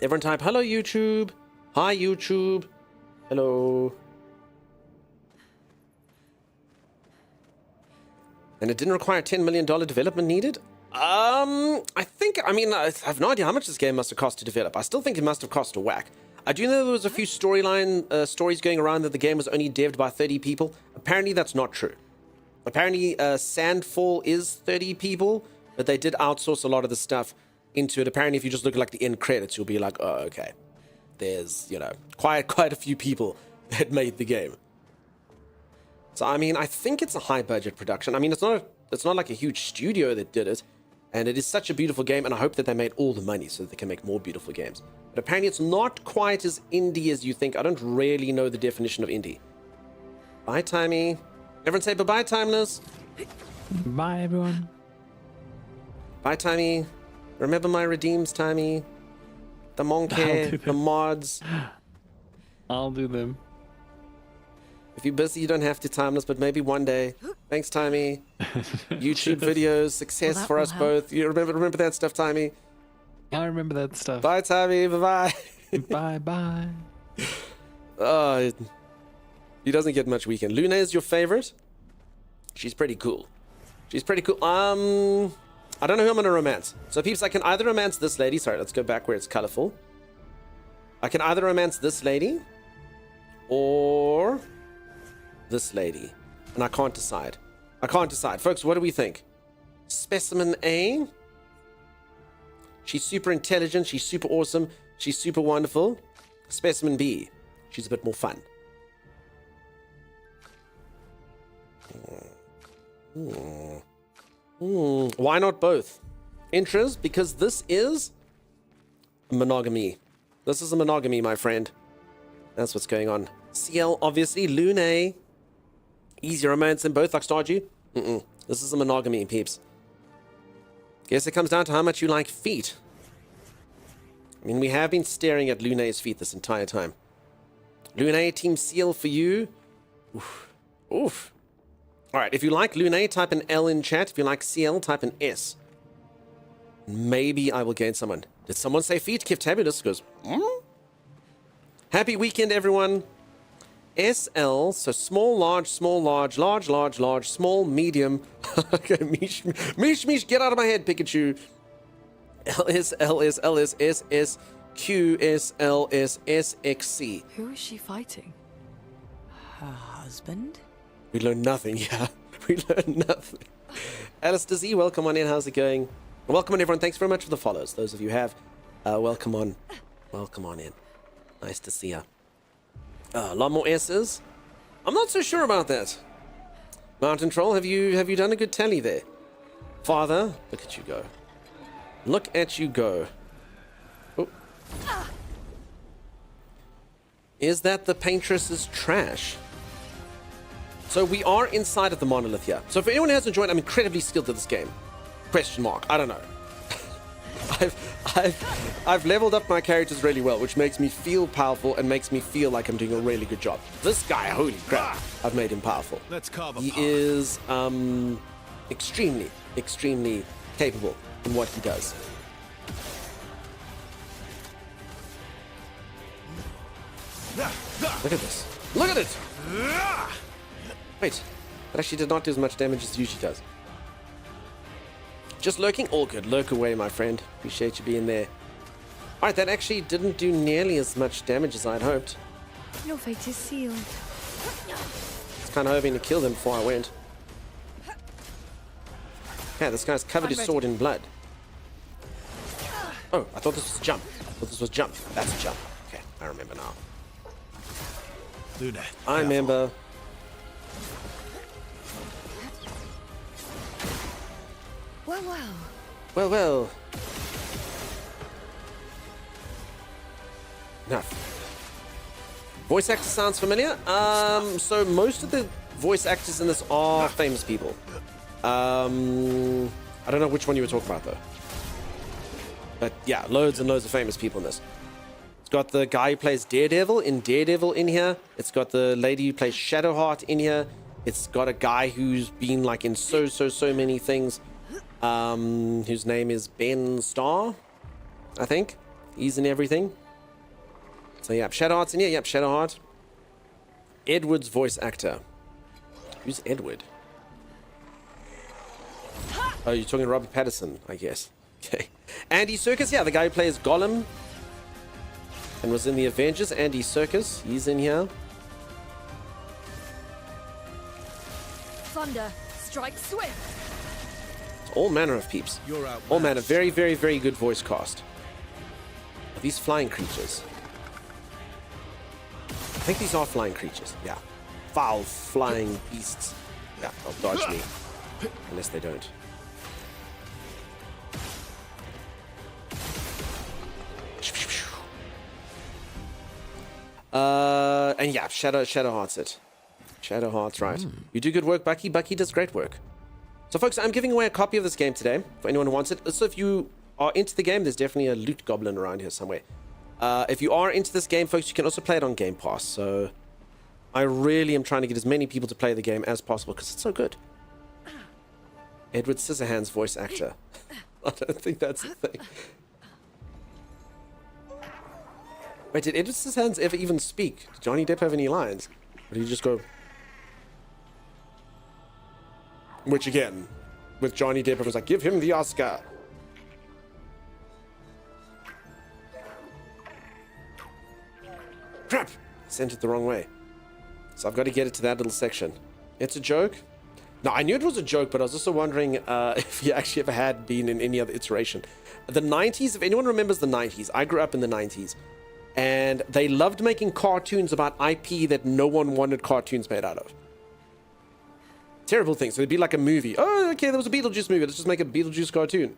Everyone type, hello YouTube. Hi YouTube. Hello. And it didn't require $10 million development needed? I have no idea how much this game must have cost to develop. I still think it must have cost a whack. I do know there was a few stories going around that the game was only devved by 30 people. Apparently that's not true. Apparently Sandfall is 30 people, but they did outsource a lot of the stuff into it. Apparently if you just look at like the end credits, you'll be like, oh, okay. There's, you know, quite a few people that made the game. So, I mean, I think it's a high-budget production. I mean, it's not like a huge studio that did it, and it is such a beautiful game, and I hope that they made all the money so that they can make more beautiful games. But apparently it's not quite as indie as you think. I don't really know the definition of indie. Bye, Timey. Everyone say bye-bye, Timeless. Bye, everyone. Bye, Timey. Remember my redeems, Timey. The monkey, the mods. I'll do them. If you're busy, you don't have to, Timeless, but maybe one day. Thanks, Timey. YouTube videos, success for us both. You remember that stuff, Timey? I remember that stuff. Bye, Timey. Bye-bye. Bye-bye. Oh, he doesn't get much weekend. Luna is your favorite? She's pretty cool. She's pretty cool. I don't know who I'm going to romance. So, peeps, I can either romance this lady. Sorry, let's go back where it's colorful. I can either romance this lady or this lady. And I can't decide. I can't decide. Folks, what do we think? Specimen A. She's super intelligent. She's super awesome. She's super wonderful. Specimen B. She's a bit more fun. Why not both? Interest, because this is monogamy. This is a monogamy, my friend. That's what's going on. CL, obviously. Lune. Easy romance in both, like Stardew. This is a monogamy, peeps. Guess it comes down to how much you like feet. I mean, we have been staring at Lune's feet this entire time. Lune, Team CL for you. Oof. Oof. Alright, if you like Lune, type an L in chat. If you like CL, type an S. Maybe I will gain someone. Did someone say feet? Kiftabulous goes, Happy weekend, everyone. SL, so small, large, large, large, small, medium. Okay, Mish, get out of my head, Pikachu. LS, SS, QS, LS, SXC. Who is she fighting? Her husband? We learned nothing, yeah. We learned nothing. Alistair Z, welcome on in. How's it going? Welcome on, everyone. Thanks very much for the follows. Those of you who have, welcome on. Welcome on in. Nice to see ya. A lot more S's. I'm not so sure about that. Mountain Troll, have you done a good tally there? Father, look at you go. Look at you go. Oh. Is that the paintress's trash? So we are inside of the monolith here. So for anyone who hasn't joined, I'm incredibly skilled at this game. Question mark. I don't know. I've leveled up my characters really well, which makes me feel powerful and makes me feel like I'm doing a really good job. This guy, holy crap, I've made him powerful. He is extremely capable in what he does. Look at this. Look at it! Wait, that actually did not do as much damage as it usually does. Just lurking? All good. Lurk away, my friend. Appreciate you being there. Alright, that actually didn't do nearly as much damage as I'd hoped. Your fate is sealed. I was kind of hoping to kill them before I went. Okay, this guy's covered his sword in blood. Oh, I thought this was jump. That's a jump. Okay, I remember now. Luna, I remember. Well. Enough. Voice actor sounds familiar. So most of the voice actors in this are famous people. I don't know which one you were talking about though. But yeah, loads and loads of famous people in this. It's got the guy who plays Daredevil in here. It's got the lady who plays Shadowheart in here. It's got a guy who's been like in so many things. Whose name is Ben Starr, I think. He's in everything. So yeah, Shadowheart's in here. Yep, Shadowheart. Edward's voice actor. Who's Edward? Oh, you're talking to Robert Pattinson, I guess. Okay. Andy Serkis, yeah, the guy who plays Gollum and was in the Avengers. Andy Serkis, he's in here. Thunder, strike swift. It's all manner of peeps. All manner. Very, very, very good voice cast. Are these flying creatures? I think these are flying creatures. Yeah. Foul flying beasts. Yeah, they'll dodge me. Unless they don't. And yeah, Shadowheart's it. Shadowheart's right. You do good work, Bucky. Bucky does great work. So folks, I'm giving away a copy of this game today for anyone who wants it. So if you are into the game, there's definitely a loot goblin around here somewhere. If you are into this game, folks, you can also play it on Game Pass. So I really am trying to get as many people to play the game as possible because it's so good. Edward Scissorhands voice actor. I don't think that's a thing. Wait, did Edward Scissorhands ever even speak? Did Johnny Depp have any lines? Or did he just go... Which again, with Johnny Depp, it was like, give him the Oscar. Crap! Sent it the wrong way. So I've got to get it to that little section. It's a joke. No, I knew it was a joke, but I was also wondering if he actually ever had been in any other iteration. The 90s, if anyone remembers the 90s, I grew up in the 90s. And they loved making cartoons about IP that no one wanted cartoons made out of. Terrible things. So it'd be like a movie. Oh, okay, there was a Beetlejuice movie. Let's just make a Beetlejuice cartoon.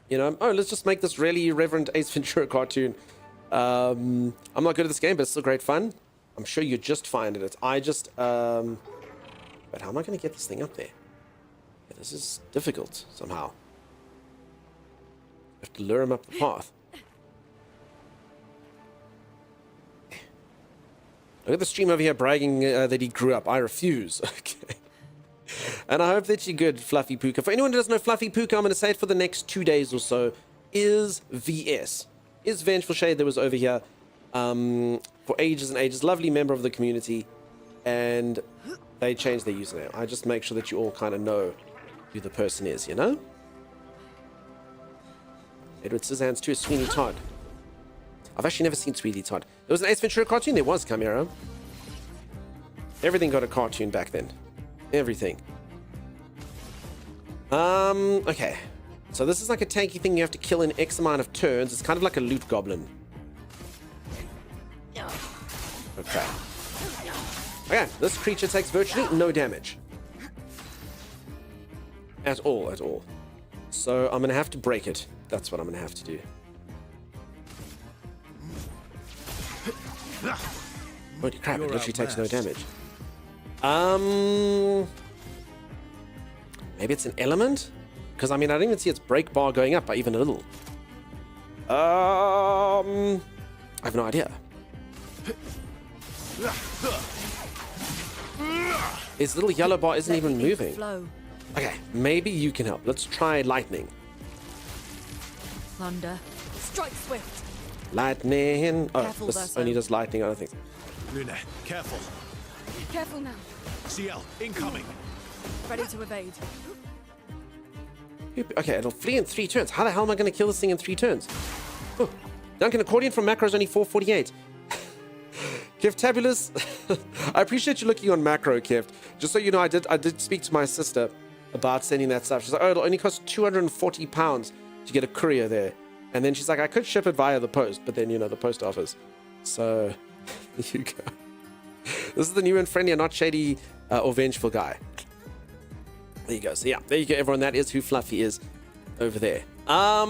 You know, oh, let's just make this really irreverent Ace Ventura cartoon. I'm not good at this game, but it's still great fun. I'm sure you're just fine at it. I just, but how am I going to get this thing up there? Yeah, this is difficult somehow. I have to lure him up the path. Look at the stream over here bragging that he grew up. I refuse. Okay. And I hope that you're good, Fluffy Puka. For anyone who doesn't know Fluffy Puka, I'm going to say it for the next 2 days or so, is VS. Is Vengeful Shade that was over here for ages and ages. Lovely member of the community. And they changed their username. I just make sure that you all kind of know who the person is, you know? Edward Scissorhands 2 is Sweeney Todd. I've actually never seen Sweeney Todd. There was an Ace Ventura cartoon. There was, Camaro. Everything got a cartoon back then. Everything. Okay. So this is like a tanky thing you have to kill in X amount of turns. It's kind of like a loot goblin. Okay. Okay, this creature takes virtually no damage. At all, at all. So I'm going to have to break it. That's what I'm going to have to do. Holy crap, it literally takes no damage. Maybe it's an element? Because, I mean, I didn't even see its break bar going up by even a little. I have no idea. Its little yellow bar isn't even moving. Okay, maybe you can help. Let's try lightning. Thunder, strike swift. Lightning. Oh, Careful, this Verso. only does lightning, I don't think. Luna, careful. Careful now. CL, incoming. Ready to evade. Okay, it'll flee in 3 turns. How the hell am I going to kill this thing in 3 turns? Oh, Duncan, accordion from macro is only 448. Kev Tabulous, I appreciate you looking on macro, Kev. Just so you know, I did speak to my sister about sending that stuff. She's like, oh, it'll only cost £240 to get a courier there. And then she's like, I could ship it via the post, but then, you know, the post office. So, there you go. This is the new and friendly and not shady or vengeful guy. There you go. So, yeah, there you go, everyone. That is who Fluffy is over there. I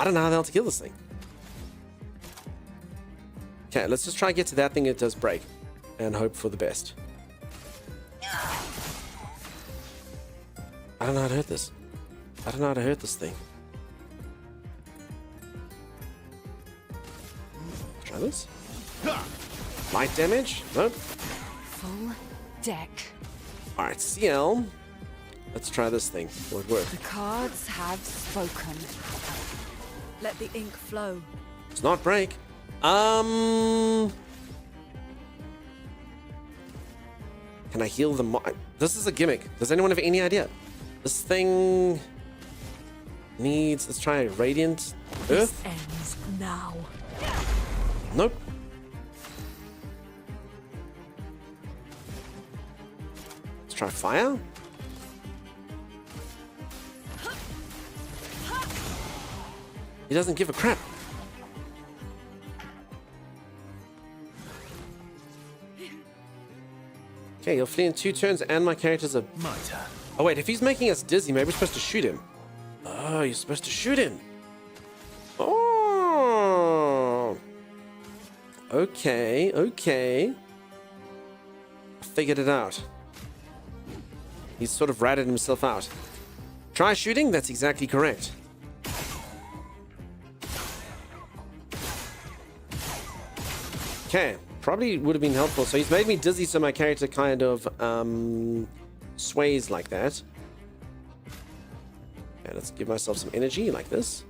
don't know how the hell to kill this thing. Okay, let's just try and get to that thing it does break and hope for the best. I don't know how to hurt this. I don't know how to hurt this thing. Try this. Light damage? Nope. Full deck. Alright, CL. Let's try this thing. Will it work? The cards have spoken. Let the ink flow. It's not break. Can I heal the this is a gimmick. Does anyone have any idea? This thing needs... Let's try Radiant Earth. This ends now. Nope. Let's try fire. He doesn't give a crap. Okay, he'll flee in 2 turns and my character's a... My turn. Oh wait, if he's making us dizzy, maybe we're supposed to shoot him. Oh, you're supposed to shoot him. Oh. Okay, okay. I figured it out. He's sort of ratted himself out. Try shooting? That's exactly correct. Okay, probably would have been helpful. So he's made me dizzy so my character kind of sways like that. Okay, let's give myself some energy like this.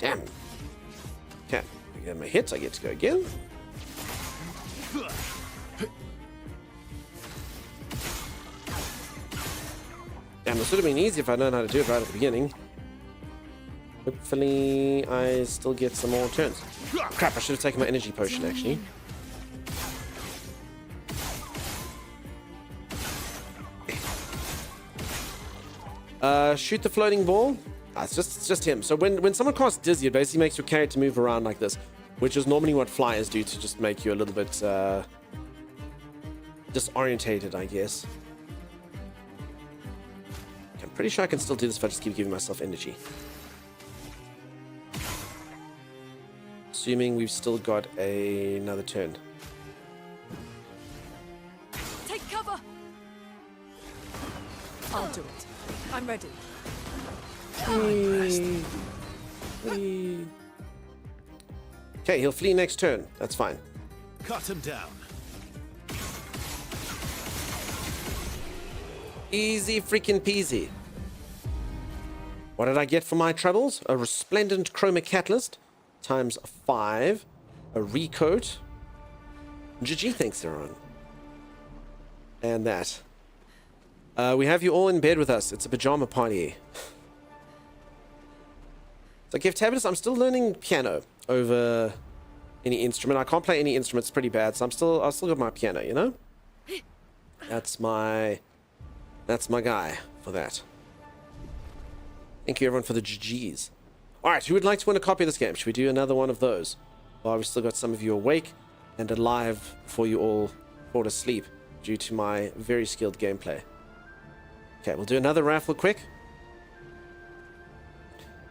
Damn. Okay, I get my hits, I get to go again. Damn, this would have been easy if I'd known how to do it right at the beginning. Hopefully, I still get some more turns. Crap, I should have taken my energy potion, actually. Shoot the floating ball. It's just him. So when someone casts Dizzy, it basically makes your character move around like this, which is normally what flyers do to just make you a little bit disorientated, I guess. I'm pretty sure I can still do this if I just keep giving myself energy. Assuming we've still got another turn. Take cover. I'll do it. I'm ready. Okay, he'll flee next turn. That's fine. Cut him down. Easy freaking peasy. What did I get for my troubles? A resplendent chroma catalyst times 5. A recoat. GG thinks they're on. And that. We have you all in bed with us. It's a pajama party. So Giftabulous, I'm still learning piano over any instrument. I can't play any instruments, pretty bad, so I still got my piano, you know? That's my guy for that. Thank you everyone for the GGs. Alright, who would like to win a copy of this game? Should we do another one of those? While we've still got some of you awake and alive before you all fall asleep due to my very skilled gameplay. Okay, we'll do another raffle quick.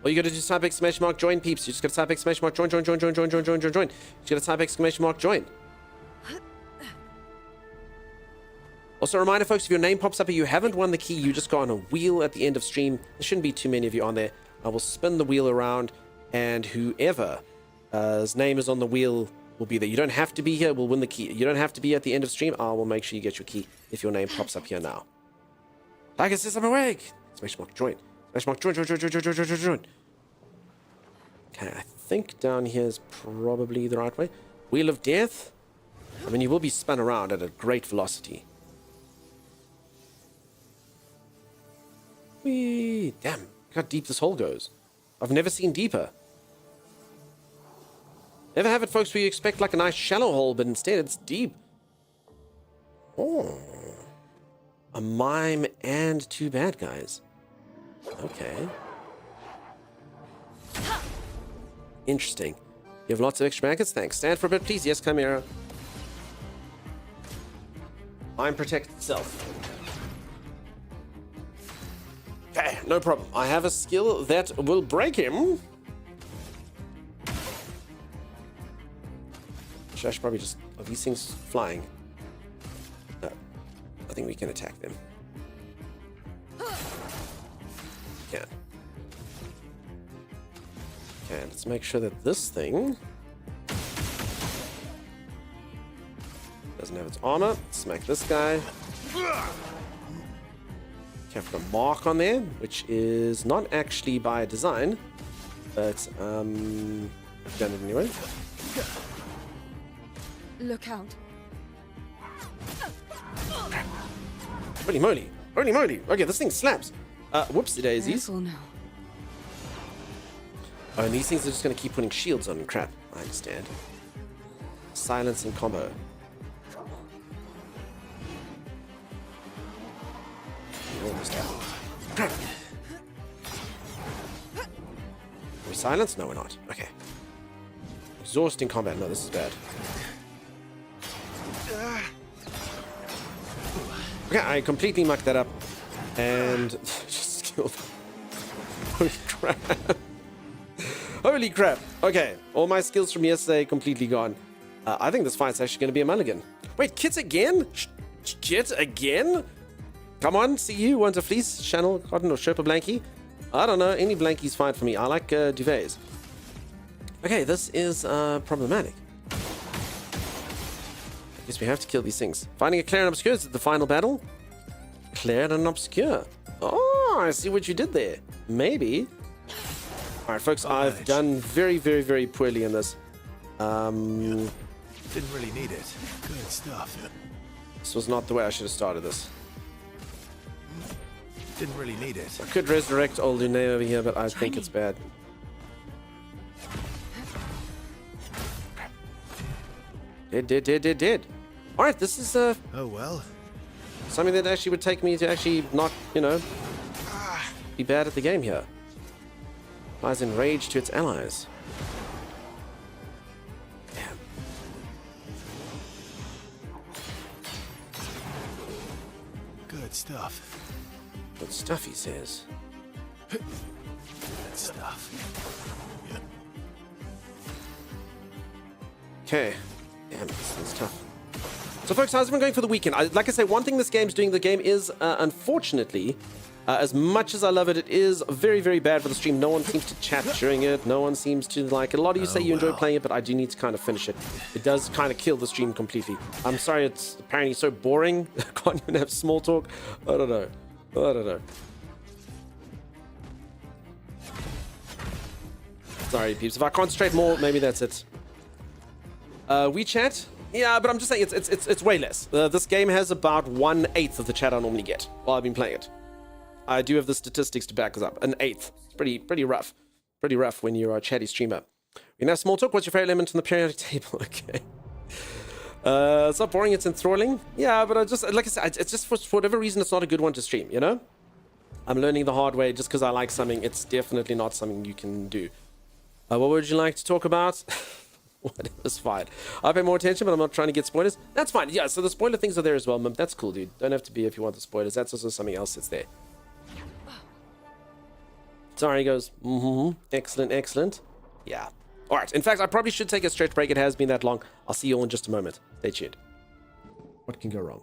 All you gotta do is type exclamation mark join, peeps. You just gotta type exclamation mark join. You just gotta type exclamation mark join. Also, a reminder, folks, if your name pops up and you haven't won the key, you just go on a wheel at the end of stream. There shouldn't be too many of you on there. I will spin the wheel around, and whoever his name is on the wheel will be there. You don't have to be here. We'll win the key. You don't have to be at the end of stream. I will make sure you get your key if your name pops up here now. Tiger says I'm awake. Exclamation mark join. Exclamation mark join. Okay, I think down here is probably the right way. Wheel of Death. I mean, you will be spun around at a great velocity. Whee! Damn, look how deep this hole goes. I've never seen deeper. Never have it, folks, where you expect like a nice shallow hole, but instead it's deep. Oh. A mime and 2 bad guys. Okay. Interesting. You have lots of extra maggots? Thanks. Stand for a bit, please. Yes, Chimera. Mime protects itself. Okay, no problem. I have a skill that will break him. I should probably just... Are these things flying? No. I think we can attack them. Can. Okay, let's make sure that this thing Doesn't have its armor. Smack this guy. Okay, I've got a mark on there, which is not actually by design, but I've done it anyway. Look out. Holy moly! Holy moly! Okay, this thing slaps. Whoopsie daisies. Careful now. Oh, and these things are just going to keep putting shields on. Crap. I understand. Silence and combo. Almost out. Crap. Are we silenced? No, we're not. Okay. Exhausting combat. No, this is bad. Okay, I completely mucked that up. And just killed them. Holy crap. Holy crap. Okay, all my skills from yesterday completely gone. I think this fight's actually going to be a mulligan. Wait, kits again? Kit again? Come on, see you. Want a fleece, channel, cotton, or Sherpa blankie? I don't know. Any blankie's fine for me. I like duvets. Okay, this is problematic. I guess we have to kill these things. Finding a Clair and Obscure is the final battle. Clair and Obscure. Oh, I see what you did there. Maybe. Alright, folks, I've done very, very, very poorly in this. Didn't really need it. Good stuff. This was not the way I should have started this. Didn't really need it. I could resurrect old Lune over here, but I think it's bad. Dead. Alright, this is Oh well. something that actually would take me to actually not, you know, be bad at the game here. Applies enrage to its allies. Damn. Good stuff. Good stuff, he says. Good stuff. Okay. Damn, this thing's tough. So, folks, how's it been going for the weekend? Like I say, one thing this game's doing, the game is, unfortunately, as much as I love it, it is very, very bad for the stream. No one seems to chat during it. No one seems to like it. A lot of you say you enjoy playing it, but I do need to kind of finish it. It does kind of kill the stream completely. I'm sorry, it's apparently so boring. I can't even have small talk. I don't know. Sorry, peeps. If I concentrate more, maybe that's it. WeChat? Yeah, but I'm just saying it's way less. This game has about 1/8 of the chat I normally get while I've been playing it. I do have the statistics to back us up. 1/8. It's pretty rough. Pretty rough when you're a chatty streamer. We can have small talk. What's your favorite element on the periodic table? Okay. It's not boring, it's enthralling. Yeah, but I just, like I said, it's just for whatever reason, it's not a good one to stream, you know? I'm learning the hard way. Just because I like something, it's definitely not something you can do. What would you like to talk about? Whatever's fine. I pay more attention, but I'm not trying to get spoilers. That's fine. Yeah, so the spoiler things are there as well. That's cool, dude. Don't have to be if you want the spoilers. That's also something else that's there. Sorry, he goes, excellent. Yeah. All right. In fact, I probably should take a stretch break. It has been that long. I'll see you all in just a moment. Stay tuned. What can go wrong?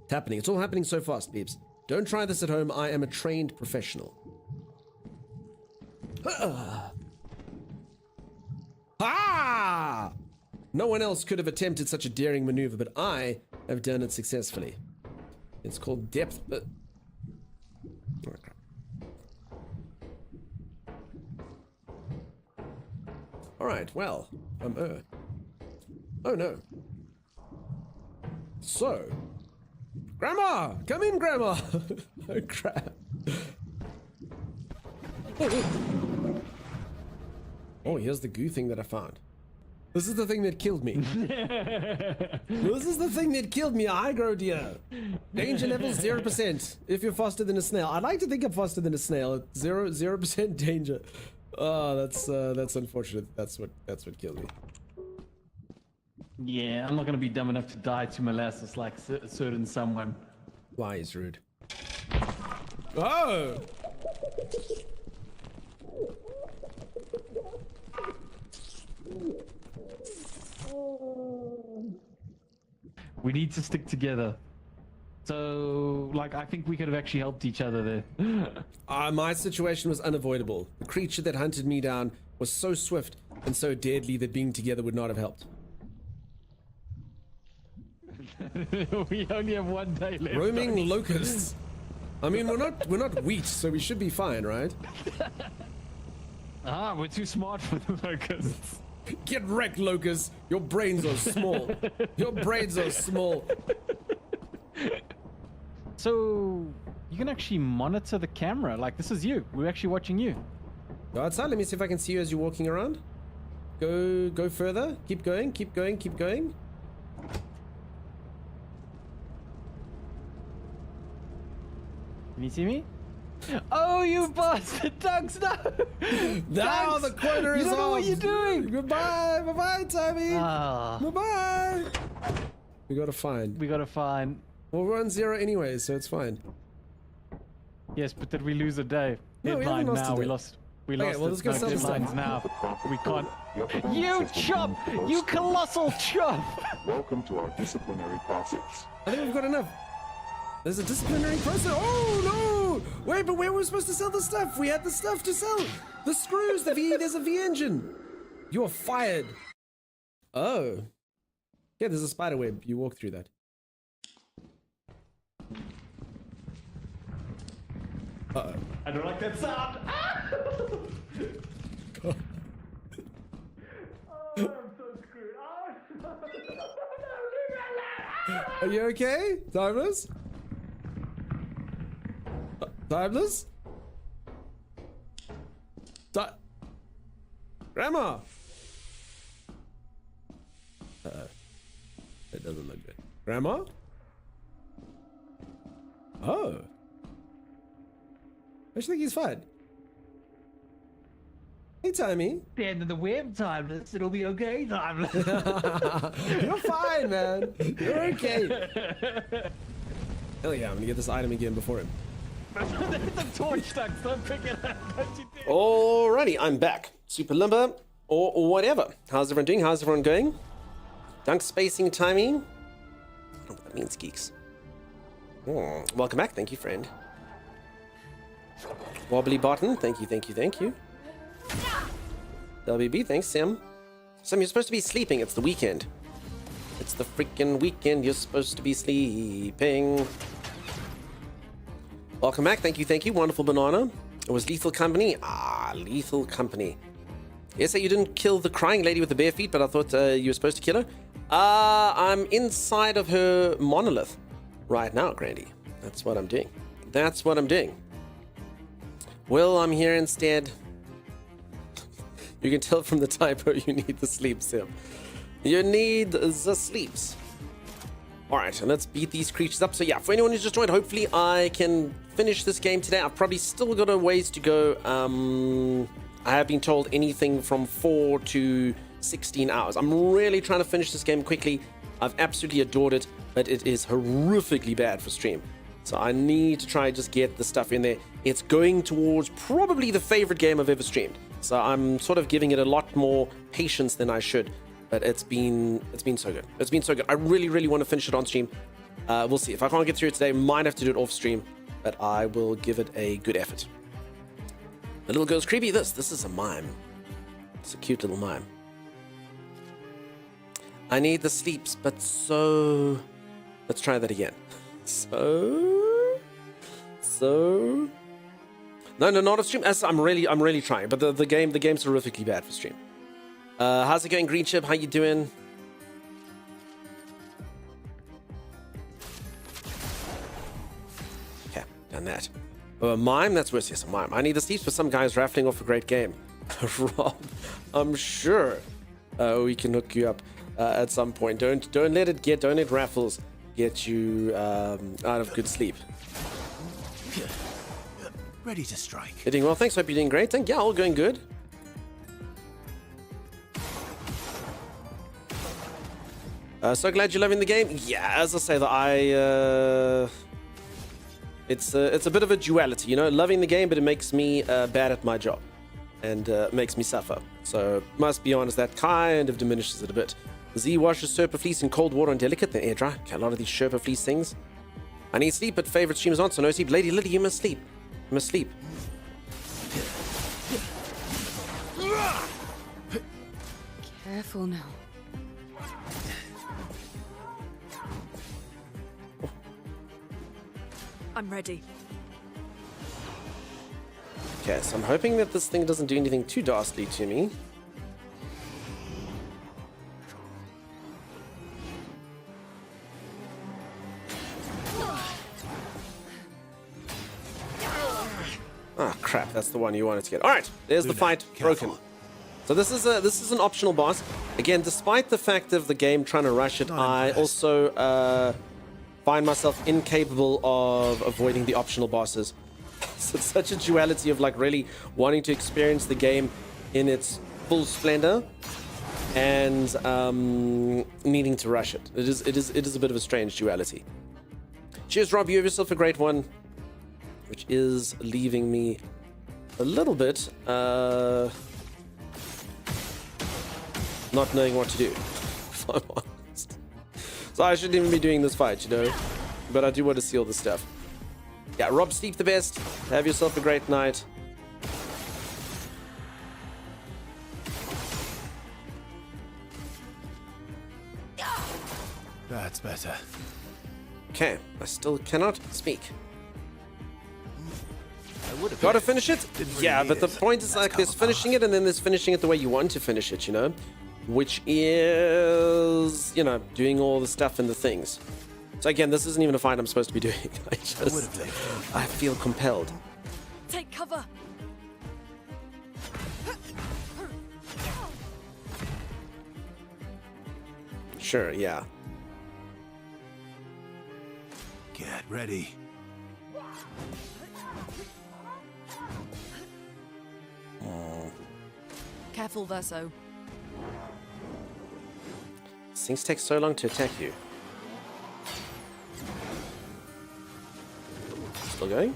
It's happening. It's all happening so fast, peeps. Don't try this at home. I am a trained professional. Ah! No one else could have attempted such a daring maneuver, but I have done it successfully. It's called depth, but... Alright, well, oh no. So... Grandma! Come in, Grandma! Oh, crap. Oh, here's the goo thing that I found. This is the thing that killed me. This is the thing that killed me, I grow deer. Danger level 0%. If you're faster than a snail. I'd like to think I'm faster than a snail. 0% danger. Oh, that's unfortunate. That's what killed me. Yeah, I'm not gonna be dumb enough to die to molasses like a certain someone. Why is rude? Oh! We need to stick together. So, like, I think we could have actually helped each other there. My situation was unavoidable. The creature that hunted me down was so swift and so deadly that being together would not have helped. We only have 1 day left. Roaming locusts. I mean, we're not wheat, so we should be fine, right? We're too smart for the locusts. Get wrecked, locusts. Your brains are small. Your brains are small. So you can actually monitor the camera. Like, this is you. We're actually watching you. Go outside. Let me see if I can see you as you're walking around. Go further. Keep going. Keep going. Keep going. Can you see me? Oh, you bastard, Dugs, no! Now the corner is You don't know what off. you're doing! Goodbye. Bye-bye, Tommy. Ah, Bye-bye. We gotta find. we gotta find. Well, we're on 0 anyway, so it's fine. Yes, but did we lose a day? No, we Deadline haven't lost now. a We day. lost. We Okay, lost. well, it. let's go No, sell the stuff. deadlines now. We can't. You chump! You colossal chump! Welcome to our disciplinary process. I think we've got enough. There's a disciplinary process. Oh no! Wait, but where were we supposed to sell the stuff? We had the stuff to sell. The screws, the V. There's a V engine. You are fired. Oh. Yeah, there's a spider web. You walk through that. Uh-oh. I don't like that sound. Oh, I'm so screwed. Are you okay, Timeless? Timeless? Grandma! That doesn't look good. Grandma? Oh. I should think he's fine. Hey, Timmy. The end of the web, Timeless. It'll be okay, Timeless. You're fine, man. You're okay. Hell yeah, I'm gonna get this item again before him. The torch stuck. Don't pick it up. Don't you dare. Alrighty, I'm back. Super limber, or whatever. How's everyone doing? How's everyone going? Dunk spacing timing. I don't know what that means, geeks. Welcome back. Thank you, friend. Wobbly button. Thank you, thank you, thank you. WB, thanks, Sam. Sam, you're supposed to be sleeping. It's the weekend. It's the freaking weekend. You're supposed to be sleeping. Welcome back. Thank you, thank you. Wonderful banana. It was Lethal Company. Lethal Company. Yes, you didn't kill the crying lady with the bare feet, but I thought you were supposed to kill her. I'm inside of her monolith right now, Grandy. That's what I'm doing. That's what I'm doing. Well, I'm here instead. You can tell from the typo you need the sleep, Sim. You need the sleeps. Alright, and let's beat these creatures up. So yeah, for anyone who's just joined, hopefully I can finish this game today. I've probably still got a ways to go. I have been told anything from 4 to 16 hours. I'm really trying to finish this game quickly. I've absolutely adored it, but it is horrifically bad for stream. So I need to try just get the stuff in there. It's going towards probably the favorite game I've ever streamed. So I'm sort of giving it a lot more patience than I should. But it's been so good. It's been so good. I really, really want to finish it on stream. We'll see. If I can't get through it today, might have to do it off stream. But I will give it a good effort. The little girl's creepy. This is a mime. It's a cute little mime. I need the sleeps, but so... Let's try that again. So... No, not off stream. I'm really trying. But the game's horrifically bad for stream. How's it going, Green Chip? How you doing? Okay, done that. Oh, a mime? That's worse. Yes, a mime. I need the sleeps, but some guy's raffling off a great game. Rob, I'm sure we can hook you up at some point. Don't let raffles get you out of good sleep. Ready to strike. You're doing well, thanks. Hope you're doing great. Yeah, all going good. So glad you're loving the game. Yeah, as I say, it's a bit of a duality, you know, loving the game, but it makes me bad at my job, and makes me suffer. So must be honest, that kind of diminishes it a bit. Z washes Sherpa fleece in cold water and delicate, then air dry. Okay, a lot of these Sherpa fleece things. I need sleep, but favorite streamers on, so no sleep. Lady Lily, you must sleep. You must sleep. Careful now. I'm ready. Okay, so I'm hoping that this thing doesn't do anything too dastardly to me. Ah, crap, that's the one you wanted to get. Alright, there's the Luna, fight. careful. Broken. So this is an optional boss. Again, despite the fact of the game trying to rush it, Not I impressed. also find myself incapable of avoiding the optional bosses. So it's such a duality of like really wanting to experience the game in its full splendor and needing to rush it. It is a bit of a strange duality. Cheers, Rob. You have yourself a great one, which is leaving me a little bit not knowing what to do, if I'm honest. So I shouldn't even be doing this fight, you know, but I do want to see all this stuff. Yeah, Rob, sleep the best. Have yourself a great night. That's better. Okay, I still cannot speak. I would have Gotta finish it? Didn't really Yeah, need but the it. point is That's like there's common finishing it and then there's finishing it the way you want to finish it, you know? Which is, you know, doing all the stuff and the things. So again, this isn't even a fight I'm supposed to be doing. I I would just, have lived. I feel compelled. Take cover. Sure, yeah. Get ready. Careful, Verso. These things take so long to attack you. Still going?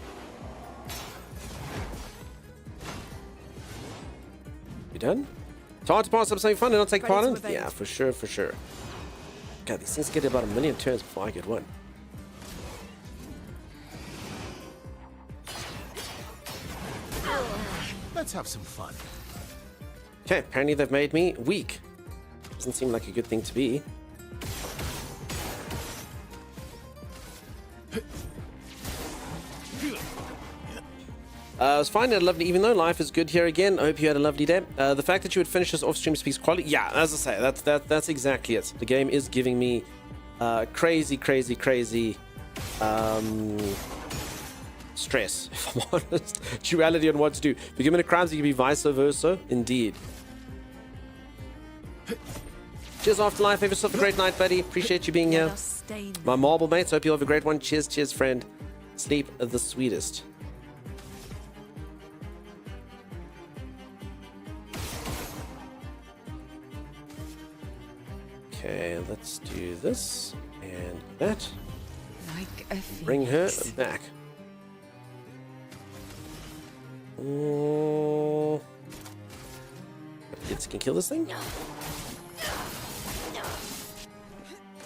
You done? It's hard to pass up something fun and not take Ready part to in? evade. Yeah, for sure, for sure. God, these things get about 1 million turns before I get one. Let's have some fun. Okay, apparently they've made me weak. Doesn't seem like a good thing to be. It was fine. Had a lovely, even though life is good here again. I hope you had a lovely day. The fact that you would finish this off stream speaks quality. Yeah, as I say, that's exactly it. The game is giving me crazy stress, if I'm honest. Duality on what to do. If you're given a crimes, it can be vice versa. Indeed. Cheers, Afterlife. Have yourself a great night, buddy. Appreciate you being Let here. us stain them. My marble mates, hope you have a great one. Cheers, friend. Sleep the sweetest. Okay, let's do this and that. Like a Bring her phoenix. back. Oh. Kids can kill this thing?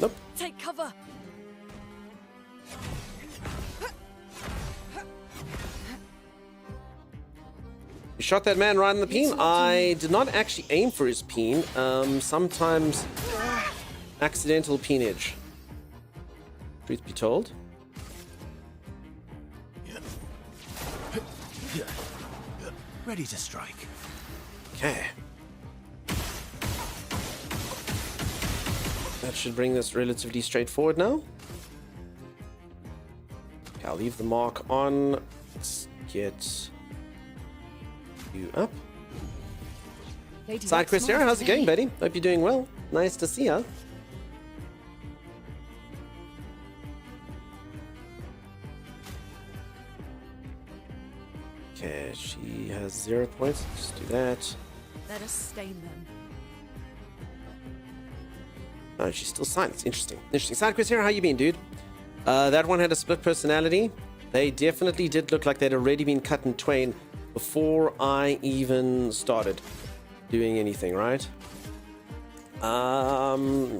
Nope. Take cover. You shot that man right in the peen? I did not actually aim for his peen. Sometimes accidental peenage. Truth be told. Ready to strike. Okay. That should bring this relatively straightforward now. Okay, I'll leave the mark on. Let's get you up. Lady Side Luck's quest here, mine how's it today. going, buddy? Hope you're doing well. Nice to see ya. Okay, she has 0 points. Just do that. Let us stain them. Oh, she's still silent. Interesting. Interesting. Side quest here, how you been, dude? That one had a split personality. They definitely did look like they'd already been cut in twain before I even started doing anything, right?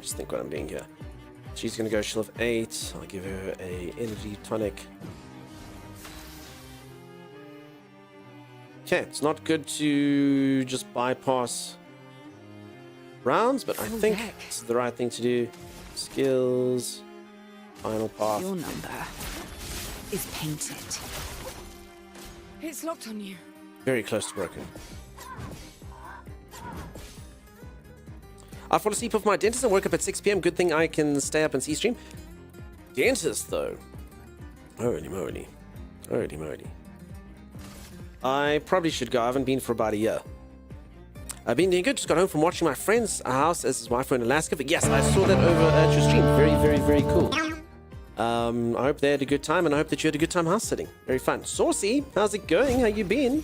Just think what I'm doing here. She's gonna go. She'll have 8. I'll give her a energy tonic. Okay, it's not good to just bypass rounds, but I Full think deck. this is the right thing to do. Skills, final path. Your number. is painted. It's locked on you. Very close to broken. I fall asleep with my dentist and woke up at 6 p.m. Good thing I can stay up and see stream. Dentist, though. Holy moly. Holy moly. I probably should go. I haven't been for about a year. I've been doing good. Just got home from watching my friend's house as his wife were in Alaska. But yes, I saw that over at your stream. Very, very, very cool. I hope they had a good time, and I hope that you had a good time house sitting. Very fun. Saucy, how's it going? How you been?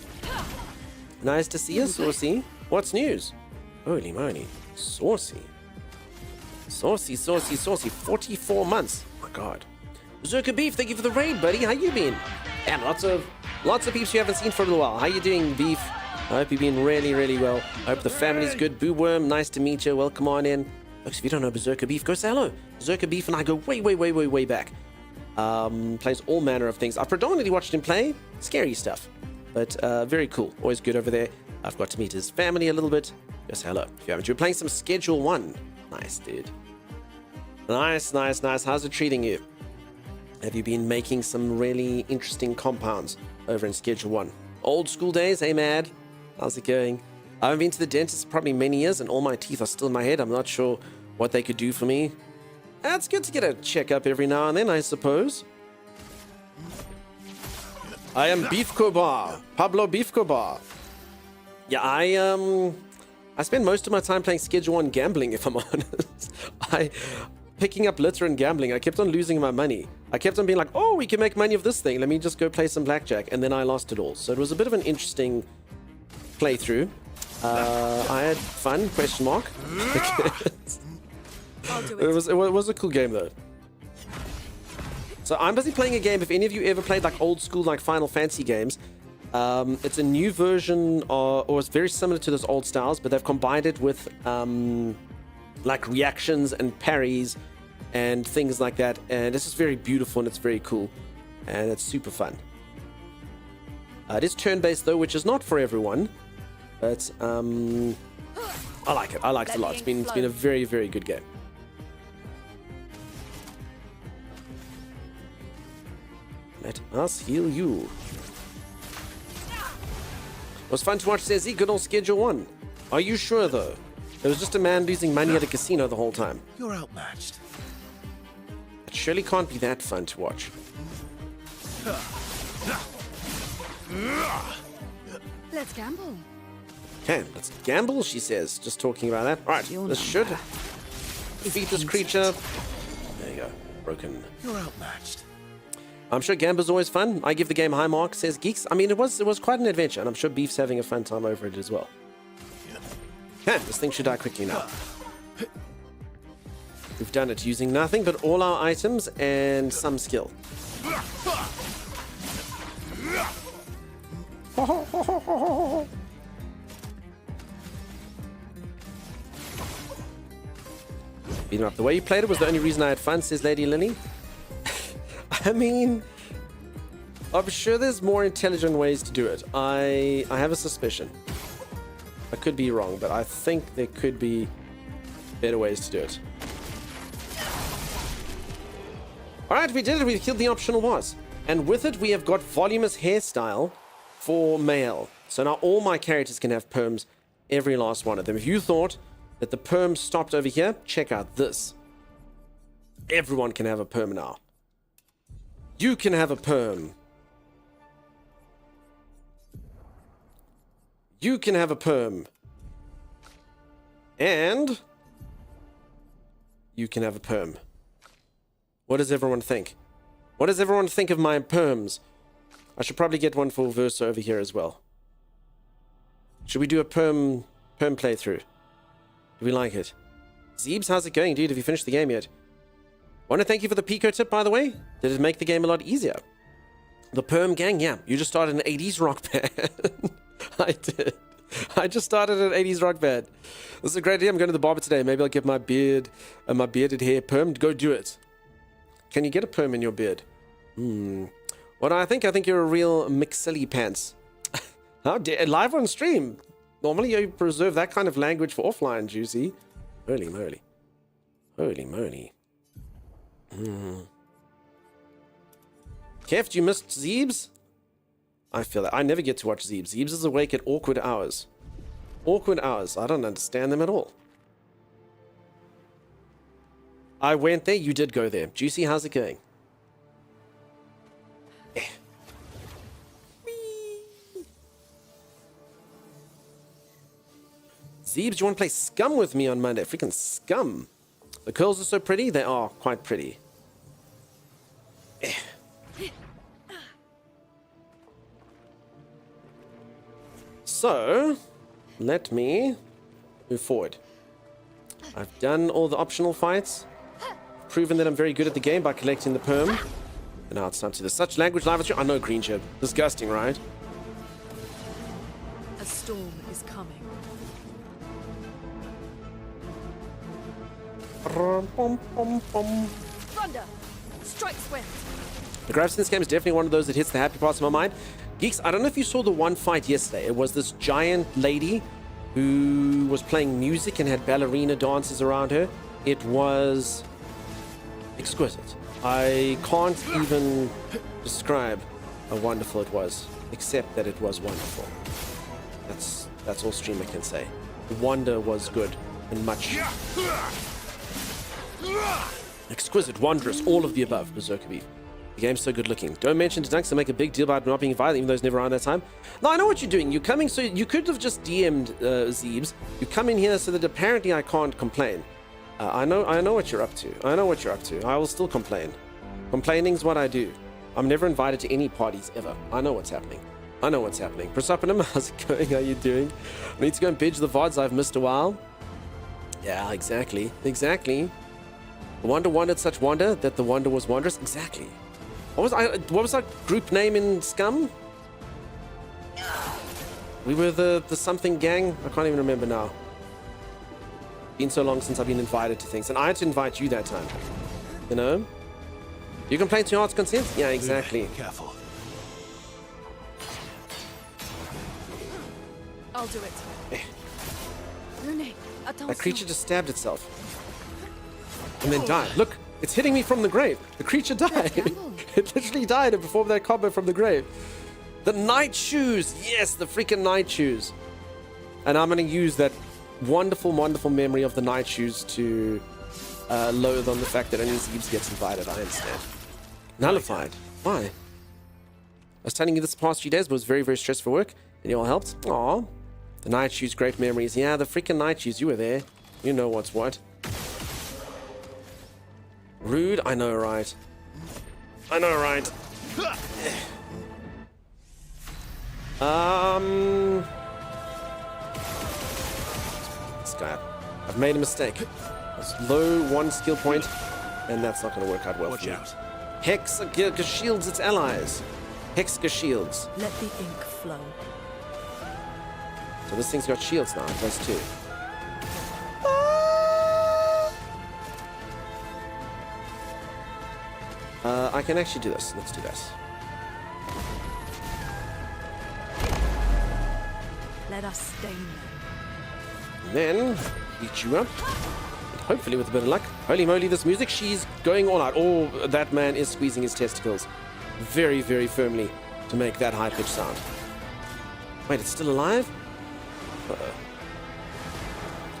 Nice to see you, Saucy. What's news? Holy moly. Saucy. Saucy, saucy, saucy. 44 months. Oh my god. Zerka Beef, thank you for the raid, buddy. How you been? And lots of peeps you haven't seen for a little while. How you doing, Beef? I hope you've been really, really well. I hope the family's good. Boo Worm, nice to meet you. Welcome on in. Folks, if you don't know Berserker Beef, go say hello. Berserker Beef and I go way, way, way, way, way back. Plays all manner of things. I've predominantly watched him play scary stuff, but very cool. Always good over there. I've got to meet his family a little bit. Go say hello. If you haven't, you're playing some Schedule 1. Nice, dude. Nice, nice, nice. How's it treating you? Have you been making some really interesting compounds over in Schedule 1? Old school days, hey, Mad? How's it going? I haven't been to the dentist probably many years, and all my teeth are still in my head. I'm not sure what they could do for me. It's good to get a checkup every now and then, I suppose. I am Beef Kobar. Pablo Beef Kobar. Yeah, I spend most of my time playing Schedule 1 gambling, if I'm honest. Picking up litter and gambling, I kept on losing my money. I kept on being like, oh, we can make money of this thing. Let me just go play some blackjack. And then I lost it all. So it was a bit of an interesting playthrough. I had fun, question mark. I'll do It was a cool game, though. So I'm busy playing a game. If any of you ever played like old school, like Final Fantasy games, it's a new version, or it's very similar to those old styles, but they've combined it with like reactions and parries and things like that, and it's just very beautiful and it's very cool and it's super fun. It is turn-based though, which is not for everyone, but I like it. I like it a lot. It's been a very, very good game. Let us heal you. It was fun to watch, says he. Good old Schedule 1. Are you sure though? It was just a man losing money at a casino the whole time. You're outmatched. It surely can't be that fun to watch. Let's gamble. Okay, let's gamble, she says. Just talking about that. Alright, this should defeat this creature. There you go. Broken. You're outmatched. I'm sure Gamba's always fun. I give the game high marks, says Geeks. I mean, it was quite an adventure, and I'm sure Beef's having a fun time over it as well. Okay, this thing should die quickly now. We've done it using nothing but all our items and some skill. Beat him up. The way you played it was the only reason I had fun, says Lady Lily. I mean, I'm sure there's more intelligent ways to do it. I have a suspicion. I could be wrong, but I think there could be better ways to do it. Alright, we did it. We killed the optional boss. And with it, we have got voluminous hairstyle for male. So now all my characters can have perms, every last one of them. If you thought that the perm stopped over here, check out this. Everyone can have a perm now. You can have a perm. You can have a perm. And you can have a perm. What does everyone think? What does everyone think of my perms? I should probably get one for Versa over here as well. Should we do a perm playthrough? Do we like it? Zeebs, how's it going, dude? Have you finished the game yet? Want to thank you for the Pico tip, by the way. Did it make the game a lot easier? The Perm Gang, yeah. You just started an 80s rock band. I did. I just started an 80s rock band. This is a great idea. I'm going to the barber today. Maybe I'll get my beard and my bearded hair permed. Go do it. Can you get a perm in your beard? What do I think? I think you're a real McSilly pants. How dare live on stream. Normally you preserve that kind of language for offline, Juicy. Holy moly. Holy moly. Kev, you missed Zeebs? I feel that. I never get to watch Zeebs. Zeebs is awake at awkward hours. Awkward hours. I don't understand them at all. I went there. You did go there. Juicy, how's it going? Zeebs, do you want to play Scum with me on Monday? Freaking Scum. The curls are so pretty. They are quite pretty. So, let me move forward. I've done all the optional fights. Proven that I'm very good at the game by collecting the perm. And now it's time to do the such language live stream. I know, green chip. Disgusting, right? A storm is coming. Thunder! Strike swift! The graphics in this game is definitely one of those that hits the happy parts of my mind. Geeks, I don't know if you saw the one fight yesterday. It was this giant lady who was playing music and had ballerina dances around her. It was exquisite. I can't even describe how wonderful it was, except that it was wonderful. That's all streamer can say. The wonder was good and much. Exquisite, wondrous, all of the above, Berserker Beef. The game's so good looking. Don't mention to Dunks to make a big deal about not being invited, even though it's never around that time. No, I know what you're doing. You're coming, so you could have just DM'd Zeebs. You come in here so that apparently I can't complain. I know what you're up to. I know what you're up to. I will still complain. Complaining's what I do. I'm never invited to any parties ever. I know what's happening. I know what's happening. Prosoponym, how's it going? How you doing? I need to go and binge the VODs. I've missed a while. Yeah, exactly. Exactly. The wonder wanted such wonder that the wonder was wondrous. Exactly. What was our group name in Scum? We were the something gang? I can't even remember now. Been so long since I've been invited to things. And I had to invite you that time. You know? You complain to your heart's consent? Yeah, exactly. Careful. I'll do it. Rune, That creature just stabbed itself. And then died. Look, it's hitting me from the grave. The creature died. It literally died and performed that combo from the grave. The night shoes. Yes, the freaking night shoes. And I'm going to use that wonderful, wonderful memory of the night shoes to loathe on the fact that only Zeebs gets invited. I understand. Nullified. Why? I was telling you this past few days, but it was very, very stressful for work. And you all helped. Aw. The night shoes, great memories. Yeah, the freaking night shoes. You were there. You know what's what. Rude. I know, right? I know, right? This guy. I've made a mistake. It's low one skill point, and that's not going to work out well for me. Watch out. Hex shields its allies. Hex shields. Let the ink flow. So this thing's got shields now. It does too. I can actually do this. Let's do this. Let us stain them. Then beat you up. And hopefully with a bit of luck. Holy moly, this music. She's going all out. Oh, that man is squeezing his testicles very, very firmly to make that high-pitched sound. Wait, it's still alive? Uh-oh.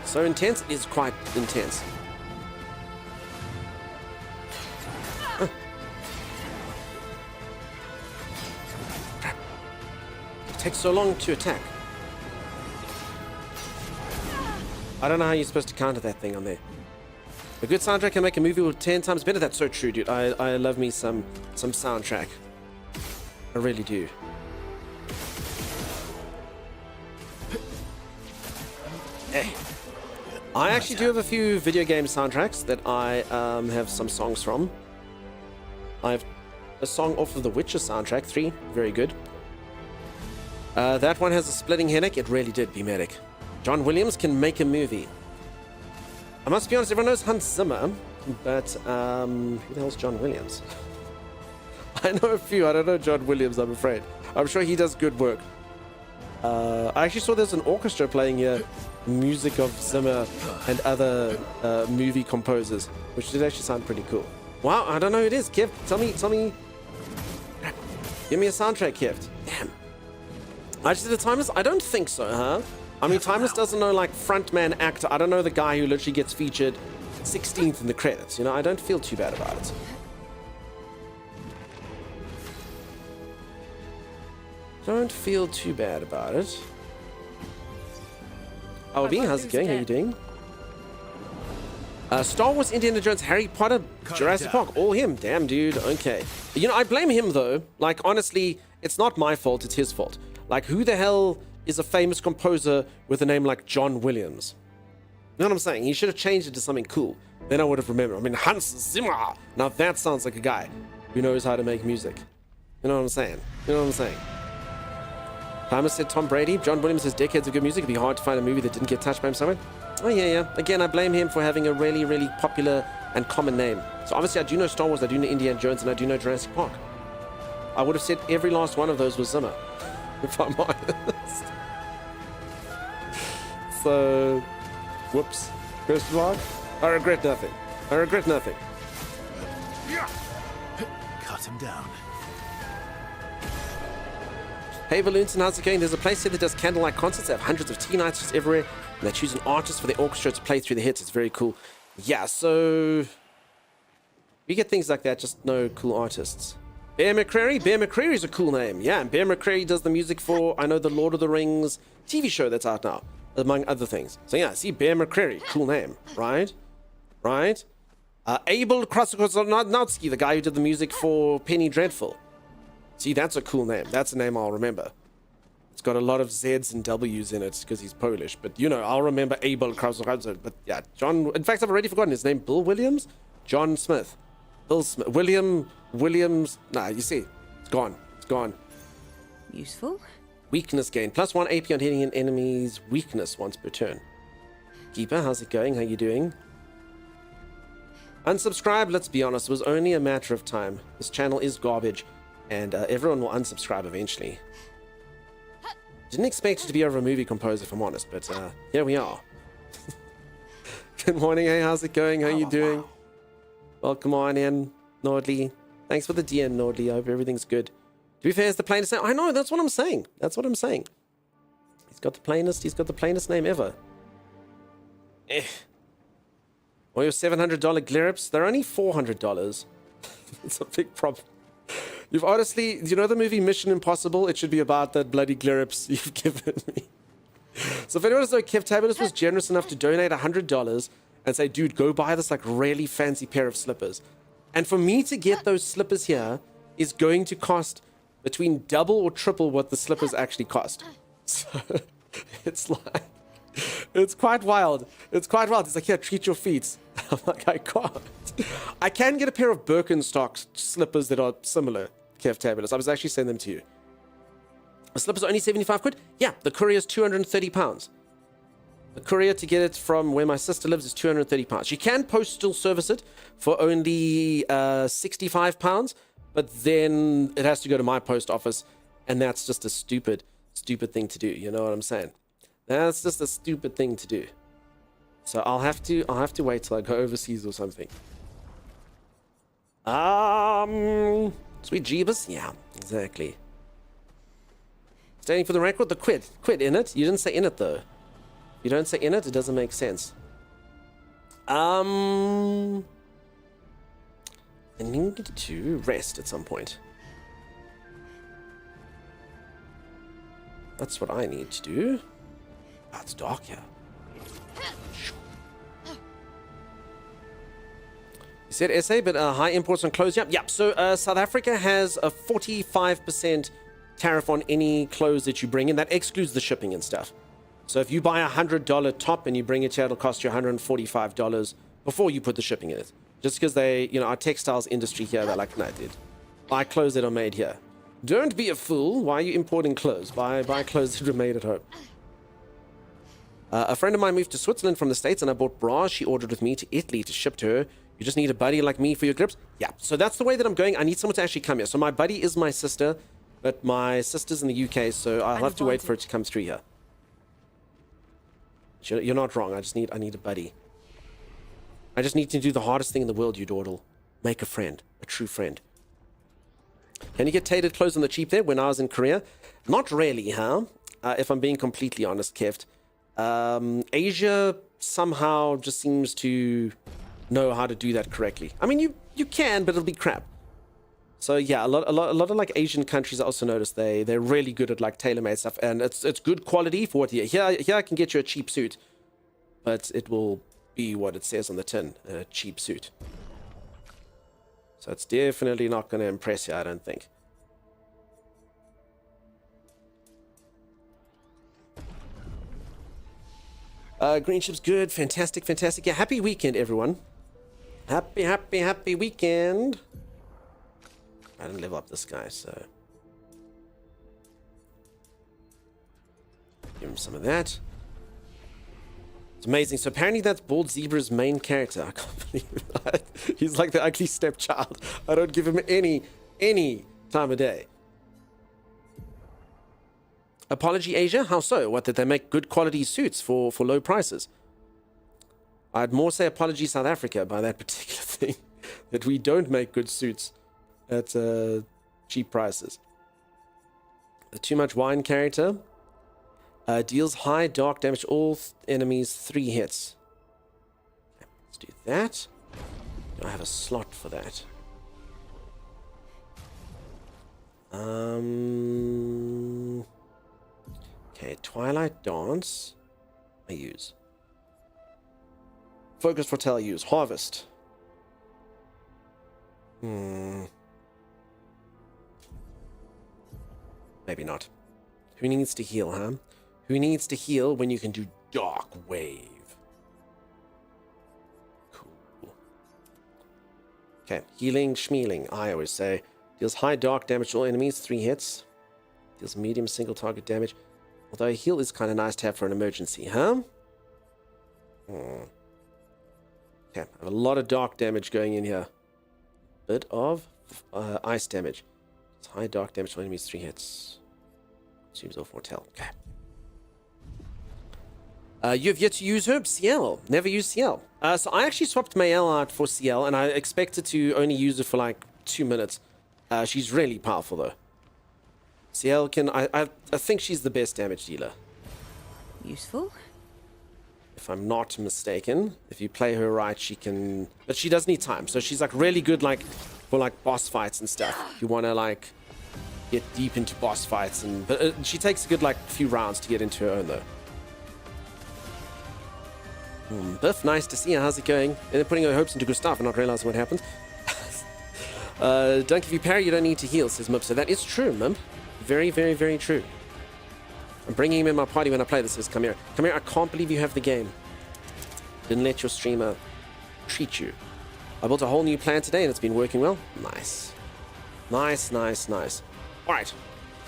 So intense? It is quite intense. It takes so long to attack. I don't know how you're supposed to counter that thing on there. A good soundtrack can make a movie 10 times better. That's so true, dude. I love me some soundtrack. I really do. I actually do have a few video game soundtracks that I have some songs from. I have a song off of the Witcher soundtrack 3, very good. That one has a splitting headache. It really did be medic. John Williams can make a movie. I must be honest, everyone knows Hans Zimmer, but who the hell's John Williams? I know a few. I don't know John Williams, I'm afraid. I'm sure he does good work. I actually saw there's an orchestra playing here, music of Zimmer and other movie composers, which did actually sound pretty cool. Wow, I don't know who it is. Kev, tell me. Give me a soundtrack gift. Damn. I just did a Timeless? I don't think so, huh? I mean, Timeless doesn't know, like, frontman actor. I don't know the guy who literally gets featured 16th in the credits. You know, I don't feel too bad about it. Don't feel too bad about it. Oh, B, how's it going? How you doing? Star Wars, Indiana Jones, Harry Potter, Jurassic Park, all him. Damn, dude. Okay. You know, I blame him, though. Like, honestly, it's not my fault. It's his fault. Like, who the hell is a famous composer with a name like John Williams? You know what I'm saying? He should have changed it to something cool. Then I would have remembered. I mean, Hans Zimmer. Now that sounds like a guy who knows how to make music. You know what I'm saying? You know what I'm saying? Timer said Tom Brady. John Williams has decades of good music. It'd be hard to find a movie that didn't get touched by him somewhere. Oh, yeah. Again, I blame him for having a really, really popular and common name. So obviously I do know Star Wars, I do know Indiana Jones, and I do know Jurassic Park. I would have said every last one of those was Zimmer, if I'm honest. So, whoops. Question mark? I regret nothing. I regret nothing. Cut him down. Hey Balloons, and how's it going? There's a place here that does candlelight concerts. They have hundreds of tea nights just everywhere, and they choose an artist for their orchestra to play through the hits. It's very cool. Yeah, so we get things like that, just no cool artists. Bear McCreary? Bear McCreary is a cool name. Yeah, and Bear McCreary does the music for, I know, the Lord of the Rings TV show that's out now, among other things. So yeah, see, Bear McCreary, cool name, right? Right? Abel Krasnodowski, the guy who did the music for Penny Dreadful. See, that's a cool name. That's a name I'll remember. It's got a lot of Z's and W's in it because he's Polish. But, you know, I'll remember Abel Krasnodowski. But, yeah, John... In fact, I've already forgotten his name. Bill Williams? John Smith. Bill Smith. Williams... Nah, you see. It's gone. It's gone. Useful. Weakness gain. +1 AP on hitting an enemy's weakness once per turn. Keeper, how's it going? How you doing? Unsubscribe, let's be honest. It was only a matter of time. This channel is garbage. And everyone will unsubscribe eventually. Didn't expect it to be over a movie composer, if I'm honest, but here we are. Good morning, hey, how's it going? How you doing? Welcome on in, Nordley. Thanks for the DM, Nordley. I hope everything's good. To be fair, it's the plainest name. I know, that's what I'm saying. That's what I'm saying. He's got the plainest name ever. Or your $700 glirips, they're only $400. It's a big problem. You've honestly, you know the movie Mission Impossible? It should be about that bloody glirips you've given me. So if anyone doesn't know, Kev Tabulous was generous enough to donate $100 and say, dude, go buy this like really fancy pair of slippers. And for me to get those slippers here is going to cost between double or triple what the slippers actually cost. So it's like, it's quite wild. It's quite wild. It's like, here, treat your feet. I'm like, I can't. I can get a pair of Birkenstock slippers that are similar, Kev Tabulous. I was actually sending them to you. The slippers are only 75 quid? Yeah, the courier is 230 pounds. The courier to get it from where my sister lives is 230 pounds. You can postal service it for only 65 pounds, but then it has to go to my post office, and that's just a stupid thing to do. You know what I'm saying? That's just a stupid thing to do. So I'll have to wait till I go overseas or something. Sweet Jeebus? Yeah, exactly. Standing for the record, the quid in it. You didn't say in it though. You don't say in it, it doesn't make sense. I need to rest at some point. That's what I need to do. Ah, it's dark here. You said SA, but high imports on clothes. Yep. So South Africa has a 45% tariff on any clothes that you bring in. That excludes the shipping and stuff. So if you buy a $100 top and you bring it here, it'll cost you $145 before you put the shipping in it. Just because they, you know, our textiles industry here, they're like, no, dude, buy clothes that are made here. Don't be a fool. Why are you importing clothes? Buy clothes that are made at home. A friend of mine moved to Switzerland from the States, and I bought bras she ordered with me to Italy to ship to her. You just need a buddy like me for your grips? Yeah, so that's the way that I'm going. I need someone to actually come here. So my buddy is my sister, but my sister's in the UK, so I'll have to wait for it to come through here. You're not wrong. I need a buddy. I just need to do the hardest thing in the world, you dawdle. Make a friend. A true friend. Can you get tated clothes on the cheap there when I was in Korea? Not really, huh? If I'm being completely honest, Keft. Asia somehow just seems to know how to do that correctly. I mean, you can, but it'll be crap. So yeah, a lot of like Asian countries I also noticed they're really good at like tailor-made stuff, and it's good quality for what here I can get you a cheap suit, but it will be what it says on the tin, a cheap suit. So it's definitely not going to impress you, I don't think. Green ship's good, fantastic. Yeah, happy weekend, everyone. Happy weekend. I didn't level up this guy, so give him some of that. It's amazing. So apparently that's Bald Zebra's main character. I can't believe that. He's like the ugly stepchild. I don't give him any time of day. Apology Asia? How so? What, did they make good quality suits for low prices? I'd more say apology South Africa by that particular thing. That we don't make good suits at cheap prices. The too much wine character deals high dark damage to all enemies 3 hits. Okay, let's do that. Do I have a slot for that? Okay, Twilight Dance I use. Focus Foretell I use. Harvest. Maybe not. Who needs to heal, huh? Who needs to heal when you can do Dark Wave? Cool. Okay, healing, schmealing, I always say. Deals high dark damage to all enemies, 3 hits. Deals medium single target damage. Although a heal is kind of nice to have for an emergency, huh? Okay, I have a lot of dark damage going in here. Bit of ice damage. It's high dark damage to enemies, 3 hits. Seems all foretell. Okay. You have yet to use herb CL. Never used CL. So I actually swapped Mael out for CL, and I expected to only use it for like 2 minutes. She's really powerful though. CL can... I think she's the best damage dealer. Useful. If I'm not mistaken. If you play her right, she can... But she does need time. So she's like really good like for like boss fights and stuff. If you want to like get deep into boss fights. But she takes a good like few rounds to get into her own though. Biff, nice to see you. How's it going? And they're putting her hopes into Gustav and not realizing what happens. Dunk, if you parry, you don't need to heal, says Mimp. So that is true, Mimp. Very, very, very true. I'm bringing him in my party when I play this. Says, come here. Come here. I can't believe you have the game. Didn't let your streamer treat you. I built a whole new plan today and it's been working well. Nice. Nice, nice, nice. All right.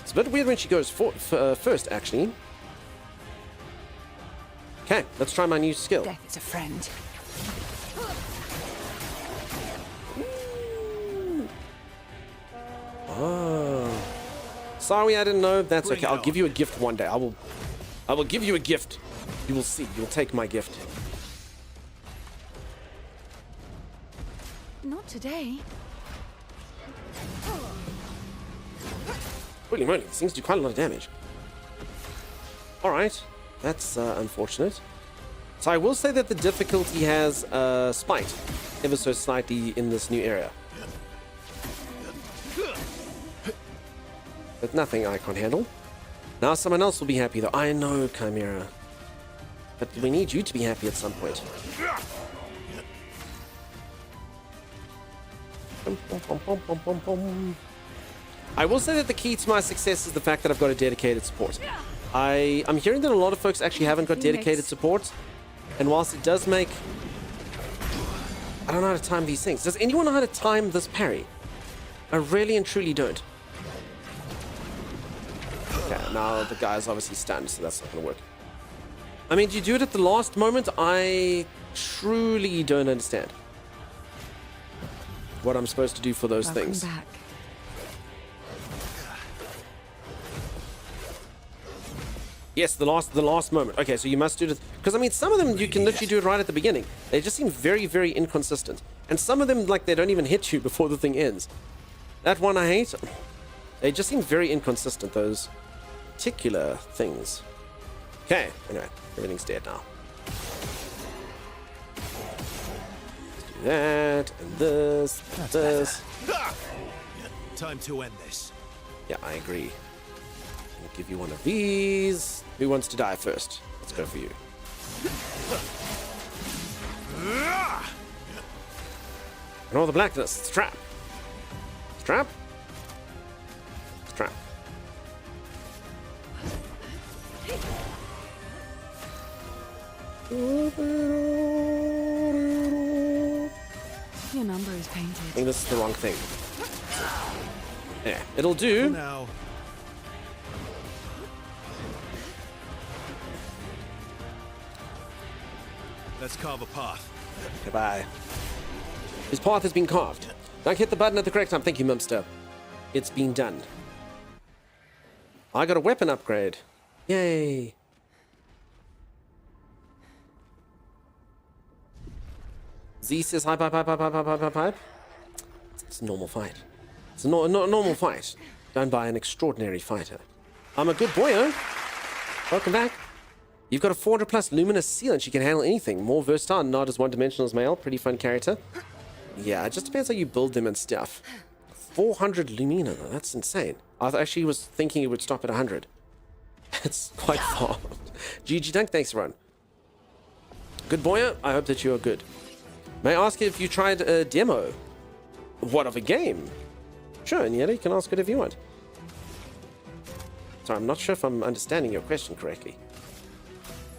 It's a bit weird when she goes first, actually. Okay, let's try my new skill. Death is a friend. Oh. Sorry, I didn't know. That's okay. I'll give you a gift one day. I will give you a gift. You will see. You'll take my gift. Not today. Holy moly, these things do quite a lot of damage. Alright. That's unfortunate. So I will say that the difficulty has spiked ever so slightly in this new area. But nothing I can't handle. Now someone else will be happy though. I know, Chimera. But we need you to be happy at some point. I will say that the key to my success is the fact that I've got a dedicated support. I'm hearing that a lot of folks actually haven't got dedicated support. And whilst it does make... I don't know how to time these things. Does anyone know how to time this parry? I really and truly don't. Okay, now the guy's obviously stunned, so that's not going to work. I mean, do you do it at the last moment? I truly don't understand what I'm supposed to do for those things. Back. Yes, the last moment. Okay, so you must do it because I mean, some of them you can literally do it right at the beginning. They just seem very, very inconsistent, and some of them like they don't even hit you before the thing ends. That one I hate. They just seem very inconsistent, those particular things. Okay, anyway, everything's dead now. Let's do that, and this, this. Time to end this. Yeah, I agree. I'll give you one of these. Who wants to die first? Let's go for you. And all the blackness. Strap. Strap. Strap. Your number is painted. I think this is the wrong thing. Yeah, it'll do. Now. Let's carve a path. Goodbye. His path has been carved. Now hit the button at the correct time. Thank you, Mumster. It's been done. I got a weapon upgrade. Yay. Z says hi, pipe, pipe, pipe, pipe, pipe, pipe, pipe. It's a normal fight. It's a normal fight done by an extraordinary fighter. I'm a good boyo. Welcome back. You've got a 400 plus luminous seal and she can handle anything. More versatile, not as one-dimensional as male. Pretty fun character. Yeah, it just depends how you build them and stuff. 400 lumina though, that's insane. I actually was thinking it would stop at 100. It's quite far. GG Dunk, thanks everyone. Good boyo, I hope that you are good. May I ask if you tried a demo? What, of a game? Sure, and you can ask it if you want. Sorry, I'm not sure if I'm understanding your question correctly.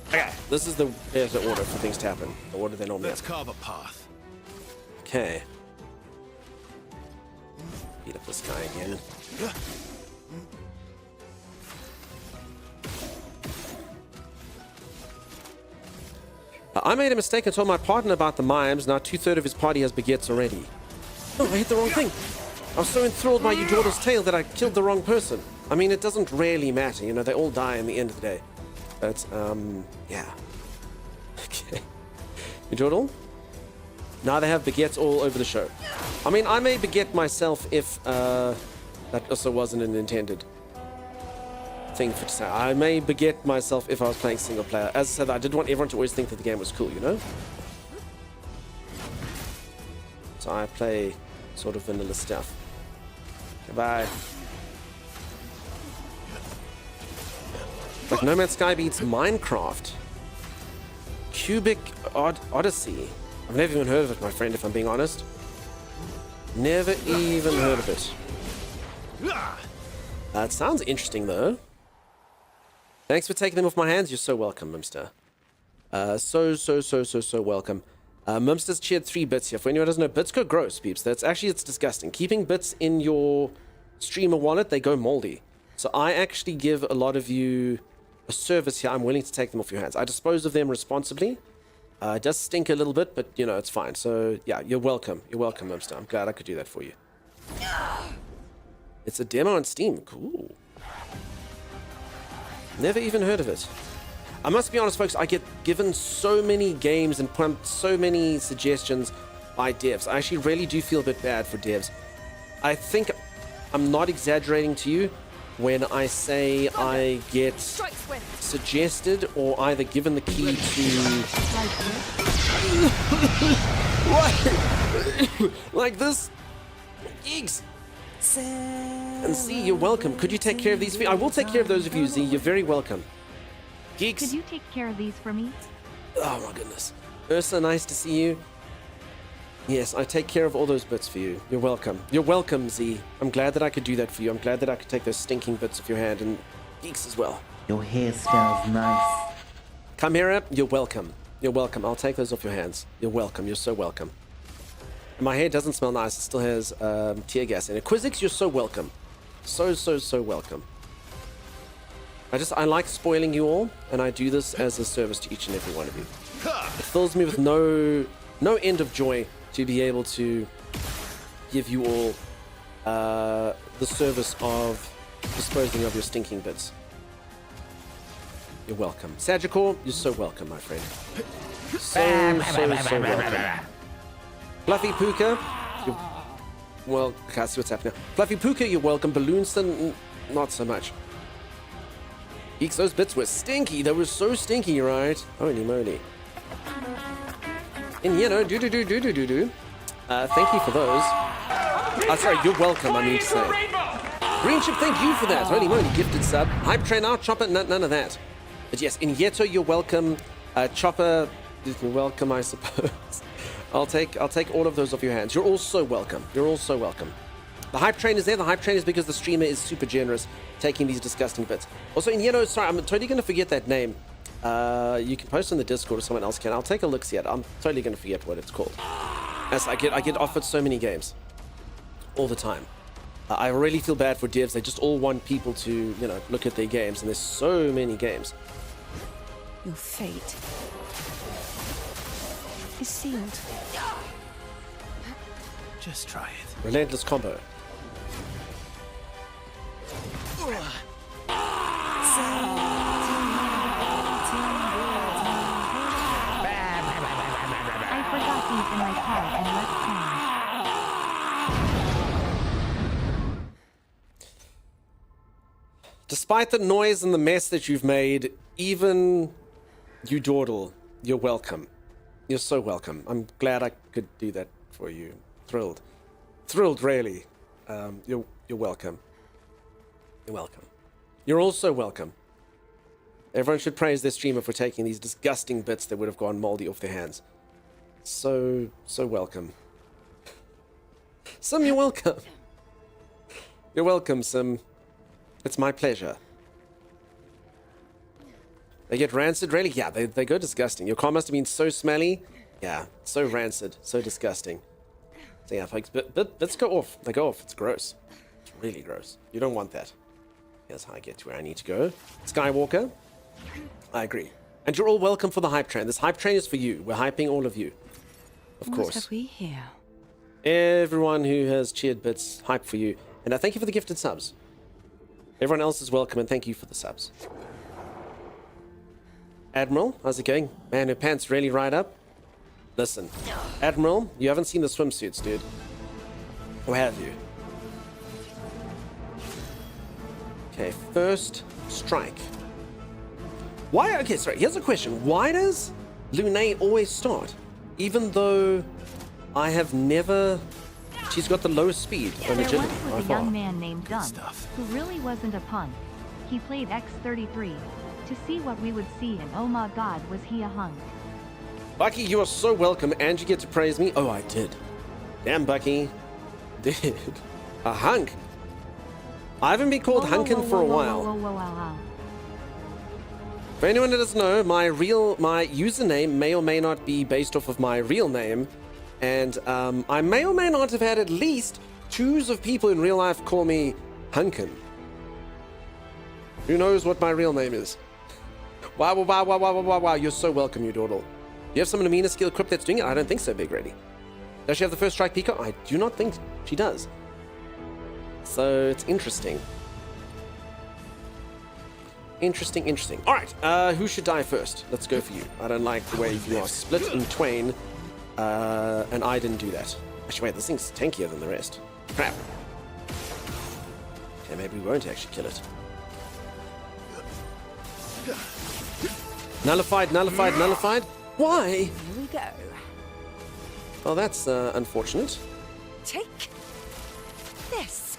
Okay, this is the better order for things to happen. The order they normally Let's happen. carve a path. Okay. Beat up this guy again. I made a mistake and told my partner about the mimes. Now 2/3 of his party has baguettes already. Oh, I hit the wrong thing. I was so enthralled by you daughter's tale that I killed the wrong person. I mean, it doesn't really matter. You know, they all die in the end of the day. But, yeah. Okay. You Jodel? Now they have baguettes all over the show. I mean, I may baguette myself if, that also wasn't an intended thing for to say. I may baguette myself if I was playing single player. As I said, I did want everyone to always think that the game was cool, you know? So I play sort of vanilla stuff. Goodbye. Like No Man's Sky beats Minecraft. Cubic Odyssey. I've never even heard of it, my friend, if I'm being honest. Never even heard of it. It sounds interesting, though. Thanks for taking them off my hands. You're so welcome, Mimster. So welcome. Mimster's cheered 3 bits here. For anyone who doesn't know, bits go gross, peeps. It's disgusting. Keeping bits in your streamer wallet, they go moldy. So I actually give a lot of you a service here. I'm willing to take them off your hands. I dispose of them responsibly. It does stink a little bit, but, you know, it's fine. So, yeah, you're welcome. You're welcome, Mimster. I'm glad I could do that for you. It's a demo on Steam. Cool. Never even heard of it. I must be honest, folks, I get given so many games and pumped so many suggestions by devs. I actually really do feel a bit bad for devs. I think I'm not exaggerating to you when I say I get suggested or either given the key to... like this? Gigs! And Z, you're welcome. Could you take care of these? I will take care of those of you, Z. You're very welcome. Geeks. Could you take care of these for me? Oh my goodness. Ursa, nice to see you. Yes, I take care of all those bits for you. You're welcome. You're welcome, Z. I'm glad that I could do that for you. I'm glad that I could take those stinking bits off your hand and Geeks as well. Your hair smells nice. Chimera, you're welcome. You're welcome. I'll take those off your hands. You're welcome. You're so welcome. My hair doesn't smell nice. It still has tear gas in it. Quizix, you're so welcome. So welcome. I like spoiling you all, and I do this as a service to each and every one of you. It fills me with no end of joy to be able to give you all the service of disposing of your stinking bits. You're welcome. Sagicor, you're so welcome, my friend. So welcome. Fluffy Puka, Well, okay, I see what's happening now. Fluffy Puka, you're welcome. Balloonston, not so much. Geeks, those bits were stinky. They were so stinky, right? Holy moly. And you know, do. Thank you for those. Sorry, you're welcome, I need to say. Greenship, thank you for that. Holy moly, gifted sub. Hype train out, Chopper, none of that. But yes, Inyeto, you're welcome. Chopper, you're welcome, I suppose. I'll take all of those off your hands. You're all so welcome. You're all so welcome. The hype train is there. The hype train is because the streamer is super generous, taking these disgusting bits. Also, Inyeto, sorry, I'm totally going to forget that name. You can post in the Discord or someone else can. I'll take a look see it. I'm totally going to forget what it's called. As I get offered so many games all the time. I really feel bad for devs. They just all want people to, you know, look at their games, and there's so many games. Your fate is sealed. Just try it. Relentless combo. I forgot these in my car and left town. Despite the noise and the mess that you've made, even you dawdle, you're welcome. You're so welcome. I'm glad I could do that for you. Thrilled. Thrilled, really. You're welcome. You're welcome. You're also welcome. Everyone should praise their streamer for taking these disgusting bits that would have gone moldy off their hands. So welcome. Sim, you're welcome. You're welcome, Sim. It's my pleasure. They get rancid, really? Yeah, they go disgusting. Your car must have been so smelly. Yeah, so rancid, so disgusting. So yeah, folks, bits go off. They go off. It's gross. It's really gross. You don't want that. Here's how I get to where I need to go. Skywalker. I agree. And you're all welcome for the hype train. This hype train is for you. We're hyping all of you. Of course. What have we here? Everyone who has cheered bits, hype for you. And I thank you for the gifted subs. Everyone else is welcome, and thank you for the subs. Admiral, how's it going? Man, her pants really right up. Listen, Admiral, you haven't seen the swimsuits, dude. Or have you? Okay, first strike. Why? Okay, sorry, here's a question. Why does Lune always start? Even though I have never... She's got the lowest speed on There agility once by was a far. young man named Gun, stuff. who really wasn't a punk. He played X-33 to see what we would see, and oh my god, was he a hunk. Bucky, you are so welcome, and you get to praise me. Oh, I did. Damn, Bucky. Did. A hunk. I haven't been called Hunkin for a while. Whoa. For anyone that doesn't know, my username may or may not be based off of my real name. And I may or may not have had at least twos of people in real life call me Hunkin. Who knows what my real name is? Wow. You're so welcome, you dawdle. Do you have some Amina skill equipped that's doing it? I don't think so, Big Ready. Does she have the first strike Pico? I do not think she does. So it's interesting. Interesting. All right, who should die first? Let's go for you. I don't like the way you are split in twain. And I didn't do that. Actually, wait, this thing's tankier than the rest. Crap. Okay, maybe we won't actually kill it. Nullified. Why? Here we go. Well, that's unfortunate. Take this.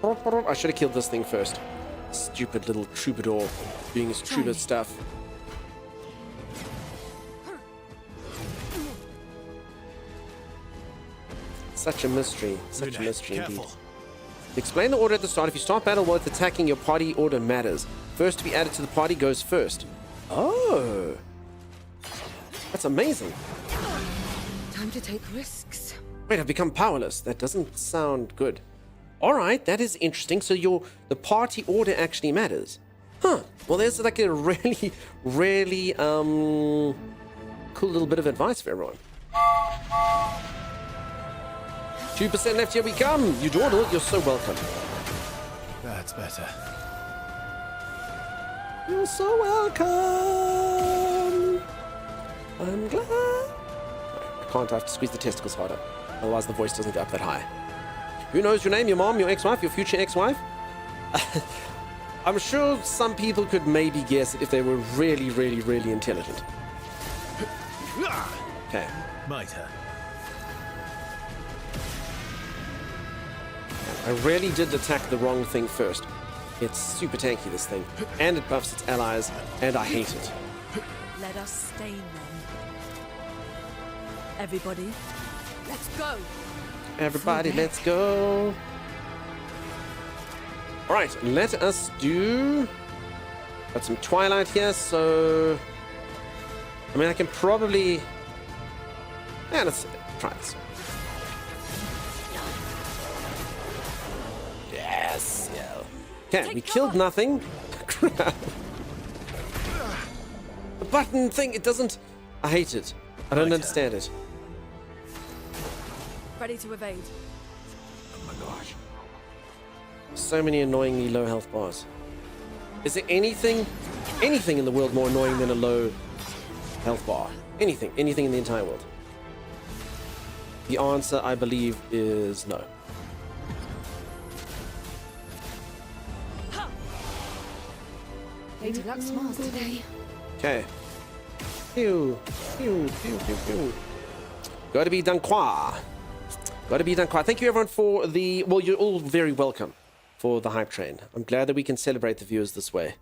I should have killed this thing first. Stupid little troubadour doing his troubadour stuff. Such a mystery. Such a mystery indeed. Explain the order at the start. If you start battle while it's attacking, your party order matters. First to be added to the party goes first. Oh. That's amazing. Time to take risks. Wait, I've become powerless. That doesn't sound good. Alright, that is interesting. So the party order actually matters. Huh. Well, there's like a really cool little bit of advice for everyone. 2% left, here we come. You dawdle, you're so welcome. That's better. You're so welcome. I'm glad can't I have to squeeze the testicles harder? Otherwise the voice doesn't go up that high. Who knows your name? Your mom? Your ex-wife? Your future ex-wife? I'm sure some people could maybe guess it if they were really, really, really intelligent. Okay. Might hurt. I really did attack the wrong thing first. It's super tanky, this thing. And it buffs its allies, and I hate it. Let us stain them. Everybody, let's go. Everybody, let's go. Alright, let us do... Got some Twilight here, so... I mean, I can probably... Yeah, let's try this. Yes, yeah. Okay, we killed nothing. Crap. The button thing, it doesn't... I hate it. I don't understand it. Ready to evade. Oh my gosh. So many annoyingly low health bars. Is there anything in the world more annoying than a low health bar? Anything in the entire world? The answer, I believe, is no. Lady Luck smiles today. Okay. Pew, pew, pew, pew, pew. Gotta be Dunkwa. Gotta be Dunkwa. Thank you everyone for the... Well, you're all very welcome for the hype train. I'm glad that we can celebrate the viewers this way.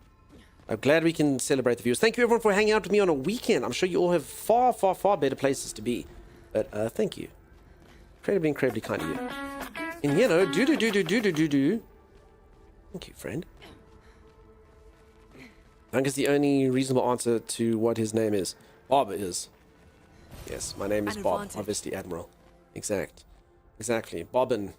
I'm glad we can celebrate the viewers. Thank you everyone for hanging out with me on a weekend. I'm sure you all have far, far, far better places to be. But thank you. Incredibly, incredibly kind of you. And you know, do. Thank you, friend. I think it's the only reasonable answer to what his name is. Bob is. Yes, my name is Bob. Obviously, Admiral. Exactly. Bobbin.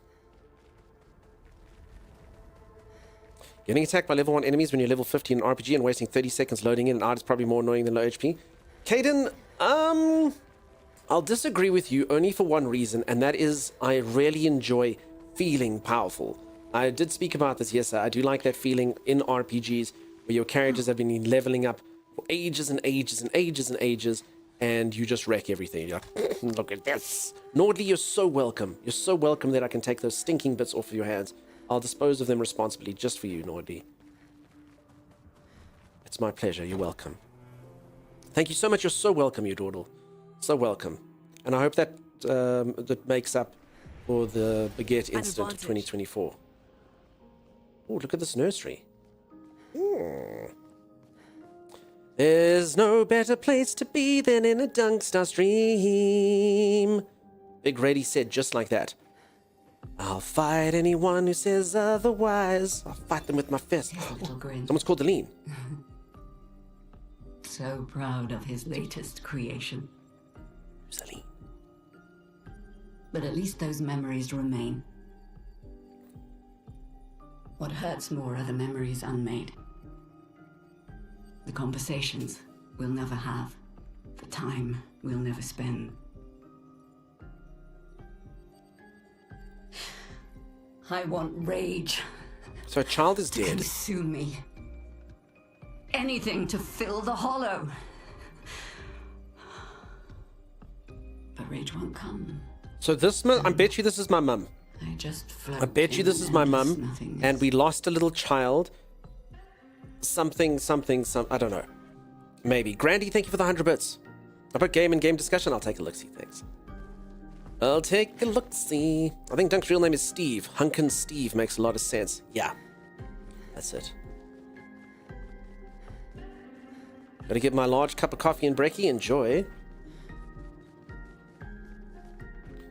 Getting attacked by level 1 enemies when you're level 15 in RPG and wasting 30 seconds loading in and out is probably more annoying than low HP. Caden, I'll disagree with you only for one reason, and that is I really enjoy feeling powerful. I did speak about this, yes, I do like that feeling in RPGs where your characters have been leveling up for ages and ages and ages and ages, and you just wreck everything. You're like, look at this. Nordley, you're so welcome. You're so welcome that I can take those stinking bits off of your hands. I'll dispose of them responsibly just for you, Nordley. It's my pleasure. You're welcome. Thank you so much. You're so welcome, you Dawdle. So welcome. And I hope that that makes up for the Baguette incident of 2024. Oh, look at this nursery. There's no better place to be than in a Dunkstar stream. Big Reddy said just like that. I'll fight anyone who says otherwise. I'll fight them with my fist. Little grin. Someone's called Deline. So proud of his latest creation. Celine. But at least those memories remain. What hurts more are the memories unmade. The conversations we'll never have. The time we'll never spend. I want rage. So a child is to dead. consume me. Anything to fill the hollow. But rage won't come. So this, I bet you this is my mum. I just float. I bet you this is my mum, and we lost a little child. Something, I don't know. Maybe. Grandy, thank you for the 100 bits. How about game and game discussion? I'll take a look-see, thanks. I'll take a look-see. I think Dunk's real name is Steve. Hunkin' Steve makes a lot of sense. Yeah. That's it. Gotta get my large cup of coffee and brekkie. Enjoy.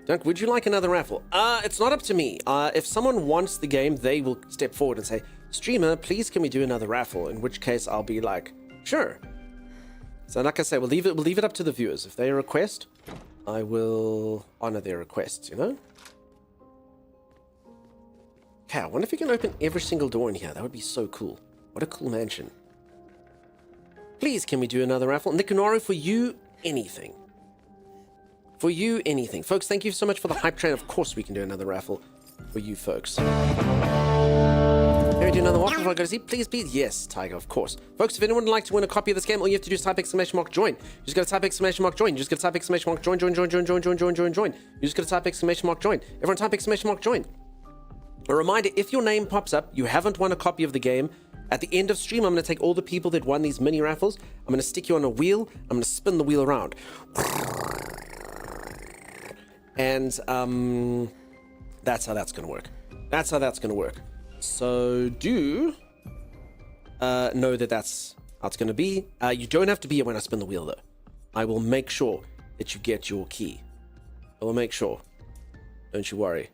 Dunk, would you like another raffle? It's not up to me. If someone wants the game, they will step forward and say, streamer, please can we do another raffle? In which case I'll be like, sure. So like I say, we'll leave it up to the viewers. If they request, I will honor their requests, you know? Okay, I wonder if you can open every single door in here. That would be so cool. What a cool mansion. Please can we do another raffle? Nikanoro, for you, anything. For you, anything. Folks, thank you so much for the hype train. Of course we can do another raffle for you folks. Very do another watch before I go to sleep? Please, please. Yes, Tiger, of course. Folks, if anyone would like to win a copy of this game, all you have to do is type exclamation mark join. You just gotta type exclamation mark join. You just gotta type exclamation mark join. You just gotta type exclamation mark join. Everyone type exclamation mark join. A reminder, if your name pops up, you haven't won a copy of the game. At the end of stream, I'm going to take all the people that won these mini raffles. I'm going to stick you on a wheel. I'm going to spin the wheel around. And that's how that's going to work. That's how that's going to work. So do know that that's how it's going to be. You don't have to be here when I spin the wheel, though. I will make sure that you get your key. I will make sure. Don't you worry.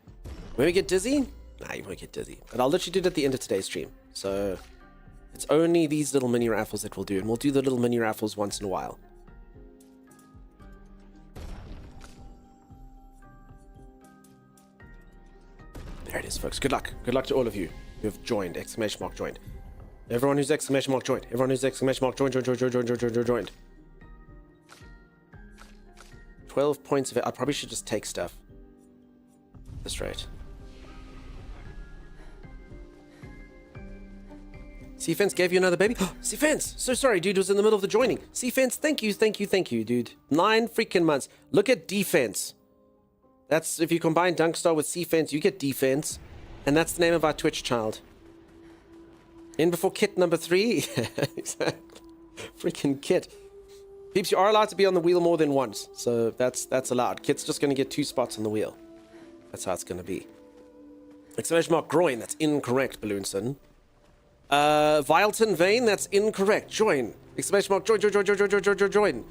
When we get dizzy? Nah, you won't get dizzy. But I'll literally do it at the end of today's stream. So it's only these little mini raffles that we'll do. And we'll do the little mini raffles once in a while. There it is, folks. Good luck. Good luck to all of you who have joined. Exclamation mark joined. Everyone who's exclamation mark joined. Everyone who's exclamation mark joined. 12 points of it. I probably should just take stuff. That's right. C-Fence gave you another baby? C-Fence! So sorry, dude, was in the middle of the joining. C-Fence, thank you, dude. 9 freaking months. Look at defense. That's, if you combine Dunkstar with C-Fence, you get defense. And that's the name of our Twitch child. In before kit number 3? Yeah, exactly. Freaking kit. Peeps, you are allowed to be on the wheel more than once. So that's allowed. Kit's just going to get 2 spots on the wheel. That's how it's going to be. Exclamation mark groin, that's incorrect, Balloonson. Vileton Vein, that's incorrect. Join. Exclamation mark join. Join.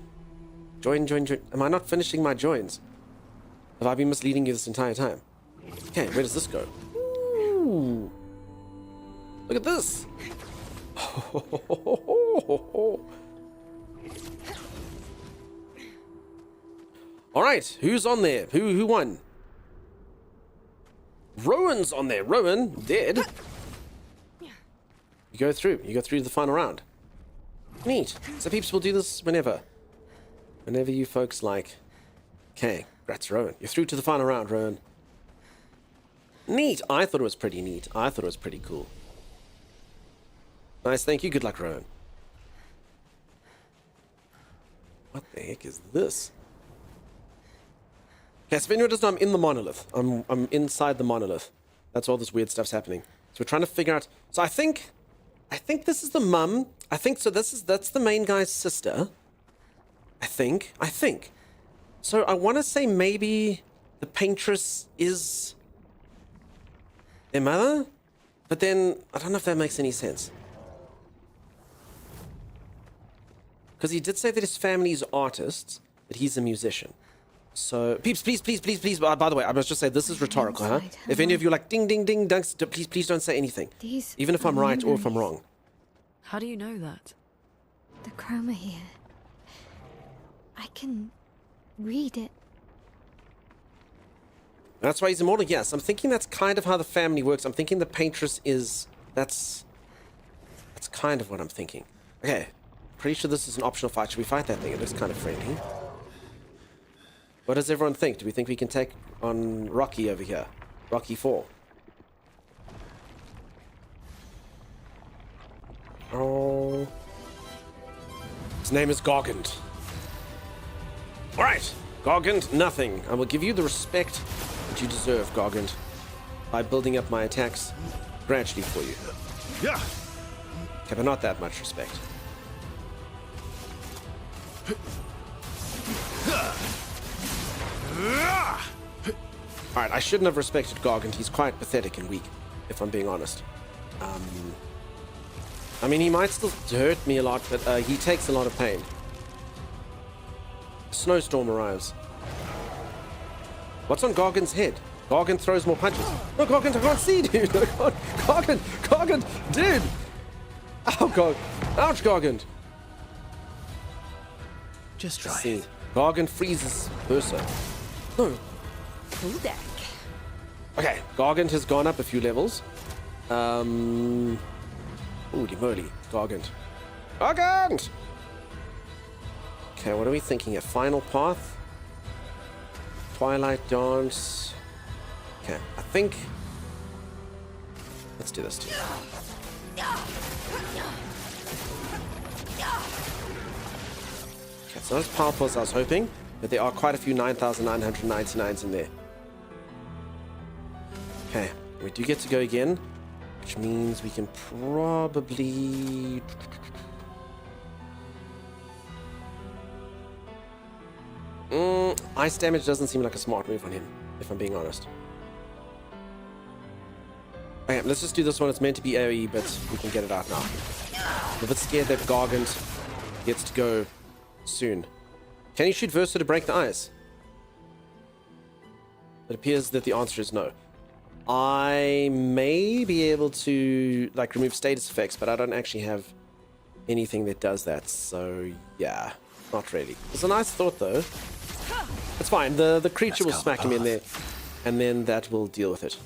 Am I not finishing my joins? Have I been misleading you this entire time? Okay, where does this go? Ooh. Look at this. Alright, who's on there? Who won? Rowan's on there. Rowan, dead. You go through to the final round. Neat. So peeps will do this whenever you folks like. Okay, congrats, Rowan. You're through to the final round, Rowan. Neat. I thought it was pretty neat. I thought it was pretty cool. Nice, thank you. Good luck, Rowan. What the heck is this? Okay, so if anyone doesn't know, I'm in the monolith. I'm inside the monolith. That's all this weird stuff's happening. So we're trying to figure out. So I think this is the mum. I think so. That's the main guy's sister. I think. So I want to say maybe the paintress is their mother, but then I don't know if that makes any sense. Because he did say that his family's artists, but he's a musician. So, peeps, please. By the way, I must just say this is rhetorical, huh? If any of you are like ding, ding, ding, dunks, please don't say anything. Even if I'm right or if I'm wrong. How do you know that? The chroma here. I can read it. That's why he's immortal. Yes, I'm thinking that's kind of how the family works. I'm thinking the paintress is. That's kind of what I'm thinking. Okay, pretty sure this is an optional fight. Should we fight that thing? It looks kind of friendly. What does everyone think? Do we think we can take on Rocky over here? Rocky 4. Oh. His name is Gargant. Alright. Gargant, nothing. I will give you the respect that you deserve, Gargant, by building up my attacks gradually for you. Yeah. Okay, but not that much respect. Alright, I shouldn't have respected Gargant. He's quite pathetic and weak, if I'm being honest. I mean, he might still hurt me a lot, but he takes a lot of pain. Snowstorm arrives. What's on Gargant's head? Gargant throws more punches. No, Gargant, I can't see, dude. Gargant, dude. Oh, God. Ouch, Gargant. Just try See. it. Gargant freezes Ursa. No. Cool deck. Okay, Gargant has gone up a few levels. Holy moly, Gargant. Gargant! Okay, what are we thinking here? Final Path? Twilight Dance? Okay, I think Let's do this. Okay, it's not as powerful as I was hoping, but there are quite a few 9,999s in there. Okay, we do get to go again, which means we can probably... Ice damage doesn't seem like a smart move on him, if I'm being honest. Okay, let's just do this one. It's meant to be AoE, but we can get it out now. I'm a bit scared that Gargant gets to go soon. Can you shoot Versa to break the ice? It appears that the answer is no. I may be able to like remove status effects, but I don't actually have anything that does that. So yeah, not really. It's a nice thought though. It's fine. The creature will smack him in there, and then that will deal with it.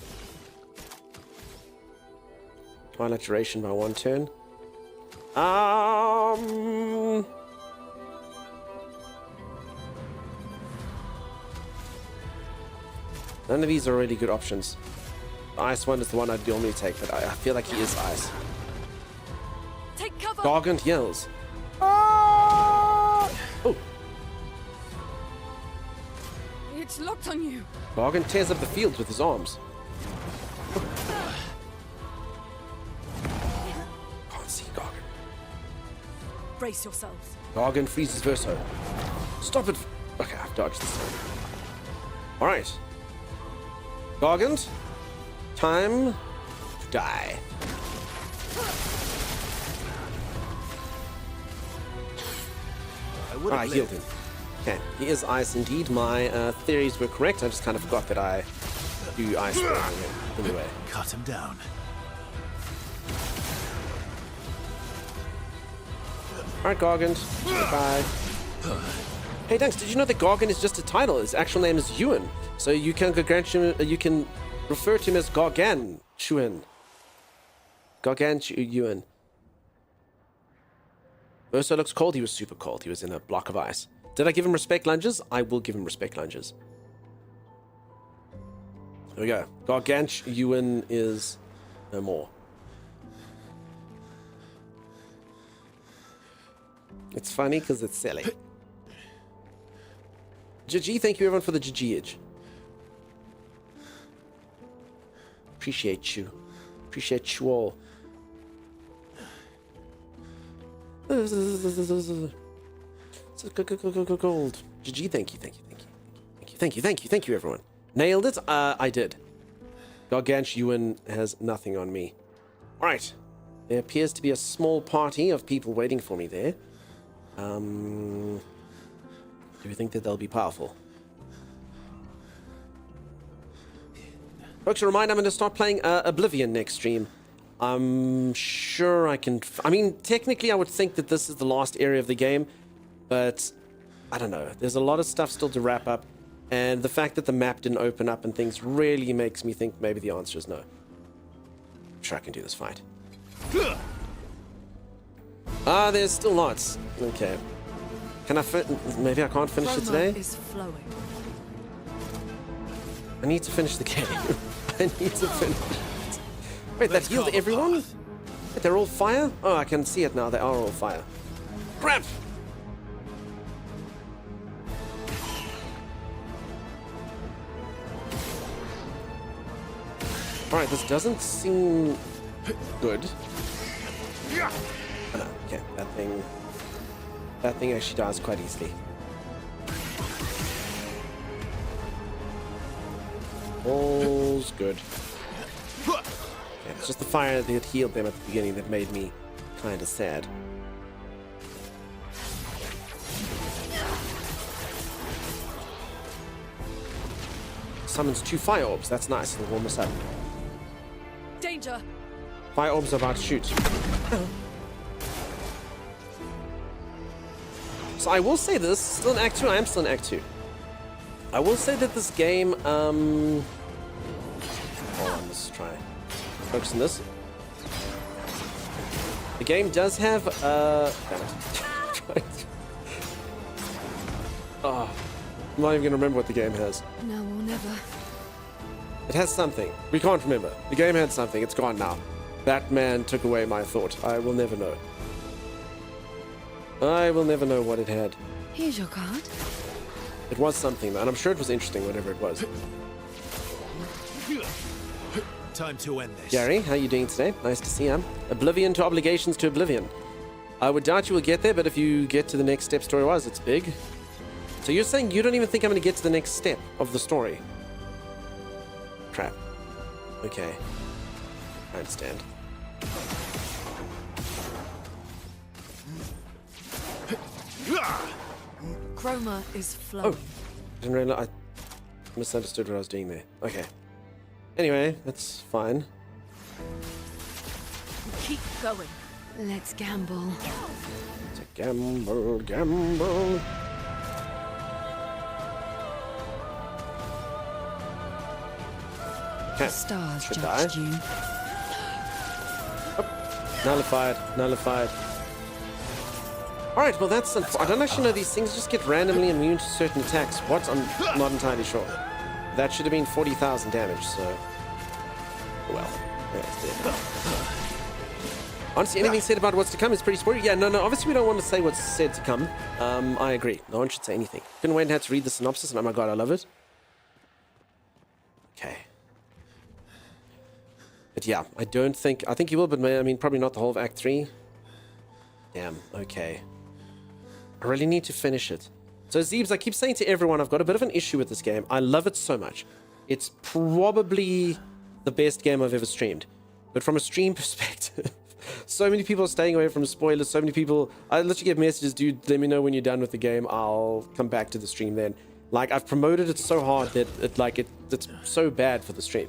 Twilight duration by 1 turn. None of these are really good options. The ice one is the one I'd normally take, but I feel like he is ice. Take cover. Gargant yells. Oh! It's locked on you. Gargant tears up the field with his arms. Can't see Gargant. Brace yourselves. Gargant freezes Verso. Stop it! Okay, I've dodged this time. Alright. Gargant, time to die. I healed him. Okay, he is ice indeed. My theories were correct. I just kind of forgot that I do ice anyway. Cut him down. Alright, Gargant. Goodbye. Hey, thanks. Did you know that Gargant is just a title? His actual name is Ewan. So you can you can refer to him as Gargantuan. Gargantuan. Verso looks cold. He was super cold. He was in a block of ice. Did I give him respect lunges? I will give him respect lunges. There we go. Gargantuan is no more. It's funny because it's silly. GG, thank you everyone for the GG-age. Appreciate you. Appreciate you all. Gold. GG, thank you, thank you, thank you. Thank you, thank you, thank you, thank you everyone. Nailed it? I did. Gargantuan has nothing on me. Alright. There appears to be a small party of people waiting for me there. Do you think that they'll be powerful? Folks, a reminder, I'm going to start playing Oblivion next stream. I'm sure I can... I mean, technically I would think that this is the last area of the game, but I don't know. There's a lot of stuff still to wrap up, and the fact that the map didn't open up and things really makes me think maybe the answer is no. I'm sure I can do this fight. There's still lots. Okay. Can I maybe I can't finish it today? Is flowing. I need to finish the game. I need to finish it. Wait, that healed everyone? Wait, they're all fire? Oh, I can see it now. They are all fire. Crap! Alright, this doesn't seem good. Oh, no, okay, that thing actually dies quite easily. All's good. Okay, it's just the fire that healed them at the beginning that made me kind of sad. Summons 2 fire orbs. That's nice. It'll warm us up. Danger. Fire orbs are about to shoot. So I will say this, still in Act 2, I am still in Act 2. I will say that this game, hold on, let's try focus on this. The game does have, damn it. Oh, I'm not even gonna remember what the game has. Now or never. It has something. We can't remember. The game had something. It's gone now. Batman took away my thought. I will never know. I will never know what it had. Here's your card. It was something, man. I'm sure it was interesting, whatever it was. Time to end this. Gary, how you doing today? Nice to see you. Oblivion to obligations to oblivion. I would doubt you will get there, but if you get to the next step story-wise, it's big. So you're saying you don't even think I'm going to get to the next step of the story? Crap. Okay. I understand. Chroma is flowing. Oh, I didn't realize. I misunderstood what I was doing there. Okay. Anyway, that's fine. Keep going. Let's gamble. It's a gamble, gamble. Okay. The stars Should judged die. you. Nullified, nullified. Alright, well that's... I don't actually know, these things just get randomly immune to certain attacks. What? I'm not entirely sure. That should have been 40,000 damage, so... Well, yeah, it's dead. Honestly, anything said about what's to come is pretty spoilery. Yeah, no, obviously we don't want to say what's said to come. I agree. No one should say anything. Couldn't wait and had to read the synopsis, and oh my god, I love it. Okay. But yeah, I think you will, but I mean, probably not the whole of Act 3. Damn, okay. I really need to finish it. So Zeebs, I keep saying to everyone, I've got a bit of an issue with this game. I love it so much. It's probably the best game I've ever streamed. But from a stream perspective, so many people are staying away from spoilers. So many people, I literally get messages, dude, let me know when you're done with the game. I'll come back to the stream then. Like, I've promoted it so hard that it's so bad for the stream.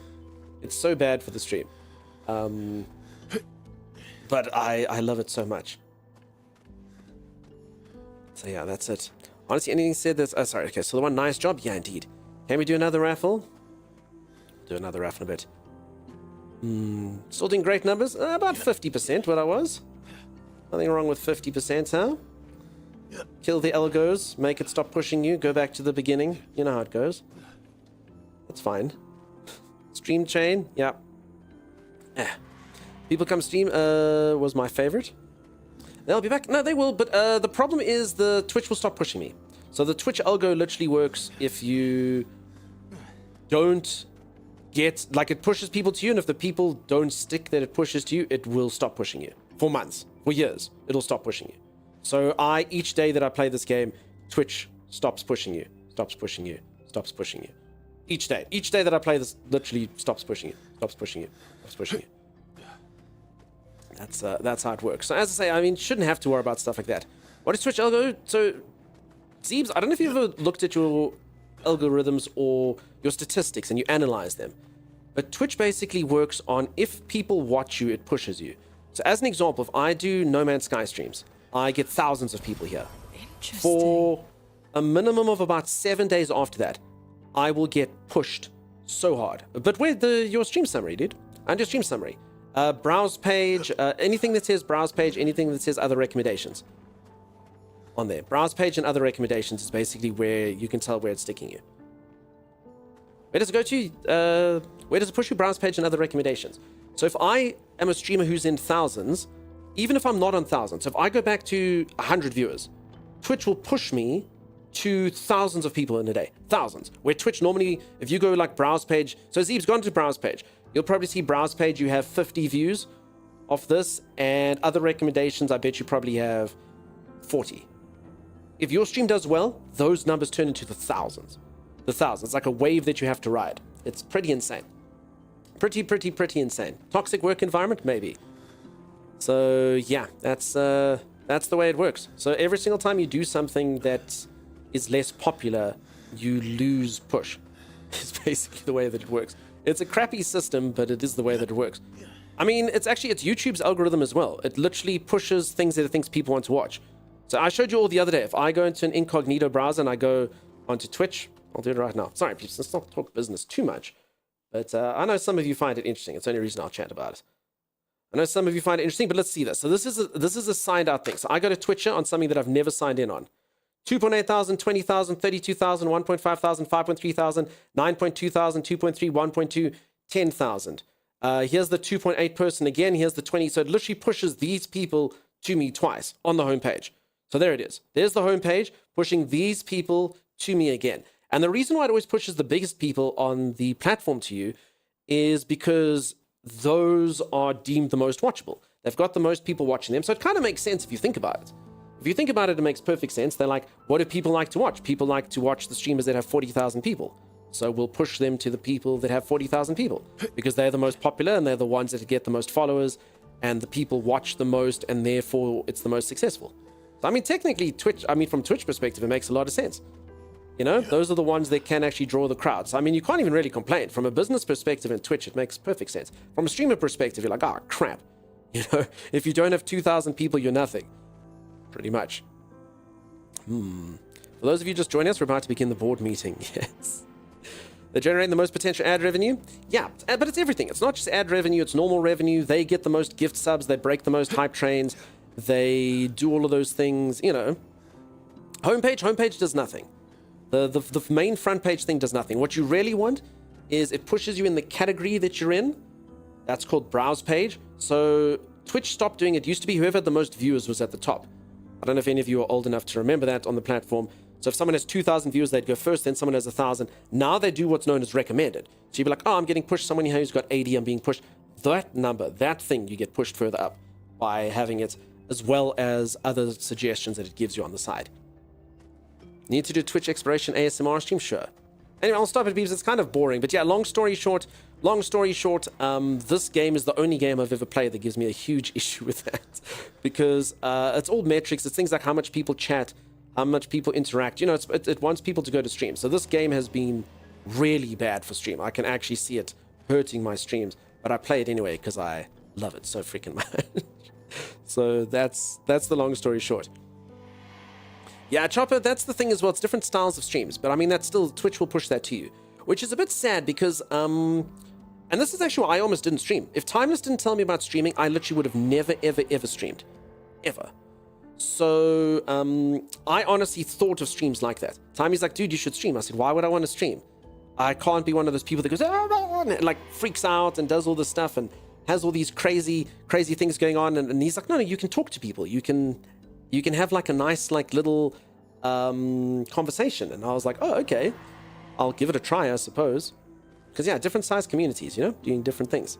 It's so bad for the stream. But I love it so much. So yeah, that's it. Honestly, anything said that's... Oh, sorry, okay, so the one, nice job? Yeah, indeed. Can we do another raffle? Do another raffle in a bit. Still doing great numbers? About 50% what I was. Nothing wrong with 50%, huh? Kill the Elgos, make it stop pushing you, go back to the beginning. You know how it goes. That's fine. Stream chain, yeah. People come stream was my favorite. They'll be back. No, they will, but the problem is the Twitch will stop pushing me. So the Twitch algo literally works if you don't get, like, it pushes people to you, and if the people don't stick that it pushes to you, it will stop pushing you. For months, for years, it'll stop pushing you. So each day that I play this game, Twitch stops pushing you, stops pushing you, stops pushing you. Each day that I play this, literally stops pushing you, stops pushing you, stops pushing you. That's how it works. So as I say, I mean, shouldn't have to worry about stuff like that. What is Twitch algo? So, Zeebs, I don't know if you've ever looked at your algorithms or your statistics and you analyze them. But Twitch basically works on if people watch you, it pushes you. So as an example, if I do No Man's Sky streams, I get thousands of people here. For a minimum of about 7 days after that, I will get pushed so hard. But where's your stream summary, dude? And your stream summary. Browse page, anything that says browse page, anything that says other recommendations. On there. Browse page and other recommendations is basically where you can tell where it's sticking you. Where does it go to? Where does it push you? Browse page and other recommendations. So if I am a streamer who's in thousands, even if I'm not on thousands, so if I go back to 100 viewers, Twitch will push me to thousands of people in a day. Thousands. Where Twitch normally, if you go like browse page, so Zeeb's gone to browse page. You'll probably see browse page, you have 50 views of this, and other recommendations, I bet you probably have 40. If your stream does well, those numbers turn into the thousands. The thousands. It's like a wave that you have to ride. It's pretty insane. Pretty insane. Toxic work environment? Maybe. So, yeah, that's the way it works. So every single time you do something that is less popular, you lose push. It's basically the way that it works. It's a crappy system, but it is the way that it works. I mean, it's YouTube's algorithm as well. It literally pushes things that it thinks people want to watch. So I showed you all the other day. If I go into an incognito browser and I go onto Twitch, I'll do it right now. Sorry, people, let's not talk business too much. But I know some of you find it interesting. It's the only reason I'll chat about it. I know some of you find it interesting, but let's see this. So this is a signed out thing. So I go to Twitcher on something that I've never signed in on. 2.8 thousand, 20,000, 32,000, 1.5 thousand, 5.3 thousand, 9.2 thousand, 2.3, 1.2, 10,000. Here's the 2.8 person again. Here's the 20. So it literally pushes these people to me twice on the homepage. So there it is. There's the homepage pushing these people to me again. And the reason why it always pushes the biggest people on the platform to you is because those are deemed the most watchable. They've got the most people watching them. So it kind of makes sense if you think about it. If you think about it, it makes perfect sense. They're like, what do people like to watch? People like to watch the streamers that have 40,000 people. So we'll push them to the people that have 40,000 people because they're the most popular and they're the ones that get the most followers and the people watch the most and therefore it's the most successful. So, I mean, technically from Twitch perspective, it makes a lot of sense. You know, those are the ones that can actually draw the crowds. So, I mean, you can't even really complain. From a business perspective in Twitch, it makes perfect sense. From a streamer perspective, you're like, oh, crap. You know, if you don't have 2,000 people, you're nothing. Pretty much. For those of you just joining us, we're about to begin the board meeting. Yes. They're generating the most potential ad revenue? Yeah, but it's everything. It's not just ad revenue, it's normal revenue. They get the most gift subs, they break the most hype trains, they do all of those things, you know. Homepage does nothing. The main front page thing does nothing. What you really want is it pushes you in the category that you're in. That's called browse page. So Twitch stopped doing it. Used to be whoever had the most viewers was at the top. I don't know if any of you are old enough to remember that on the platform. So if someone has 2,000 viewers, they'd go first, then someone has 1,000. Now they do what's known as recommended. So you'd be like, oh, I'm getting pushed. Someone here who's got 80, I'm being pushed. That number, that thing, you get pushed further up by having it, as well as other suggestions that it gives you on the side. Need to do Twitch exploration ASMR stream? Sure. Anyway, I'll stop it because it's kind of boring. But yeah, long story short, this game is the only game I've ever played that gives me a huge issue with that. Because it's all metrics. It's things like how much people chat, how much people interact. You know, it wants people to go to stream. So this game has been really bad for stream. I can actually see it hurting my streams. But I play it anyway because I love it so freaking much. So that's the long story short. Yeah, Chopper, that's the thing as well. It's different styles of streams. But I mean, that's still, Twitch will push that to you. Which is a bit sad because, and this is actually why I almost didn't stream. If Timeless didn't tell me about streaming, I literally would have never, ever streamed. Ever. So, I honestly thought of streams like that. Timey's like, dude, you should stream. I said, why would I want to stream? I can't be one of those people that goes, and like freaks out and does all this stuff and has all these crazy things going on. And he's like, no, you can talk to people. You can have like a nice, like little conversation. And I was like, oh, okay. I'll give it a try, I suppose. Because, yeah, different size communities, you know, doing different things.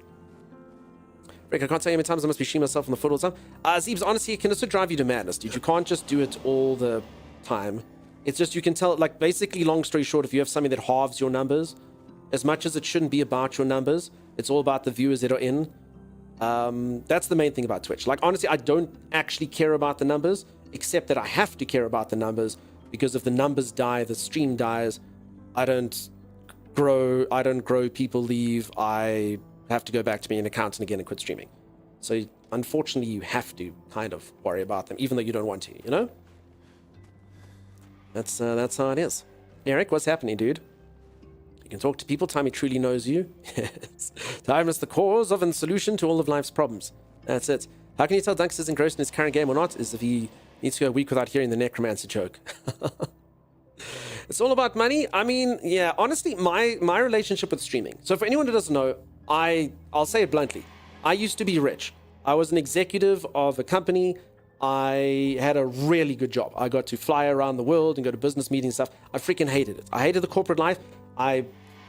Rick, I can't tell you how many times I must be streaming myself on the foot all the time. Zeebs, honestly, it can also drive you to madness, dude. You can't just do it all the time. It's just, you can tell, like, basically, long story short, if you have something that halves your numbers, as much as it shouldn't be about your numbers, it's all about the viewers that are in. That's the main thing about Twitch. Like, honestly, I don't actually care about the numbers, except that I have to care about the numbers, because if the numbers die, the stream dies. I don't grow, people leave, I have to go back to being an accountant again and quit streaming. So unfortunately you have to kind of worry about them, even though you don't want to, you know? That's how it is. Eric, what's happening, dude? You can talk to people, Timey truly knows you. Yes. Time is the cause of and solution to all of life's problems. That's it. How can you tell Dunks is engrossed in his current game or not? Is if he needs to go a week without hearing the necromancer joke. It's all about money. I mean, yeah, honestly, my relationship with streaming. So for anyone who doesn't know, I'll say it bluntly. I used to be rich. I was an executive of a company. I had a really good job. I got to fly around the world and go to business meetings and stuff. I freaking hated it. I hated the corporate life. I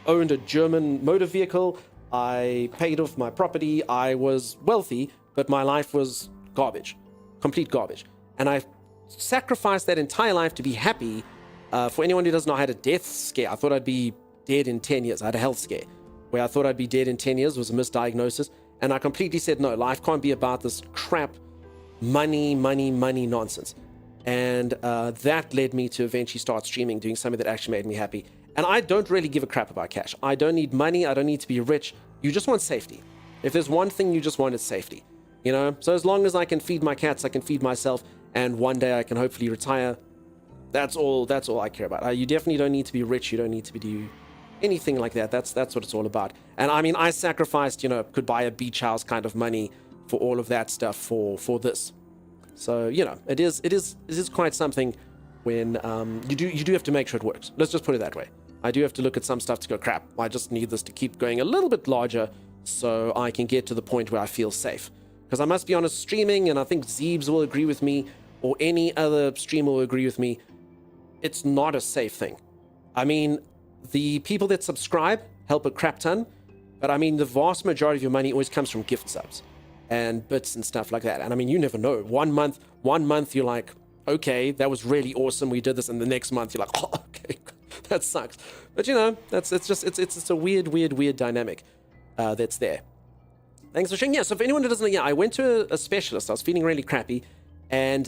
owned a German motor vehicle. I paid off my property. I was wealthy, but my life was garbage. Complete garbage. And I sacrificed that entire life to be happy. For anyone who doesn't know, I had a death scare. I thought I'd be dead in 10 years. I had a health scare where I thought I'd be dead in 10 years. It was a misdiagnosis. And I completely said, no, life can't be about this crap money nonsense. And that led me to eventually start streaming, doing something that actually made me happy. And I don't really give a crap about cash. I don't need money. I don't need to be rich. You just want safety. If there's one thing you just want, it's safety. You know? So as long as I can feed my cats, I can feed myself, and one day I can hopefully retire. That's all I care about. You definitely don't need to be rich. You don't need to do anything like that. That's what it's all about. And I mean, I sacrificed, you know, could buy a beach house kind of money for all of that stuff for this. So, you know, it is quite something when you do have to make sure it works. Let's just put it that way. I do have to look at some stuff to go, crap, I just need this to keep going a little bit larger so I can get to the point where I feel safe. Because I must be honest, streaming, and I think Zeebs will agree with me, or any other streamer will agree with me, it's not a safe thing. I mean, the people that subscribe help a crap ton, but I mean, the vast majority of your money always comes from gift subs and bits and stuff like that. And I mean, you never know. One month you're like, okay, that was really awesome, we did this, and the next month you're like, oh, okay, that sucks. But you know, it's a weird dynamic that's there. Thanks for sharing. Yeah, so if anyone that doesn't know, yeah, I went to a specialist. I was feeling really crappy, and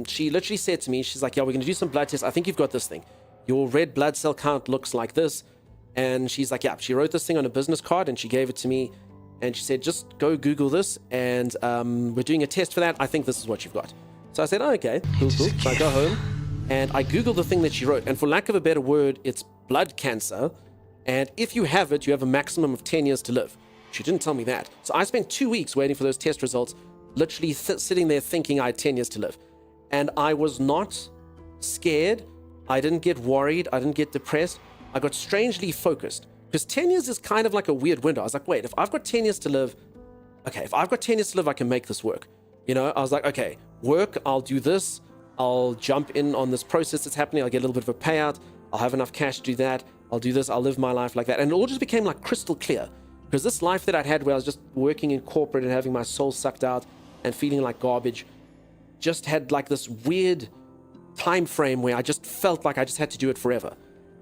she literally said to me, she's like, yeah, we're gonna do some blood tests. I think you've got this thing. Your red blood cell count looks like this. And she's like, yeah, she wrote this thing on a business card and she gave it to me. And she said, just go Google this. And we're doing a test for that. I think this is what you've got. So I said, oh, okay, cool. So I go home and I Googled the thing that she wrote. And for lack of a better word, it's blood cancer. And if you have it, you have a maximum of 10 years to live. She didn't tell me that. So I spent 2 weeks waiting for those test results, literally sitting there thinking I had 10 years to live. And I was not scared. I didn't get worried. I didn't get depressed. I got strangely focused, because 10 years is kind of like a weird window. I was like, wait, if I've got 10 years to live, okay, if I've got 10 years to live, I can make this work. You know, I was like, okay, work, I'll do this. I'll jump in on this process that's happening. I'll get a little bit of a payout. I'll have enough cash to do that. I'll do this. I'll live my life like that. And it all just became like crystal clear, because this life that I'd had where I was just working in corporate and having my soul sucked out and feeling like garbage just had like this weird time frame where I just felt like I just had to do it forever.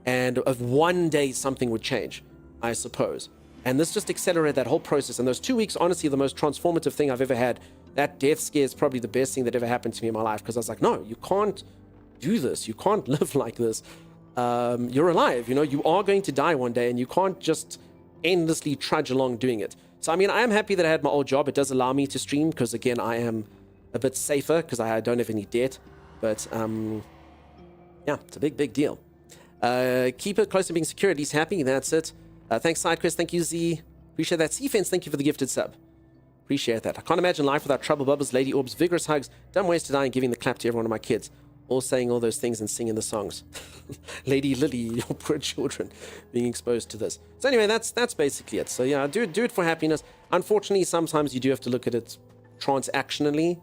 And of one day something would change, I suppose. And this just accelerated that whole process. And those 2 weeks, honestly, the most transformative thing I've ever had. That death scare is probably the best thing that ever happened to me in my life, because I was like, no, you can't do this. You can't live like this. You're alive, you know, you are going to die one day, and you can't just endlessly trudge along doing it. So, I mean, I am happy that I had my old job. It does allow me to stream, because again, I am a bit safer because I don't have any debt. But, yeah, it's a big deal. Keep it close to being secure. At least happy. That's it. Thanks, SideQuest. Thank you, Z. Appreciate that. Seafence, thank you for the gifted sub. Appreciate that. I can't imagine life without trouble bubbles, lady orbs, vigorous hugs, dumb ways to die, and giving the clap to every one of my kids. All saying all those things and singing the songs. Lady Lily, your poor children being exposed to this. So anyway, that's basically it. So yeah, do it for happiness. Unfortunately, sometimes you do have to look at it transactionally,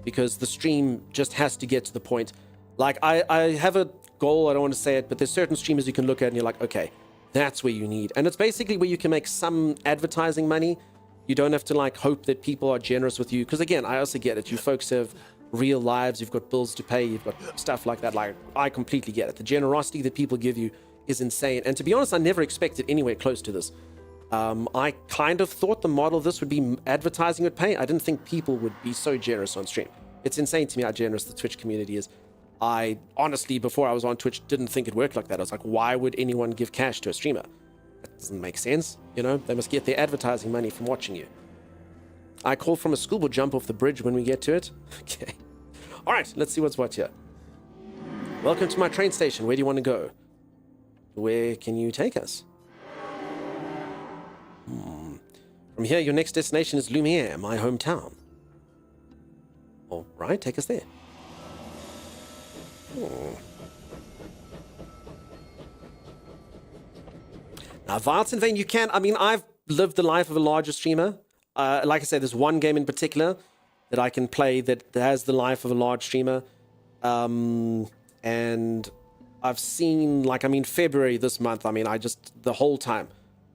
because the stream just has to get to the point. Like, I have a goal, I don't want to say it, but there's certain streamers you can look at and you're like, okay, that's where you need. And it's basically where you can make some advertising money. You don't have to like hope that people are generous with you. Because again, I also get it. You folks have real lives. You've got bills to pay. You've got stuff like that. Like, I completely get it. The generosity that people give you is insane. And to be honest, I never expected anywhere close to this. I kind of thought the model of this would be advertising would pay. I didn't think people would be so generous on stream. It's insane to me how generous the Twitch community is. I honestly, before I was on Twitch, didn't think it worked like that. I was like, why would anyone give cash to a streamer? That doesn't make sense. You know, they must get their advertising money from watching you. I call from a school, we'll jump off the bridge when we get to it. Okay. All right, let's see what's what here. Welcome to my train station. Where do you want to go? Where can you take us? From here, your next destination is Lumiere, my hometown. All right, take us there. Now, Violence in Vain, you can. I mean, I've lived the life of a larger streamer. Like I said, there's one game in particular that I can play that has the life of a large streamer. And I've seen, like, I mean, February this month, I mean, the whole time,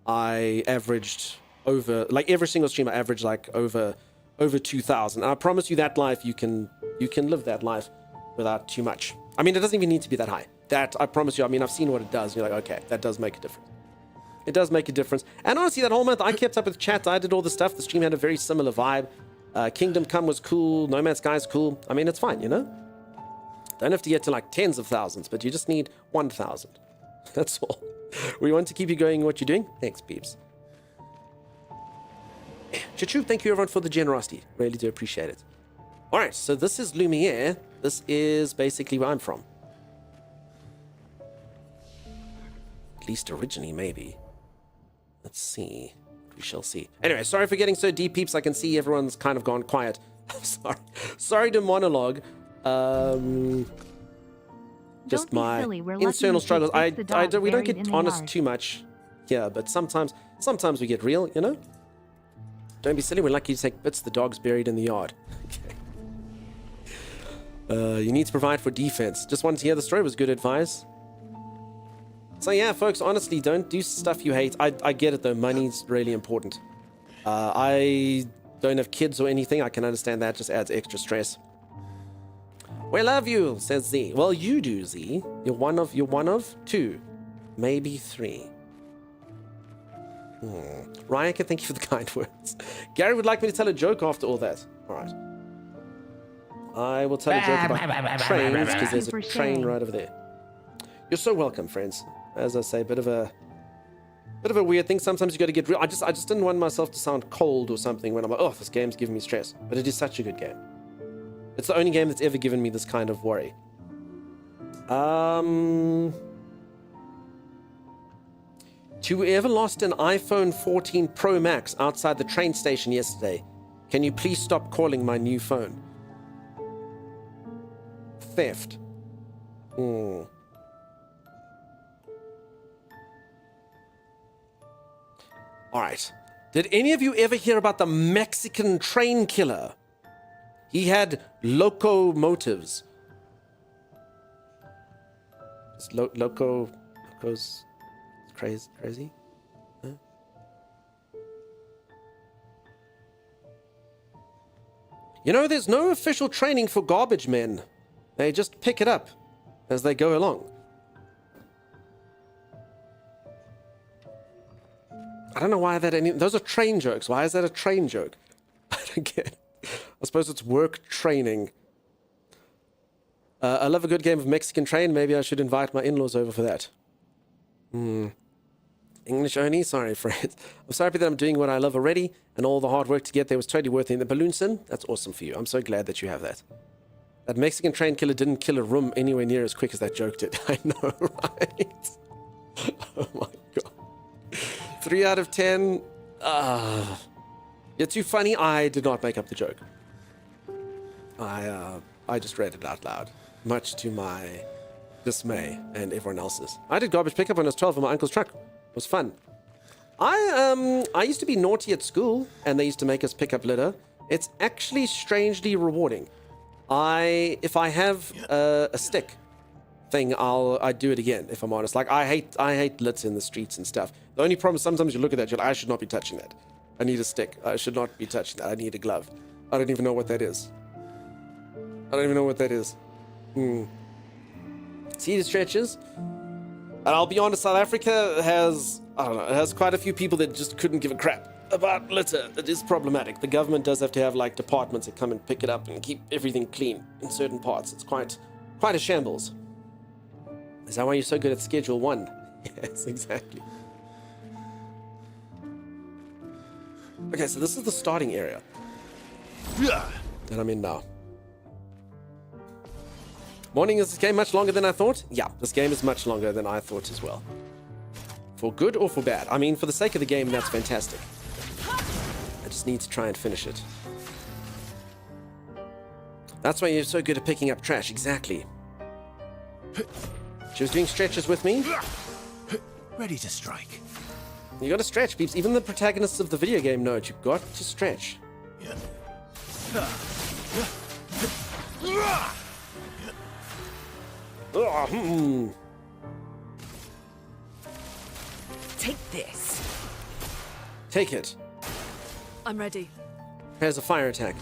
I averaged over, like, every single streamer averaged, like, over 2,000. And I promise you that life, you can live that life without too much. I mean, it doesn't even need to be that high. That, I promise you, I mean, I've seen what it does. You're like, okay, that does make a difference. It does make a difference. And honestly, that whole month, I kept up with chat. I did all the stuff. The stream had a very similar vibe. Kingdom Come was cool. No Man's Sky is cool. I mean, it's fine, you know? Don't have to get to like tens of thousands, but you just need 1,000. That's all. We want to keep you going in what you're doing. Thanks, peeps. Chachu, thank you everyone for the generosity. Really do appreciate it. All right, so this is Lumiere. This is basically where I'm from. At least originally, maybe. Let's see. We shall see. Anyway, sorry for getting so deep, peeps. I can see everyone's kind of gone quiet. I'm sorry. Sorry to monologue. just Don't be my silly, we're lucky internal you struggles. fixed the dog We don't buried get in the honest yard. too much here, but sometimes we get real, you know? Don't be silly, we're lucky to take bits. The dog's buried in the yard. Okay. You need to provide for defense. Just wanted to hear the story. It was good advice. So yeah, folks, honestly, don't do stuff you hate. I get it though. Money's really important. I don't have kids or anything. I can understand that. Just adds extra stress. We love you, says Z. Well, you do, Z. You're one of two, maybe three. Ryan, thank you for the kind words. Gary would like me to tell a joke after all that. All right. I will tell a joke about trains because there's a train right over there. You're so welcome, friends. As I say, bit of a weird thing. Sometimes you got to get real. I just didn't want myself to sound cold or something when I'm like, oh, this game's giving me stress. But it is such a good game. It's the only game that's ever given me this kind of worry. To whoever lost an iPhone 14 Pro Max outside the train station yesterday, can you please stop calling my new phone? Theft. Alright. Did any of you ever hear about the Mexican train killer? He had locomotives. Locos crazy? Huh? You know, there's no official training for garbage men. They just pick it up as they go along. I don't know why those are train jokes. Why is that a train joke? I don't get it. I suppose it's work training. I love a good game of Mexican Train. Maybe I should invite my in-laws over for that. English only? Sorry, friends. I'm so happy that I'm doing what I love already, and all the hard work to get there was totally worth it. The balloon sin? That's awesome for you. I'm so glad that you have that. That Mexican train killer didn't kill a room anywhere near as quick as that joke did. I know, right? Oh my god. 3 out of 10. You're too funny. I did not make up the joke. I just read it out loud, much to my dismay and everyone else's. I did garbage pickup when I was 12 in my uncle's truck. It was fun. I used to be naughty at school, and they used to make us pick up litter. It's actually strangely rewarding. If I have a stick thing, I'd do it again, if I'm honest. Like, I hate litter in the streets and stuff. The only problem is sometimes you look at that, you're like, I should not be touching that. I need a stick. I should not be touching that. I need a glove. I don't even know what that is. See the stretches? And I'll be honest, South Africa has quite a few people that just couldn't give a crap about litter. It is problematic. The government does have to have like departments that come and pick it up and keep everything clean in certain parts. It's quite a shambles. Is that why you're so good at Schedule 1? Yes, exactly. Okay, so this is the starting area that I'm in now. Morning, is this game much longer than I thought? Yeah, this game is much longer than I thought as well. For good or for bad? I mean, for the sake of the game, that's fantastic. I just need to try and finish it. That's why you're so good at picking up trash, exactly. She was doing stretches with me. Ready to strike. You gotta stretch, peeps. Even the protagonists of the video game know it. You've got to stretch. Yeah. Take this. Take it. I'm ready. There's a fire attack.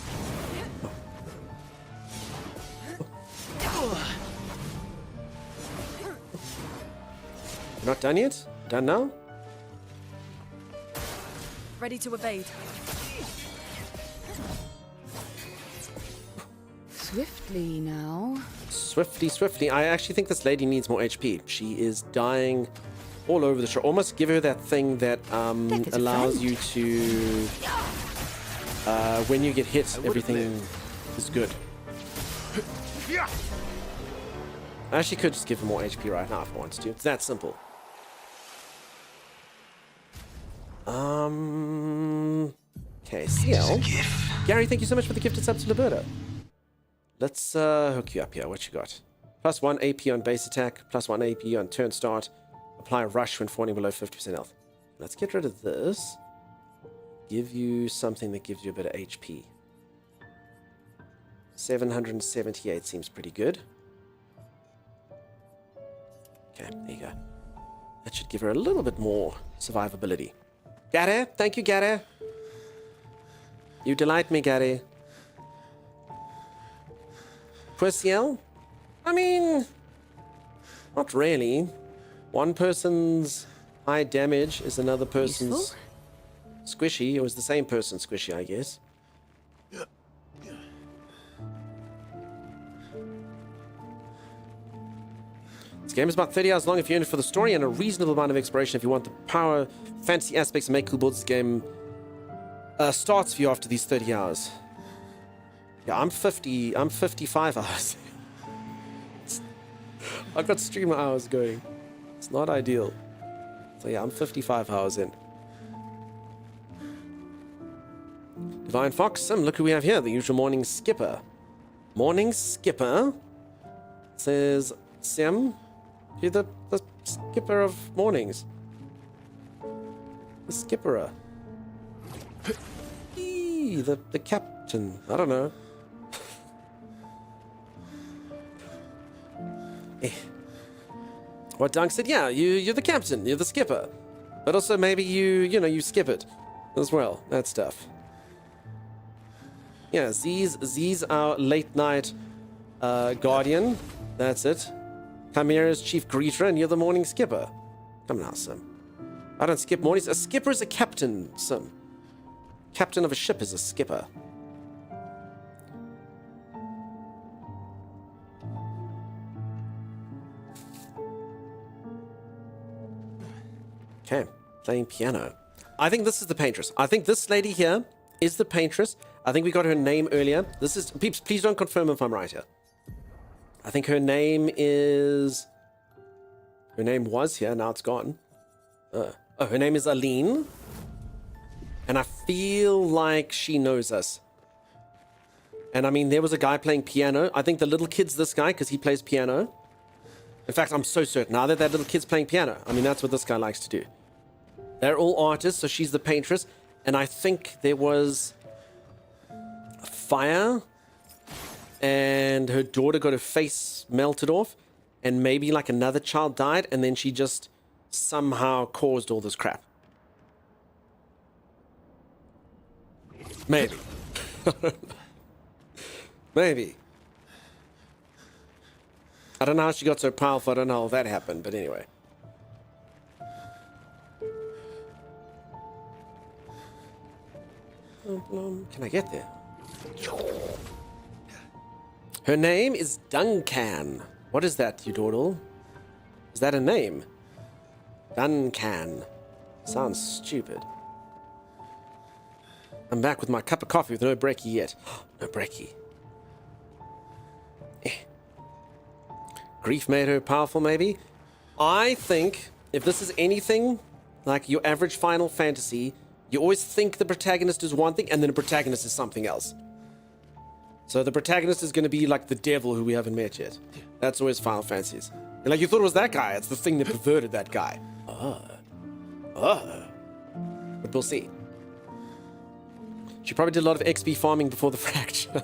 You're not done yet? Done now? Ready to evade. Swiftly now. Swiftly. I actually think this lady needs more HP. She is dying all over the show. Almost give her that thing that allows you to... when you get hit, everything is good. I actually could just give her more HP right now if I wanted to. It's that simple. Okay, CL. Gary, thank you so much for the gifted sub to Liberto. Let's hook you up here. What you got? Plus 1 AP on base attack. Plus 1 AP on turn start. Apply rush when falling below 50% health. Let's get rid of this. Give you something that gives you a bit of HP. 778 seems pretty good. Okay, there you go. That should give her a little bit more survivability. Gary, thank you, Gary. You delight me, Gary. Perciel? I mean, not really. One person's high damage is another person's Useful? squishy. It was the same person's squishy, I guess. This game is about 30 hours long if you're in it for the story, and a reasonable amount of exploration if you want the power, fantasy aspects, and make cool builds. This game starts for you after these 30 hours. Yeah, I'm 55 hours. I've got streamer hours going. It's not ideal. So yeah, I'm 55 hours in. Divine Fox, Sim, look who we have here. The usual morning skipper. Morning skipper says, Sim, you're the skipper of mornings. The skipperer. Eee, the captain. I don't know. What Dunk said, yeah, you're the captain, you're the skipper. But also maybe you skip it as well, that stuff. Yeah, Z's our late night guardian. That's it. Chimera's chief greeter, and you're the morning skipper. Come now, Sim. I don't skip mornings. A skipper is a captain, Sim. Captain of a ship is a skipper. Okay, playing piano. I think this is the paintress. I think this lady here is the paintress. I think we got her name earlier. This is... Peeps, please don't confirm if I'm right here. I think her name is... Her name was here, now it's gone. Oh, her name is Aline. And I feel like she knows us. And I mean, there was a guy playing piano. I think the little kid's this guy because he plays piano. In fact, I'm so certain now that little kid's playing piano. I mean, that's what this guy likes to do. They're all artists, so she's the paintress. And I think there was a fire, and her daughter got her face melted off, and maybe like another child died, and then she just somehow caused all this crap. Maybe. Maybe. I don't know how she got so powerful. I don't know how that happened, but anyway. Can I get there? Her name is Duncan. What is that, you dawdle? Is that a name? Duncan. Sounds stupid. I'm back with my cup of coffee with no brekkie yet. No brekkie. Grief made her powerful, maybe? I think if this is anything like your average Final Fantasy, you always think the protagonist is one thing and then the protagonist is something else. So the protagonist is going to be like the devil who we haven't met yet. That's always Final Fantasies. And like you thought it was that guy. It's the thing that perverted that guy. But we'll see. She probably did a lot of XP farming before the fracture.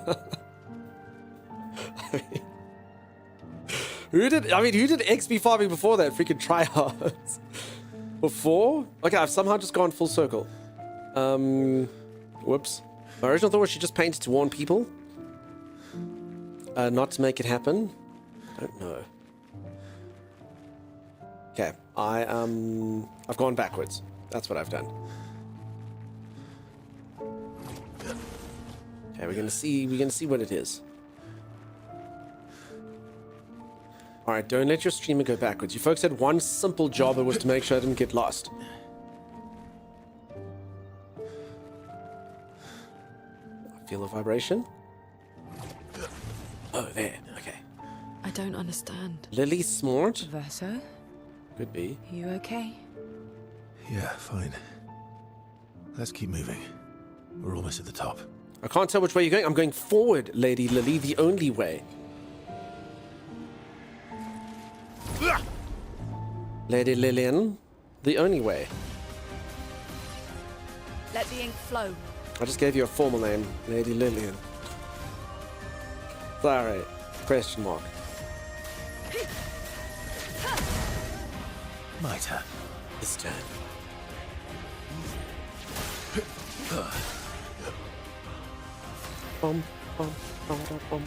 Who did XP farming before that? Freaking tryhards. Before? Okay, I've somehow just gone full circle. Whoops. My original thought was she just painted to warn people. Not to make it happen. I don't know. Okay, I've gone backwards. That's what I've done. Okay, we're gonna see what it is. Alright, don't let your streamer go backwards. You folks had one simple job, it was to make sure I didn't get lost. I feel a vibration. Oh, there. Okay. I don't understand. Lily Smart? Verso, Could be. you okay? Yeah, fine. Let's keep moving. We're almost at the top. I can't tell which way you're going. I'm going forward, Lady Lily, the only way. Lady Lillian, the only way. Let the ink flow. I just gave you a formal name, Lady Lillian. Sorry. Question mark. My turn. This turn. Bum, bum, bum, bum, bum.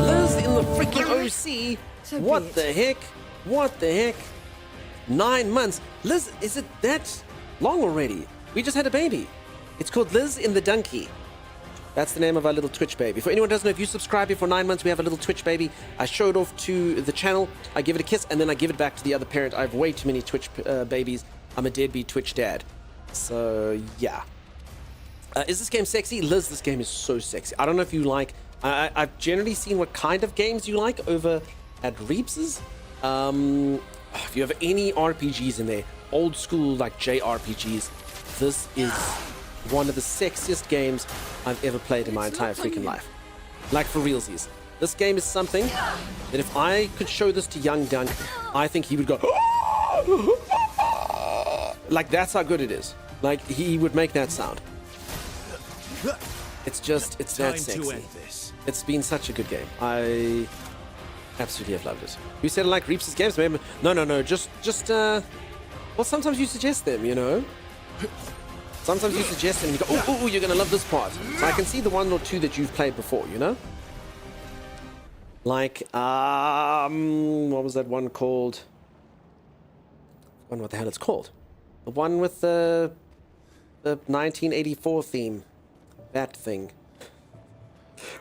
Liz in the freaking OC. So be What it. the heck? What the heck? 9 months. Liz, is it that long already? We just had a baby. It's called Liz in the Donkey. That's the name of our little Twitch baby. For anyone who doesn't know, if you subscribe here for 9 months, we have a little Twitch baby. I show it off to the channel. I give it a kiss, and then I give it back to the other parent. I have way too many Twitch babies. I'm a deadbeat Twitch dad. So, yeah. Is this game sexy? Liz, this game is so sexy. I don't know if you like... I've generally seen what kind of games you like over at Reaps's. If you have any RPGs in there, old school, like JRPGs, this is one of the sexiest games I've ever played in my entire freaking life. Like, for realsies. This game is something that if I could show this to young Dunk, I think he would go... Like, that's how good it is. Like, he would make that sound. It's just, it's that sexy. It's been such a good game. I absolutely have loved it. You said I like Reaps's games? Maybe. No. Just, well, sometimes you suggest them, you know? Sometimes you suggest them and you go, oh, you're going to love this part. So I can see the one or two that you've played before, you know? Like, what was that one called? I don't know what the hell it's called. The one with the 1984 theme. That thing.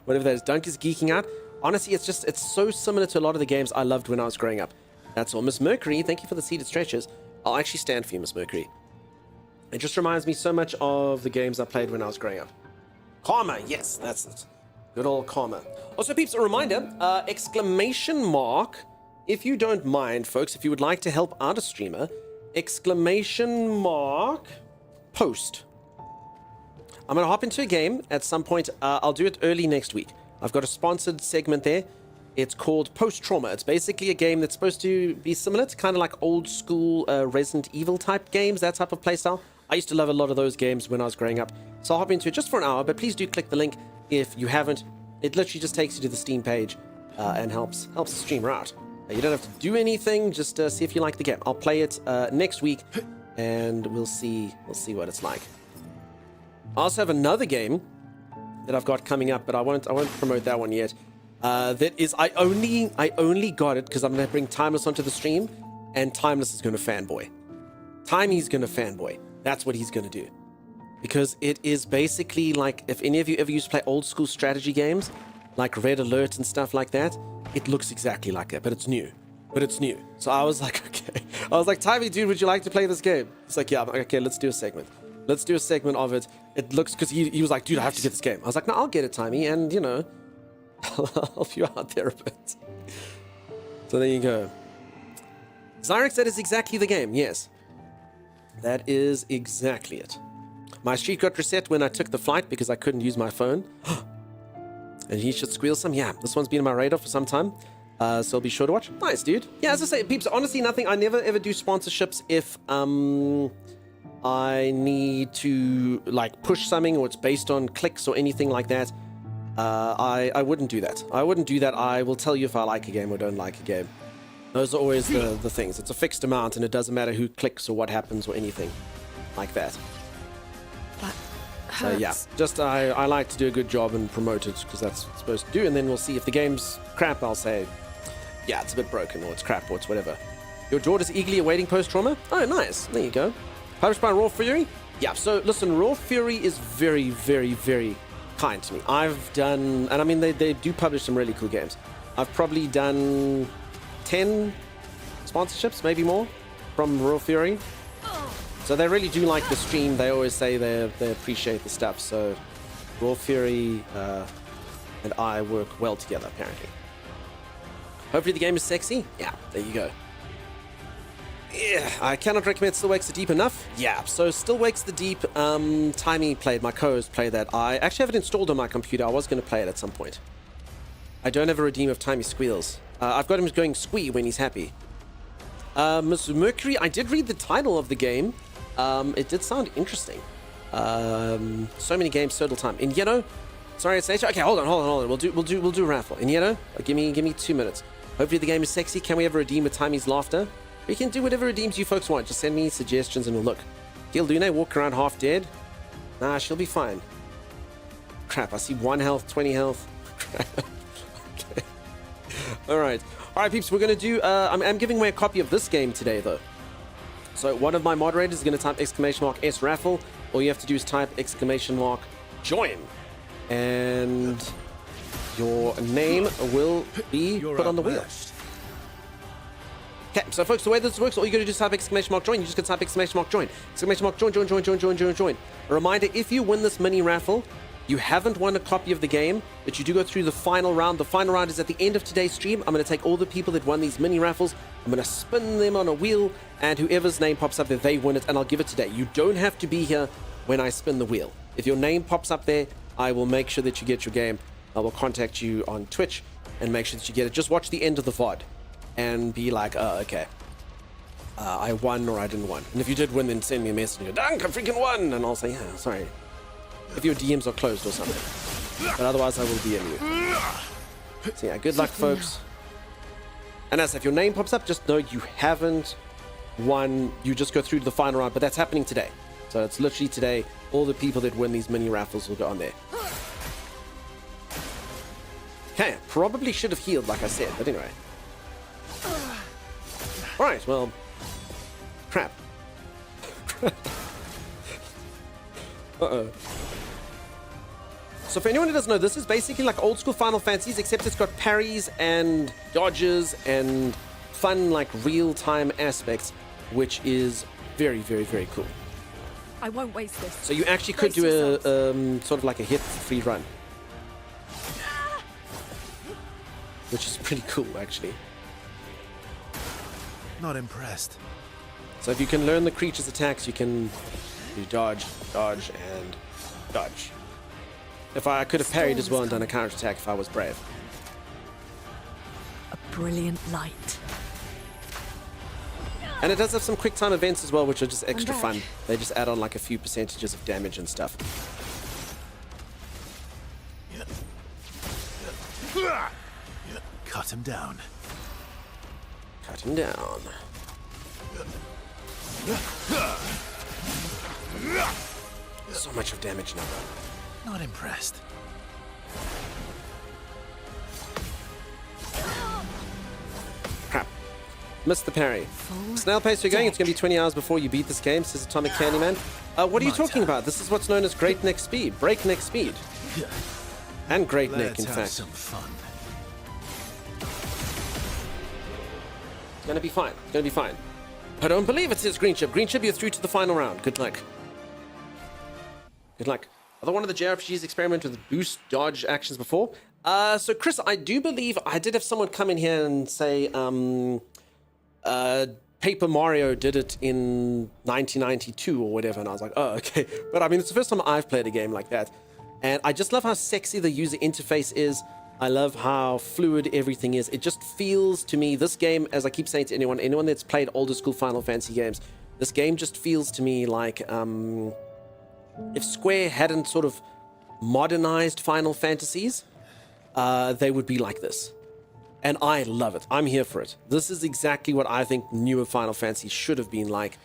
Whatever that is. Dunk is geeking out. Honestly, it's so similar to a lot of the games I loved when I was growing up. That's all. Miss Mercury, thank you for the seated stretches. I'll actually stand for you, Miss Mercury. It just reminds me so much of the games I played when I was growing up. Karma, yes, that's it. Good old Karma. Also, peeps, a reminder, exclamation mark, if you don't mind, folks, if you would like to help out a streamer, exclamation mark, post. I'm going to hop into a game at some point. I'll do it early next week. I've got a sponsored segment there. It's called Post Trauma. It's basically a game that's supposed to be similar to kind of like old school Resident Evil type games, that type of playstyle. I used to love a lot of those games when I was growing up. So I'll hop into it just for an hour, but please do click the link if you haven't. It literally just takes you to the Steam page and helps the streamer out. You don't have to do anything, just see if you like the game. I'll play it next week and we'll see what it's like. I also have another game that I've got coming up, but I won't promote that one yet. That is, I only got it because I'm going to bring Timeless onto the stream, and Timeless is going to fanboy. Timey's going to fanboy. That's what he's going to do. Because it is basically like, if any of you ever used to play old school strategy games, like Red Alert and stuff like that, it looks exactly like that, but it's new. So I was like, okay. I was like, Timey, dude, would you like to play this game? He's like, yeah. I'm like, okay, let's do a segment. Let's do a segment of it. It looks, because he was like, dude, I have to get this game. I was like, no, I'll get it, Timey, and, you know, I'll help you out there a bit. So there you go. Zyrex, that is exactly the game, yes. That is exactly it. My streak got reset when I took the flight because I couldn't use my phone. And he should squeal some. Yeah, this one's been on my radar for some time. So I'll be sure to watch. Nice, dude. Yeah, as I say, peeps, honestly, nothing. I never ever do sponsorships if I need to like push something or it's based on clicks or anything like that. I wouldn't do that. I will tell you if I like a game or don't like a game. Those are always the things. It's a fixed amount and it doesn't matter who clicks or what happens or anything like that. That So hurts. yeah, just I like to do a good job and promote it because that's what it's supposed to do, and then we'll see if the game's crap. I'll say, yeah, it's a bit broken, or it's crap, or it's whatever. Your daughter's eagerly awaiting Post-Trauma. Oh, nice. There you go. Published by Raw Fury. Yeah. So listen, Raw Fury is very, very, very kind to me. I've done, and I mean they do publish some really cool games. I've probably done 10 sponsorships, maybe more, from Raw Fury. So they really do like the stream. They always say they appreciate the stuff. So Raw Fury and I work well together, apparently. Hopefully the game is sexy. Yeah, there you go. Yeah, I cannot recommend Still Wakes the Deep enough. Yeah, so Still Wakes the Deep, Timey played, my co-host played that. I actually have it installed on my computer. I was going to play it at some point. I don't have a redeem of Timey Squeals. I've got him going squee when he's happy. Miss Mercury, I did read the title of the game. It did sound interesting. So many games, so little time. In Yeno, sorry, it's nature. Okay, hold on. We'll do a raffle. In Yeno, give me 2 minutes. Hopefully the game is sexy. Can we ever redeem with Timey's laughter? We can do whatever redeems you folks want. Just send me suggestions and we'll look. Gildune walk around half dead. Nah, she'll be fine. Crap, I see 1 health, 20 health. Okay. All right, peeps. We're gonna do. I'm giving away a copy of this game today, though. So one of my moderators is gonna type !S raffle. All you have to do is type !join, and your name will be put on the wheel. Okay, so folks, the way this works, all you gotta do is type !join. You just gotta type !join. !join. A reminder: if you win this mini raffle, you haven't won a copy of the game, but you do go through the final round. The final round is at the end of today's stream. I'm going to take all the people that won these mini raffles. I'm going to spin them on a wheel, and whoever's name pops up there, they win it, and I'll give it today. You don't have to be here when I spin the wheel. If your name pops up there, I will make sure that you get your game. I will contact you on Twitch and make sure that you get it. Just watch the end of the VOD and be like, oh, okay. I won or I didn't win. And if you did win, then send me a message and go, Dunk, I freaking won! And I'll say, yeah, sorry. If your DMs are closed or something. But otherwise, I will DM you. So yeah, good luck, folks. And as if your name pops up, just know you haven't won. You just go through to the final round, but that's happening today. So it's literally today. All the people that win these mini raffles will go on there. Okay, probably should have healed, like I said, but anyway. Alright, well, crap. Uh-oh. So for anyone who doesn't know, this is basically like old school Final Fantasies, except it's got parries and dodges and fun, like real-time aspects, which is very, very, very cool. I won't waste this. So you actually could do a sort of like a hit-free run, which is pretty cool, actually. Not impressed. So if you can learn the creature's attacks, you can do dodge, dodge, and dodge. If I could have parried as well and done a counter attack if I was brave. A brilliant light. And it does have some quick time events as well, which are just extra back. fun. They just add on like a few percentages of damage and stuff. Cut him down. Cut him down. So much of damage now. Not impressed. Crap. Missed the parry. Snail pace you're going, it's going to be 20 hours before you beat this game, says Atomic Candyman. What are you talking about? This is what's known as breakneck speed. Breakneck speed. And great neck, in Let's have fact. some fun. It's going to be fine. It's going to be fine. I don't believe it, says Green Chip. Green Chip, you're through to the final round. Good luck. Good luck. Other one of the JRPGs experimented with boost dodge actions before. So Chris, I do believe I did have someone come in here and say Paper Mario did it in 1992 or whatever, and I was like, oh, okay. But I mean, it's the first time I've played a game like that. And I just love how sexy the user interface is. I love how fluid everything is. It just feels to me, this game, as I keep saying to anyone that's played older school Final Fantasy games, this game just feels to me like if Square hadn't sort of modernized Final Fantasies, they would be like this. And I love it. I'm here for it. This is exactly what I think newer Final Fantasy should have been like.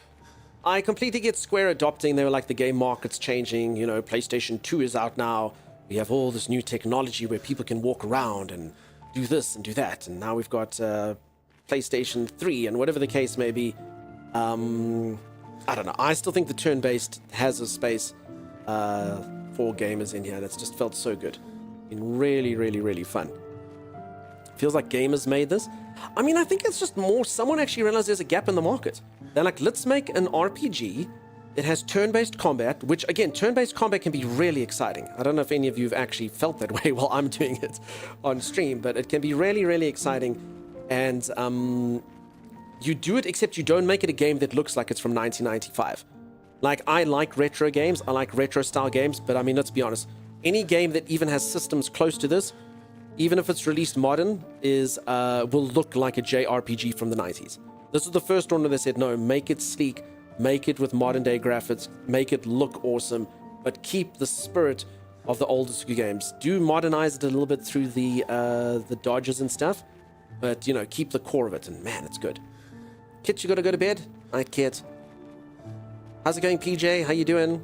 I completely get Square adopting. They were like, the game market's changing. You know, PlayStation 2 is out now. We have all this new technology where people can walk around and do this and do that. And now we've got PlayStation 3 and whatever the case may be. I don't know. I still think the turn-based has a space for gamers in here. That's just felt so good. Been really, really, really fun. Feels like gamers made this. I mean, I think it's just more someone actually realized there's a gap in the market. They're like, let's make an RPG that has turn-based combat, which again, turn-based combat can be really exciting. I don't know if any of you have actually felt that way while I'm doing it on stream, but it can be really, really exciting. And you do it, except you don't make it a game that looks like it's from 1995. Like, I like retro games, I like retro style games, but I mean, let's be honest, any game that even has systems close to this even if it's released modern, is will look like a JRPG from the 90s. This was the first one where they said, no, make it sleek, make it with modern day graphics, make it look awesome, but keep the spirit of the older Suikoden games. Do modernize it a little bit through the dodges and stuff, but, you know, keep the core of it, and man, it's good. Kit, you gotta go to bed? Night, Kit. How's it going, PJ? How you doing?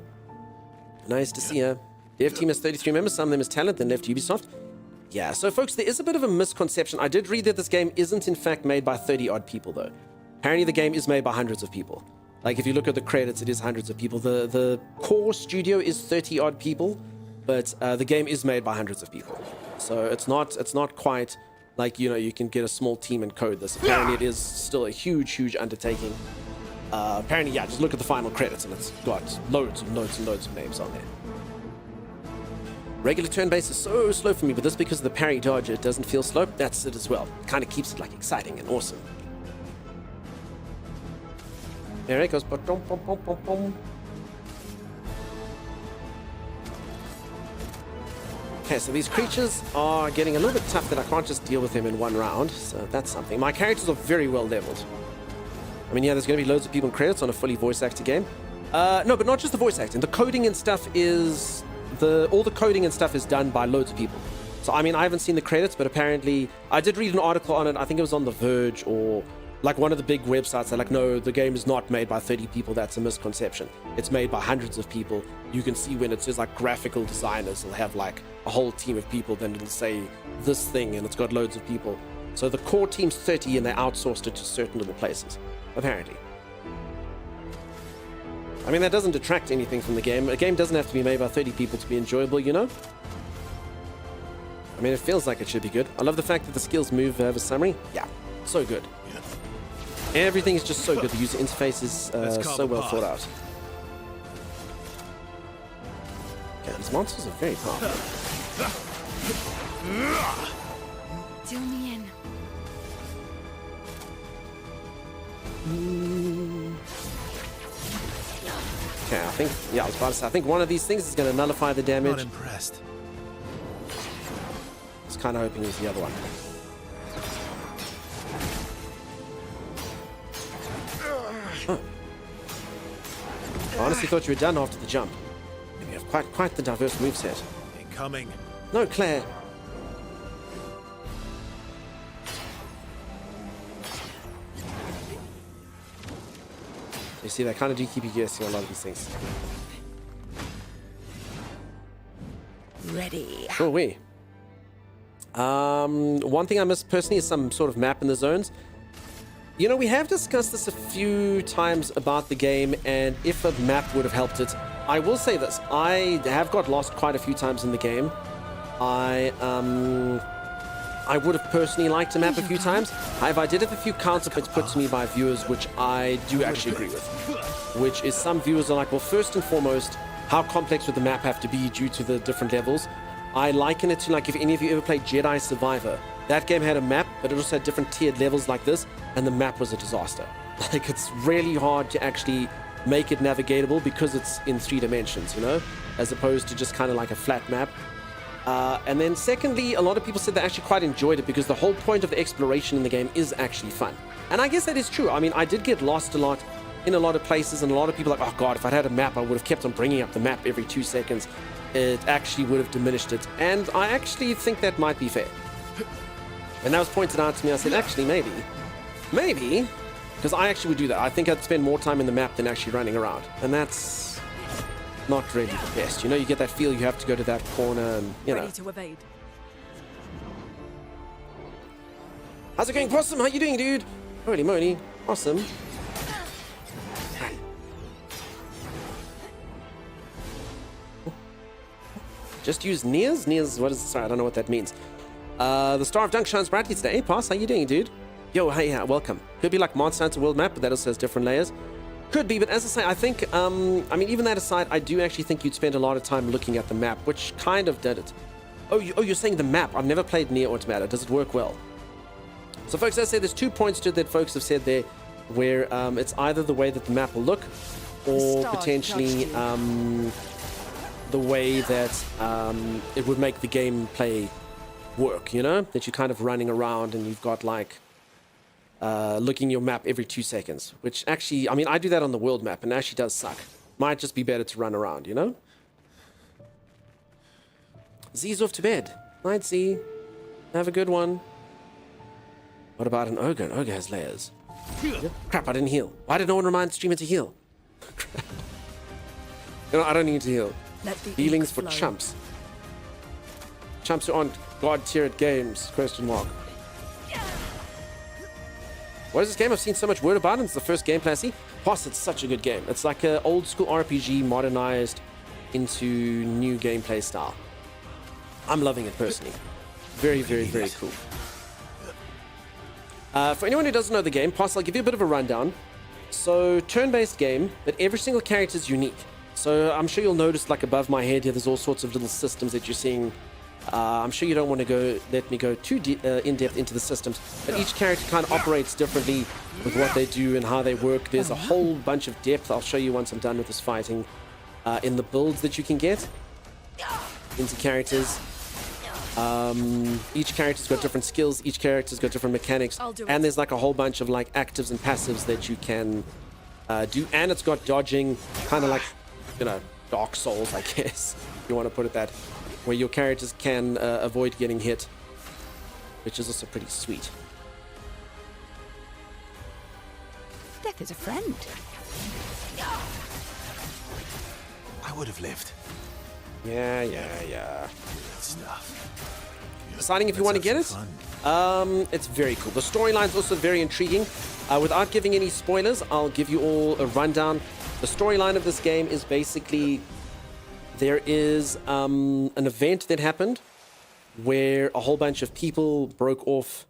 Nice to see you. Dev team has 33 members, some of them is talent, then left Ubisoft. Yeah, so folks, there is a bit of a misconception. I did read that this game isn't in fact made by 30-odd people, though. Apparently the game is made by hundreds of people. Like, if you look at the credits, it is hundreds of people. The core studio is 30-odd people, but the game is made by hundreds of people. So it's not quite like, you know, you can get a small team and code this. Apparently it is still a huge undertaking. Apparently, yeah, just look at the final credits and it's got loads and loads of names on there. Regular turn-based is so slow for me, but this because of the parry dodge, it doesn't feel slow. That's it as well. It kind of keeps it like exciting and awesome. There it goes. Okay, so these creatures are getting a little bit tough that I can't just deal with them in one round. So that's something. My characters are very well leveled. I mean, yeah, there's going to be loads of people in credits on a fully voice-acted game. No, but not just the voice acting. The coding and stuff is... all the coding and stuff is done by loads of people. So, I mean, I haven't seen the credits, but apparently... I did read an article on it. I think it was on The Verge or... like one of the big websites. They're like, no, the game is not made by 30 people. That's a misconception. It's made by hundreds of people. You can see when it says like graphical designers, it'll have like a whole team of people. Then it'll say this thing and it's got loads of people. So the core team's 30 and they outsourced it to certain little places, apparently. I mean, that doesn't detract anything from the game. A game doesn't have to be made by 30 people to be enjoyable, you know? I mean, it feels like it should be good. I love the fact that the skills move have a summary. Yeah, so good. Everything is just so good. The user interface is so well thought out. Okay, these monsters are very powerful. Deal me in. Okay, I think, yeah, I was about to say, I think one of these things is going to nullify the damage. Not impressed. I was kind of hoping it was the other one. Oh. I honestly thought you were done after the jump. You have quite the diverse moveset. Incoming. No, Claire. You see, they kind of do keep you guessing on a lot of these things. Ready. Sure, we. One thing I miss personally is some sort of map in the zones. You know, we have discussed this a few times about the game, and if a map would have helped it. I will say this, I have got lost quite a few times in the game. I would have personally liked a map a few times. However, I did have a few counterpoints put to me by viewers, which I do actually agree with. Which is, some viewers are like, well, first and foremost, how complex would the map have to be due to the different levels? I liken it to, like, if any of you ever played Jedi Survivor. That game had a map, but it also had different tiered levels like this, and the map was a disaster. Like, it's really hard to actually make it navigatable because it's in 3 dimensions, you know, as opposed to just kind of like a flat map. And then secondly, a lot of people said they actually quite enjoyed it because the whole point of the exploration in the game is actually fun. And I guess that is true. I mean, I did get lost a lot in a lot of places, and a lot of people are like, oh god, if I'd had a map, I would have kept on bringing up the map every 2 seconds. It actually would have diminished it. And I actually think that might be fair. And that was pointed out to me. I said, actually, maybe, because I actually would do that. I think I'd spend more time in the map than actually running around. And that's not really the best. You know, you get that feel you have to go to that corner and, you know. Ready to evade. How's it going, Possum? How you doing, dude? Holy moly. Awesome. Just use Nears? Nears, what is... Sorry, I don't know what that means. The Star of Dunk shines brightly today. Hey, Pass, how you doing, dude? Yo, hey, welcome. Could be like Monster Hunter World Map, but that also has different layers. Could be, but as I say, I think, I mean, even that aside, I do actually think you'd spend a lot of time looking at the map, which kind of did it. Oh, you're saying the map. I've never played Nier Automata. Does it work well? So, folks, as I say, there's 2 points to it that folks have said there, where it's either the way that the map will look, or potentially the way that it would make the gameplay work, you know? That you're kind of running around and you've got like looking your map every 2 seconds, which actually, I mean, I do that on the world map and it actually does suck. Might just be better to run around, you know? Z's off to bed. Night, Z. Have a good one. What about an ogre? An ogre has layers. Crap, I didn't heal. Why did no one remind streamer to heal? You know, I don't need to heal. Healing's for chumps. Chumps who aren't god tier at games, question mark. What is this game? I've seen so much word about it. It's the first gameplay I see. Plus, it's such a good game. It's like an old school RPG modernized into new gameplay style. I'm loving it personally. Very, very, very cool. For anyone who doesn't know the game, Plus, I'll give you a bit of a rundown. So, turn-based game, but every single character is unique. So, I'm sure you'll notice, like above my head here, there's all sorts of little systems that you're seeing. I'm sure you don't want to let me go too in-depth into the systems, but each character kind of operates differently with what they do and how they work. There's a whole bunch of depth. I'll show you once I'm done with this fighting in the builds that you can get into characters. Each character's got different skills, each character's got different mechanics, and there's like a whole bunch of like actives and passives that you can do, and it's got dodging, kind of like, you know, Dark Souls, I guess, if you want to put it that, where your characters can avoid getting hit, which is also pretty sweet. Death is a friend. I would have lived. Yeah. Good stuff. Deciding if you want to get it. It's very cool. The storyline's also very intriguing. Without giving any spoilers, I'll give you all a rundown. The storyline of this game is basically there is an event that happened where a whole bunch of people broke off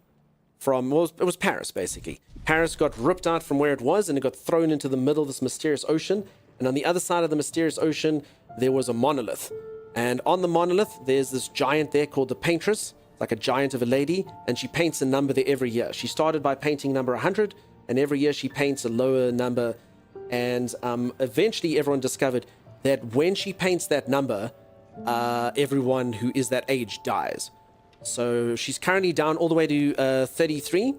from, well, it was Paris basically. Paris got ripped out from where it was and it got thrown into the middle of this mysterious ocean. And on the other side of the mysterious ocean, there was a monolith. And on the monolith, there's this giant there called the Paintress, like a giant of a lady, and she paints a number there every year. She started by painting number 100, and every year she paints a lower number. And eventually everyone discovered that when she paints that number, everyone who is that age dies. So she's currently down all the way to 33.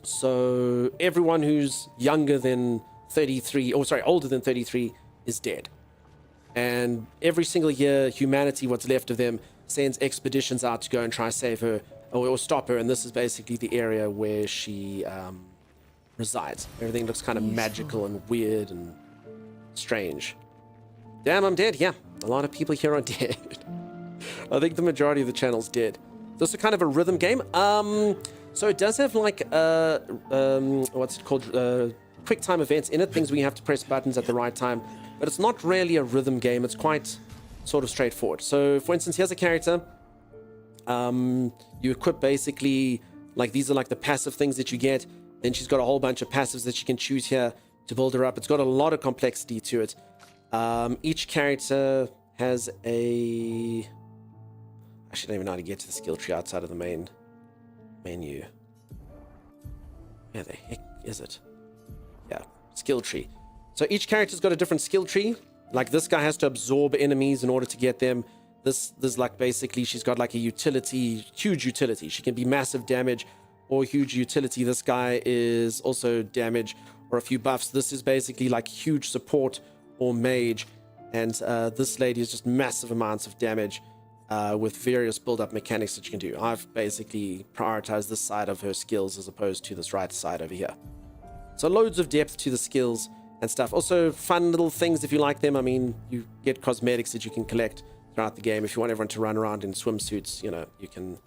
So everyone who's younger than 33, or sorry, older than 33 is dead. And every single year, humanity, what's left of them, sends expeditions out to go and try to save her or stop her. And this is basically the area where she resides. Everything looks kind of magical and weird and strange. Damn, I'm dead. Yeah, a lot of people here are dead. I think the majority of the channel's dead. It's also kind of a rhythm game. So it does have like what's it called? Quick time events in it, things where you have to press buttons at the right time. But it's not really a rhythm game. It's quite sort of straightforward. So, for instance, here's a character. You equip basically, like these are like the passive things that you get. Then she's got a whole bunch of passives that you can choose here to build her up. It's got a lot of complexity to it. Each character has a... I don't even know how to get to the skill tree outside of the main menu. Where the heck is it? Yeah, skill tree. So each character's got a different skill tree. Like this guy has to absorb enemies in order to get them. This like basically she's got like a utility, huge utility. She can be massive damage or huge utility. This guy is also damage or a few buffs. This is basically like huge support or mage. And this lady is just massive amounts of damage with various build-up mechanics that you can do. I've basically prioritized this side of her skills as opposed to this right side over here. So loads of depth to the skills and stuff. Also fun little things if you like them. I mean, you get cosmetics that you can collect throughout the game. If you want everyone to run around in swimsuits, you know, you can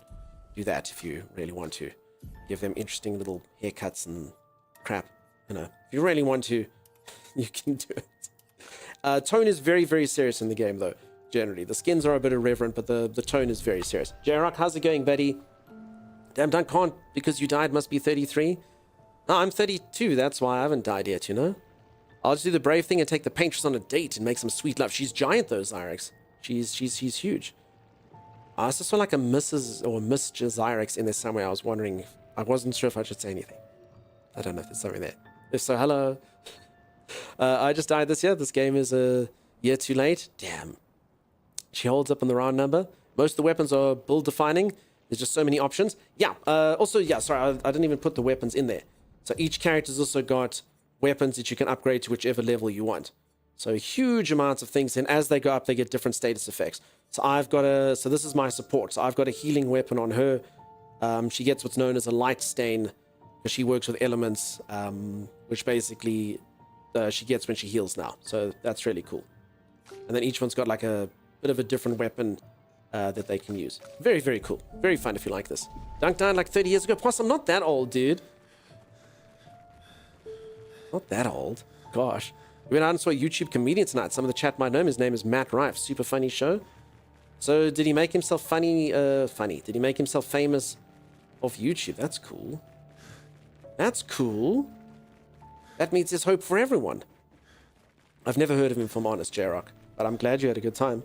do that if you really want to. Give them interesting little haircuts and crap. You know, if you really want to, you can do it. Tone is very, very serious in the game, though, generally. The skins are a bit irreverent, but the tone is very serious. J-Rock, how's it going, buddy? Damn, Dunk can't, because you died, must be 33. Oh, I'm 32, that's why I haven't died yet, you know? I'll just do the brave thing and take the Paintress on a date and make some sweet love. She's giant, though, Zyrex. She's huge. I also saw like a Mrs. or Miss Zyrex in there somewhere. I was wondering, I wasn't sure if I should say anything. I don't know if there's something there. If so, hello. I just died this year. This game is a year too late. Damn. She holds up on the round number. Most of the weapons are build defining. There's just so many options. Yeah, also, yeah, sorry, I didn't even put the weapons in there. So each character's also got weapons that you can upgrade to whichever level you want. So huge amounts of things, and as they go up, they get different status effects. So so this is my support. So I've got a healing weapon on her. She gets what's known as a light stain, because she works with elements, which basically she gets when she heals now. So that's really cool. And then each one's got like a bit of a different weapon that they can use. Very, very cool. Very fun if you like this. Dunk died like 30 years ago. Plus, I'm not that old, dude. Not that old. Gosh. We went out and saw a YouTube comedian tonight. Some of the chat might know him. His name is Matt Rife. Super funny show. So did he make himself funny? Did he make himself famous off YouTube? That's cool. That's cool. That means there's hope for everyone. I've never heard of him, if I'm honest, J-Rock. But I'm glad you had a good time.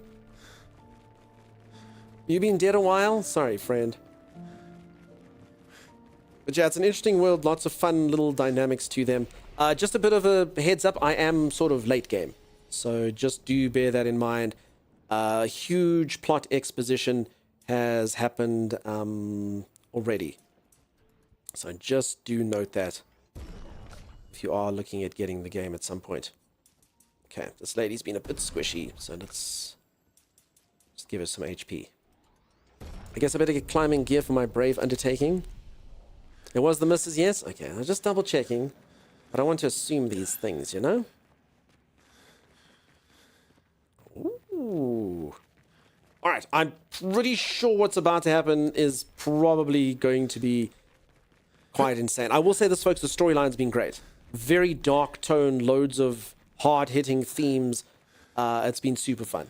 You been dead a while? Sorry, friend. But yeah, it's an interesting world. Lots of fun little dynamics to them. Just a bit of a heads up. I am sort of late game. So just do bear that in mind. Huge plot exposition has happened already. So just do note that if you are looking at getting the game at some point. Okay, this lady's been a bit squishy, so let's just give her some HP. I guess I better get climbing gear for my brave undertaking. It was the missus, yes? Okay, I'm just double checking. But I want to assume these things, you know? Ooh. Alright, I'm pretty sure what's about to happen is probably going to be quite insane. I will say this, folks, the storyline's been great. Very dark tone, loads of hard-hitting themes. It's been super fun.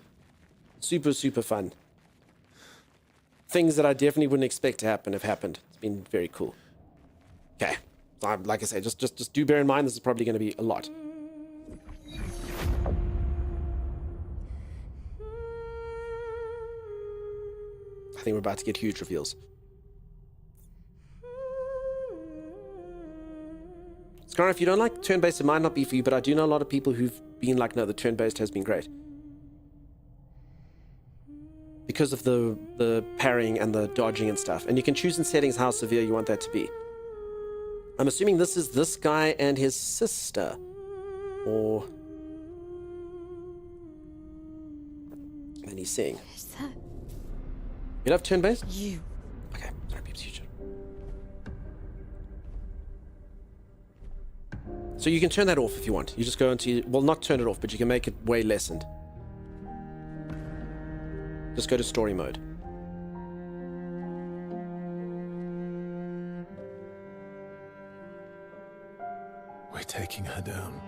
Super, super fun. Things that I definitely wouldn't expect to happen have happened. It's been very cool. Okay. Like I say, just do bear in mind this is probably going to be a lot. I think we're about to get huge reveals. Scar, if you don't like turn-based, it might not be for you, but I do know a lot of people who've been like, no, the turn-based has been great. Because of the parrying and the dodging and stuff. And you can choose in settings how severe you want that to be. I'm assuming this is this guy and his sister. Or... And he's saying... Is that You love turn-based? you? Okay, sorry, peeps, future. So you can turn that off if you want. You just go into... Well, not turn it off, but you can make it way lessened. Just go to story mode. We're taking her down.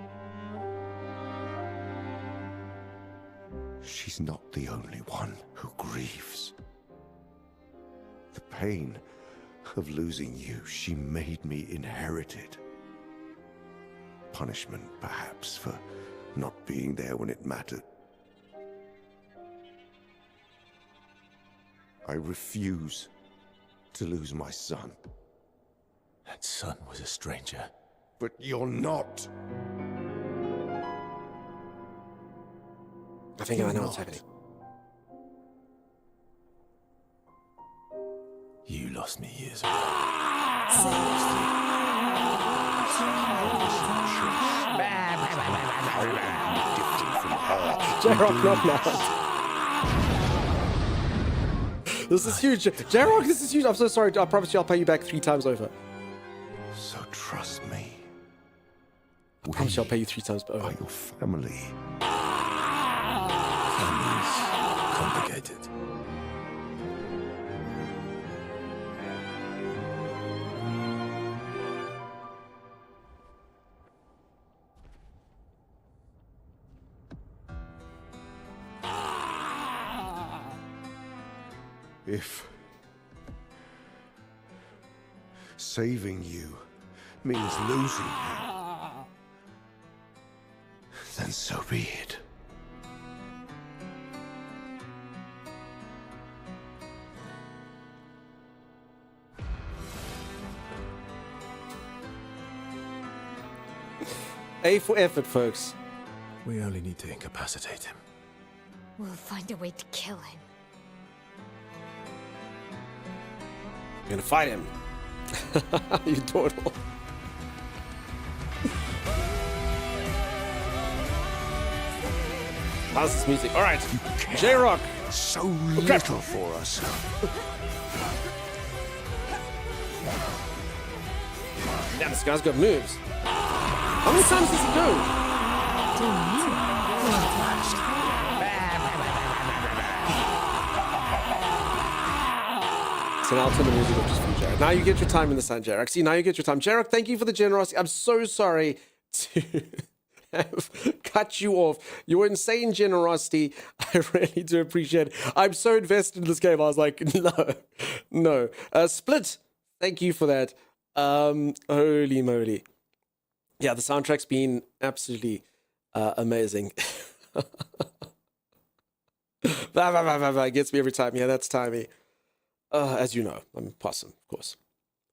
She's not the only one who grieves. The pain of losing you, she made me inherit it. Punishment, perhaps, for not being there when it mattered. I refuse to lose my son. That son was a stranger. But you're not. I think I know what's happening. You lost me years ago. J-Rock, not now. This is huge. J-Rock, this is huge. I'm so sorry. I promise you I'll pay you back 3 times over. So trust me. I promise you I'll pay you 3 times over. Are your family. Family's complicated. If saving you means losing you, then so be it. A for effort, folks. We only need to incapacitate him. We'll find a way to kill him. You're gonna fight him. You turtle. How's this music? All right, J-Rock. So little for us. Damn, this guy's got moves. How many times does he go? So now I'll turn the music up just for you, Jarek. Now you get your time in the sun, Jarek. See, now you get your time. Jarek, thank you for the generosity. I'm so sorry to have cut you off. Your insane generosity, I really do appreciate it. I'm so invested in this game. I was like, no. Split, thank you for that. Holy moly. Yeah, the soundtrack's been absolutely amazing. Gets me every time. Yeah, that's timey. As you know, I'm Possum, of course.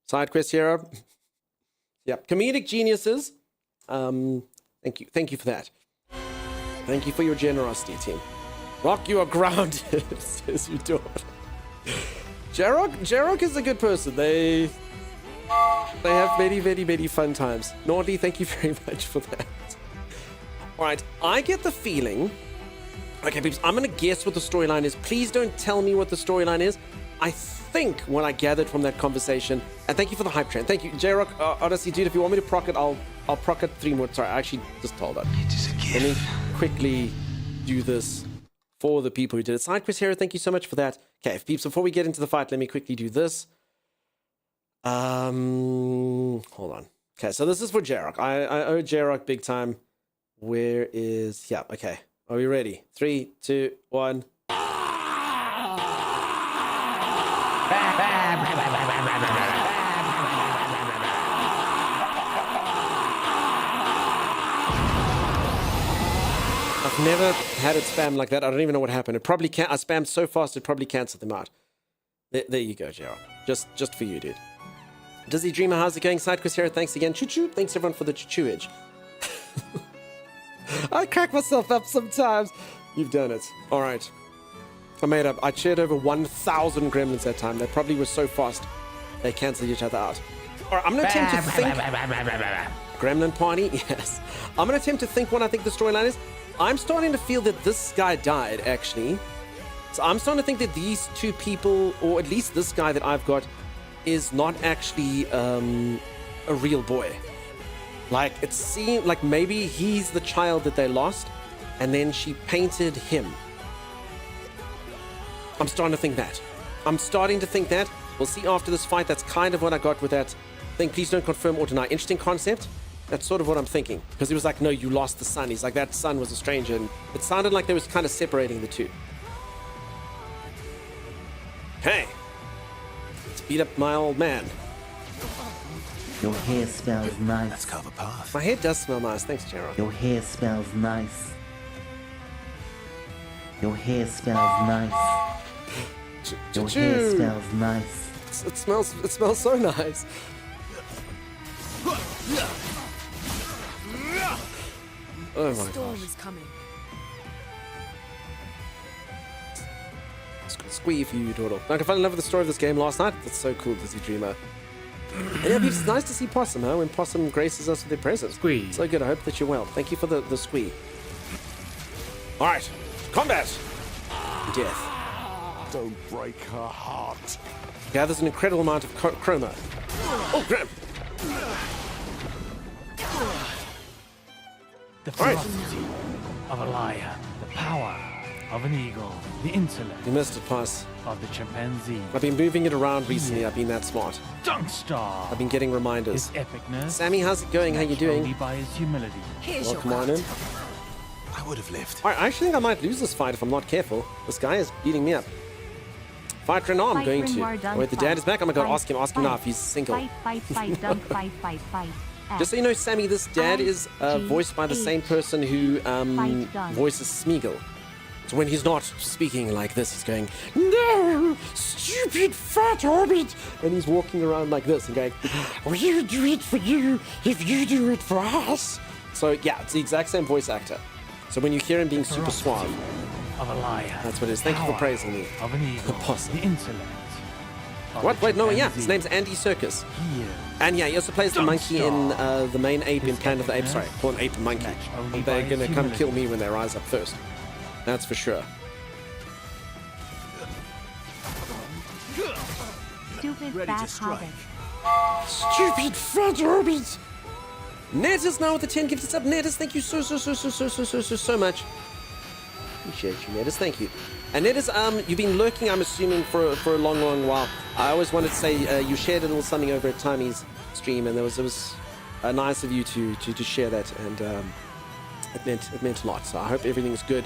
Side quest hero. Yep, comedic geniuses. Thank you for that. Thank you for your generosity, team. Rock, you are grounded, says you do it. Jarok is a good person. They have many fun times. Naughty, thank you very much for that. All right, I get the feeling. Okay, peeps, I'm gonna guess what the storyline is. Please don't tell me what the storyline is. I think what I gathered from that conversation, and thank you for the hype train. Thank you, J-Rock. Honestly, dude, if you want me to proc it, I'll proc it 3 more. Sorry, I actually just told that. It is a gift. Let me quickly do this for the people who did it. Side quest hero, thank you so much for that. Okay, peeps, before we get into the fight, let me quickly do this. Hold on. Okay, so this is for J-Rock. I owe J-Rock big time. Where is... Yeah, okay. Are we ready? 3, 2, 1... I've never had it spam like that. I don't even know what happened. It probably can't. I spammed so fast it probably canceled them out. There you go, Gerald. Just for you, dude. Dizzy Dreamer, how's it going? Side quest hero, thanks again. Choo-choo. Thanks everyone for the choo-chooage. I crack myself up sometimes. You've done it. All right. I made up. I cheered over 1,000 gremlins that time. They probably were so fast they canceled each other out. All right, I'm going to attempt to think. Gremlin party? Yes. I'm going to attempt to think what I think the storyline is. I'm starting to feel that this guy died, actually. So I'm starting to think that these two people, or at least this guy that I've got, is not actually a real boy. Like, it seemed like maybe he's the child that they lost, and then she painted him. I'm starting to think that. We'll see after this fight. That's kind of what I got with that thing. Please don't confirm or deny. Interesting concept. That's sort of what I'm thinking. Because he was like, no, you lost the son. He's like, that son was a stranger. And it sounded like they was kind of separating the two. Hey. Let's beat up my old man. Your hair smells nice. Let's carve a path. My hair does smell nice. Thanks, Gerald. Your hair smells nice. Your hair smells nice. Your hair smells nice. It smells so nice. Oh my Storm gosh. is coming. Squee for you, Doodle. Like, I fell in love with the story of this game last night. That's so cool, Dizzy Dreamer. And yeah, it's nice to see Possum, huh? When Possum graces us with their presence. Squee. So good. I hope that you're well. Thank you for the squee. All right, combat. Death. Don't break her heart. Gathers an incredible amount of chroma. Oh, grab. The All right. ferocity of a lion, the power of an eagle, the intellect You missed it, Poss. of the chimpanzee. I've been moving it around recently. I've been that smart. Dunkstar. I've been getting reminders. His epicness. Sammy, how's it going? How you matched doing? only by his humility. Here's Welcome your on card. in. I would have lived. All right, I actually think I might lose this fight if I'm not careful. This guy is beating me up. Fight Renault, I'm Fight going Renoir, to. dunk, Wait, the dad fight. is back? Oh my god, Fight, ask him now fight. if he's single. Fight, dunk, fight. Just so you know, Sammy, this dad is voiced by the same person who Fight done. voices Smeagol. So when he's not speaking like this, he's going, "No, stupid fat hobbit," and he's walking around like this and going, "We'll do it for you if you do it for us." So yeah, it's the exact same voice actor. So when you hear him being super suave, Of a lion. that's what it is. Thank you for Power praising me. Of an eagle. Possum. The intellect What? Wait, no, yeah. His name's Andy Serkis. And yeah, he also plays the monkey in the main ape in Planet of the Apes. Sorry, call him Ape and Monkey. They're gonna come kill me when they rise up first. That's for sure. Stupid fat hobbit. Stupid fat hobbit! Netters now with the 10 gifted sub. Netters, thank you so much. Appreciate you, Netters. Thank you. And Netters, you've been lurking, I'm assuming, for a long while. I always wanted to say you shared a little something over at Tiny's stream, and it was nice of you to share that, and it meant a lot. So I hope everything's good,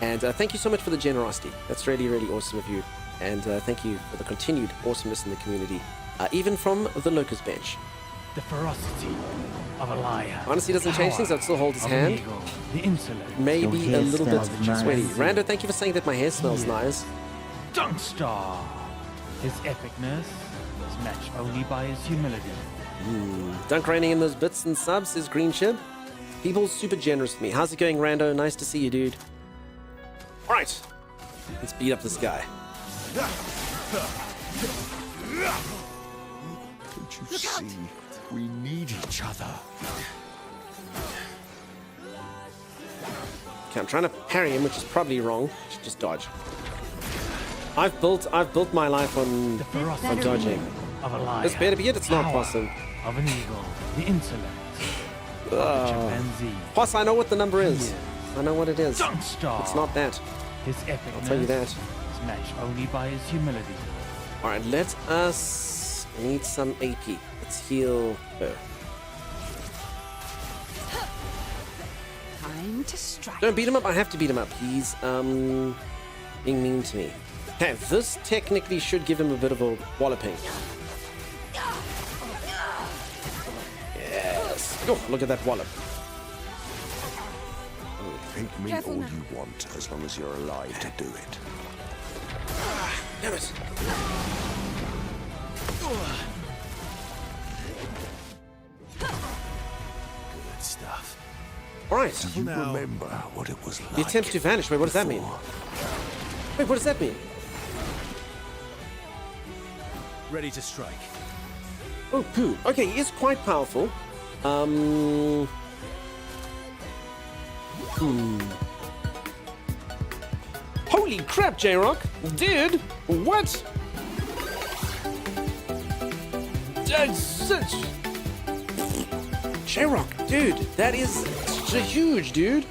and thank you so much for the generosity. That's really awesome of you, and thank you for the continued awesomeness in the community, even from the Locust bench. The ferocity of a lion. Honestly, doesn't change things. I'd still hold his hand. Eagle, the insolence. Maybe a little bit nice. sweaty. Rando, thank you for saying that my hair smells nice. Dunkstar. His epicness is matched only by his humility. Dunk raining in those bits and subs is Green Chip. People super generous with me. How's it going, Rando? Nice to see you, dude. Alright. Let's beat up this guy. Don't you see? We need each other. Okay, I'm trying to parry him, which is probably wrong. Should just dodge. I've built my life on dodging. Of a lion. This better be it. It's not Power Possum. Of an eagle. The insolence. Of a chimpanzee. Poss, I know what the number is. Yes. I know what it is. Dunkstar. It's not that. His epicness I'll tell you that. is matched only by his humility. Alright, let us need some AP. Let's heal her. Time to strike. Don't beat him up. I have to beat him up. He's being mean to me. Okay, this technically should give him a bit of a walloping. Yes. Oh, look at that wallop. Think me all you want, as long as you're alive to do it. Damn it. Good stuff. Alright. You remember what it was like? The attempt to vanish. Wait, what does that mean? Wait, what does that mean? Ready to strike. Oh, poo. Okay, he is quite powerful. Holy crap, J-Rock! Dude! What? That's such... J-Rock, dude! That is such a huge, dude!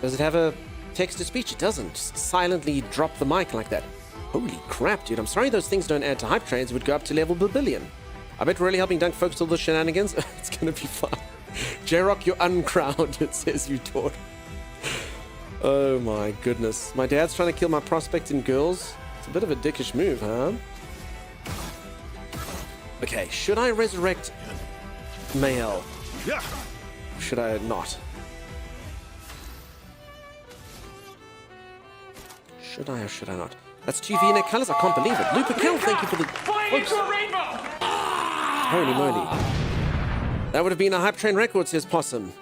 Does it have a text-to-speech? It doesn't. Just silently drop the mic like that. Holy crap, dude. I'm sorry those things don't add to hype trains. It would go up to level billion. I bet we're really helping Dunk focus all the shenanigans. It's gonna be fun. J-Rock, you're uncrowned, it says you taught. Oh my goodness. My dad's trying to kill my prospect in girls. It's a bit of a dickish move, huh? Okay, should I resurrect Mael? Should I not? Should I or should I not? That's 2 V-neck colors. I can't believe it. Lupa Kill, thank you for the... Holy moly. That would have been a hype train record, says Possum.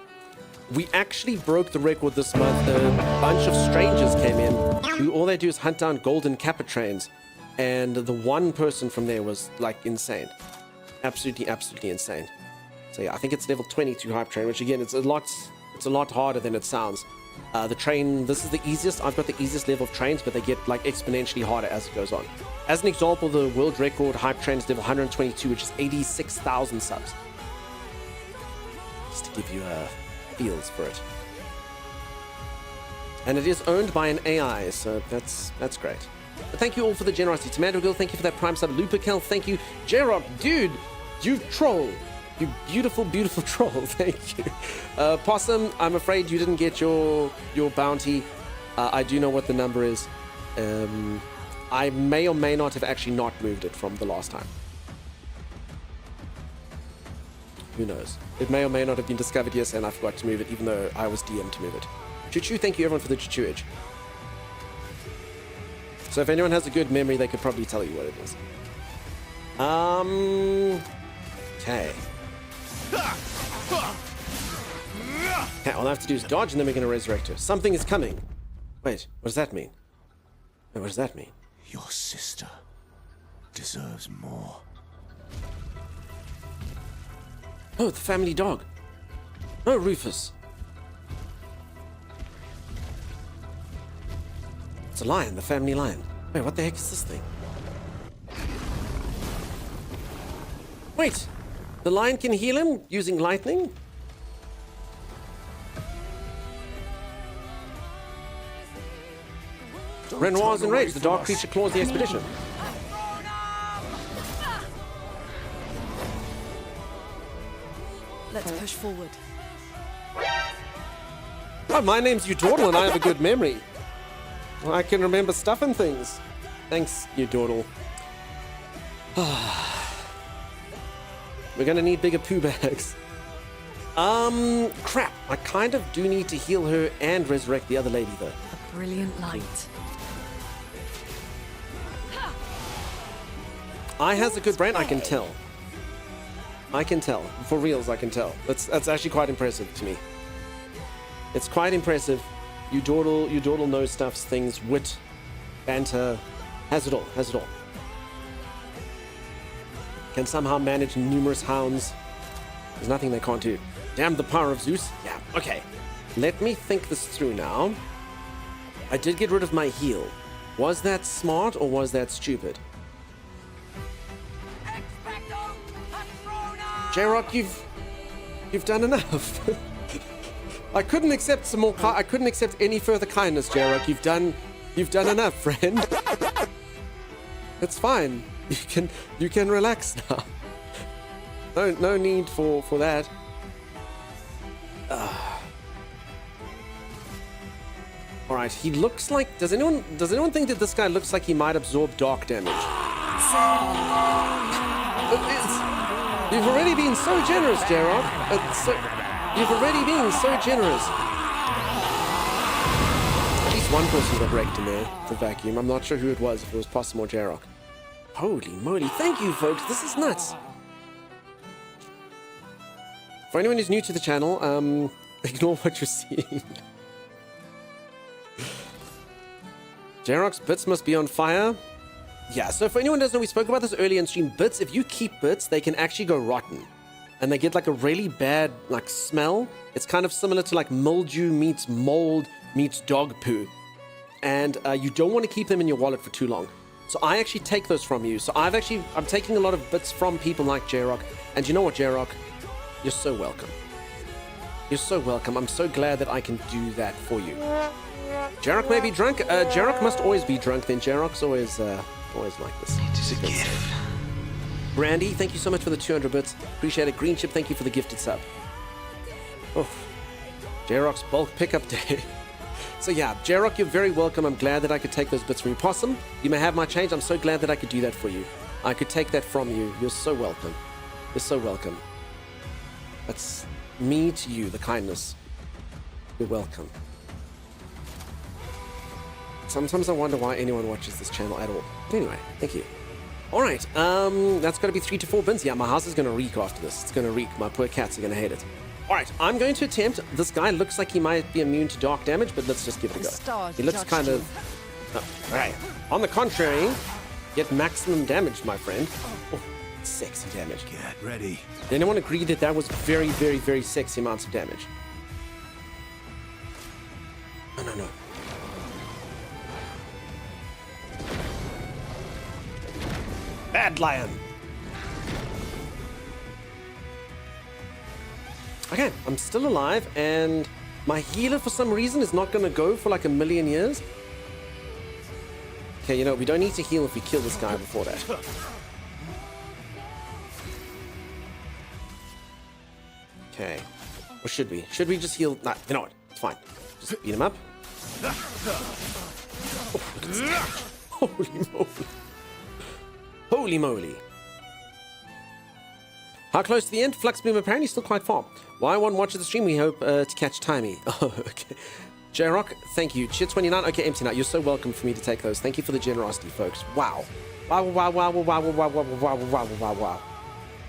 We actually broke the record this month. A bunch of strangers came in who all they do is hunt down golden kappa trains. And the one person from there was like insane. Absolutely insane. So yeah, I think it's level 22 hype train, which again, it's a lot harder than it sounds. The train, this is the easiest. I've got the easiest level of trains, but they get like exponentially harder as it goes on. As an example, the world record hype train is level 122, which is 86,000 subs. Just to give you feels for it. And it is owned by an AI, so that's great. But thank you all for the generosity. Tomato Girl, thank you for that prime sub. Lupercal, thank you. J-Rock, dude, you troll. You beautiful, beautiful troll. Thank you. Possum, I'm afraid you didn't get your bounty. I do know what the number is. I may or may not have actually not moved it from the last time. Who knows? It may or may not have been discovered yesterday and I forgot to move it, even though I was DM'd to move it. Choo-choo, thank you everyone for the choo-chooage. So if anyone has a good memory, they could probably tell you what it is. Okay. Okay, all I have to do is dodge and then we're going to resurrect her. Something is coming. Wait, what does that mean? Wait, what does that mean? Your sister deserves more. Oh, the family dog. Oh, Rufus. It's a lion, the family lion. Wait, what the heck is this thing? Wait, the lion can heal him using lightning? Renoir's enraged. The dark creature claws the expedition. Let's push forward. Oh, my name's Udordle and I have a good memory. I can remember stuff and things. Thanks, Udordle. We're gonna need bigger poo bags. Crap. I kind of do need to heal her and resurrect the other lady, though. A brilliant light. I has a good brain, I can tell. I can tell. For reals, I can tell. That's actually quite impressive to me. It's quite impressive. Udordle knows stuffs, things, wit, banter, has it all, has it all. Can somehow manage numerous hounds. There's nothing they can't do. Damn the power of Zeus. Yeah, okay. Let me think this through now. I did get rid of my heal. Was that smart or was that stupid? J-Rock, you've done enough. I couldn't accept some more. I couldn't accept any further kindness, J-Rock. You've done enough, friend. It's fine. You can relax now. No need for that. All right. He looks like. Does anyone think that this guy looks like he might absorb dark damage? You've already been so generous, J-Rock. You've already been so generous. At least one person got wrecked in there, the vacuum. I'm not sure who it was, if it was Possum or J-Rock. Holy moly. Thank you, folks. This is nuts. For anyone who's new to the channel, ignore what you're seeing. J-Rock's bits must be on fire. Yeah, so for anyone who doesn't know, we spoke about this earlier in stream. Bits, if you keep bits, they can actually go rotten. And they get like a really bad like smell. It's kind of similar to like mildew meets mold meets dog poo. And you don't want to keep them in your wallet for too long. So I actually take those from you. So I'm taking a lot of bits from people like J-Rock. And you know what, J-Rock? You're so welcome. You're so welcome. I'm so glad that I can do that for you. J-Rock may be drunk. J-Rock must always be drunk. Then J-Rock's always like this. It's a gift. Brandy, thank you so much for the 200 bits. Appreciate it. Green Chip, thank you for the gifted sub. Oh, J-Rock's bulk pickup day. So yeah, J-Rock, you're very welcome. I'm glad that I could take those bits from you. Possum, you may have my change. I'm so glad that I could do that for you. I could take that from you. You're so welcome. You're so welcome. That's me to you, the kindness. You're welcome. Sometimes I wonder why anyone watches this channel at all. But anyway, thank you. Alright, that's got to be 3 to 4 bins. Yeah, my house is going to reek after this. It's going to reek. My poor cats are going to hate it. Alright, I'm going to attempt. This guy looks like he might be immune to dark damage, but let's just give it a go. He looks kind of... Oh, alright. On the contrary, get maximum damage, my friend. Oh, sexy damage. Get ready. Did anyone agree that that was very, very, very sexy amounts of damage? No. Bad lion. Okay, I'm still alive, and my healer for some reason is not going to go for like a million years. Okay, you know, we don't need to heal if we kill this guy before that. Okay. Or should we? Should we just heal? Nah, you know what? It's fine. Just beat him up. Oh, look at this damage. Holy moly. Holy moly. How close to the end? Flux Beam apparently still quite far. Why one watch of the stream? We hope to catch Timey. Oh, okay. J-Rock, thank you. Cheer 29. Okay, empty now. You're so welcome for me to take those. Thank you for the generosity, folks. Wow. Wow.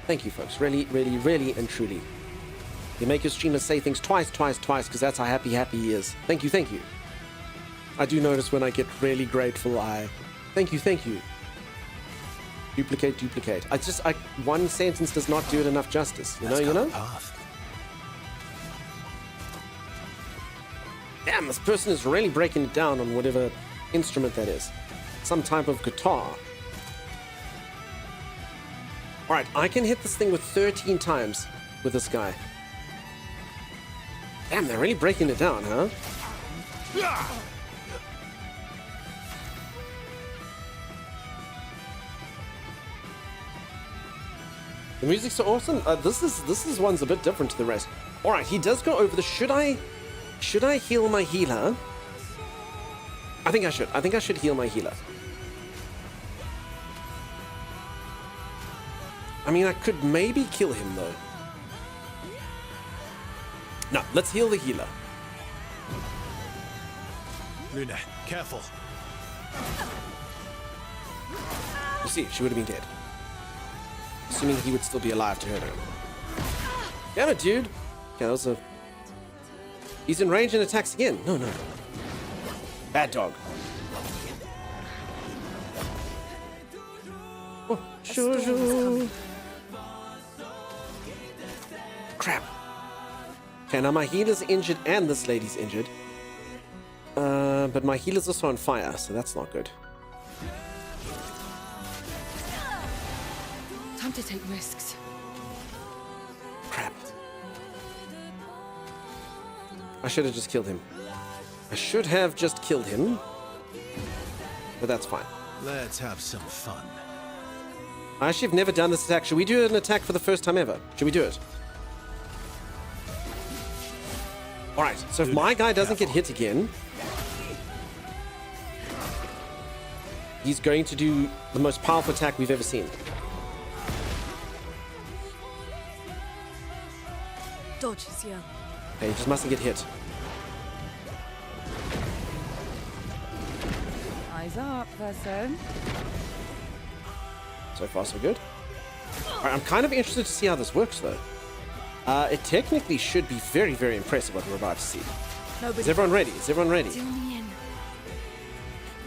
Thank you, folks. Really, really, really, and truly. You make your streamers say things twice, because that's how happy he is. Thank you. I do notice when I get really grateful, I Thank you, thank you. Duplicate, duplicate. One sentence does not do it enough justice. You know? Path. Damn, this person is really breaking it down on whatever instrument that is. Some type of guitar. Alright, I can hit this thing with 13 times with this guy. Damn, they're really breaking it down, huh? The music's so awesome. This is one's a bit different to the rest. Alright, he does go over the... Should I heal my healer? I think I should. I think I should heal my healer. I mean, I could maybe kill him, though. No, let's heal the healer. Luna, careful. You see, she would have been dead. Assuming he would still be alive to hurt her. Damn it, dude. Okay, that was a... He's in range and attacks again. No. Bad dog. Oh, sure. Crap. Okay, now my healer's injured and this lady's injured. But my healer's also on fire, so that's not good. Time to take risks. Crap. I should have just killed him. But that's fine. Let's have some fun. I actually have never done this attack. Should we do an attack for the first time ever? Should we do it? Alright, so if my guy doesn't get hit again, he's going to do the most powerful attack we've ever seen. Dodge is young. Okay, he just mustn't get hit. Eyes up, person. So far, so good. Alright, I'm kind of interested to see how this works, though. It technically should be very, very impressive what we're about to see. Is everyone ready? Is everyone ready?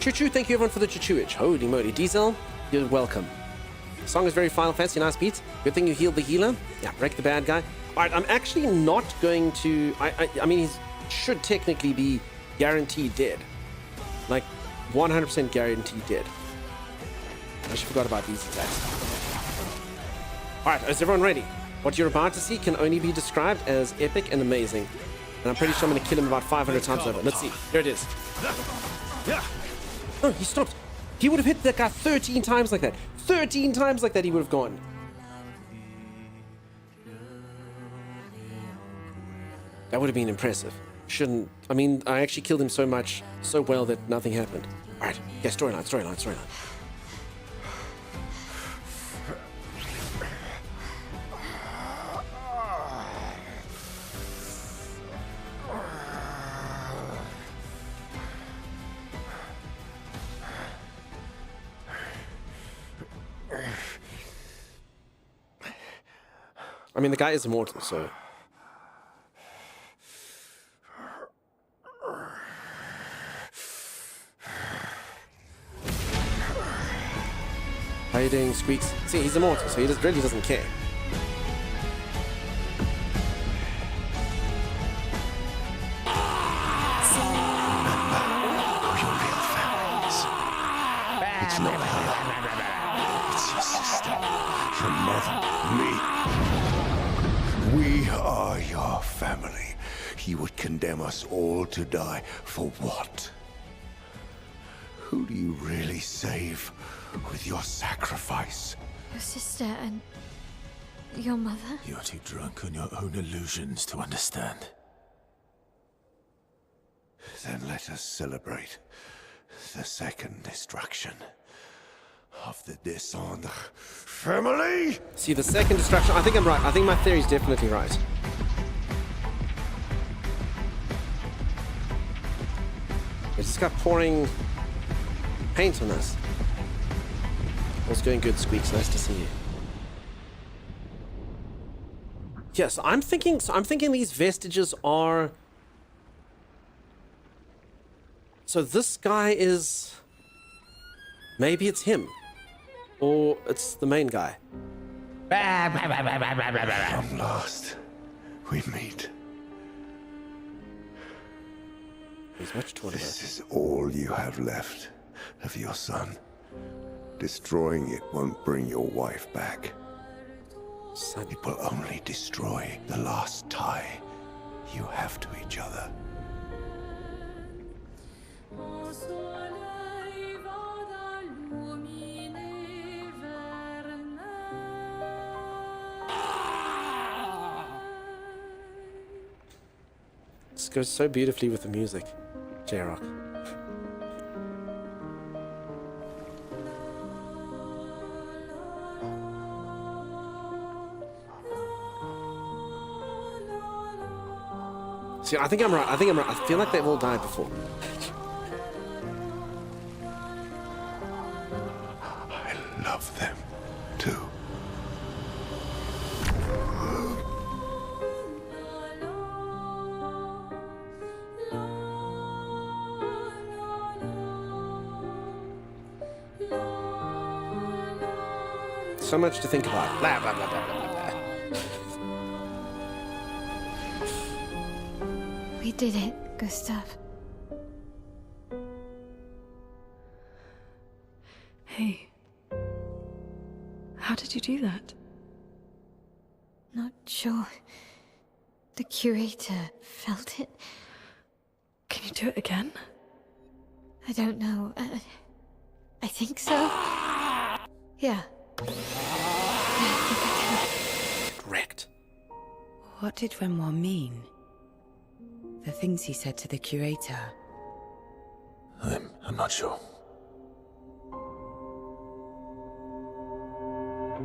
Choo-choo, thank you everyone for the choo-chooage. Holy moly. Diesel, you're welcome. The song is very Final Fantasy, nice beats. Good thing you healed the healer. Yeah, break the bad guy. Alright, I'm actually not going to... I mean, he should technically be guaranteed dead. Like, 100% guaranteed dead. I actually forgot about these attacks. Alright, is everyone ready? What you're about to see can only be described as epic and amazing. And I'm pretty sure I'm going to kill him about 500 times over. Let's see. Here it is. Oh, he stopped. He would have hit that guy 13 times like that. 13 times like that he would have gone. That would have been impressive. Shouldn't... I mean, I actually killed him so well that nothing happened. Alright. Yeah, storyline. I mean, the guy is immortal, so... How you doing, Squeaks? See, he's immortal, so he really doesn't care. It's not her. It's your sister, your mother, me. We are your family. He would condemn us all to die for what? Who do you really save with your sacrifice? Your sister and your mother? You're too drunk on your own illusions to understand. Then let us celebrate the second destruction of the Descendre family. See, the second destruction... I think I'm right. I think my theory's definitely right. They just got pouring paint on us. All's going good, Squeaks. Nice to see you. Yes, I'm thinking these vestiges are... So this guy is... Maybe it's him. Or it's the main guy. At last, we meet. He's much taller. This is all you have left of your son. Destroying it won't bring your wife back. Son. It will only destroy the last tie you have to each other. This goes so beautifully with the music, J-Rock. See, I think I'm right. I feel like they've all died before. I love them, too. So much to think about. Blah, blah, blah, blah, blah, blah. We did it, Gustav. Hey. How did you do that? Not sure. The curator felt it. Can you do it again? I don't know. I think so. Yeah. Correct. What did Renoir mean? The things he said to the curator. I'm not sure.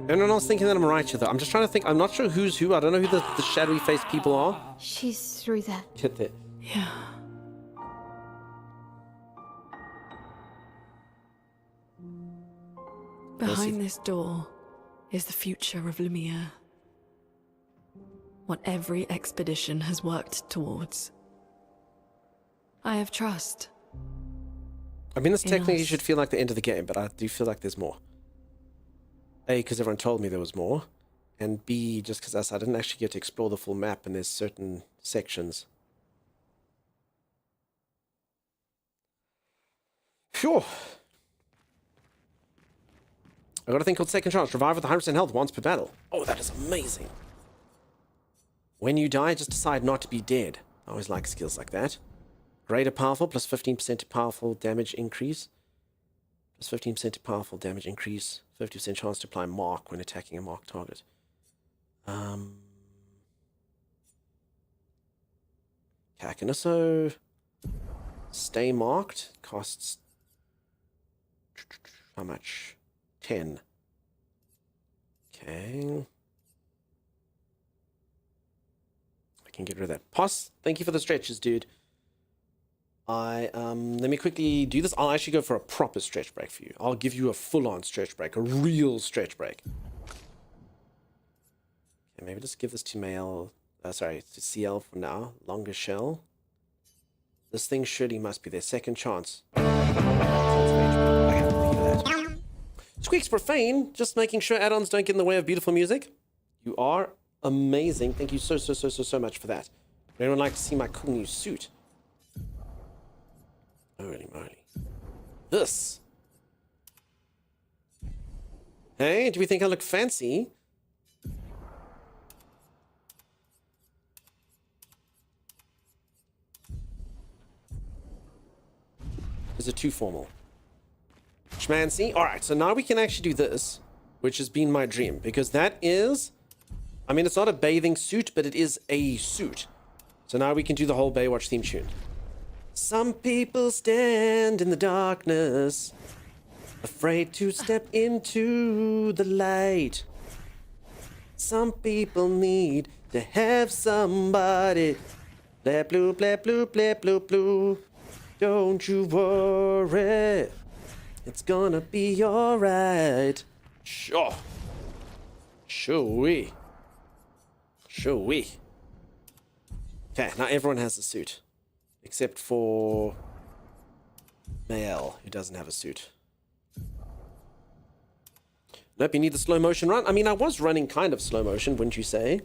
Everyone else thinking that I'm right here, though. I'm just trying to think. I'm not sure who's who. I don't know who the shadowy faced people are. She's through there. Get there. Yeah. Behind this door is the future of Lumiere. What every expedition has worked towards. I have trust. I mean, this In technically us. should feel like the end of the game, but I do feel like there's more. A, because everyone told me there was more. And B, just because I didn't actually get to explore the full map and there's certain sections. Phew. I got a thing called Second Chance. Revive with 100% health once per battle. Oh, that is amazing. When you die, just decide not to be dead. I always like skills like that. Greater powerful, plus 15% to powerful damage increase. Plus 15% to powerful damage increase. 50% chance to apply mark when attacking a marked target. Okay, I can also stay marked. Costs how much? 10. Okay. I can get rid of that. Poss, thank you for the stretches, dude. Let me quickly do this. I'll actually go for a proper stretch break for you. I'll give you a full-on stretch break, a real stretch break. Okay, maybe just give this to to CL for now. Longer shell. This thing surely must be their second chance. Okay, thank you for that. Squeaks Profane, just making sure add-ons don't get in the way of beautiful music. You are amazing. Thank you so much for that. Would anyone like to see my cool new suit? Holy moly. This. Hey, do we think I look fancy? Is it too formal? Schmancy. Alright, so now we can actually do this, which has been my dream, because that is... I mean, it's not a bathing suit, but it is a suit. So now we can do the whole Baywatch theme tune. Some people stand in the darkness, afraid to step into the light. Some people need to have somebody. Blah, blue, blah, blue, blah, blue, blue. Don't you worry. It's gonna be alright. Sure. Sure we. Sure we. Okay, now everyone has a suit. Except for Mael, who doesn't have a suit. Nope, you need the slow motion run. I mean, I was running kind of slow motion, wouldn't you say?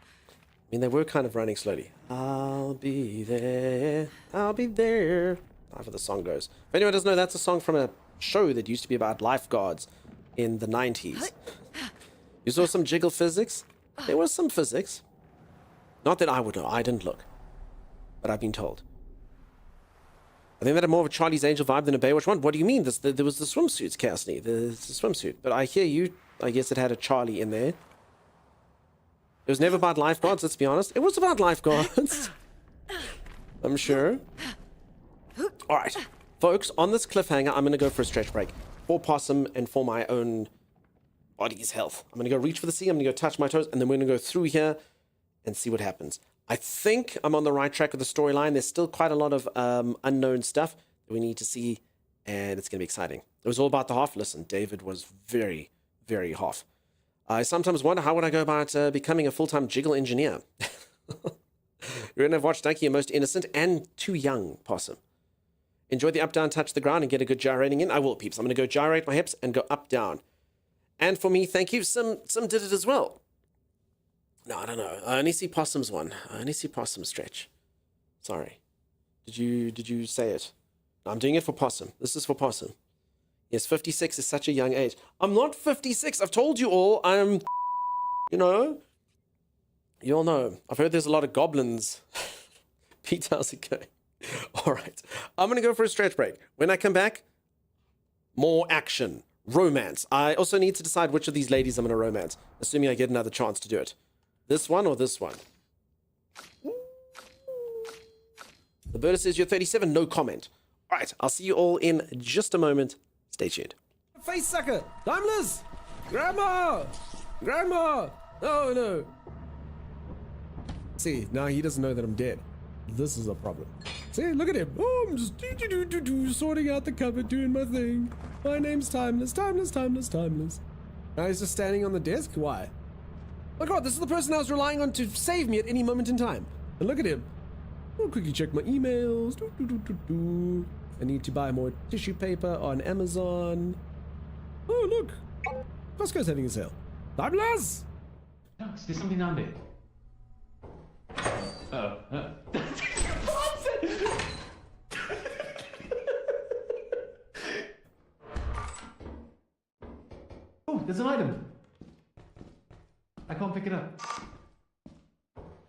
I mean, they were kind of running slowly. I'll be there. I'll be there. However the song goes. If anyone doesn't know, that's a song from a show that used to be about lifeguards in the 90s. You saw some jiggle physics? There was some physics. Not that I would know. I didn't look. But I've been told. I think that had more of a Charlie's Angel vibe than a Baywatch one. What do you mean? There was the swimsuits, Cassidy. The swimsuit. But I hear you. I guess it had a Charlie in there. It was never about lifeguards, let's be honest. It was about lifeguards. I'm sure. Alright. Folks, on this cliffhanger, I'm going to go for a stretch break. For Possum and for my own body's health. I'm going to go reach for the sea. I'm going to go touch my toes. And then we're going to go through here and see what happens. I think I'm on the right track with the storyline. There's still quite a lot of unknown stuff that we need to see. And it's going to be exciting. It was all about the half. Listen, David was very, very half. I sometimes wonder how would I go about becoming a full-time jiggle engineer. You're going to have watched Ducky, your most innocent and too young Possum. Enjoy the up-down touch the ground and get a good gyrating in. I will, peeps. I'm going to go gyrate my hips and go up-down. And for me, thank you. Some did it as well. No, I don't know. I only see Possum's one. I only see Possum stretch. Sorry. Did you say it? I'm doing it for Possum. This is for Possum. Yes, 56 is such a young age. I'm not 56. I've told you all. I'm, you know. You all know. I've heard there's a lot of goblins. Pete, how's it going? All right. I'm going to go for a stretch break. When I come back, more action. Romance. I also need to decide which of these ladies I'm going to romance. Assuming I get another chance to do it. This one or this one? The bird says you're 37. No comment. All right. I'll see you all in just a moment. Stay tuned. Face sucker! Timeless! Grandma! Grandma! Oh no! See, now he doesn't know that I'm dead. This is a problem. See, look at him. Oh, I'm just sorting out the cupboard, doing my thing. My name's Timeless, Timeless, Timeless, Timeless. Now he's just standing on the desk? Why? Oh god, this is the person I was relying on to save me at any moment in time. And look at him. I'll quickly check my emails. I need to buy more tissue paper on Amazon. Oh, look. Costco's having a sale. Timeless! Alex, there's something down there. Oh, there's an item. I can't pick it up.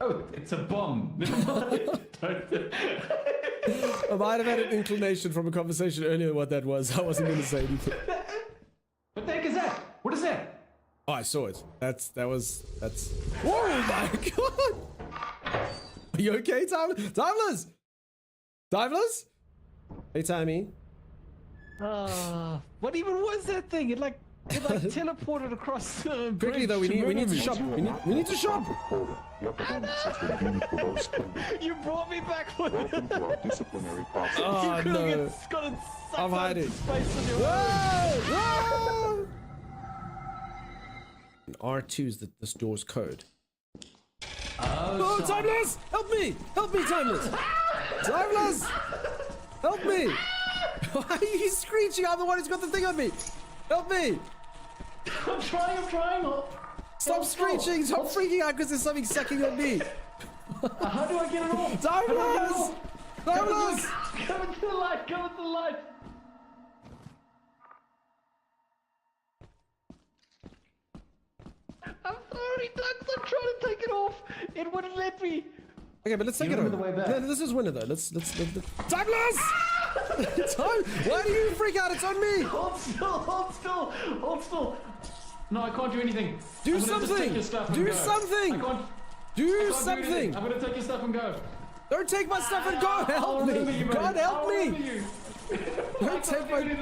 Oh, it's a bomb. I might have had an inclination from a conversation earlier what that was. I wasn't going to say anything. What the heck is that? What is that? Oh, I saw it. That's... Whoa, my god! Are you okay, Timeless? Timeless? Hey, Timmy. What even was that thing? It like teleported across the bridge. Quickly though, we need to shop. We need to shop. You brought me back with Welcome to our disciplinary process. Oh no! I'm hiding. Whoa! R2 is the store's code. Oh, Timeless! Help me! Help me, Timeless! Timeless! Help me! Why are you screeching? I'm the one who's got the thing on me! Help me! I'm trying. Stop screeching! Stop freaking out because there's something sucking on me! How do I get it off? Timeless! Timeless! Come into the light! Come into the light! I'm sorry, Doug. I'm trying to take it off. It wouldn't let me. Okay, but let's take it off. This is winner though. Let's Timeless! Why do you freak out? It's on me! Hold still. No, I can't do anything. Do something! Do something! Do something! I'm gonna take your stuff and go. Don't take my stuff and go! Help me! God help me! Don't take my...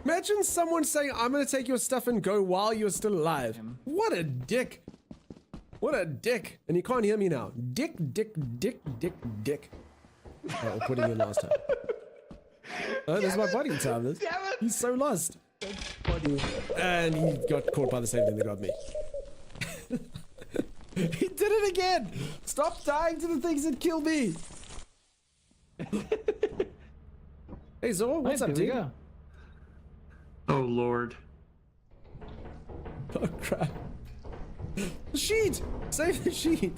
Imagine someone saying, I'm gonna take your stuff and go while you're still alive. What a dick. What a dick. And you can't hear me now. Dick. Oh, putting in last time. Oh, there's my body, Timeless. He's so lost. And he got caught by the same thing that got me. He did it again! Stop dying to the things that kill me! Hey Zor, what's up, dude? Oh, Lord. Oh, crap. The sheet! Save the sheet!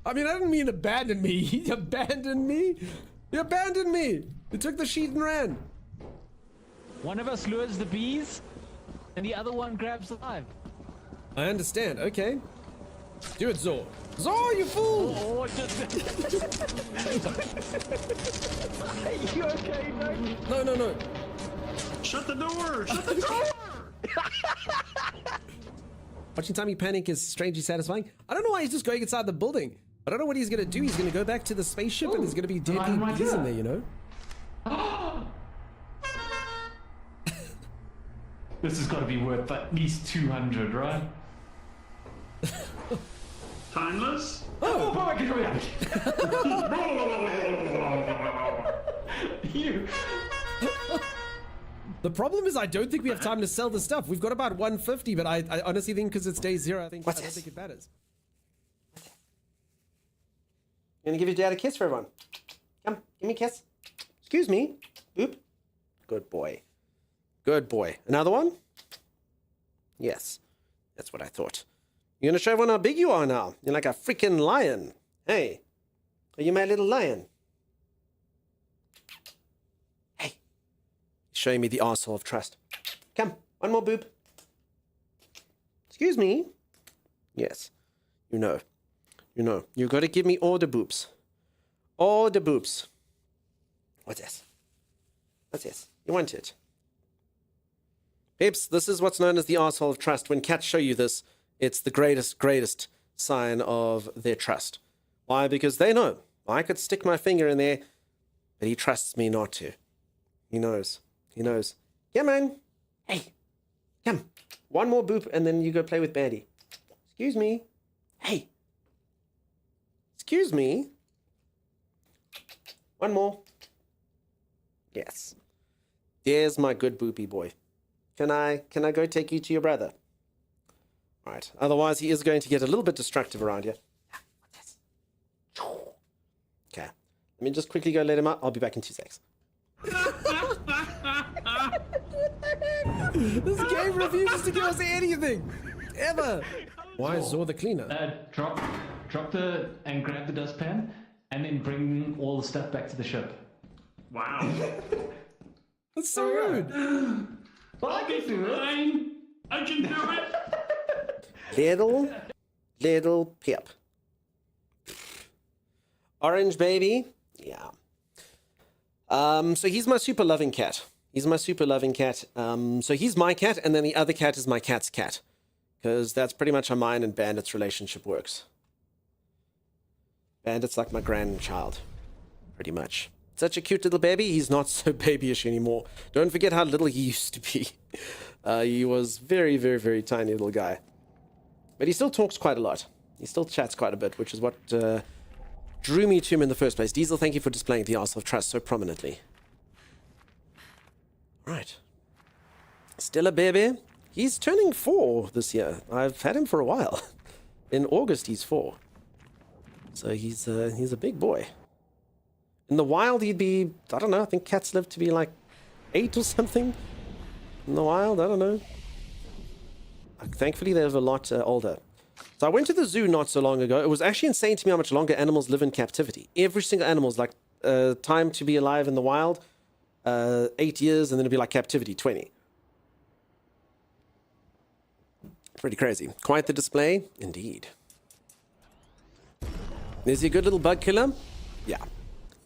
I mean, I didn't mean abandon me. He abandoned me? He abandoned me! He took the sheet and ran. One of us lures the bees, and the other one grabs the live. I understand. Okay. Do it, Zor. Zor, you fool! Oh, you okay, no? No. Shut the door! Shut the door! Watching Tommy panic is strangely satisfying. I don't know why he's just going inside the building. I don't know what he's gonna do. He's gonna go back to the spaceship and there's gonna be deadly bees in there, you know? This has got to be worth at least 200, right? Timeless? Oh my God! You. The problem is I don't think we have time to sell the stuff. We've got about 150, but I honestly think because it's day 0, I don't think it matters. You gonna give your dad a kiss for everyone? Come, give me a kiss. Excuse me. Boop. Good boy. Good boy. Another one? Yes. That's what I thought. You're gonna show everyone how big you are now. You're like a freaking lion. Hey. Are you my little lion? Hey. Showing me the arsehole of trust. Come, one more boob. Excuse me. Yes. You know. You know. You gotta give me all the boobs. All the boobs. What's this? What's this? You want it? Peeps, this is what's known as the arsehole of trust. When cats show you this, it's the greatest sign of their trust. Why? Because they know. I could stick my finger in there, but he trusts me not to. He knows. He knows. Come on. Hey. Come. One more boop, and then you go play with Bandy. Excuse me. Hey. Excuse me. One more. Yes. There's my good boopy boy. Can I go take you to your brother? All right. Otherwise, he is going to get a little bit destructive around here. What's this? Okay. Let me just quickly go let him out. I'll be back in 2 seconds. This game refuses to give us anything. Ever. Why is Zor the cleaner? Drop the and grab the dustpan, and then bring all the stuff back to the ship. Wow. That's so rude. Well, I can do it. I can do it. Little Pip. Orange baby. Yeah. So he's my super loving cat. He's my super loving cat. So he's my cat, and then the other cat is my cat's cat. Because that's pretty much how mine and Bandit's relationship works. Bandit's like my grandchild. Pretty much. Such a cute little baby. He's not so babyish anymore. Don't forget how little he used to be. He was very, very, very tiny little guy. But he still talks quite a lot. He still chats quite a bit, which is what drew me to him in the first place. Diesel, thank you for displaying the arsehole of trust so prominently. Right. Still a baby. He's turning 4 this year. I've had him for a while. In August, he's 4. So he's a big boy. In the wild, he'd be, I don't know, I think cats live to be like 8 or something. In the wild, I don't know. Thankfully, they're a lot older. So I went to the zoo not so long ago. It was actually insane to me how much longer animals live in captivity. Every single animal is like time to be alive in the wild, 8 years, and then it'd be like captivity, 20. Pretty crazy. Quite the display, indeed. Is he a good little bug killer? Yeah.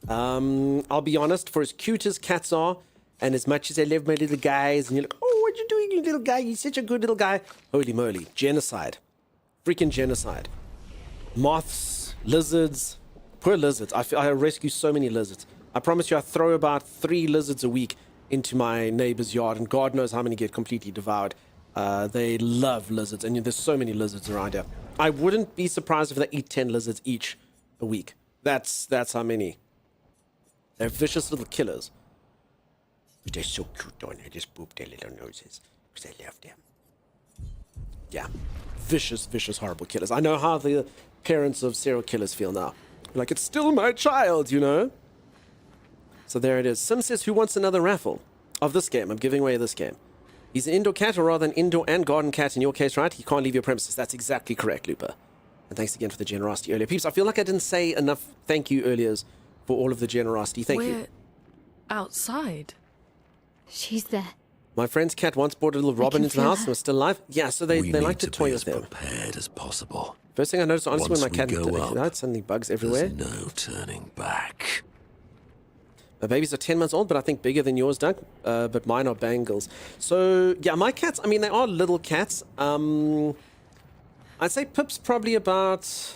I'll be honest, for as cute as cats are, and as much as I love my little guys, and you're like, oh, what you doing, you little guy? You're such a good little guy. Holy moly. Genocide. Freaking genocide. Moths, lizards. Poor lizards. I rescue so many lizards. I promise you, I throw about 3 lizards a week into my neighbor's yard, and God knows how many get completely devoured. They love lizards, and there's so many lizards around here. I wouldn't be surprised if they eat 10 lizards each a week. That's how many. They're vicious little killers. But they're so cute, don't they? Just boop their little noses. Because I love them. Yeah. Vicious, horrible killers. I know how the parents of serial killers feel now. Like, it's still my child, you know? So there it is. Sim says, who wants another raffle of this game? I'm giving away this game. He's an indoor cat, or rather an indoor and garden cat in your case, right? He can't leave your premises. That's exactly correct, Looper. And thanks again for the generosity earlier. Peeps, I feel like I didn't say enough thank you earlier for all of the generosity. Thank you. We're outside. She's there. My friend's cat once brought a little robin into the house and was still alive. Yeah, so they like to toy with them. Prepared as possible. First thing I noticed, honestly, when my Once cat we go looked at up, it, suddenly bugs everywhere. There's no turning back. My babies are 10 months old, but I think bigger than yours, Doug. But mine are Bengals. So, yeah, my cats, I mean, they are little cats. I'd say Pip's probably about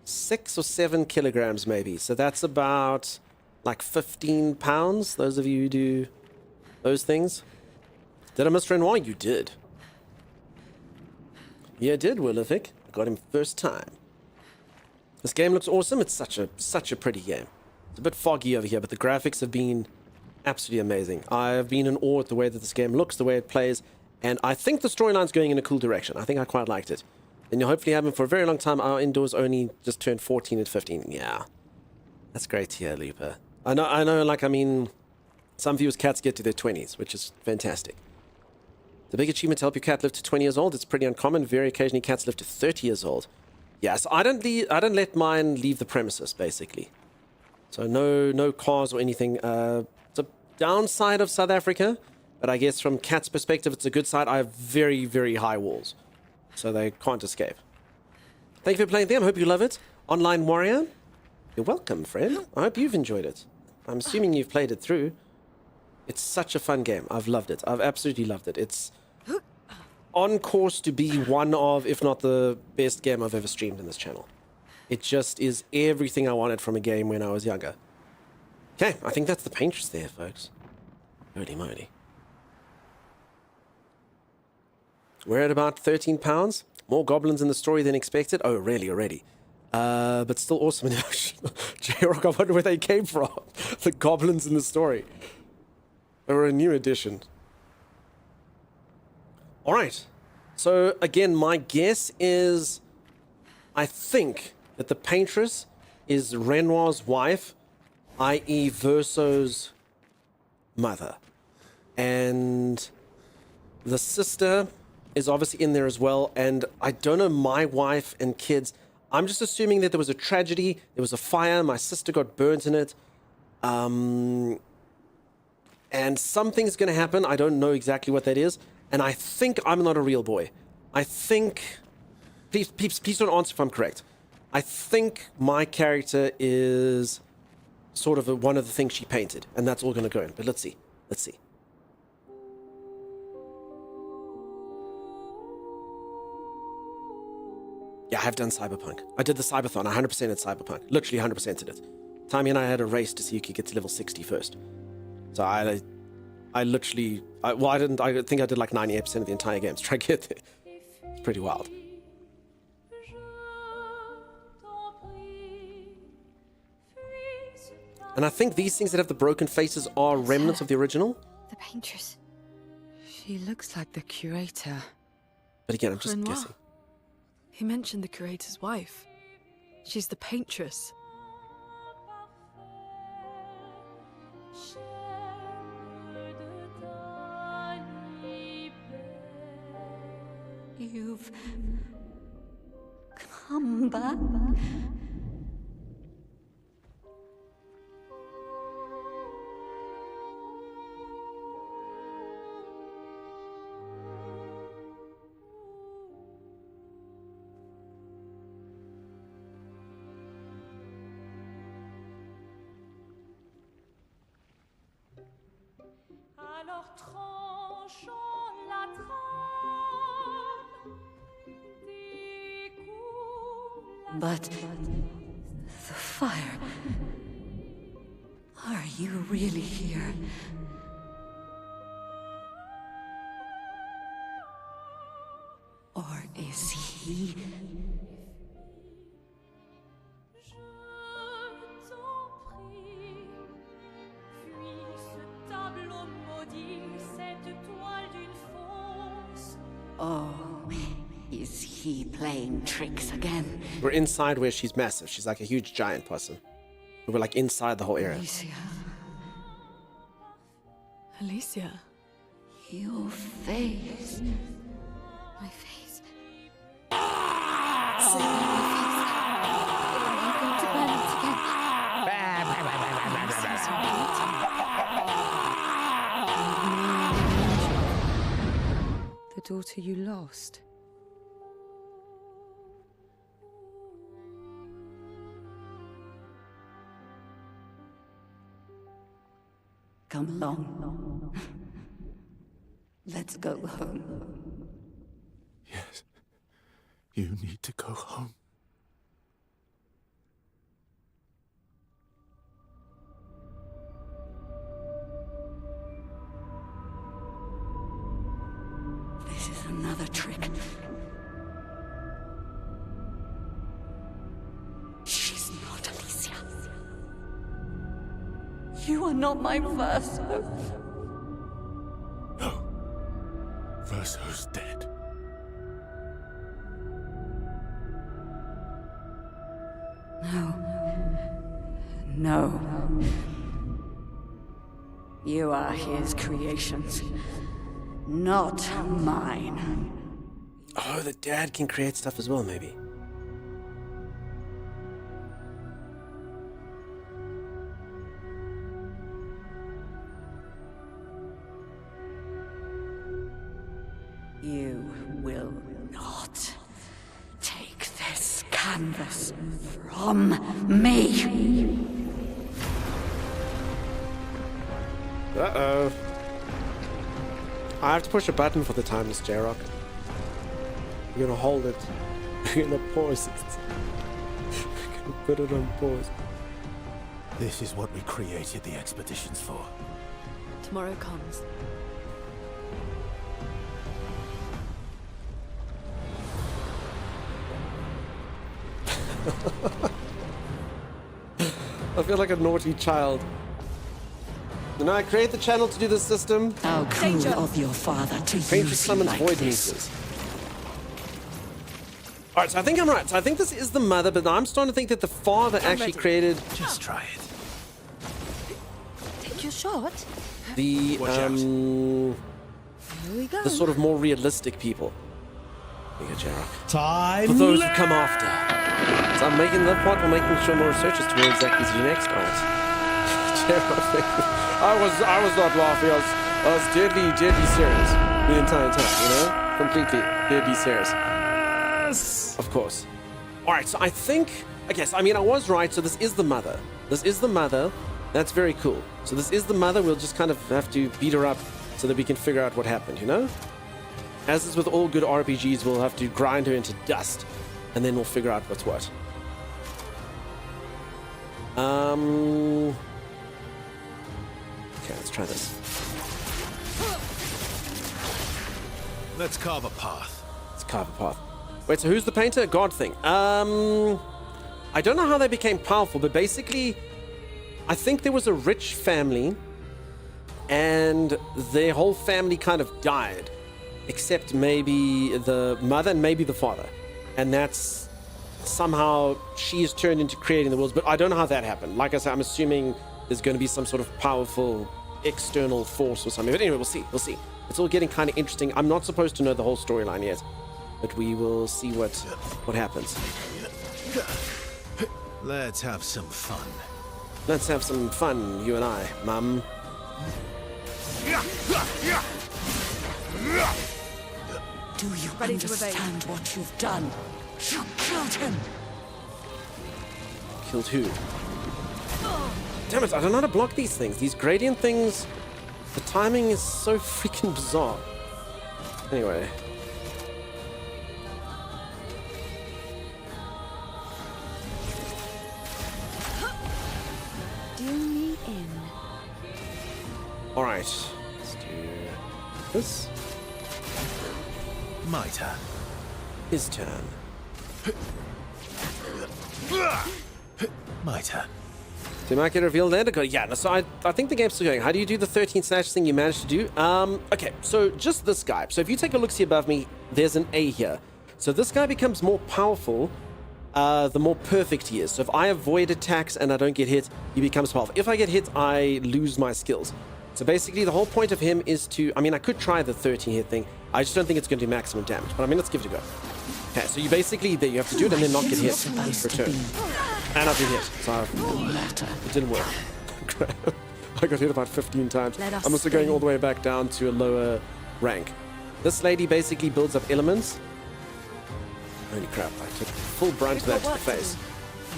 6 or 7 kilograms, maybe. So that's about, like, 15 pounds, those of you who do those things. Did I miss Renoir? You did. Yeah, I did, Willific. I got him first time. This game looks awesome. It's such a pretty game. It's a bit foggy over here, but the graphics have been absolutely amazing. I've been in awe at the way that this game looks, the way it plays, and I think the storyline's going in a cool direction. I think I quite liked it. And you'll hopefully have him for a very long time. Our indoors only just turned 14 and 15. Yeah. That's great to hear, Looper. I know, like, I mean, some viewers' cats get to their 20s, which is fantastic. The big achievement to help your cat live to 20 years old, it's pretty uncommon. Very occasionally cats live to 30 years old. Yeah, so I don't let mine leave the premises, basically. So no cars or anything. It's a downside of South Africa, but I guess from cats' perspective, it's a good side. I have very, very high walls, so they can't escape. Thank you for playing them. Hope you love it. Online Warrior, you're welcome, friend. I hope you've enjoyed it. I'm assuming you've played it through. It's such a fun game. I've loved it. I've absolutely loved it. It's on course to be one of, if not the best game I've ever streamed in this channel. It just is everything I wanted from a game when I was younger. Okay, I think that's the paintress there, folks. Holy moly. We're at about 13 pounds. More goblins in the story than expected. Oh, really, already. But still awesome. J-Rock, I wonder where they came from. The goblins in the story. They were a new addition. All right. So, again, my guess is, I think that the paintress is Renoir's wife, i.e. Verso's mother. And the sister is obviously in there as well. And I don't know, my wife and kids, I'm just assuming that there was a tragedy, there was a fire, my sister got burnt in it. And something's going to happen. I don't know exactly what that is. And I think I'm not a real boy. I think... Please don't answer if I'm correct. I think my character is sort of one of the things she painted. And that's all going to go in. But let's see. Let's see. Yeah, I have done Cyberpunk. I did the Cyberthon. 100% at Cyberpunk. Literally 100% at it. Tammy and I had a race to see who could get to level 60 first. So I literally... I think I did like 98% of the entire game to try to get there. It's pretty wild. And I think these things that have the broken faces are remnants of the original. The paintress. She looks like the curator. But again, I'm just Renoir. guessing. He mentioned the curator's wife. She's the paintress. You've come back. Alors tranchons la trame, But the fire. Are you really here? Or is he? Oh, is he playing tricks again? We're inside where she's massive. She's like a huge giant person. We're like inside the whole area. Alicia, Alicia. Your face. My face. Say my face. Am I going to burn it again? I'm so sorry. The daughter you lost. Come along. Let's go home. Yes. You need to go home. This is another trick. She's not Alicia. You are not my Verso. No. Verso's dead. No. You are his creations, not mine. Oh, the dad can create stuff as well, maybe. You will not take this canvas from me. Uh-oh. I have to push a button for the timeless J-Rock. We're gonna hold it. We're gonna pause it. We're gonna put it on pause. This is what we created the expeditions for. Tomorrow comes. I feel like a naughty child. Did I create the channel to do this system? How cruel of your father to Painter use you summons like void this. meters. Alright, so I think I'm right. So I think this is the mother, but I'm starting to think that the father actually created Just try it. Take your shot. the Here we go. the sort of more realistic people. Here you go, J-Rock. Time. For those who come after. So I'm making the part, we're making sure more researchers to where exactly is your next art. I was not laughing. I was deadly serious the entire time. You know, completely deadly serious. Yes. Of course. All right. So I think, I guess, I mean, I was right. So this is the mother. This is the mother. That's very cool. So this is the mother. We'll just kind of have to beat her up so that we can figure out what happened. You know, as is with all good RPGs, we'll have to grind her into dust, and then we'll figure out what's what. Okay, let's try this. Let's carve a path. Let's carve a path. Wait, so who's the painter? God thing. I don't know how they became powerful, but basically, I think there was a rich family, and their whole family kind of died, except maybe the mother and maybe the father. And that's somehow she is turned into creating the worlds, but I don't know how that happened. Like I said, I'm assuming there's going to be some sort of powerful external force or something. But anyway, we'll see. We'll see. It's all getting kind of interesting. I'm not supposed to know the whole storyline yet, but we will see what happens. Let's have some fun. Let's have some fun, you and I, Mum. Do you understand what you've done? You killed him. Killed who? Damn it, I don't know how to block these things. These gradient things, the timing is so freaking bizarre. Anyway. Do me in. Alright. Let's do this. My turn. His turn. My turn. Did I get revealed there? Yeah, no, so I think the game's still going. How do you do the 13 slash thing you managed to do? Okay, so just this guy. So if you take a look-see above me, there's an A here. So this guy becomes more powerful the more perfect he is. So if I avoid attacks and I don't get hit, he becomes powerful. If I get hit, I lose my skills. So basically, the whole point of him is to... I mean, I could try the 13 hit thing. I just don't think it's going to do maximum damage. But I mean, let's give it a go. Okay, so you basically... There, you have to do it and then not get hit for a turn. And I've been hit, so it didn't work. I got hit about 15 times. I'm also going all the way back down to a lower rank. This lady basically builds up elements. Holy crap, I took full brunt of that to the face.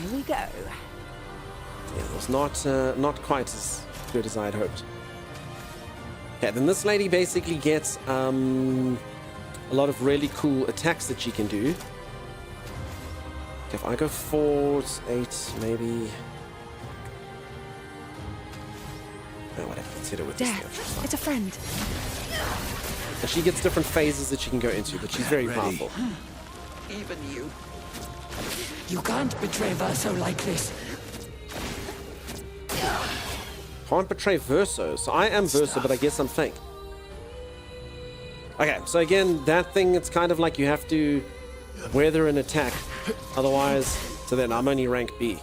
Here we go. Yeah, it was not quite as good as I had hoped. Okay, then this lady basically gets a lot of really cool attacks that she can do. Okay, if I go 4, 8, maybe... Oh, whatever, let's hit her with this thing. It's a friend. And she gets different phases that she can go into, but she's very powerful. Even you. You can't betray Verso like this. Can't betray Verso. So I am Verso, but I guess I'm fake. Okay, so again, that thing, it's kind of like you have to weather an attack. Otherwise, so then I'm only rank B.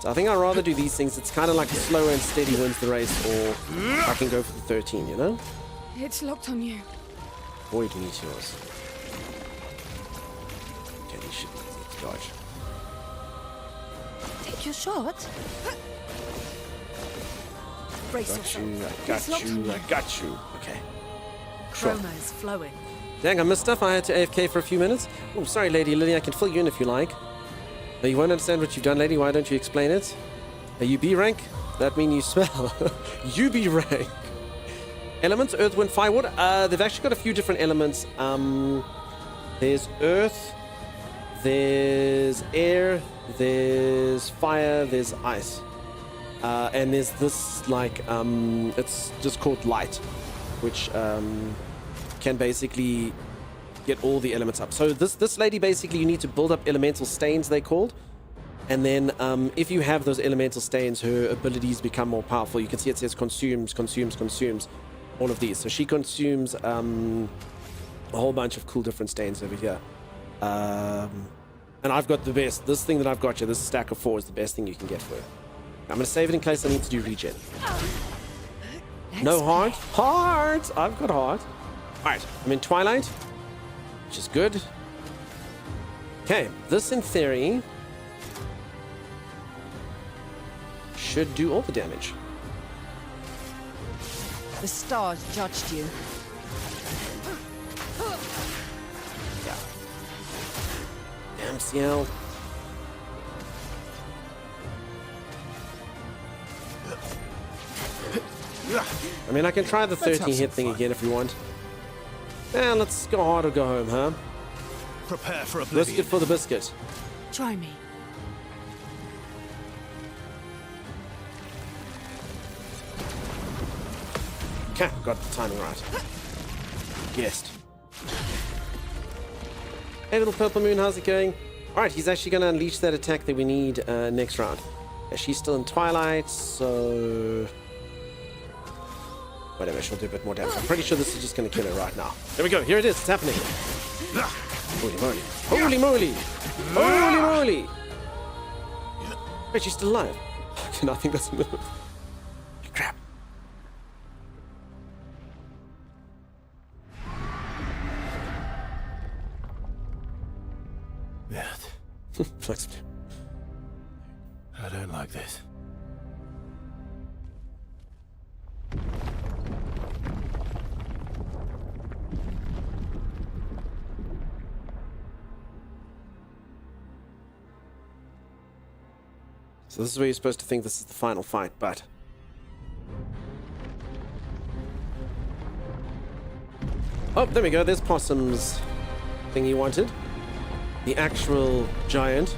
So I think I'd rather do these things. It's kind of like slow and steady wins the race, or I can go for the 13, you know? It's locked on you. Void meteors. Okay, these should be easy to dodge. Take your shot. Brace Got you, I got you, I got you. Okay. Sure. Chroma is flowing. Dang, I missed stuff. I had to AFK for a few minutes. Oh, sorry, Lady Lily. I can fill you in if you like. You won't understand what you've done, lady. Why don't you explain it? Are you B rank? That mean you smell. You B rank. Elements, earth, wind, fire, water. They've actually got a few different elements. There's earth, there's air, there's fire, there's ice. And there's this, like, it's just called light, which can basically get all the elements up. So this lady, basically, you need to build up elemental stains, they're called. And then if you have those elemental stains, her abilities become more powerful. You can see it says consumes, all of these. So she consumes a whole bunch of cool different stains over here. And I've got the best. This thing that I've got here, this stack of 4 is the best thing you can get for her. I'm going to save it in case I need to do regen. No heart? Heart! I've got heart. Alright, I'm in Twilight, which is good. Okay, this in theory should do all the damage. The stars judged you. Yeah. Damn, CL. I mean, I can try the 13 hit thing again if you want. And let's go hard or go home, huh? Prepare for oblivion. Biscuit for the biscuit. Try me. Okay, got the timing right. Guessed. Hey, little purple moon, how's it going? Alright, he's actually going to unleash that attack that we need next round. She's still in Twilight, so... whatever, she'll do a bit more damage. I'm pretty sure this is just going to kill her right now. There we go, here it is, it's happening. Holy moly. Holy moly! Holy moly! Wait, she's still alive. Nothing doesn't move. Crap. Yeah. Flexible. I don't like this. So this is where you're supposed to think this is the final fight, but... oh, there we go. There's Possum's thing he wanted. The actual giant.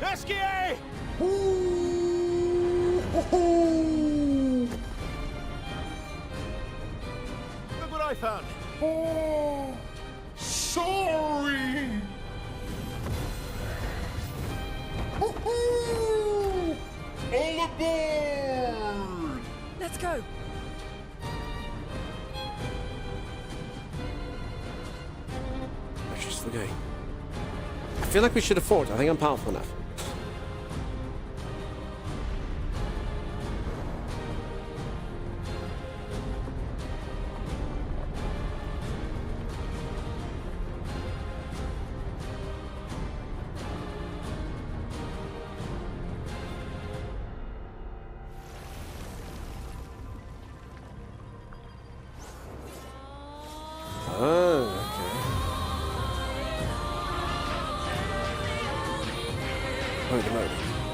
Esquier! Look what I found. Oh, sorry. All aboard! Let's Let's go. She's still going. I feel like we should have fought. I think I'm powerful enough.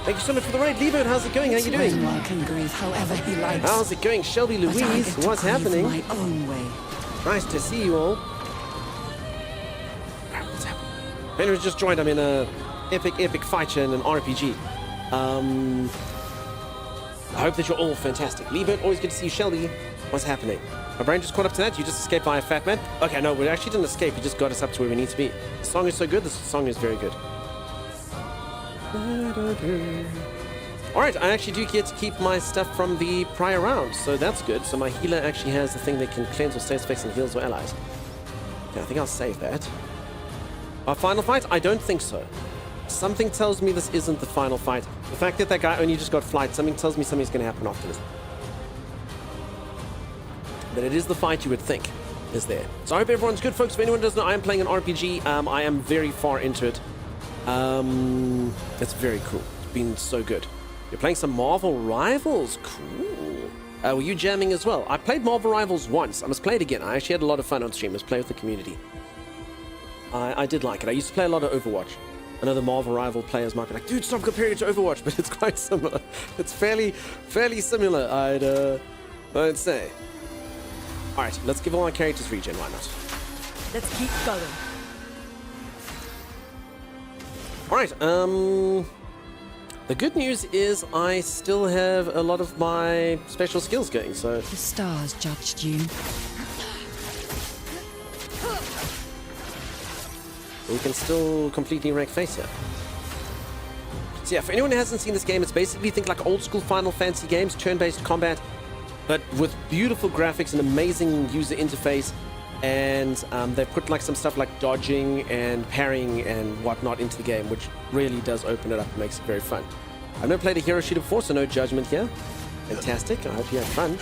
Thank you so much for the raid, Levo. How's it going? How you doing? Renoir can grieve however he likes. How's it going, Shelby But I Louise? get to What's grieve happening? my own way. Nice to see you all. What's happening? If anyone's just joined, I'm in a epic fight in an RPG. I hope that you're all fantastic. Levo, always good to see you, Shelby. What's happening? My brain just caught up to that. You just escaped by a fat man. Okay, no, we actually didn't escape. You just got us up to where we need to be. The song is so good. This song is very good. Alright, I actually do get to keep my stuff from the prior round, so that's good. So my healer actually has the thing that can cleanse or status effects and heals or allies. Okay, I think I'll save that. Our final fight? I don't think so. Something tells me this isn't the final fight. The fact that that guy only just got flight, something tells me something's going to happen after this. But it is the fight you would think is there. So I hope everyone's good, folks. If anyone doesn't know, I am playing an RPG. I am very far into it. That's very cool. It's been so good. You're playing some Marvel Rivals. Cool. Were you jamming as well? I played Marvel Rivals once. I must play it again. I actually had a lot of fun on stream. I must play with the community. I did like it. I used to play a lot of Overwatch. I know the Marvel Rival players might be like, dude, stop comparing it to Overwatch, but it's quite similar. It's fairly similar, I'd say. Alright, let's give all our characters regen, why not? Let's keep going. Alright, the good news is I still have a lot of my special skills going, so... The stars judged you. We can still completely wreck face here. So yeah, for anyone who hasn't seen this game, it's basically think like old school Final Fantasy games, turn-based combat, but with beautiful graphics and amazing user interface. And they've put like some stuff like dodging and parrying and whatnot into the game, which really does open it up and makes it very fun. I've never played a hero shooter before, so no judgment here. Fantastic. I hope you have fun.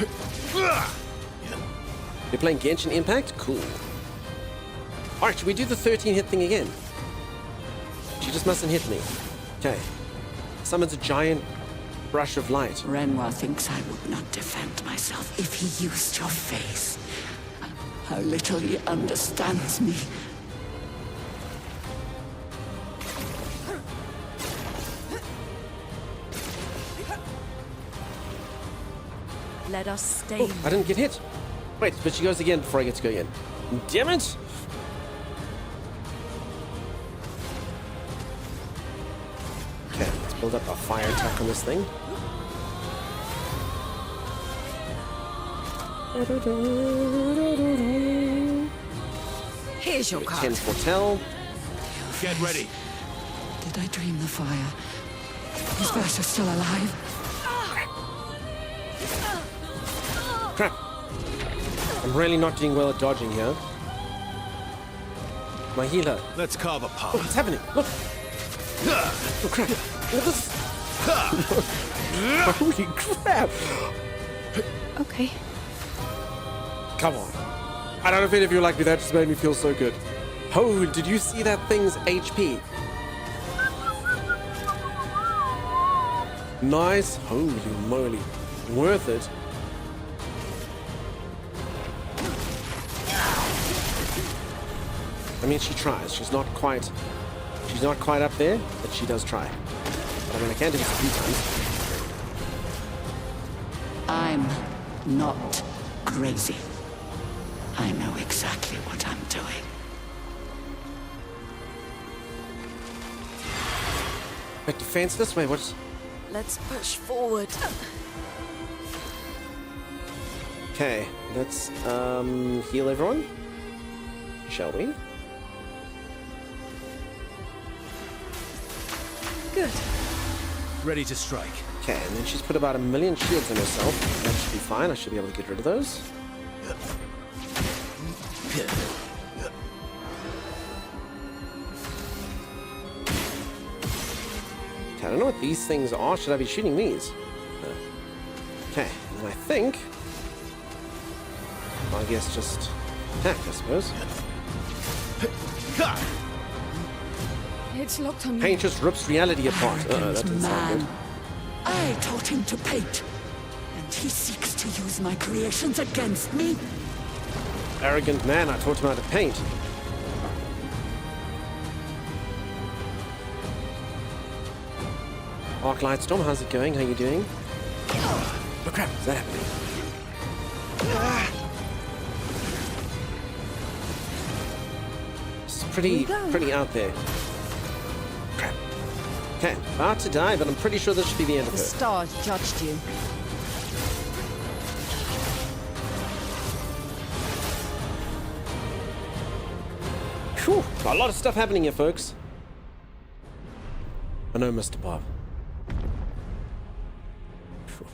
You're playing Genshin Impact? Cool. Alright, should we do the 13 hit thing again? She just mustn't hit me. Okay. Summons a giant brush of light. Renoir thinks I would not defend myself if he used your face. How little he understands me. Let us stay. Oh, I didn't get hit. Wait, but she goes again before I get to go again. Damn it! Okay, let's build up a fire attack on this thing. Here's your card. 10 foretell. Get ready. Did I dream the fire? Is Bertha still alive? Crap. I'm really not doing well at dodging here. My healer. Let's carve a path. Oh, what's happening? Look. Oh, crap. Look at this. Holy crap. Okay. Come on. I don't know if any of you like me. That just made me feel so good. Oh, did you see that thing's HP? Nice. Holy moly. Worth it. I mean, she tries. She's not quite up there, but she does try. But I mean, I can do this a few times. I'm not crazy. I know exactly what I'm doing. Wait, defense this way? What's... Let's push forward. Okay, let's heal everyone. Shall we? Good. Ready to strike. Okay, and then she's put about 1 million shields on herself. That should be fine. I should be able to get rid of those. Okay, I don't know what these things are. Should I be shooting these? Okay, and I think... I guess just attack, I suppose. It's locked on you. Paint just rips reality apart. That doesn't sound good. I taught him to paint, and he seeks to use my creations against me. Arrogant man, I taught him how to paint. Arc Lightstorm, how's it going? How you doing? Oh crap, is that happening? It's pretty out there. Crap. Okay, about to die, but I'm pretty sure this should be the end of The her. stars judged you. Whew, a lot of stuff happening here, folks. I know, Mr. Bob. Whew.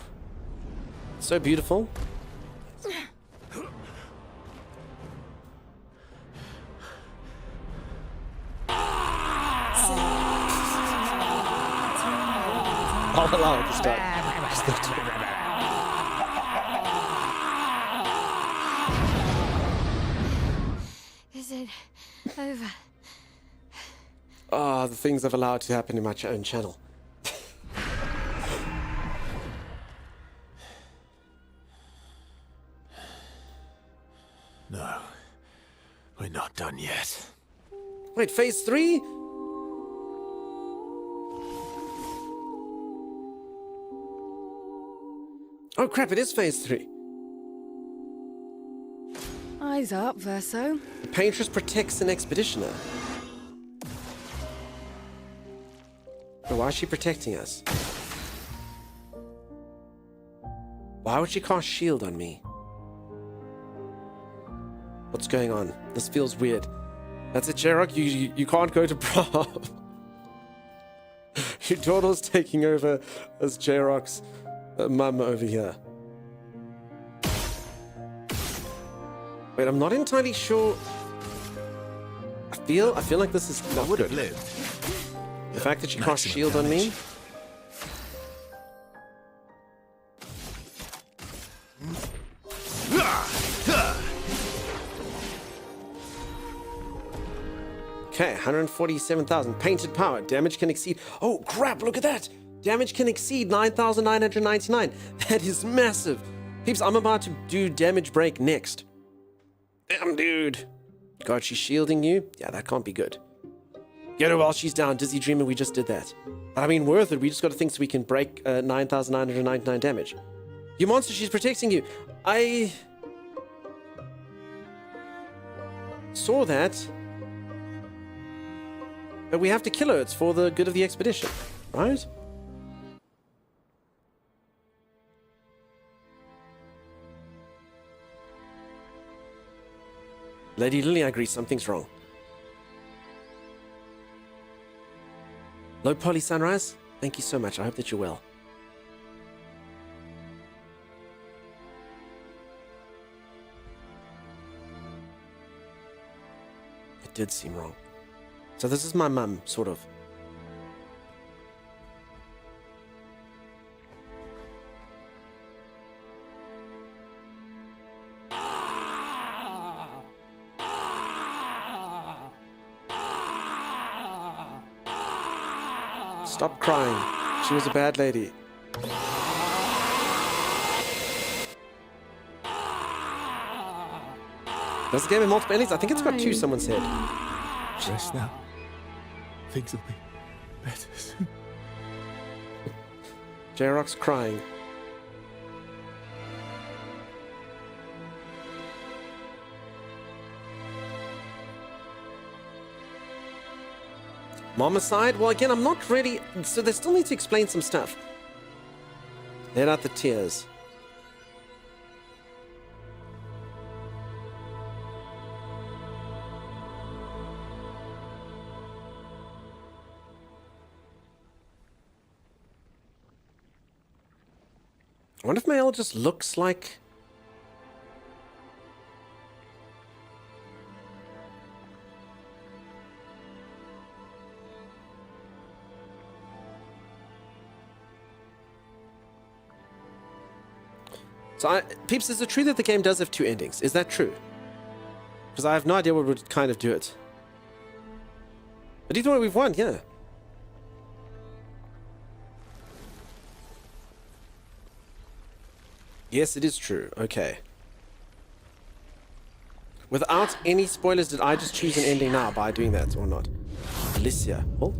So beautiful. I'll allow it to start. Is it over? Ah, the things I've allowed to happen in my own channel. No, we're not done yet. Wait, phase 3? Oh crap, it is phase 3. Eyes up, Verso. The Paintress protects an expeditioner. But why is she protecting us? Why would she cast shield on me? What's going on? This feels weird. That's it, Jarok. You can't go to prom. Your daughter's taking over as Jarok's mum over here. Wait, I'm not entirely sure. I feel like this is not good. Lived. The fact that she cast shield on me. Okay, 147,000. Painted power. Damage can exceed... Oh, crap, look at that! Damage can exceed 9,999. That is massive. Peeps, I'm about to do damage break next. Damn, dude. God, she's shielding you? Yeah, that can't be good. Get her while she's down. Dizzy Dreamer, we just did that. But I mean, worth it. We just got to think so we can break 9,999 damage. You monster, she's protecting you. I... saw that. But we have to kill her. It's for the good of the expedition, right? Lady Lily, I agree. Something's wrong. Low Poly Sunrise, thank you so much. I hope that you're well. It did seem wrong. So this is my mum, sort of. Stop crying. She was a bad lady. Does the game have multiple endings? I think it's got 2, someone said. Rest now. Things will be better soon. Jarok's crying. Momicide? Well, again, I'm not really... So they still need to explain some stuff. Let out the tears. I wonder if Mael just looks like... So, Peeps, is it true that the game does have 2 endings? Is that true? Because I have no idea what would kind of do it. But either way, we've won, yeah. Yes, it is true. Okay. Without any spoilers, did I just choose an ending now by doing that or not? Alicia. Oh.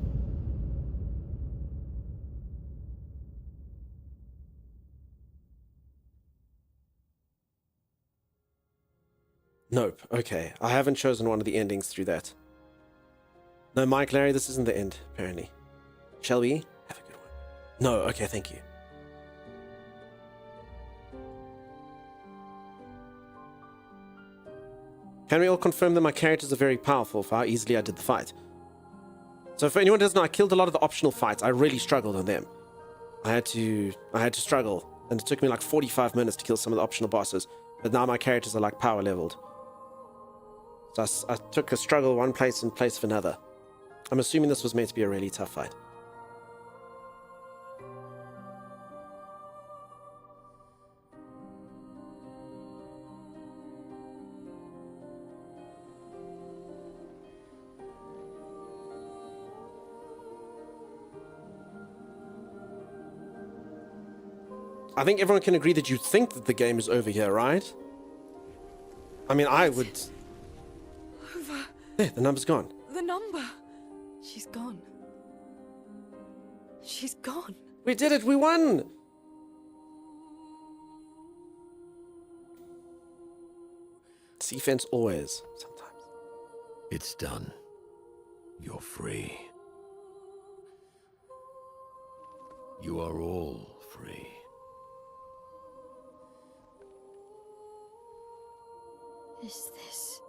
Nope. Okay. I haven't chosen one of the endings through that. No, Mike, Larry, this isn't the end, apparently. Shall we? Have a good one. No, okay, thank you. Can we all confirm that my characters are very powerful for how easily I did the fight? So for anyone who doesn't know, I killed a lot of the optional fights. I really struggled on them. I had to struggle, and it took me like 45 minutes to kill some of the optional bosses. But now my characters are like power leveled. So I took a struggle one place in place of another. I'm assuming this was meant to be a really tough fight. I think everyone can agree that you think that the game is over here, right? I mean, I would... Over. There, the number's gone. The number. She's gone. She's gone. We did it! We won! Sea fence always, sometimes. It's done. You're free. You are all free. Is this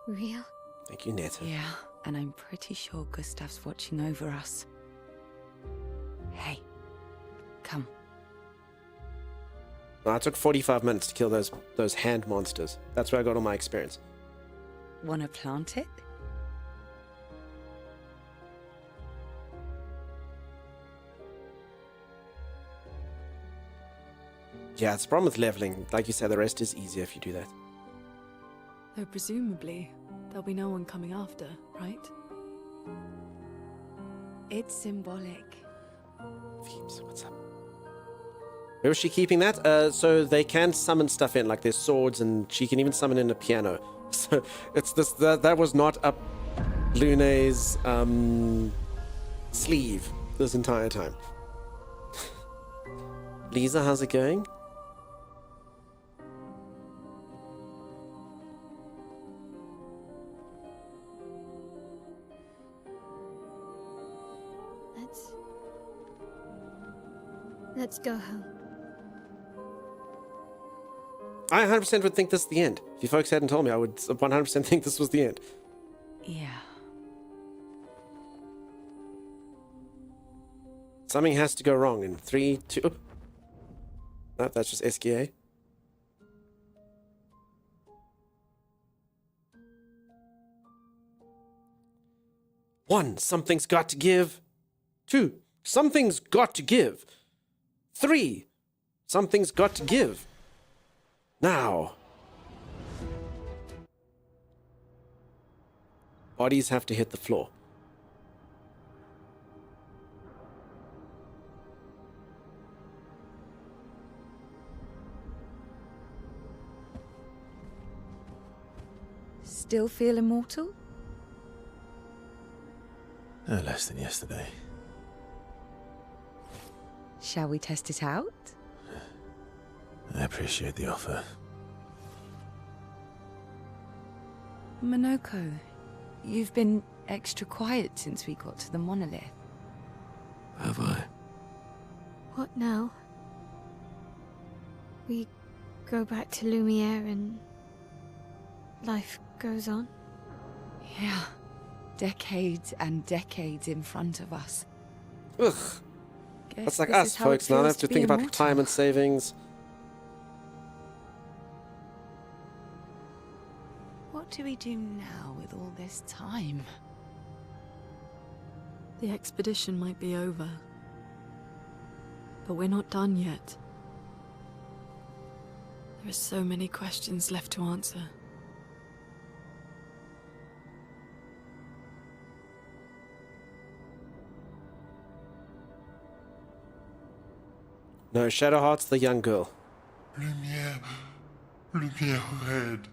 real? Thank you, Netta. Yeah, and I'm pretty sure Gustav's watching over us. Hey, come. Well, I took 45 minutes to kill those hand monsters. That's where I got all my experience. Wanna plant it? Yeah, it's a problem with leveling. Like you said, the rest is easier if you do that. Though presumably, there'll be no one coming after, right? It's symbolic. Phoebes, what's up? Where was she keeping that? So they can summon stuff in, like their swords, and she can even summon in a piano. So it's this that was not up Lune's sleeve this entire time. Lisa, how's it going? Let's go home. I 100% would think this is the end. If you folks hadn't told me, I would 100% think this was the end. Yeah. Something has to go wrong in 3, 2... Oh. No, that's just SKA. One, something's got to give. 2, something's got to give. 3, something's got to give. Now. Bodies have to hit the floor. Still feel immortal? No less than yesterday. Shall we test it out? I appreciate the offer. Monoko, you've been extra quiet since we got to the monolith. Have I? What now? We go back to Lumiere and life goes on? Yeah. Decades and decades in front of us. Ugh. That's like us, folks. Now they have to think about retirement savings. What do we do now with all this time? The expedition might be over, but we're not done yet. There are so many questions left to answer. No, Shadowheart's the young girl. Lumiere. Lumiere red.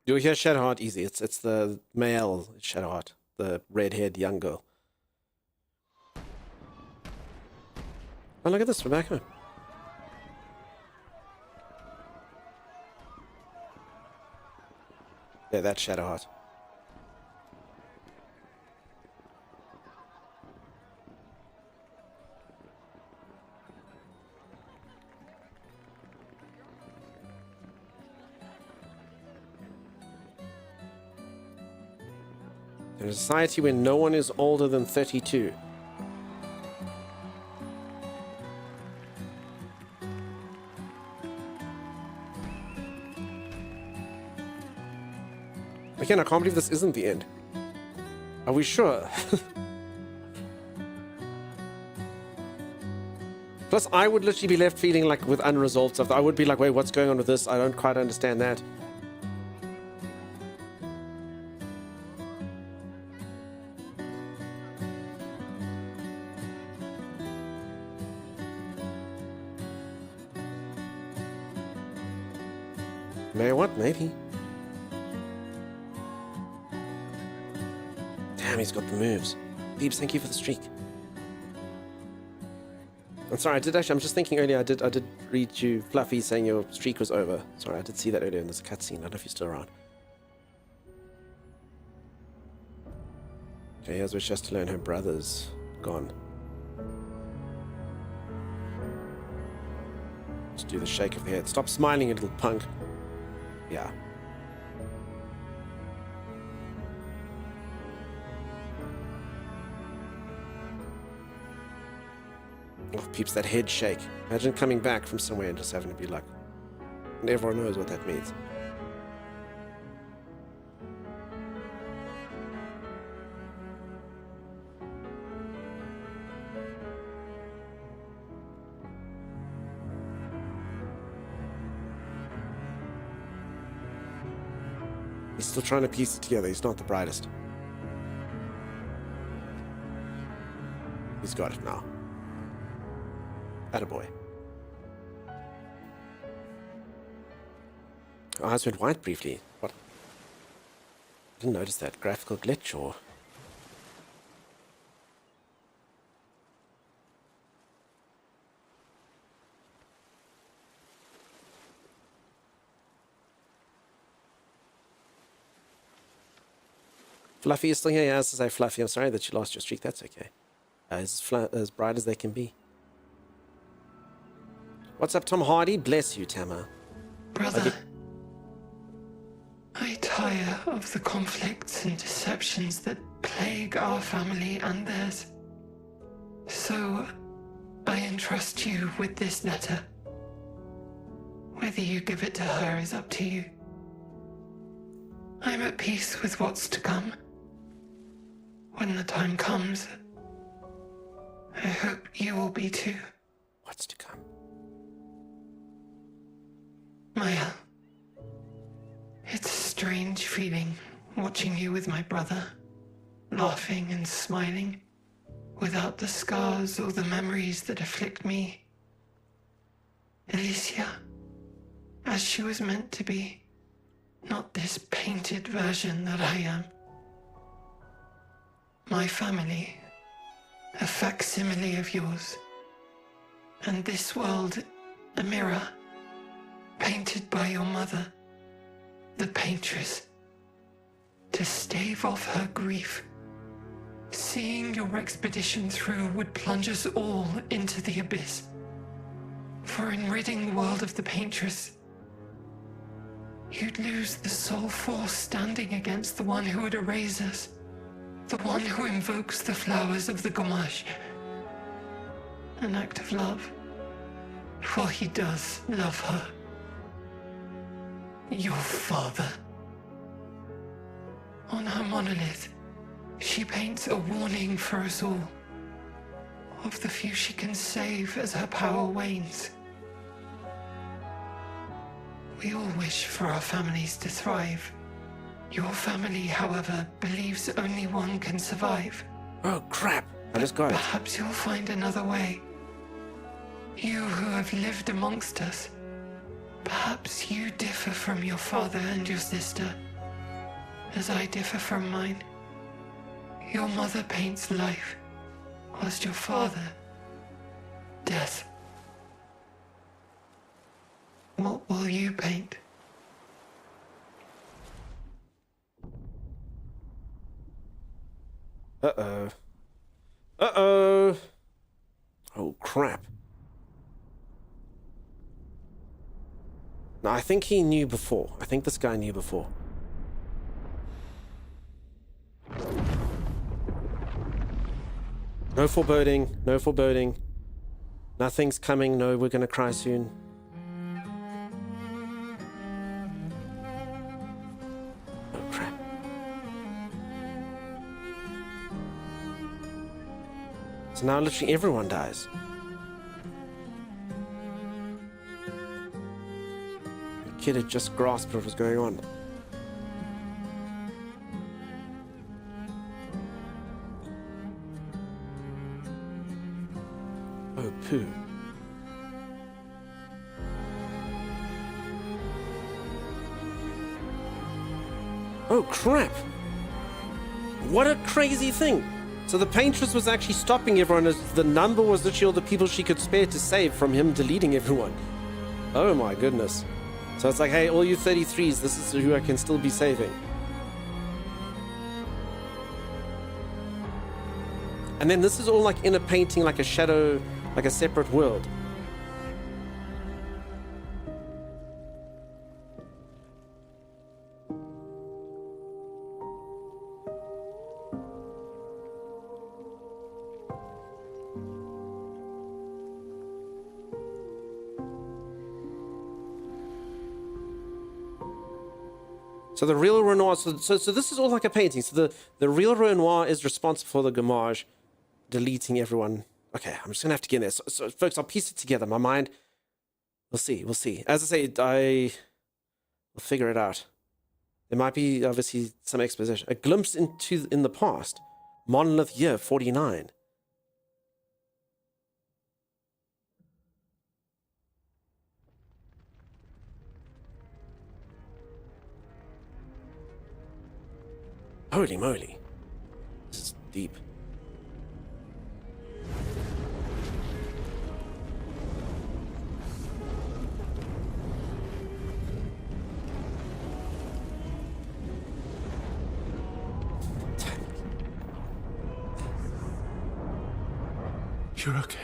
You'll hear Shadowheart easy. It's the male Shadowheart, the red-haired young girl. Oh, look at this. We're back home. Yeah, that's Shadowheart. In a society where no one is older than 32. Again, I can't believe this isn't the end. Are we sure? Plus, I would literally be left feeling like with unresolved stuff. I would be like, wait, what's going on with this? I don't quite understand that. Maybe what? Maybe. Damn, he's got the moves. Beebs, thank you for the streak. I'm sorry, I'm just thinking earlier, I did read you, Fluffy, saying your streak was over. Sorry, I did see that earlier, and there's a cutscene. I don't know if you're still around. Okay, here's where she has to learn her brother's gone. Just do the shake of the head. Stop smiling, you little punk. Yeah. Oh, peeps, that head shake. Imagine coming back from somewhere and just having to be like, and everyone knows what that means. He's still trying to piece it together. He's not the brightest. He's got it now. Attaboy. Our eyes went white briefly. What? I didn't notice that. Graphical glitch or... Fluffy is still here. Yeah, I was to say, Fluffy, I'm sorry that you lost your streak. That's okay. As bright as they can be. What's up, Tom Hardy? Bless you, Tama. Brother, I tire of the conflicts and deceptions that plague our family and theirs. So, I entrust you with this letter. Whether you give it to her is up to you. I'm at peace with what's to come. When the time comes, I hope you will be too. What's to come? Maya, it's a strange feeling watching you with my brother, laughing and smiling, without the scars or the memories that afflict me. Alicia, as she was meant to be, not this painted version that I am. My family, a facsimile of yours, and this world, a mirror, painted by your mother, the paintress, to stave off her grief. Seeing your expedition through would plunge us all into the abyss. For in ridding the world of the paintress, you'd lose the sole force standing against the one who would erase us. The one who invokes the flowers of the Gomash. An act of love. For he does love her. Your father. On her monolith, she paints a warning for us all. Of the few she can save as her power wanes. We all wish for our families to thrive. Your family, however, believes only one can survive. Oh, crap. I just got it. Perhaps you'll find another way. You who have lived amongst us. Perhaps you differ from your father and your sister, as I differ from mine. Your mother paints life, whilst your father, death. What will you paint? Uh-oh. Uh-oh. Oh, crap. No, I think he knew before. I think this guy knew before. No foreboding. No foreboding. Nothing's coming. No, we're gonna cry soon. Oh, crap. So now literally everyone dies. The kid had just grasped what was going on. Oh, poo. Oh, crap. What a crazy thing. So the paintress was actually stopping everyone as the number was literally all the people she could spare to save from him deleting everyone. Oh my goodness. So it's like, hey, all you 33s, this is who I can still be saving. And then this is all like in a painting, like a shadow, like a separate world. So the real Renoir, so this is all like a painting. So the real Renoir is responsible for the Gamage deleting everyone. Okay, I'm just gonna have to get in there. So folks, I'll piece it together. My mind, we'll see. As I say, we'll figure it out. There might be obviously some exposition. A glimpse in the past. Monolith year 49. Holy moly. This is deep. You're okay.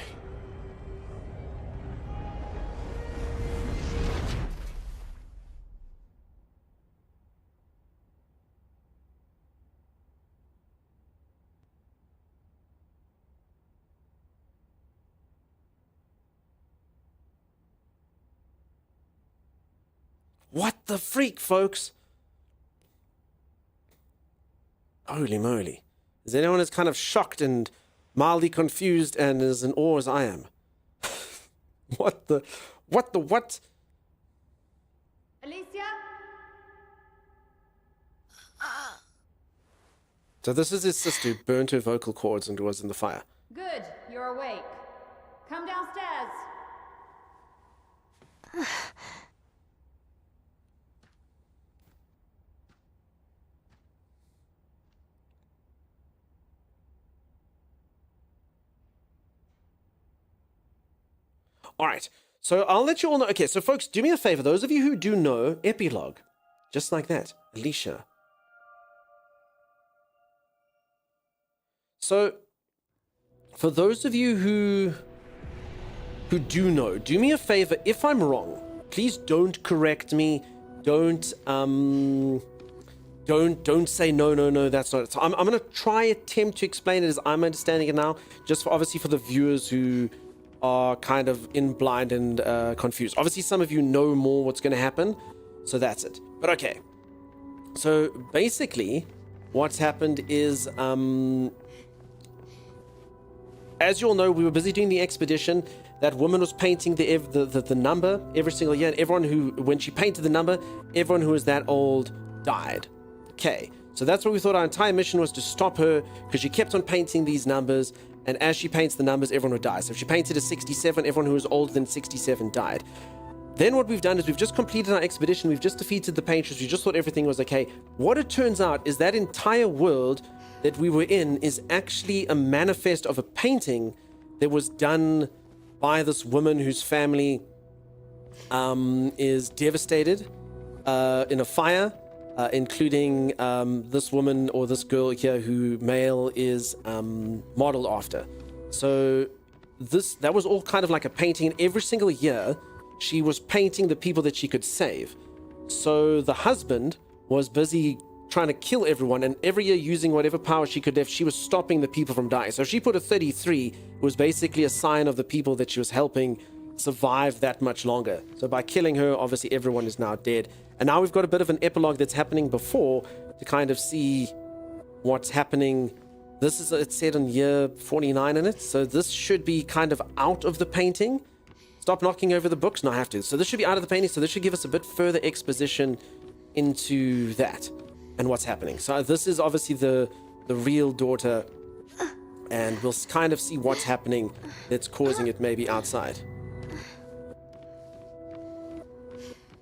What the freak, folks? Holy moly. Is anyone as kind of shocked and mildly confused and as in awe as I am? What? Alicia? So this is his sister who burnt her vocal cords and was in the fire. Good, you're awake. Come downstairs. All right, so I'll let you all know. Okay, so folks, do me a favor. Those of you who do know, epilogue. Just like that. Alicia. So, for those of you who do know, do me a favor. If I'm wrong, please don't correct me. Don't don't say no, that's not it. So I'm going to try attempt to explain it as I'm understanding it now, just for, obviously for the viewers who are kind of in blind and confused. Obviously, some of you know more what's going to happen, so that's it. But okay. So basically, what's happened is, as you all know, we were busy doing the expedition. That woman was painting the number every single year, and everyone who, when she painted the number, everyone who was that old died. Okay, so that's what we thought our entire mission was, to stop her, because she kept on painting these numbers, and as she paints the numbers, everyone would die. So if she painted a 67, everyone who was older than 67 died. Then what we've done is we've just completed our expedition, we've just defeated the painters, we just thought everything was okay. What it turns out is that entire world that we were in is actually a manifest of a painting that was done by this woman whose family is devastated in a fire, including this woman or this girl here who Male is modeled after. So that was all kind of like a painting, and every single year she was painting the people that she could save. So the husband was busy trying to kill everyone, and every year, using whatever power she could have, she was stopping the people from dying. So if she put a 33, it was basically a sign of the people that she was helping survive that much longer. So by killing her, obviously everyone is now dead. And now we've got a bit of an epilogue that's happening before, to kind of see what's happening. This is, it said in year 49 in it, so this should be kind of out of the painting. Stop knocking over the books. No, I have to. So this should be out of the painting, so this should give us a bit further exposition into that and what's happening. So this is obviously the real daughter, and we'll kind of see what's happening that's causing it maybe outside.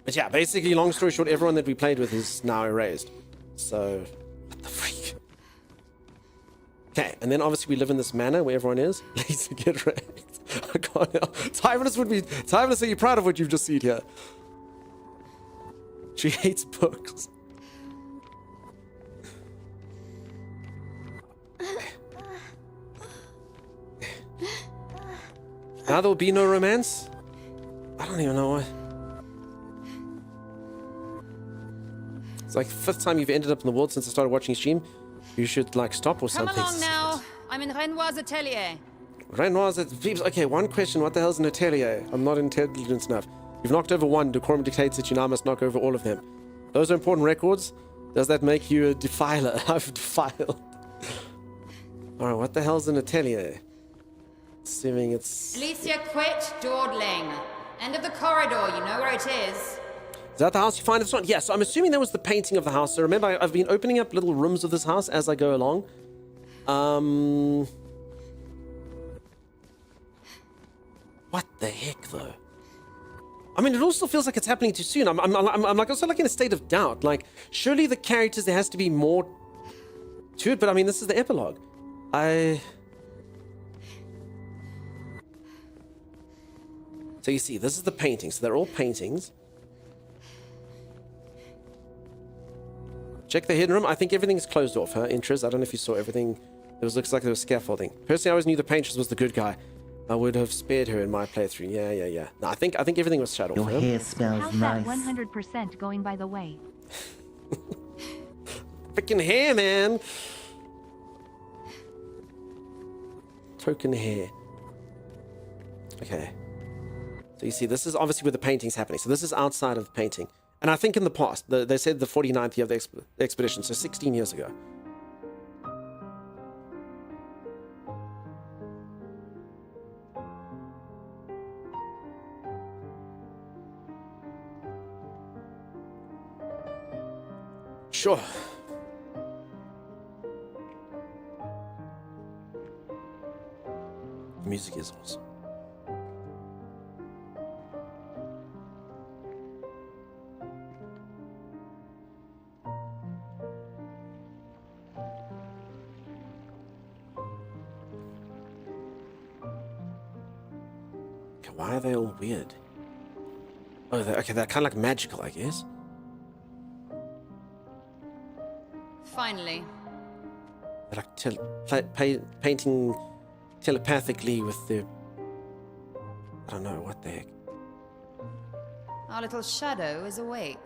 But yeah, basically, long story short, everyone that we played with is now erased. So, what the freak? Okay, and then obviously we live in this manor where everyone is. Lazy get wrecked. I can't help. Timeless would be... Timeless, are you proud of what you've just seen here? She hates books. Now there will be no romance? I don't even know why. It's like the 5th time you've ended up in the world since I started watching stream. You should like stop or something. Come along now. I'm in Renoir's atelier. Renoir's atelier. Okay, one question. What the hell's an atelier? I'm not intelligent enough. You've knocked over one. Decorum dictates that you now must knock over all of them. Those are important records. Does that make you a defiler? I've defiled. Alright, what the hell's an atelier? Assuming it's... Alicia quit dawdling. End of the corridor, you know where it is. Is that the house you find? It's not. Yes, I'm assuming that was the painting of the house. So remember, I've been opening up little rooms of this house as I go along. What the heck, though? I mean, it also feels like it's happening too soon. I'm like also like in a state of doubt. Like, surely the characters, there has to be more to it. But I mean, this is the epilogue. So you see, this is the paintings. So they're all paintings. Check the hidden room. I think everything's closed off, huh? Interest. I don't know if you saw everything. Looks like there was scaffolding. Personally, I always knew the paintress was the good guy. I would have spared her in my playthrough. Yeah. No, I think everything was shut off. Your hair smells How's nice. that 100% going, by the way? Freaking hair, man. Token hair. Okay. So you see, this is obviously where the painting's happening. So this is outside of the painting. And I think in the past, they said the 49th year of the expedition, so 16 years ago. Sure. The music is awesome. Why are they all weird? Oh, okay, they're kind of like magical, I guess. Finally. They're like painting telepathically with the... I don't know, what the heck. Our little shadow is awake.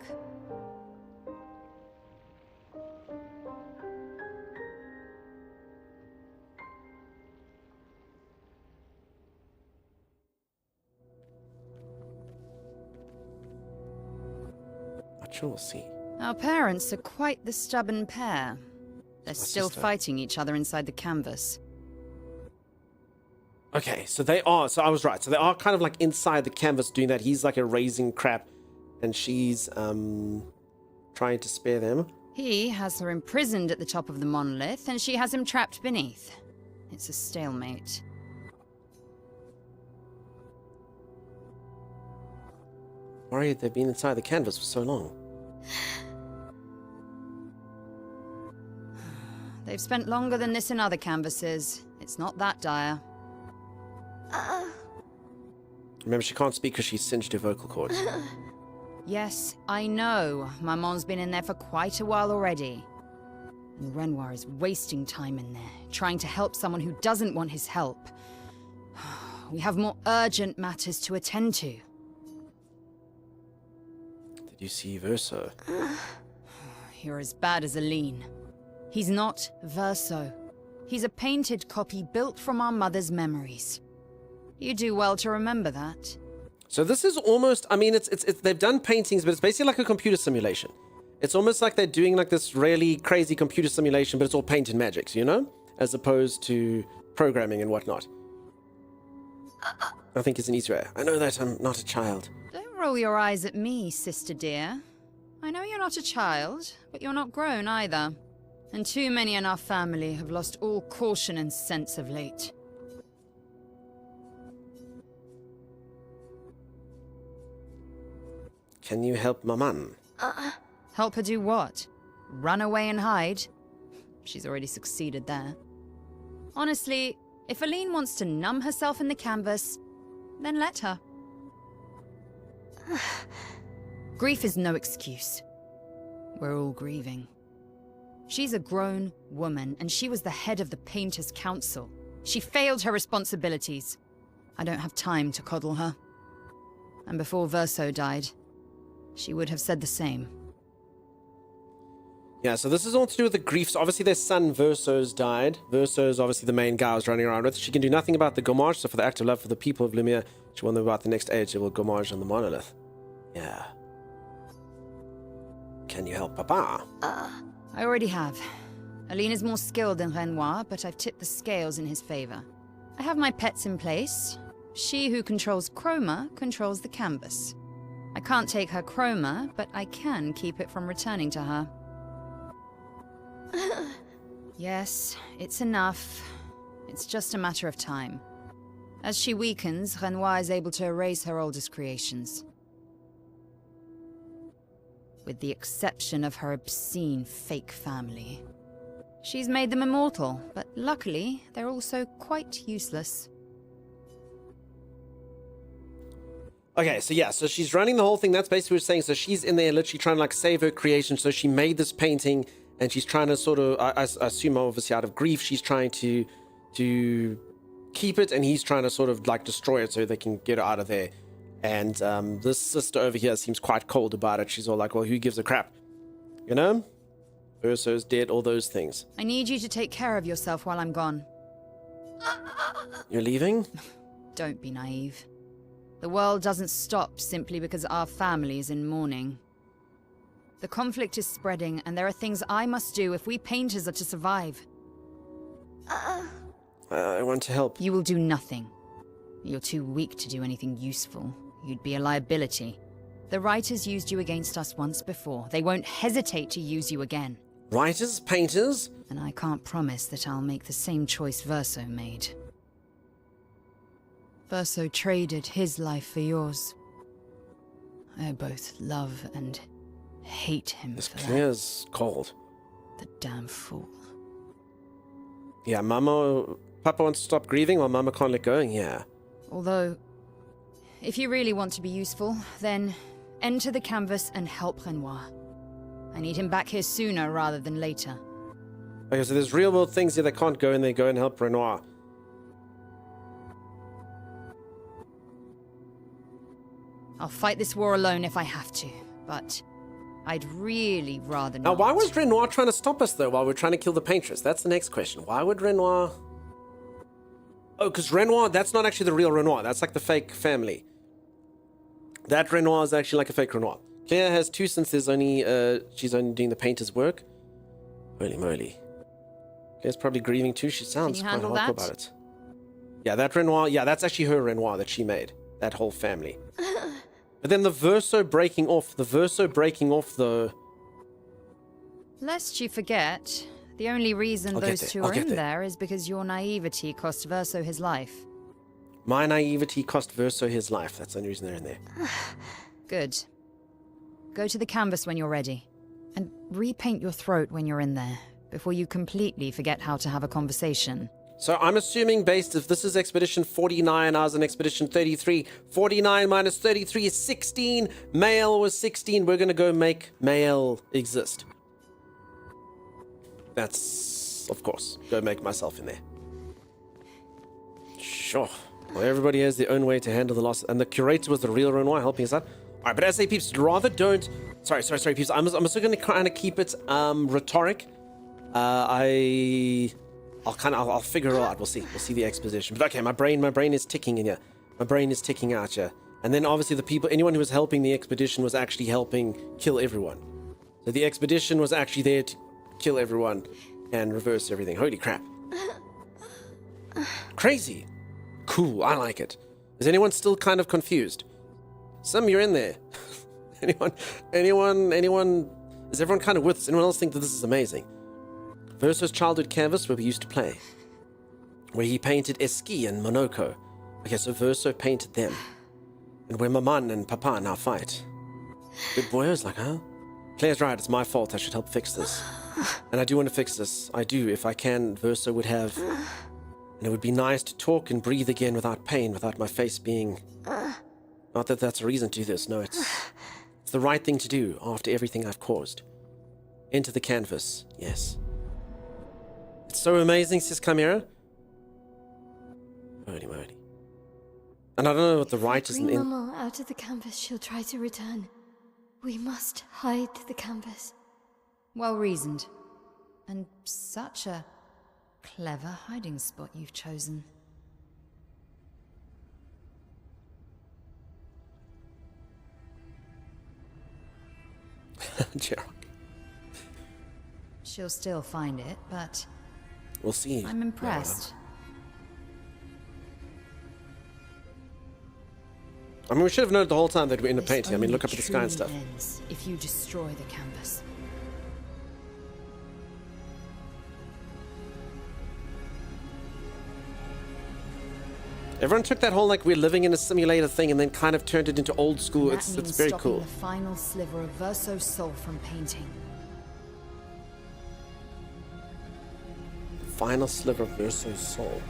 Sure, we'll see. Our parents are quite the stubborn pair. They're still sister. fighting each other inside the canvas. Okay, so they are. So I was right. So they are kind of like inside the canvas doing that. He's like erasing crap, and she's trying to spare them. He has her imprisoned at the top of the monolith, and she has him trapped beneath. It's a stalemate. Why have they been inside the canvas for so long? They've spent longer than this in other canvases. It's not that dire. Remember, she can't speak because she's singed her vocal cords. Yes, I know. Maman's been in there for quite a while already. And Renoir is wasting time in there, trying to help someone who doesn't want his help. We have more urgent matters to attend to. Did you see Verso? You're as bad as Aline. He's not Verso. He's a painted copy built from our mother's memories. You do well to remember that. So this is almost, I mean, it's they've done paintings, but it's basically like a computer simulation. It's almost like they're doing like this really crazy computer simulation, but it's all paint and magics, you know? As opposed to programming and whatnot. I think it's an easier way. I know that I'm not a child. Don't roll your eyes at me, sister dear. I know you're not a child, but you're not grown either. And too many in our family have lost all caution and sense of late. Can you help Maman? Help her do what? Run away and hide? She's already succeeded there. Honestly, if Aline wants to numb herself in the canvas, then let her. Grief is no excuse. We're all grieving. She's a grown woman, and she was the head of the Painters' Council. She failed her responsibilities. I don't have time to coddle her. And before Verso died, she would have said the same. Yeah, so this is all to do with the grief. So obviously their son Verso's died. Verso's obviously the main guy I was running around with. She can do nothing about the Gomage, so for the act of love for the people of Lumiere, she will know about the next age. It will Gomage on the monolith. Yeah. Can you help Papa? I already have. Aline is more skilled than Renoir, but I've tipped the scales in his favor. I have my pets in place. She who controls Chroma controls the canvas. I can't take her Chroma, but I can keep it from returning to her. Yes, it's enough. It's just a matter of time. As she weakens, Renoir is able to erase her oldest creations. With the exception of her obscene fake family. She's made them immortal, but luckily, they're also quite useless. Okay, so yeah, so she's running the whole thing. That's basically what she's saying. So she's in there literally trying to like save her creation. So she made this painting and she's trying to sort of, I assume obviously out of grief, she's trying to keep it and he's trying to sort of like destroy it so they can get her out of there. And this sister over here seems quite cold about it. She's all like, well, who gives a crap? You know? Verso's dead, all those things. I need you to take care of yourself while I'm gone. You're leaving? Don't be naive. The world doesn't stop simply because our family is in mourning. The conflict is spreading, and there are things I must do if we painters are to survive. I want to help. You will do nothing. You're too weak to do anything useful. You'd be a liability. The writers used you against us once before. They won't hesitate to use you again. Writers? Painters? And I can't promise that I'll make the same choice Verso made. Verso traded his life for yours. I both love and hate him for that. Clair's cold. The damn fool. Yeah, Papa wants to stop grieving while Mama can't let go. Yeah. Although, if you really want to be useful, then enter the canvas and help Renoir. I need him back here sooner rather than later. Okay, so there's real world things here that can't go and they go and help Renoir. I'll fight this war alone if I have to, but I'd really rather not. Now, why was Renoir trying to stop us, though, while we're trying to kill the Paintress? That's the next question. Why would Renoir... Oh, because Renoir, that's not actually the real Renoir. That's like the fake family. That Renoir is actually like a fake Renoir. Claire has 2 since there's only she's only doing the painter's work. Holy moly. Claire's probably grieving too. She sounds quite handle hardcore that? about it. Yeah, that Renoir, yeah, that's actually her Renoir that she made. That whole family. But then the verso breaking off the... Lest you forget, the only reason I'll get those there, two I'll are get in there. there is because your naivety cost Verso his life. My naivety cost Verso his life. That's the only reason they're in there. Good. Go to the canvas when you're ready. And repaint your throat when you're in there, before you completely forget how to have a conversation. So I'm assuming based if this is Expedition 49, I was in Expedition 33. 49 minus 33 is 16. Male was 16. We're going to go make male exist. That's, of course, go make myself in there. Sure. Well, everybody has their own way to handle the loss. And the curator was the real Renoir helping us out. All right, but as I say, peeps, rather don't... Sorry, peeps. I'm also going to kind of keep it rhetoric. I'll figure it out. We'll see the exposition. But okay, my brain is ticking in here. My brain is ticking out here. And then obviously anyone who was helping the expedition was actually helping kill everyone. So the expedition was actually there to kill everyone and reverse everything. Holy crap. Crazy. Cool, I like it. Is anyone still kind of confused? Some, you're in there. Anyone? Is everyone kind of with us? Anyone else think that this is amazing? Verso's childhood canvas where we used to play. Where he painted Eski and Monoko. Okay, so Verso painted them. And where Maman and Papa now fight. Good boy, I was like, huh? Claire's right, it's my fault, I should help fix this. And I do want to fix this. I do, if I can, Verso would have... And it would be nice to talk and breathe again without pain, without my face being... Not that that's a reason to do this, no, it's the right thing to do after everything I've caused. Into the canvas, yes. It's so amazing, says Chimera. Holy moly. And I don't know what the right is in... Bring Mama out of the canvas, she'll try to return. We must hide the canvas. Well reasoned. And such a clever hiding spot you've chosen. Gerald. She'll still find it, but... We'll see. I'm impressed. I mean, we should have known the whole time that we're in a This painting. I mean, look up only at the sky and truly stuff. ends if you destroy the canvas. Everyone took that whole, like, we're living in a simulator thing and then kind of turned it into old school. That It's means very stopping cool. the final sliver of Verso's soul from painting. Final sliver of Verso's soul.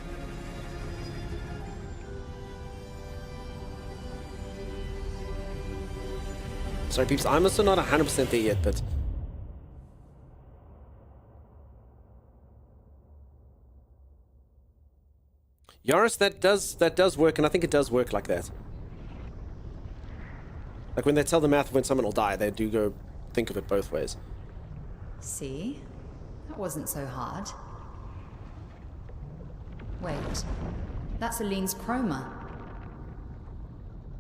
Sorry, peeps, I'm also not 100% there yet, but... Yaris, that does work, and I think it does work like that. Like when they tell the math of when someone will die, they do go think of it both ways. See? That wasn't so hard. Wait. That's Aline's chroma.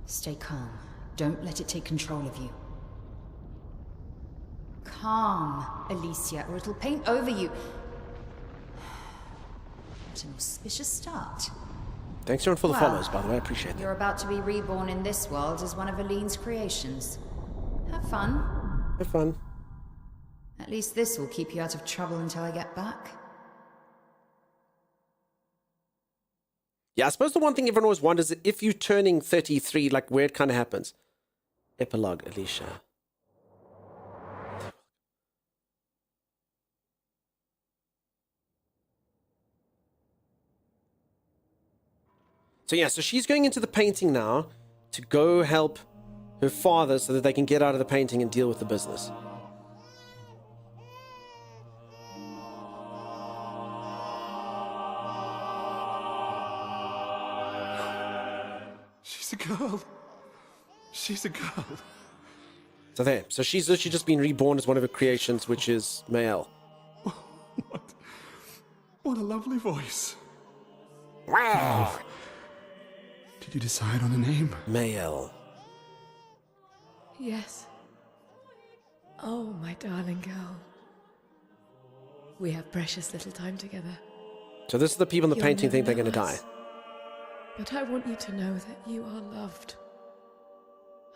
Stay calm. Don't let it take control of you. Calm, Alicia, or it'll paint over you. What an auspicious start. Thanks everyone for the Well, follows, by the way, I appreciate that. You're about to be reborn in this world as one of Aline's creations. Have fun. Have fun. At least this will keep you out of trouble until I get back. Yeah, I suppose the one thing everyone always wonders is if you're turning 33, like where it kind of happens. Epilogue, Alicia. So yeah, so she's going into the painting now to go help her father so that they can get out of the painting and deal with the business. She's a girl. She's a girl. So there. So she's literally just been reborn as one of her creations, which is Mael. What a lovely voice. Wow. Did you decide on a name? Mael. Yes. Oh, my darling girl. We have precious little time together. So this is the people in the You'll painting think never they're going to know die. us, but I want you to know that you are loved.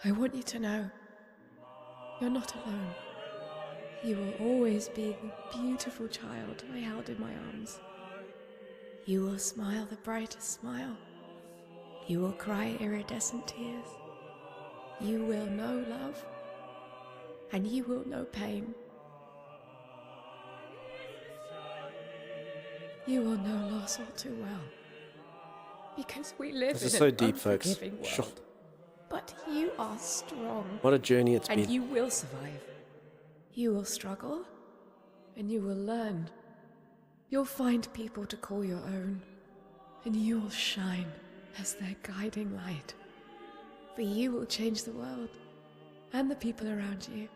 I want you to know you're not alone. You will always be the beautiful child I held in my arms. You will smile the brightest smile. You will cry iridescent tears. You will know love, and you will know pain. You will know loss all too well, because we live This in is so an deep, folks. unforgiving world. Sure. But you are strong. What a journey it's and been. you will survive. You will struggle, and you will learn. You'll find people to call your own, and you will shine as their guiding light. For you will change the world, and the people around you.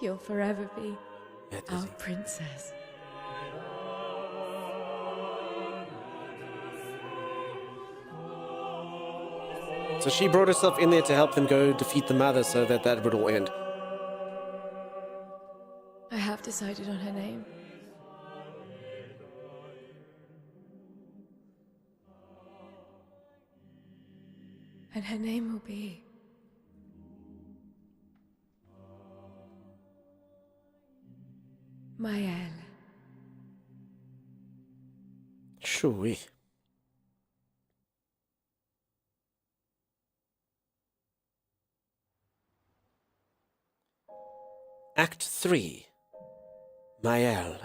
You'll forever be our princess. So she brought herself in there to help them go defeat the mother so that that would all end. I have decided on her name. And her name will be... Maëlle. Shoo-wee. Act 3. Maëlle.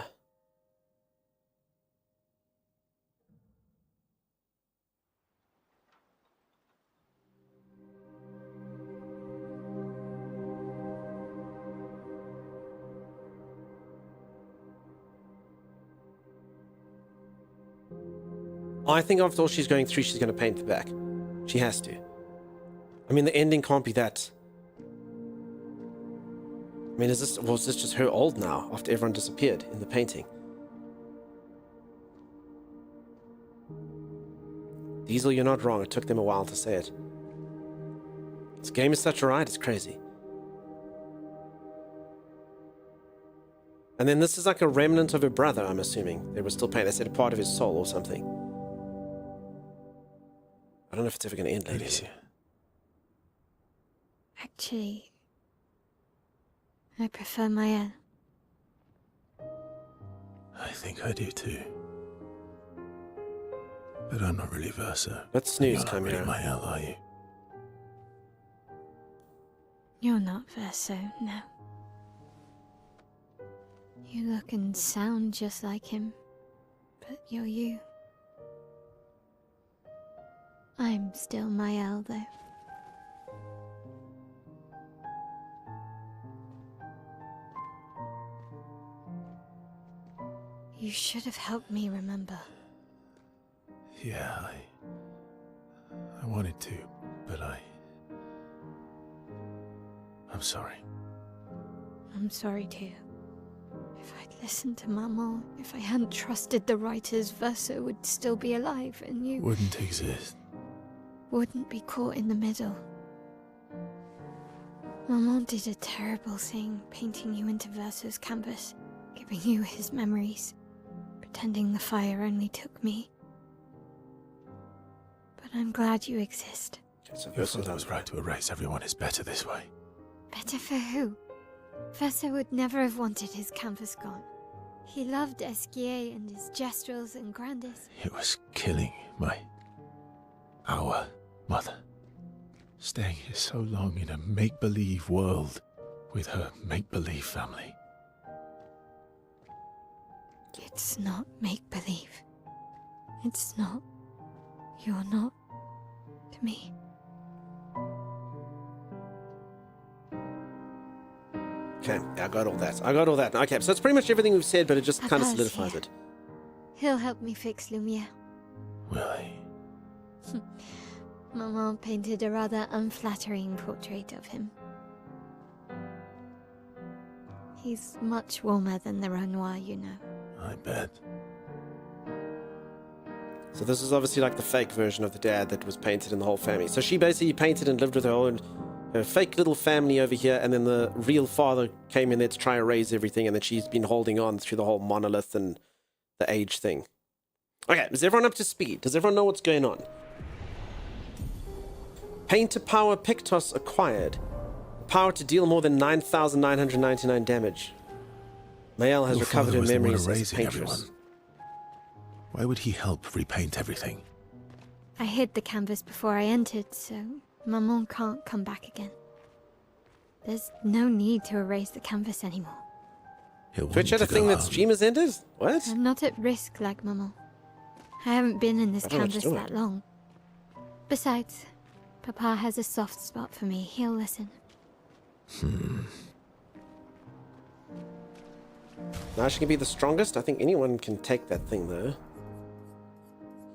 I think after all she's going through, she's going to paint the back. She has to. I mean, the ending can't be that. I mean, was this just her old now, after everyone disappeared in the painting? Diesel, you're not wrong. It took them a while to say it. This game is such a ride, it's crazy. And then this is like a remnant of her brother, I'm assuming. They were still painting. They said a part of his soul or something. I don't know if it's ever going to end, ladies. Actually, I prefer Maëlle. I think I do too. But I'm not really Verso. Let's snooze, You're not really Chimera. Maëlle, are you? You're not Verso, no. You look and sound just like him, but you're you. I'm still Maëlle, though. You should have helped me remember. Yeah, I wanted to, but I'm sorry. I'm sorry too. If I'd listened to Maman, if I hadn't trusted the writers, Verso would still be alive and you Wouldn't exist. wouldn't be caught in the middle. Maman did a terrible thing, painting you into Verso's canvas, giving you his memories, pretending the fire only took me. But I'm glad you exist. Your father was right to erase everyone. It's better this way. Better for who? Verso would never have wanted his canvas gone. He loved Esquier and his gestrels and grandes. It was killing our mother. Staying here so long in a make-believe world with her make-believe family. It's not make-believe. It's not. You're not. To me. Okay, yeah, I got all that. I got all that. Okay, so that's pretty much everything we've said, but it just kind of Papa's solidifies here. it. He'll help me fix Lumiere. Will he? Maman painted a rather unflattering portrait of him. He's much warmer than the Renoir, you know. I bet. So this is obviously like the fake version of the dad that was painted in the whole family. So she basically painted and lived with her own her fake little family over here, and then the real father came in there to try and erase everything, and then she's been holding on through the whole monolith and the age thing. Okay, is everyone up to speed? Does everyone know what's going on? Painter power Pictos acquired. Power to deal more than 9,999 damage. Mael has Your recovered father her was the one memories as a erasing paintress. everyone. Why would he help repaint everything? I hid the canvas before I entered, so Maman can't come back again. There's no need to erase the canvas anymore. Twitch had a thing that stream has ended? What? I'm not at risk like Maman. I haven't been in this I don't know what canvas you're that long. Besides, Papa has a soft spot for me. He'll listen. Now she can be the strongest. I think anyone can take that thing though.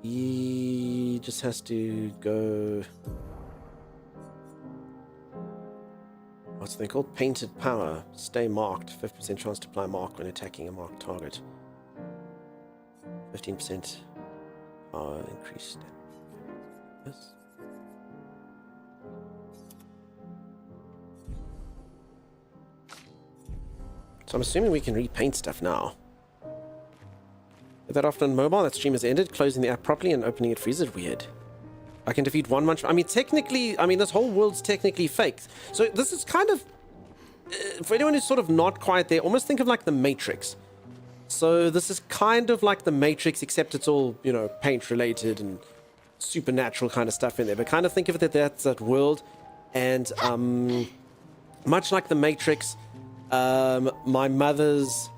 He just has to go. What's the thing called? Painted power. Stay marked. 50% chance to apply mark when attacking a marked target. 15% power increased. Yes. So I'm assuming we can repaint stuff now. That often on mobile, that stream has ended. Closing the app properly and opening it freezes. Weird. I can defeat one munch. I mean, technically, this whole world's technically fake. So this is kind of, for anyone who's sort of not quite there, almost think of like the Matrix. So this is kind of like the Matrix, except it's all, you know, paint related and supernatural kind of stuff in there. But kind of think of it that that's that world. And much like the Matrix, my mother's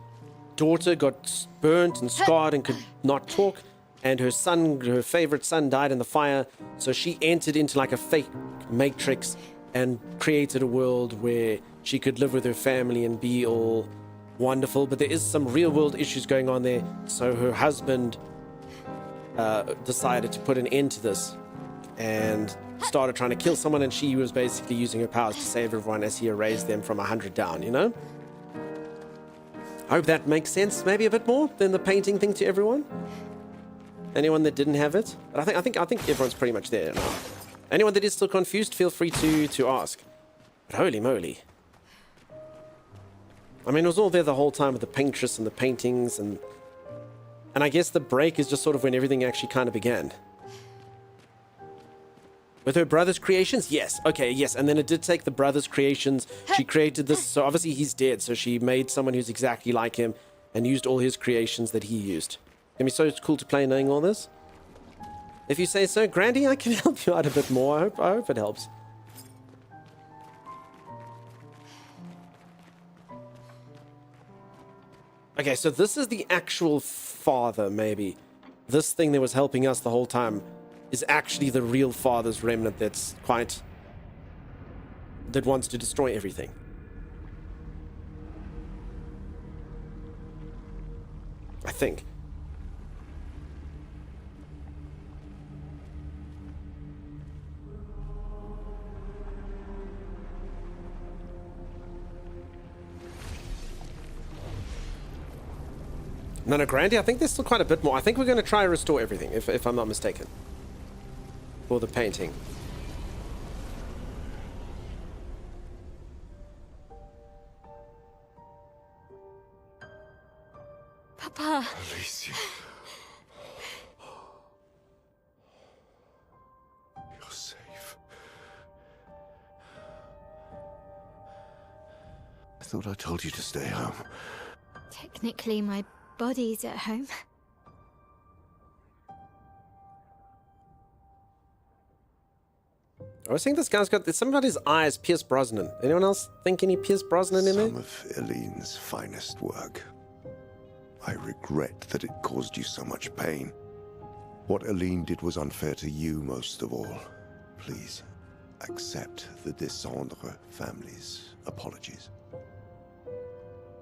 daughter got burnt and scarred and could not talk, and her son, her favorite son, died in the fire, so she entered into like a fake Matrix and created a world where she could live with her family and be all wonderful. But there is some real world issues going on there, so her husband decided to put an end to this and started trying to kill someone, and she was basically using her powers to save everyone as he erased them from 100 down, you know? I hope that makes sense maybe a bit more than the painting thing to everyone. Anyone that didn't have it? But I think everyone's pretty much there now. Anyone that is still confused, feel free to ask. But holy moly. I mean, it was all there the whole time with the paintress and the paintings, and I guess the break is just sort of when everything actually kind of began. With her brother's creations? Yes. Okay, yes. And then it did take the brother's creations. She created this. So obviously he's dead. So she made someone who's exactly like him and used all his creations that he used. It'd be so cool to play knowing all this. If you say so, Grandy, I can help you out a bit more. I hope it helps. Okay, so this is the actual father, maybe. This thing that was helping us the whole time is actually the real father's remnant that wants to destroy everything. I think. No, Grandy, I think there's still quite a bit more. I think we're going to try and restore everything, if I'm not mistaken. For the painting. Papa. Alicia. You're safe. I thought I told you to stay home. Technically, my body's at home. I was saying this guy's got something about his eyes, Pierce Brosnan. Anyone else think any Pierce Brosnan in there? Some of Eileen's finest work. I regret that it caused you so much pain. What Eileen did was unfair to you most of all. Please, accept the Descendre family's apologies.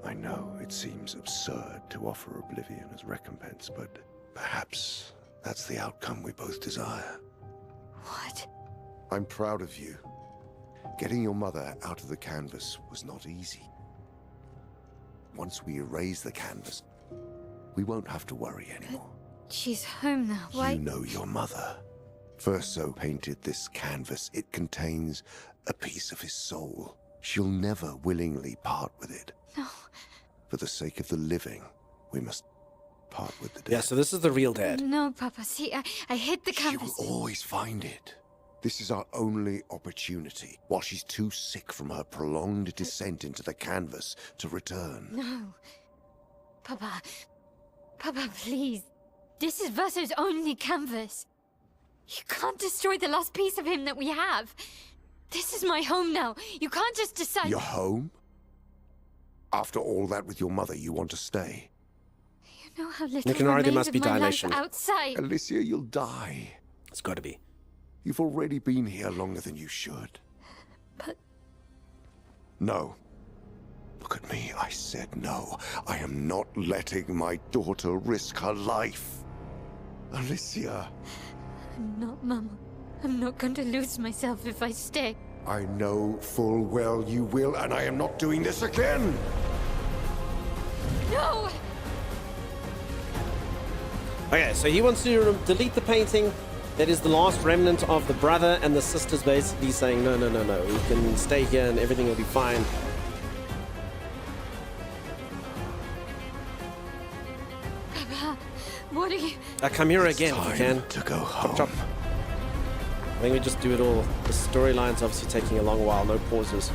I know it seems absurd to offer oblivion as recompense, but perhaps that's the outcome we both desire. What? I'm proud of you. Getting your mother out of the canvas was not easy. Once we erase the canvas, we won't have to worry anymore. She's home now. Why? You know your mother. Verso painted this canvas. It contains a piece of his soul. She'll never willingly part with it. No. For the sake of the living, we must part with the dead. Yeah, so this is the real dad. No, Papa. See, I hid the canvas. She will always find it. This is our only opportunity, while she's too sick from her prolonged descent into the canvas to return. No. Papa. Papa, please. This is Verso's only canvas. You can't destroy the last piece of him that we have. This is my home now. You can't just decide... Your home? After all that with your mother, you want to stay? You know how little Nicanori, there remains must of be my life dilation. outside. Alicia, you'll die. It's got to be. You've already been here longer than you should. But... No. Look at me, I said no. I am not letting my daughter risk her life. Alicia. I'm not, Mama. I'm not going to lose myself if I stay. I know full well you will, and I am not doing this again! No! Okay, so he wants to delete the painting. That is the last remnant of the brother, and the sister's basically saying, no, no, no, no. We can stay here and everything will be fine. Papa, what are you... Come here again if you can. To go home. Chop, chop. I think we just do it all. The storyline's obviously taking a long while, no pauses.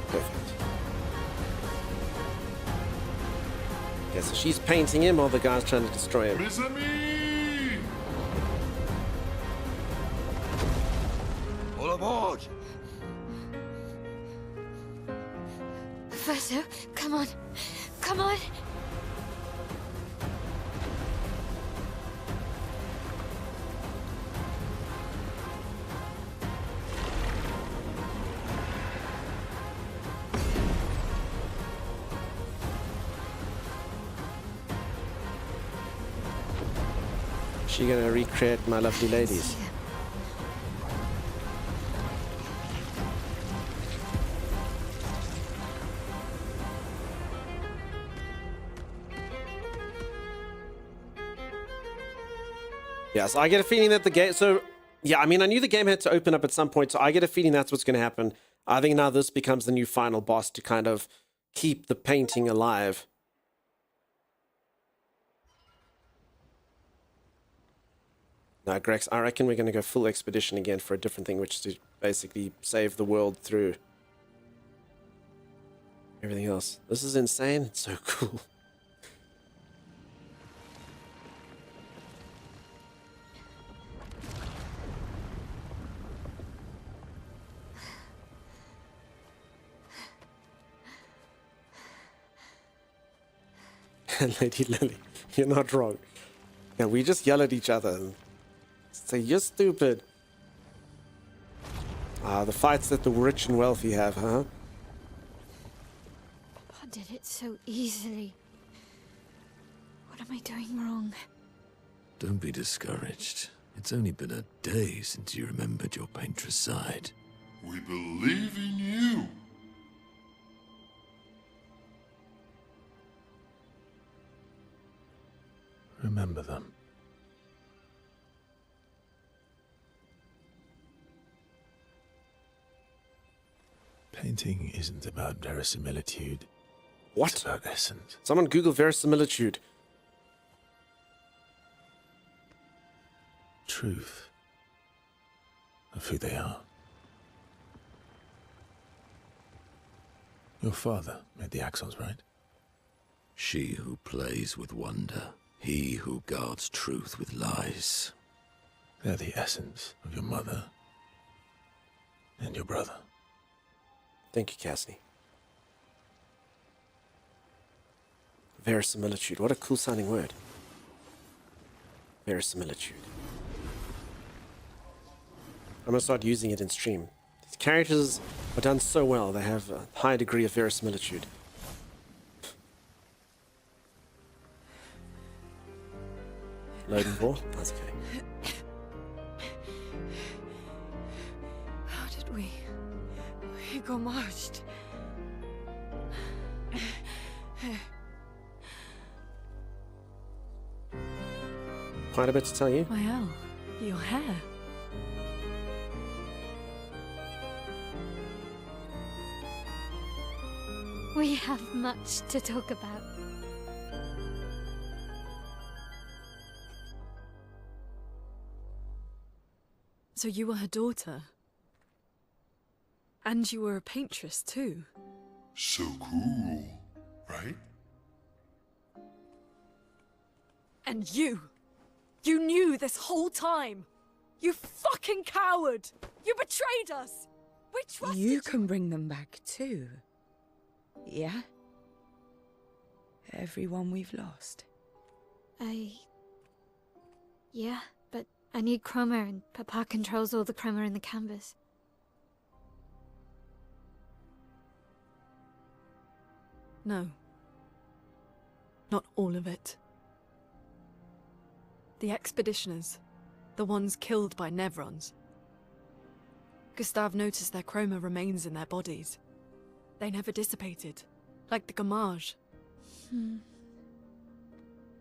Perfect. Okay, so she's painting him while the guy's trying to destroy him. Mes amis! All aboard! Verso, come on. Come on. She gonna recreate My Lovely Ladies? Yeah, so I get a feeling that the game... So, yeah, I mean, I knew the game had to open up at some point, so I get a feeling that's what's going to happen. I think now this becomes the new final boss to kind of keep the painting alive. Now, Grex, I reckon we're going to go full expedition again for a different thing, which is to basically save the world through everything else. This is insane. It's so cool. Lady Lily, you're not wrong. Yeah, we just yell at each other and say, you're stupid. Ah, the fights that the rich and wealthy have, huh? Papa did it so easily. What am I doing wrong? Don't be discouraged. It's only been a day since you remembered your painter's side. We believe in you. Remember them. Painting isn't about verisimilitude. What? It's about essence. Someone Google verisimilitude. Truth of who they are. Your father made the axles, right? She who plays with wonder. He who guards truth with lies. They're the essence of your mother and your brother. Thank you, Cassidy. Verisimilitude. What a cool sounding word. Verisimilitude. I'm gonna start using it in stream. These characters are done so well. They have a high degree of verisimilitude. Loading ball? That's okay. How did we gomashed. Quite a bit to tell you. Well, your hair. We have much to talk about. So you were her daughter? And you were a paintress too? So cool, right? And you knew this whole time! You fucking coward! You betrayed us! We trusted you! You can bring them back too. Yeah? Everyone we've lost. Yeah, but I need chroma and Papa controls all the chroma in the canvas. No. Not all of it. The expeditioners. The ones killed by Nevrons. Gustav noticed their chroma remains in their bodies. They never dissipated, like the Gamage.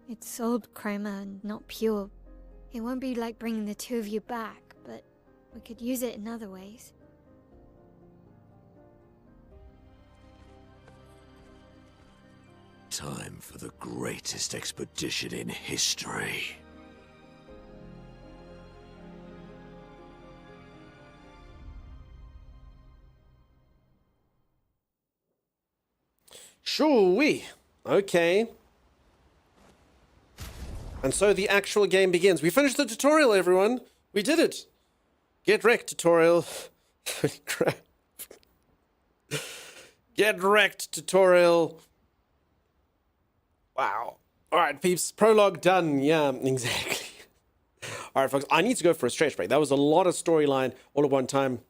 It's old chroma and not pure. It won't be like bringing the two of you back, but we could use it in other ways. Time for the greatest expedition in history. Shoo-wee. Okay. And so the actual game begins. We finished the tutorial, everyone. We did it. Get wrecked tutorial. Holy crap. Get wrecked tutorial. Wow. All right, peeps. Prologue done. Yeah, exactly. All right, folks. I need to go for a stretch break. That was a lot of storyline all at one time.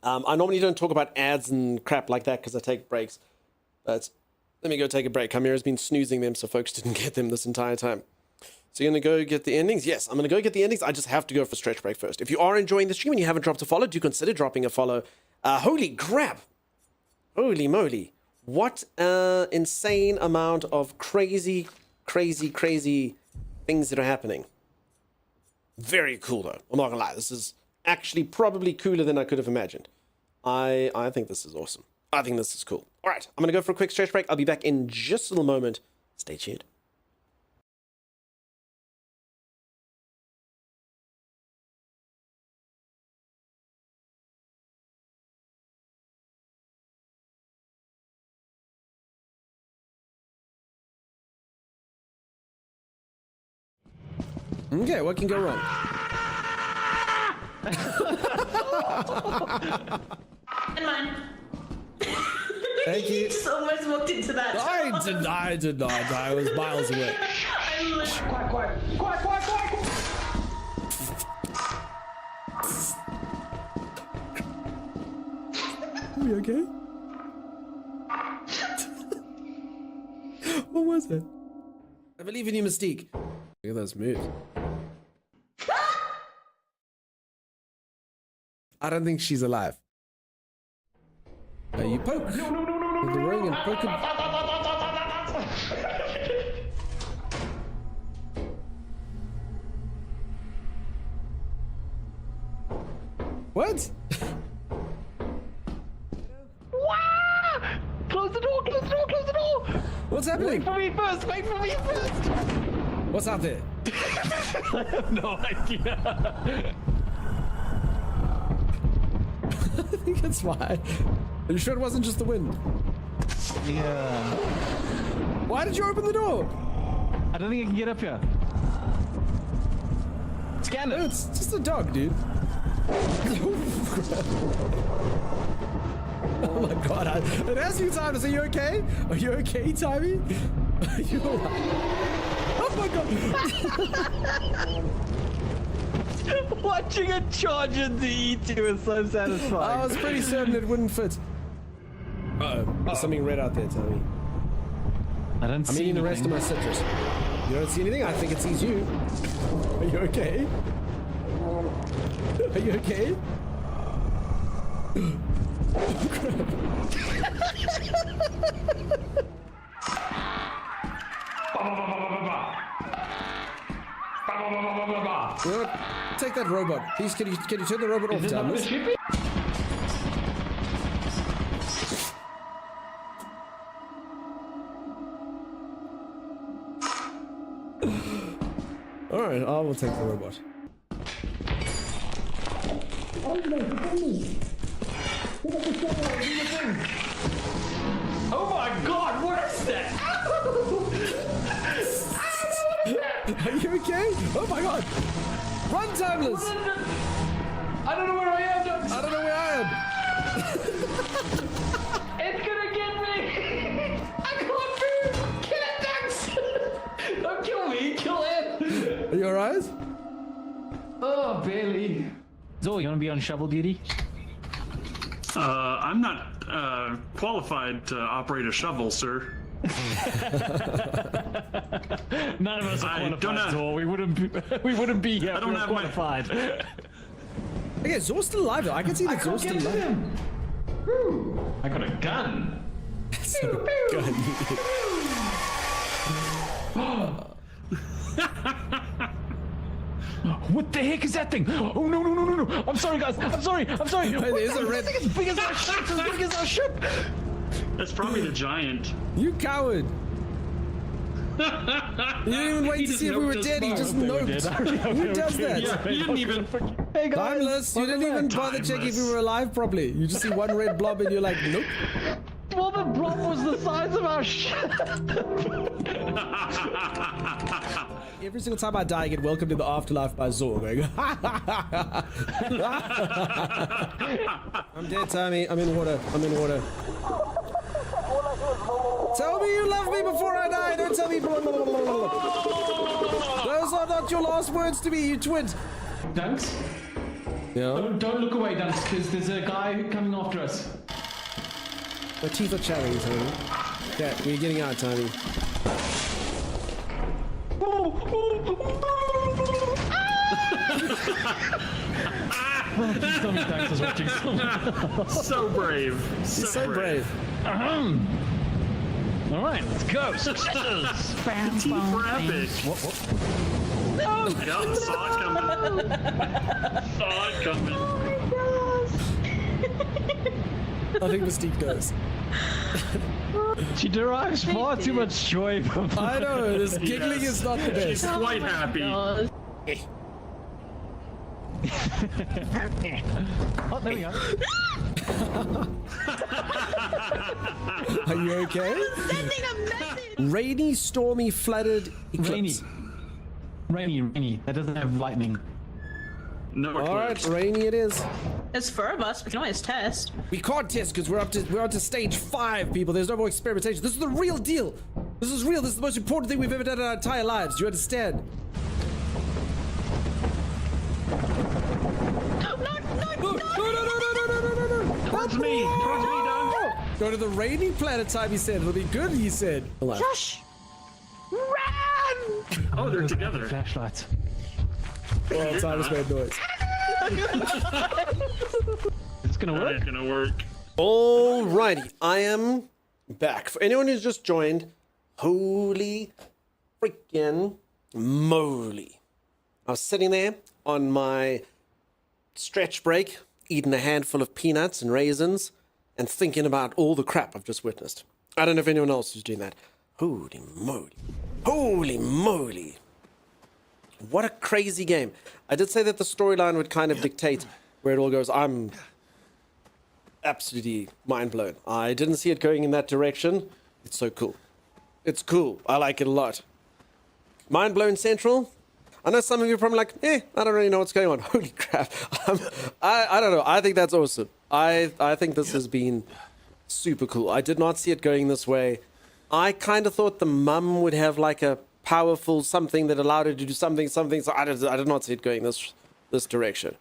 I normally don't talk about ads and crap like that because I take breaks. But let me go take a break. Chimera's been snoozing them so folks didn't get them this entire time. So you're going to go get the endings? Yes, I'm going to go get the endings. I just have to go for stretch break first. If you are enjoying the stream and you haven't dropped a follow, do consider dropping a follow. Holy crap. Holy moly. What an insane amount of crazy things that are happening. Very cool, though. I'm not going to lie. This is actually probably cooler than I could have imagined. I think this is awesome. I think this is cool. All right, I'm going to go for a quick stretch break. I'll be back in just a little moment. Stay tuned. Okay, what can go wrong? And mine. Thank you. Just almost walked into that. I did not. I was miles away. Quiet. Are we okay? What was it? I believe in you, Mystique. Look at those moves. I don't think she's alive. You poke with the ring and poke him. What? Close the door! What's happening? Wait for me first! What's out there? I have no idea. I think it's fine. Are you sure it wasn't just the wind? Yeah. Why did you open the door? I don't think I can get up here. Scan it. No, it's just a dog, dude. Oh my god, it asked you times, are you okay? Are you okay, Timmy? Are you alive? Oh my god! Watching it charge into E2 is so satisfying. I was pretty certain it wouldn't fit. Uh-oh. There's something red out there, Tommy. I'm eating the rest of my citrus. You don't see anything? I think it sees you. Are you okay? Are you okay? You know what? Take that robot. Please, can you turn the robot off, Timeless? Alright, I will take the robot. Oh my god, what is that? Are you okay? Oh my god! Run, Timeless! I don't know where I am, Dux. I don't know where I am. It's gonna get me! I can't move! Kill it, Dux! Don't kill me, kill him! Are you alright? Oh, barely. Zor, you wanna be on shovel duty? I'm not qualified to operate a shovel, sir. None of us are I don't qualified, know. Zor. We wouldn't be here. I don't have my- qualified. Okay, Zor's still alive though. I can see that Zor's still alive. I got a gun. What the heck is that thing? Oh no no no no no! I'm sorry guys. I'm sorry. I'm sorry. Wait, there's a red. It's as big as our ship. It's as big as our ship. That's probably the giant. You coward! You didn't even wait to see if we were dead. He just noped. Who does that? Yeah, you didn't even. Hey guys. Timeless. You didn't even bother checking if we were alive properly. You just see one red blob and you're like, nope. Well, the blob was the size of our ship. Every single time I die, I get welcomed to the afterlife by Zor. Going, I'm dead, Tommy. I'm in water. I'm in water. Tell me you love me before I die. Don't tell me. Those are not your last words to me, you twit. Dunks? Yeah. Don't look away, Dunks, because there's a guy coming after us. My teeth are chattering, Tommy. Okay, we're getting out, Tommy. Please tell me Dax is watching someone. So brave. So brave. All right, let's go. Successes. Teeth were epic. No. Yep, saw it coming. Saw it coming. I think Mystique knows. She derives far too much joy from. I know, this giggling is not the best. She's quite happy. Oh, there we go. Are you okay? Sending a message. Rainy, stormy, flooded eclipse. Rainy. That doesn't have lightning. No All right, rainy it is. There's 4 of us. We can always test. We can't test because we're up to stage 5, people. There's no more experimentation. This is the real deal. This is real. This is the most important thing we've ever done in our entire lives. Do you understand? No. Towards me, Doug. Go to the rainy planet time, he said. It'll be good, he said. Hold on. Josh! Run! Oh, they're together. Flashlights. Oh, Timeless made noise. It's gonna work. It's gonna work. Alrighty, I am back. For anyone who's just joined, holy freaking moly. I was sitting there on my stretch break, eating a handful of peanuts and raisins, and thinking about all the crap I've just witnessed. I don't know if anyone else is doing that. Holy moly. Holy moly. What a crazy game. I did say that the storyline would kind of dictate where it all goes. I'm absolutely mind blown. I didn't see it going in that direction. It's so cool. It's cool. I like it a lot. Mind blown central. I know some of you are probably like, I don't really know what's going on. Holy crap. I don't know. I think that's awesome. I think this has been super cool. I did not see it going this way. I kind of thought the mum would have like a powerful something that allowed her to do something. So I did not see it going this direction.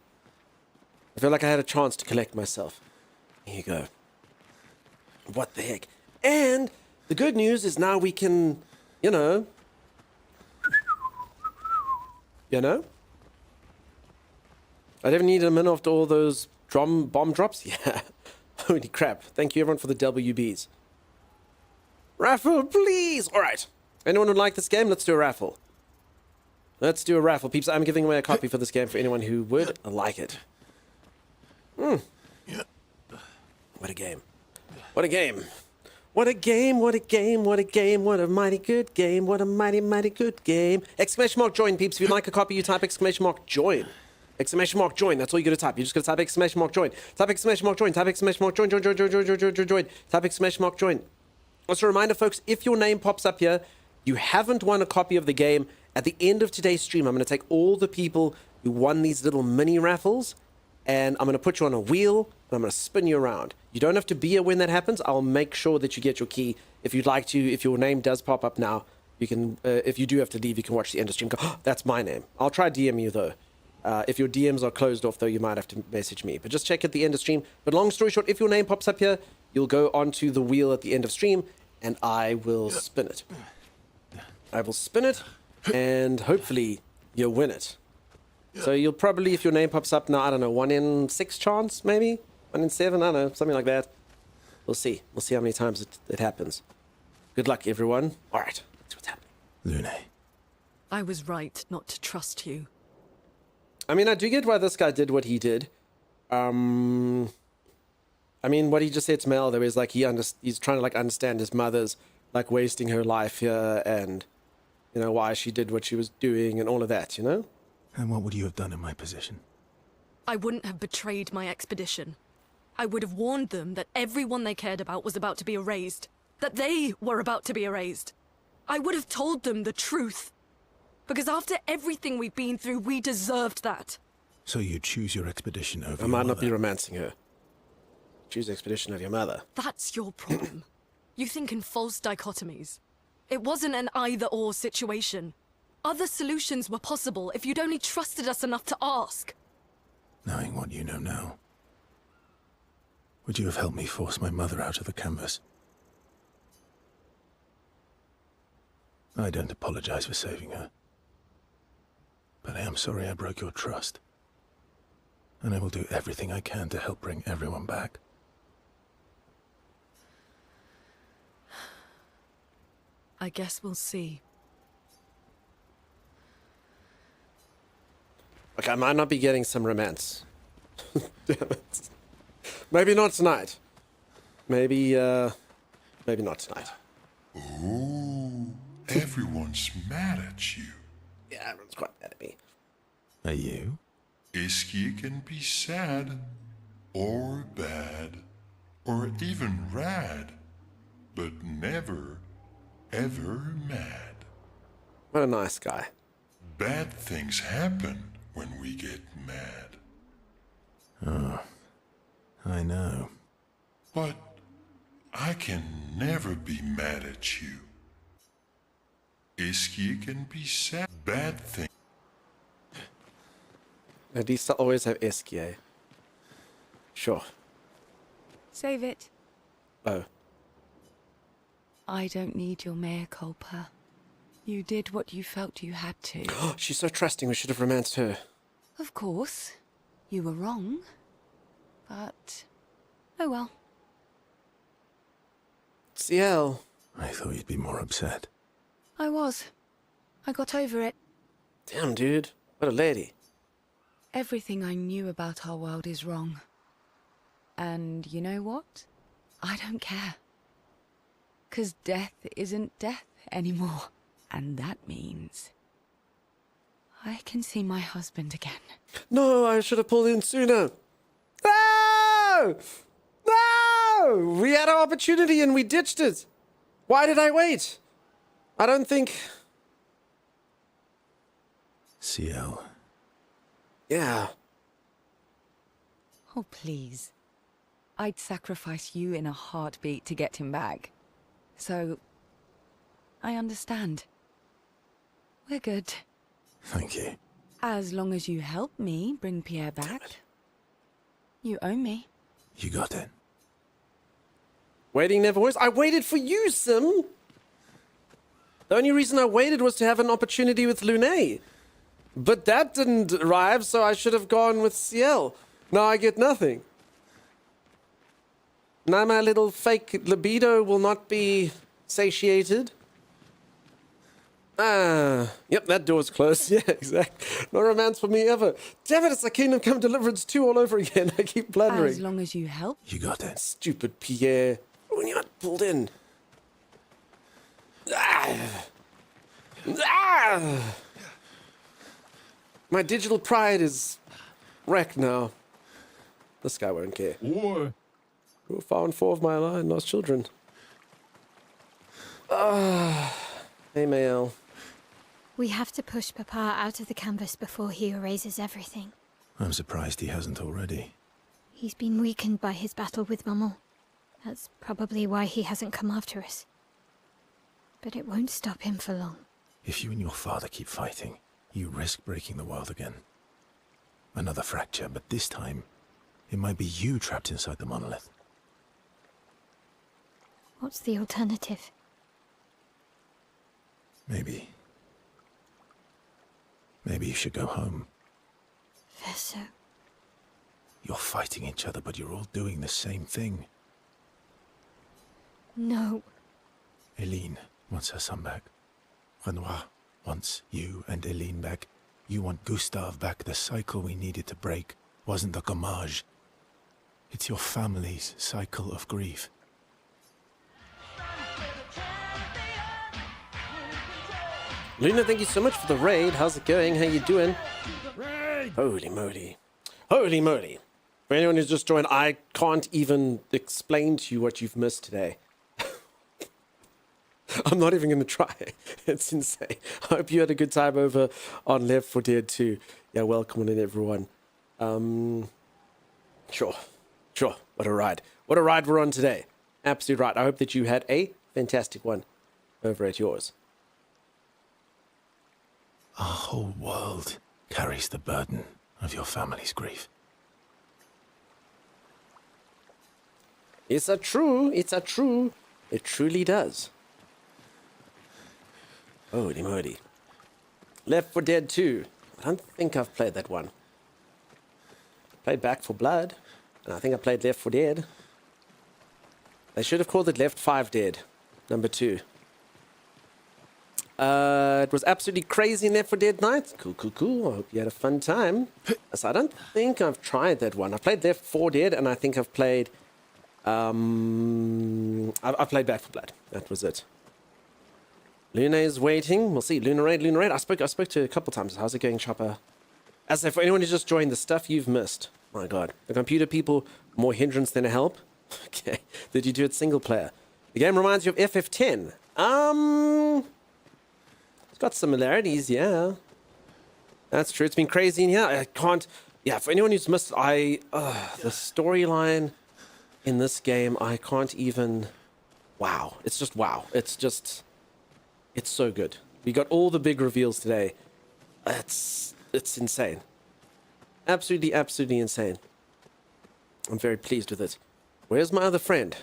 I feel like I had a chance to collect myself. Here you go. What the heck? And the good news is now we can, you know. I didn't need a minute after all those bomb drops. Yeah. Holy crap. Thank you everyone for the WBs. Raffle, please! Alright. Anyone would like this game? Let's do a raffle. Let's do a raffle, peeps. I'm giving away a copy for this game for anyone who would like it. What a game. What a game. What a game, what a game, what a game, what a mighty good game, what a mighty, mighty good game. Exclamation mark join, peeps. If you'd like a copy, you type exclamation mark join. Exclamation mark join, that's all you gotta type. You just gotta type exclamation mark join. Type exclamation mark join, type exclamation mark join, join, join, join, join, join, join, join, join. Type exclamation mark join. Also a reminder, folks, if your name pops up here, you haven't won a copy of the game. At the end of today's stream, I'm gonna take all the people who won these little mini raffles, and I'm gonna put you on a wheel, and I'm gonna spin you around. You don't have to be here when that happens. I'll make sure that you get your key. If you'd like to, if your name does pop up now, you can, if you do have to leave, you can watch the end of stream. Go, oh, that's my name. I'll try DM you though. If your DMs are closed off though, you might have to message me. But just check at the end of stream. But long story short, if your name pops up here, you'll go onto the wheel at the end of stream, and I will spin it. I will spin it, and hopefully you'll win it. So you'll probably, if your name pops up now, I don't know, 1 in 6 chance, maybe? 1 in 7, I don't know, something like that. We'll see. We'll see how many times it happens. Good luck, everyone. All right, that's what's happening. Lune. I was right not to trust you. I mean, I do get why this guy did what he did. I mean, what he just said to Mel, there is like, he's trying to like understand his mother's like wasting her life here, and, you know, why she did what she was doing and all of that, you know? And what would you have done in my position? I wouldn't have betrayed my expedition. I would have warned them that everyone they cared about was about to be erased. That they were about to be erased. I would have told them the truth. Because after everything we've been through, we deserved that. So you choose your expedition over I might not be romancing her. Choose the expedition of your mother. That's your problem. You think in false dichotomies. It wasn't an either-or situation. Other solutions were possible if you'd only trusted us enough to ask. Knowing what you know now, would you have helped me force my mother out of the canvas? I don't apologize for saving her. But I am sorry I broke your trust. And I will do everything I can to help bring everyone back. I guess we'll see. Okay, I might not be getting some romance. Damn it. Maybe not tonight. Maybe not tonight. Oh, everyone's mad at you. Yeah, everyone's quite mad at me. Are you? Iskia can be sad, or bad, or even rad, but never, ever mad. What a nice guy. Bad things happen when we get mad. Oh, I know. But I can never be mad at you. Iskia can be sad. Bad things. At least I always have Iskia. Sure. Save it. Oh. I don't need your mea culpa. You did what you felt you had to. She's so trusting, we should have romanced her. Of course. You were wrong. But... oh well. CL. I thought you'd be more upset. I was. I got over it. Damn, dude. What a lady. Everything I knew about our world is wrong. And you know what? I don't care. 'Cause death isn't death anymore. And that means... I can see my husband again. No, I should have pulled in sooner. No! No! We had our opportunity and we ditched it. Why did I wait? I don't think... CL. Yeah. Oh, please. I'd sacrifice you in a heartbeat to get him back. So... I understand. We're good. Thank you. As long as you help me bring Pierre back. You owe me. You got it. Waiting never was. I waited for you, Sim. The only reason I waited was to have an opportunity with Lune. But that didn't arrive, so I should have gone with CL. Now I get nothing. Now my little fake libido will not be satiated. Yep, that door's closed. Yeah, exactly. No romance for me ever. Damn it, it's like Kingdom Come Deliverance 2 all over again. I keep blundering. As long as you help. You got that. Stupid Pierre. When you're not pulled in. My digital pride is wrecked now. This guy won't care. War. Who found 4 of my lost children? Hey, Mael. We have to push Papa out of the canvas before he erases everything. I'm surprised he hasn't already. He's been weakened by his battle with Maman. That's probably why he hasn't come after us. But it won't stop him for long. If you and your father keep fighting, you risk breaking the world again. Another fracture, but this time, it might be you trapped inside the monolith. What's the alternative? Maybe you should go home. Verso. You're fighting each other, but you're all doing the same thing. No. Eileen wants her son back. Renoir wants you and Eileen back. You want Gustave back. The cycle we needed to break wasn't the gommage. It's your family's cycle of grief. Luna, thank you so much for the raid. How's it going? How you doing? Raid! Holy moly. Holy moly. For anyone who's just joined, I can't even explain to you what you've missed today. I'm not even going to try. It's insane. I hope you had a good time over on Left 4 Dead 2. Yeah, welcome in everyone. Sure. What a ride. What a ride we're on today. Absolute right. I hope that you had a fantastic one over at yours. Our whole world carries the burden of your family's grief. It's a true. It truly does. Holy moly. Left 4 Dead 2. I don't think I've played that one. Played Back 4 Blood, and I think I played Left 4 Dead. They should have called it Left 5 Dead, number 2. It was absolutely crazy in Left 4 Dead night. Cool. I hope you had a fun time. So I don't think I've tried that one. I played Left 4 Dead, and I think I've played... I played Back 4 Blood. That was it. Luna is waiting. We'll see. Luna raid. I spoke to her a couple times. How's it going, Chopper? As if for anyone who's just joined, the stuff you've missed. My God. The computer people, more hindrance than a help. Okay. Did you do it single player? The game reminds you of FF10. It's got similarities, yeah. That's true. It's been crazy in here. I can't... Yeah, for anyone who's missed... the storyline in this game, I can't even... Wow. It's just wow. It's so good. We got all the big reveals today. It's insane. Absolutely insane. I'm very pleased with it. Where's my other friend?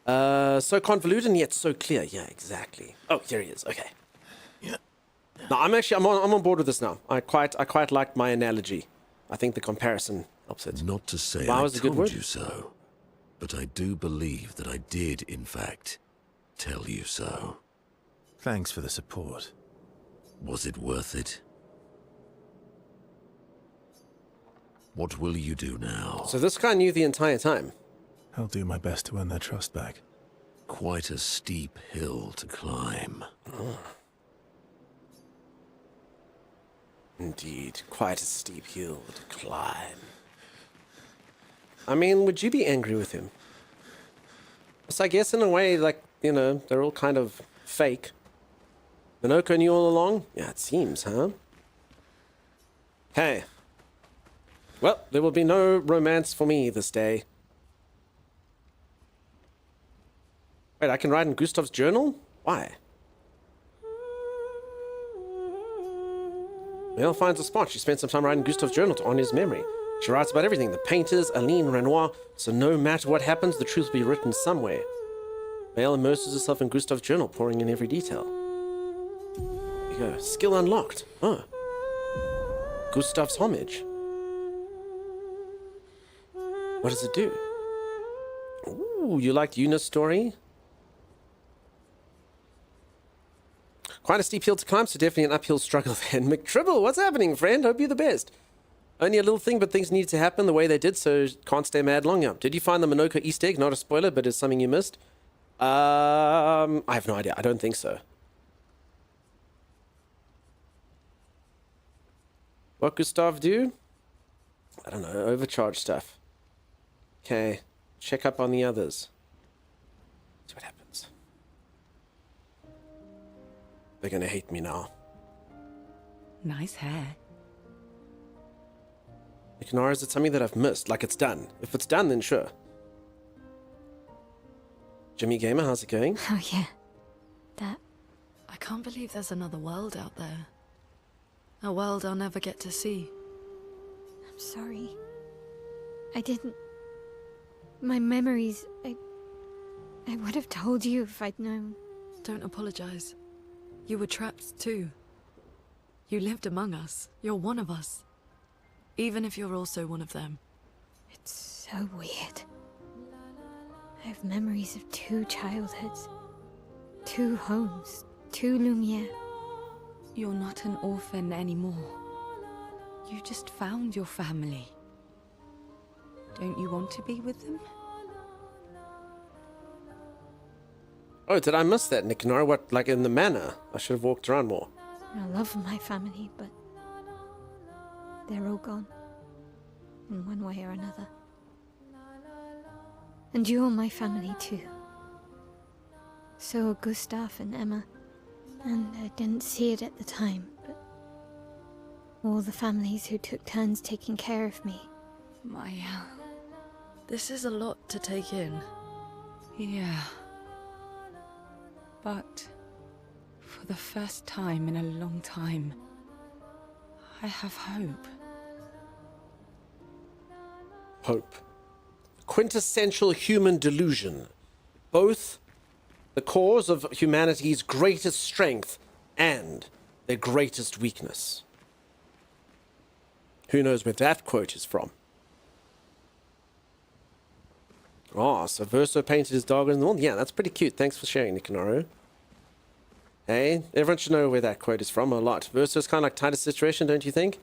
So convoluted and yet so clear. Yeah, exactly. Oh, here he is. Okay. Yeah. No, I'm on board with this now. I quite liked my analogy. I think the comparison helps it. Not to say Wow I is a good told word. you so, but I do believe that I did, in fact, tell you so. Thanks for the support. Was it worth it? What will you do now? So this guy knew the entire time. I'll do my best to earn their trust back. Quite a steep hill to climb. Oh. Indeed, quite a steep hill to climb. I mean, would you be angry with him? So I guess in a way, like, you know, they're all kind of fake. Minoko knew all along? Yeah, it seems, huh? Hey. Well, there will be no romance for me this day. Wait, I can write in Gustav's journal? Why? Mel finds a spot. She spent some time writing Gustav's journal to honor his memory. She writes about everything, the painters, Aline, Renoir, so no matter what happens, the truth will be written somewhere. Mel immerses herself in Gustav's journal, pouring in every detail. There you go. Skill unlocked. Oh. Gustav's homage. What does it do? Ooh, you liked Yuna's story? Quite a steep hill to climb, so definitely an uphill struggle then. McTribble, what's happening, friend? Hope you're the best. Only a little thing, but things needed to happen the way they did, so can't stay mad long now. Did you find the Minoko Easter egg? Not a spoiler, but it's something you missed. I have no idea. I don't think so. What Gustav do? I don't know. Overcharge stuff. Okay. Check up on the others. See what happens. They're gonna hate me now. Nice hair. Ignore, is it something that I've missed? Like it's done. If it's done, then sure. Jimmy Gamer, how's it going? Oh yeah. That. I can't believe there's another world out there. A world I'll never get to see. I'm sorry. I didn't... My memories... I would have told you if I'd known. Don't apologize. You were trapped too. You lived among us. You're one of us. Even if you're also one of them. It's so weird. I have memories of 2 childhoods. 2 homes. 2 Lumiere. You're not an orphan anymore. You just found your family. Don't you want to be with them? Oh, did I miss that, Nicanor? What, like in the manor? I should have walked around more. I love my family, but they're all gone. In one way or another. And you're my family too. So are Gustav and Emma. And I didn't see it at the time, but all the families who took turns taking care of me. Maya. This is a lot to take in. Yeah. But for the first time in a long time, I have hope. Hope. Quintessential human delusion. Both the cause of humanity's greatest strength and their greatest weakness. Who knows where that quote is from? Oh, so Verso painted his dog in the wall? Yeah, that's pretty cute. Thanks for sharing, Nicanoro. Hey, everyone should know where that quote is from a lot. Verso's kind of like Titus' situation, don't you think?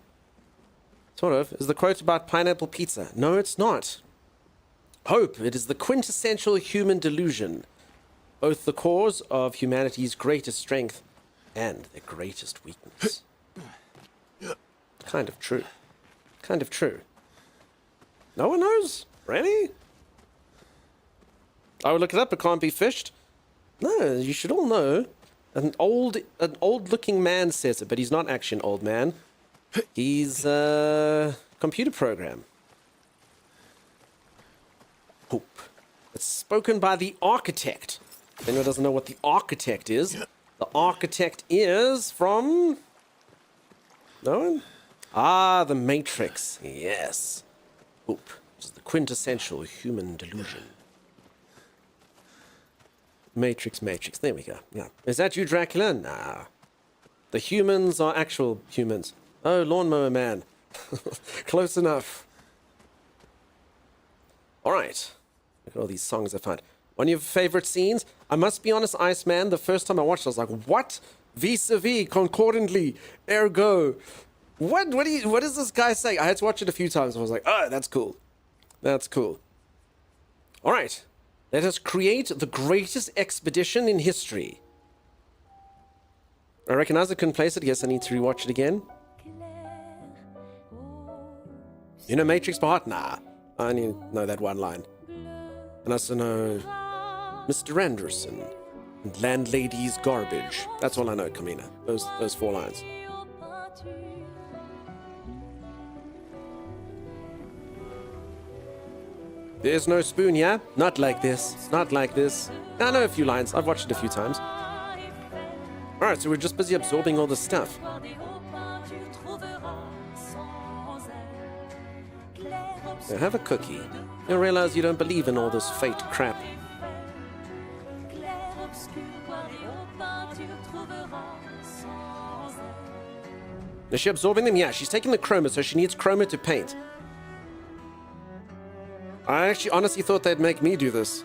Sort of. Is the quote about pineapple pizza? No, it's not. Hope. It is the quintessential human delusion. Both the cause of humanity's greatest strength and their greatest weakness. Kind of true. Kind of true. No one knows? Really? I would look it up, it can't be fished. No, you should all know. An old-looking man says it, but he's not actually an old man. He's a computer program. Hope. It's spoken by the architect. If anyone doesn't know what the architect is, the architect is from... No one? Ah, the Matrix. Yes. Hope. Which is the quintessential human delusion. Matrix. There we go. Yeah. Is that you, Dracula? Nah. The humans are actual humans. Oh, Lawnmower Man. Close enough. Alright. Look at all these songs I found. One of your favorite scenes? I must be honest, Iceman, the first time I watched it, I was like, what? Vis-a-vis, concordantly, ergo. What is this guy saying? I had to watch it a few times. I was like, oh, that's cool. That's cool. Alright. Let us create the greatest expedition in history. I recognize I couldn't place it. Yes, I need to rewatch it again. You know Matrix by heart? Nah. I only know that one line. And I also know Mr. Anderson and Landlady's Garbage. That's all I know, Kamina. Those 4 lines. There's no spoon, yeah? Not like this. Not like this. I know a few lines. I've watched it a few times. Alright, so we're just busy absorbing all this stuff. Now have a cookie. You'll realize you don't believe in all this fate crap. Is she absorbing them? Yeah, she's taking the chroma, so she needs chroma to paint. I actually honestly thought they'd make me do this.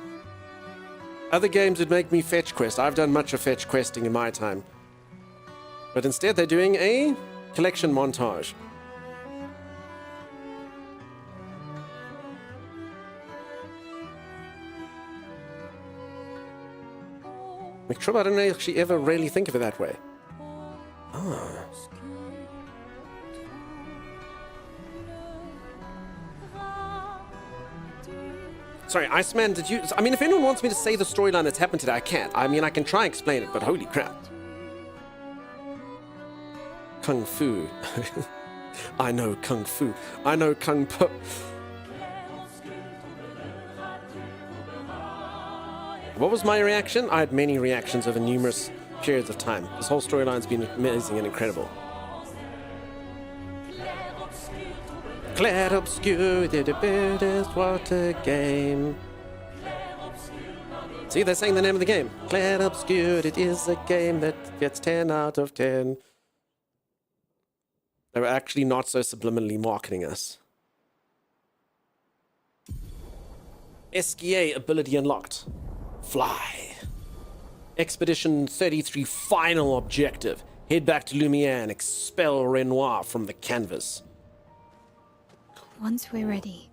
Other games would make me fetch quest. I've done much of fetch questing in my time. But instead they're doing a collection montage. Make sure I don't actually ever really think of it that way. Ah. Sorry, Iceman, did you... I mean, if anyone wants me to say the storyline that's happened today, I can't. I mean, I can try and explain it, but holy crap. Kung Fu. I know Kung Fu. I know Kung Po. What was my reaction? I had many reactions over numerous periods of time. This whole storyline's been amazing and incredible. Clair obscure, what a game. See, they're saying the name of the game. Clair obscure, it is a game that gets 10 out of 10. They were actually not so subliminally marketing us. SKA ability unlocked. Fly. Expedition 33 final objective. Head back to Lumiere and expel Renoir from the canvas. Once we're ready,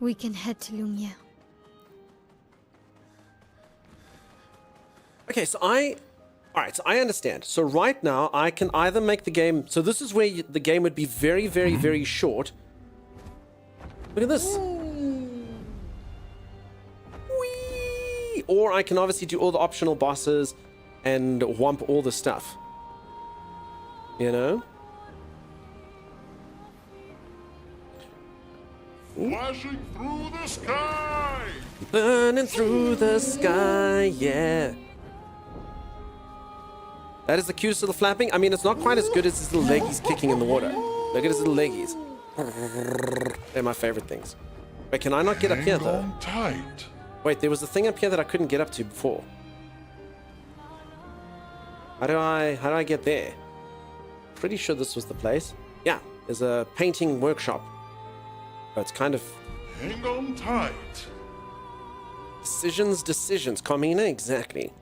we can head to Lumiere. Okay, so I understand. So right now, I can either make the game... So this is where the game would be very, very, very short. Look at this. Whee! Or I can obviously do all the optional bosses and whump all the stuff. You know? Flashing through the sky! Burning through the sky, yeah. That is the cutest little flapping. I mean, it's not quite as good as his little leggies kicking in the water. Look at his little leggies. They're my favorite things. Wait, can I not get up here, though? Tight. Wait, there was a thing up here that I couldn't get up to before. How do I get there? Pretty sure this was the place. Yeah, there's a painting workshop. But it's kind of... Hang on tight. Decisions. Carmina, exactly.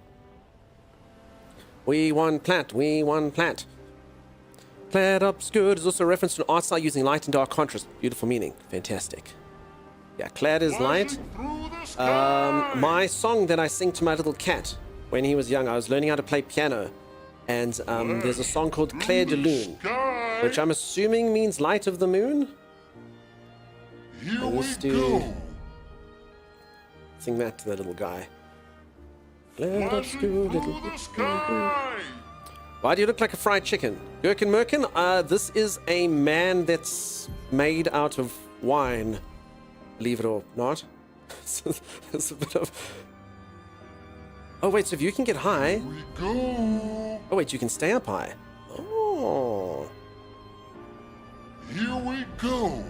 We won plant. Clair obscure is also a reference to an art style using light and dark contrast. Beautiful meaning. Fantastic. Yeah, Clair is light. My song that I sing to my little cat when he was young, I was learning how to play piano. And there's a song called Clair de Lune, which I'm assuming means light of the moon. Here we go. Sing that to the little guy. Why do you look like a fried chicken? Gherkin Merkin, this is a man that's made out of wine. Believe it or not. There's a bit of... Oh wait, so if you can get high... Here we go. Oh wait, you can stay up high. Oh. Here we go.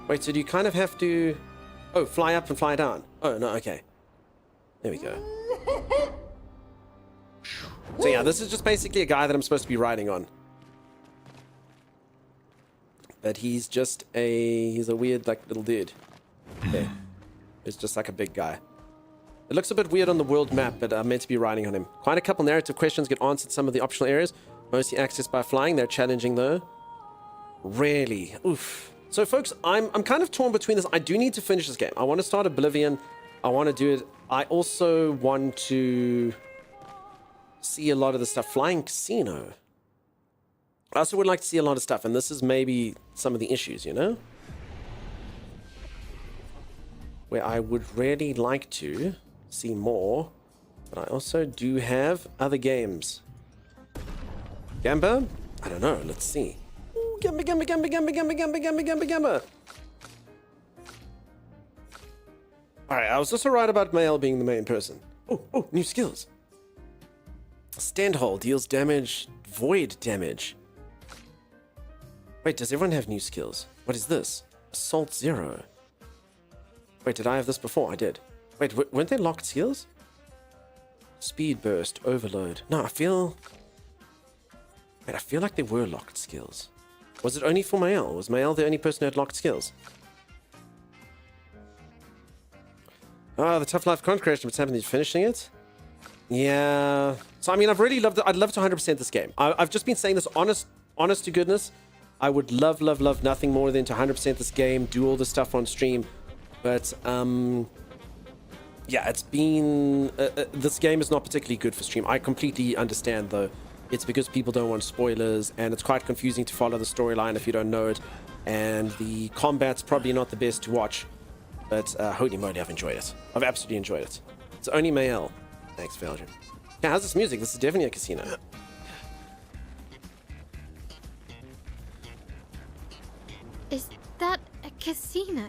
Wait, so do you kind of have to... Oh, fly up and fly down. Oh, no, okay. There we go. So yeah, this is just basically a guy that I'm supposed to be riding on. But he's just he's a weird, like, little dude. Okay. He's just like a big guy. It looks a bit weird on the world map, but I'm meant to be riding on him. Quite a couple narrative questions get answered some of the optional areas. Mostly accessed by flying. They're challenging, though. Really? Oof. So, folks, I'm kind of torn between this. I do need to finish this game. I want to start Oblivion. I want to do it. I also want to see a lot of the stuff. Flying Casino. I also would like to see a lot of stuff, and this is maybe some of the issues, you know? Where I would really like to see more, but I also do have other games. Gamba? I don't know. Let's see. Ooh, Gamba. Alright, I was also right about Mael being the main person. Oh, new skills. Standhold deals damage, void damage. Wait, does everyone have new skills? What is this? Assault 0. Wait, did I have this before? I did. Wait, weren't they locked skills? Speed burst, overload. No, I feel like they were locked skills. Was it only for Mael? Was Mael the only person who had locked skills? Oh, the Tough Life can't crash, what's happening? Finishing it? Yeah. So, I mean, I've really loved it. I'd love to 100% this game. I've just been saying this honest to goodness. I would love nothing more than to 100% this game, do all the stuff on stream. But, yeah, it's been... this game is not particularly good for stream. I completely understand, though. It's because people don't want spoilers, and it's quite confusing to follow the storyline if you don't know it. And the combat's probably not the best to watch. But, holy moly, I've enjoyed it. I've absolutely enjoyed it. It's only Mayel. Thanks, Belgium. Yeah, how's this music? This is definitely a casino. Is that a casino?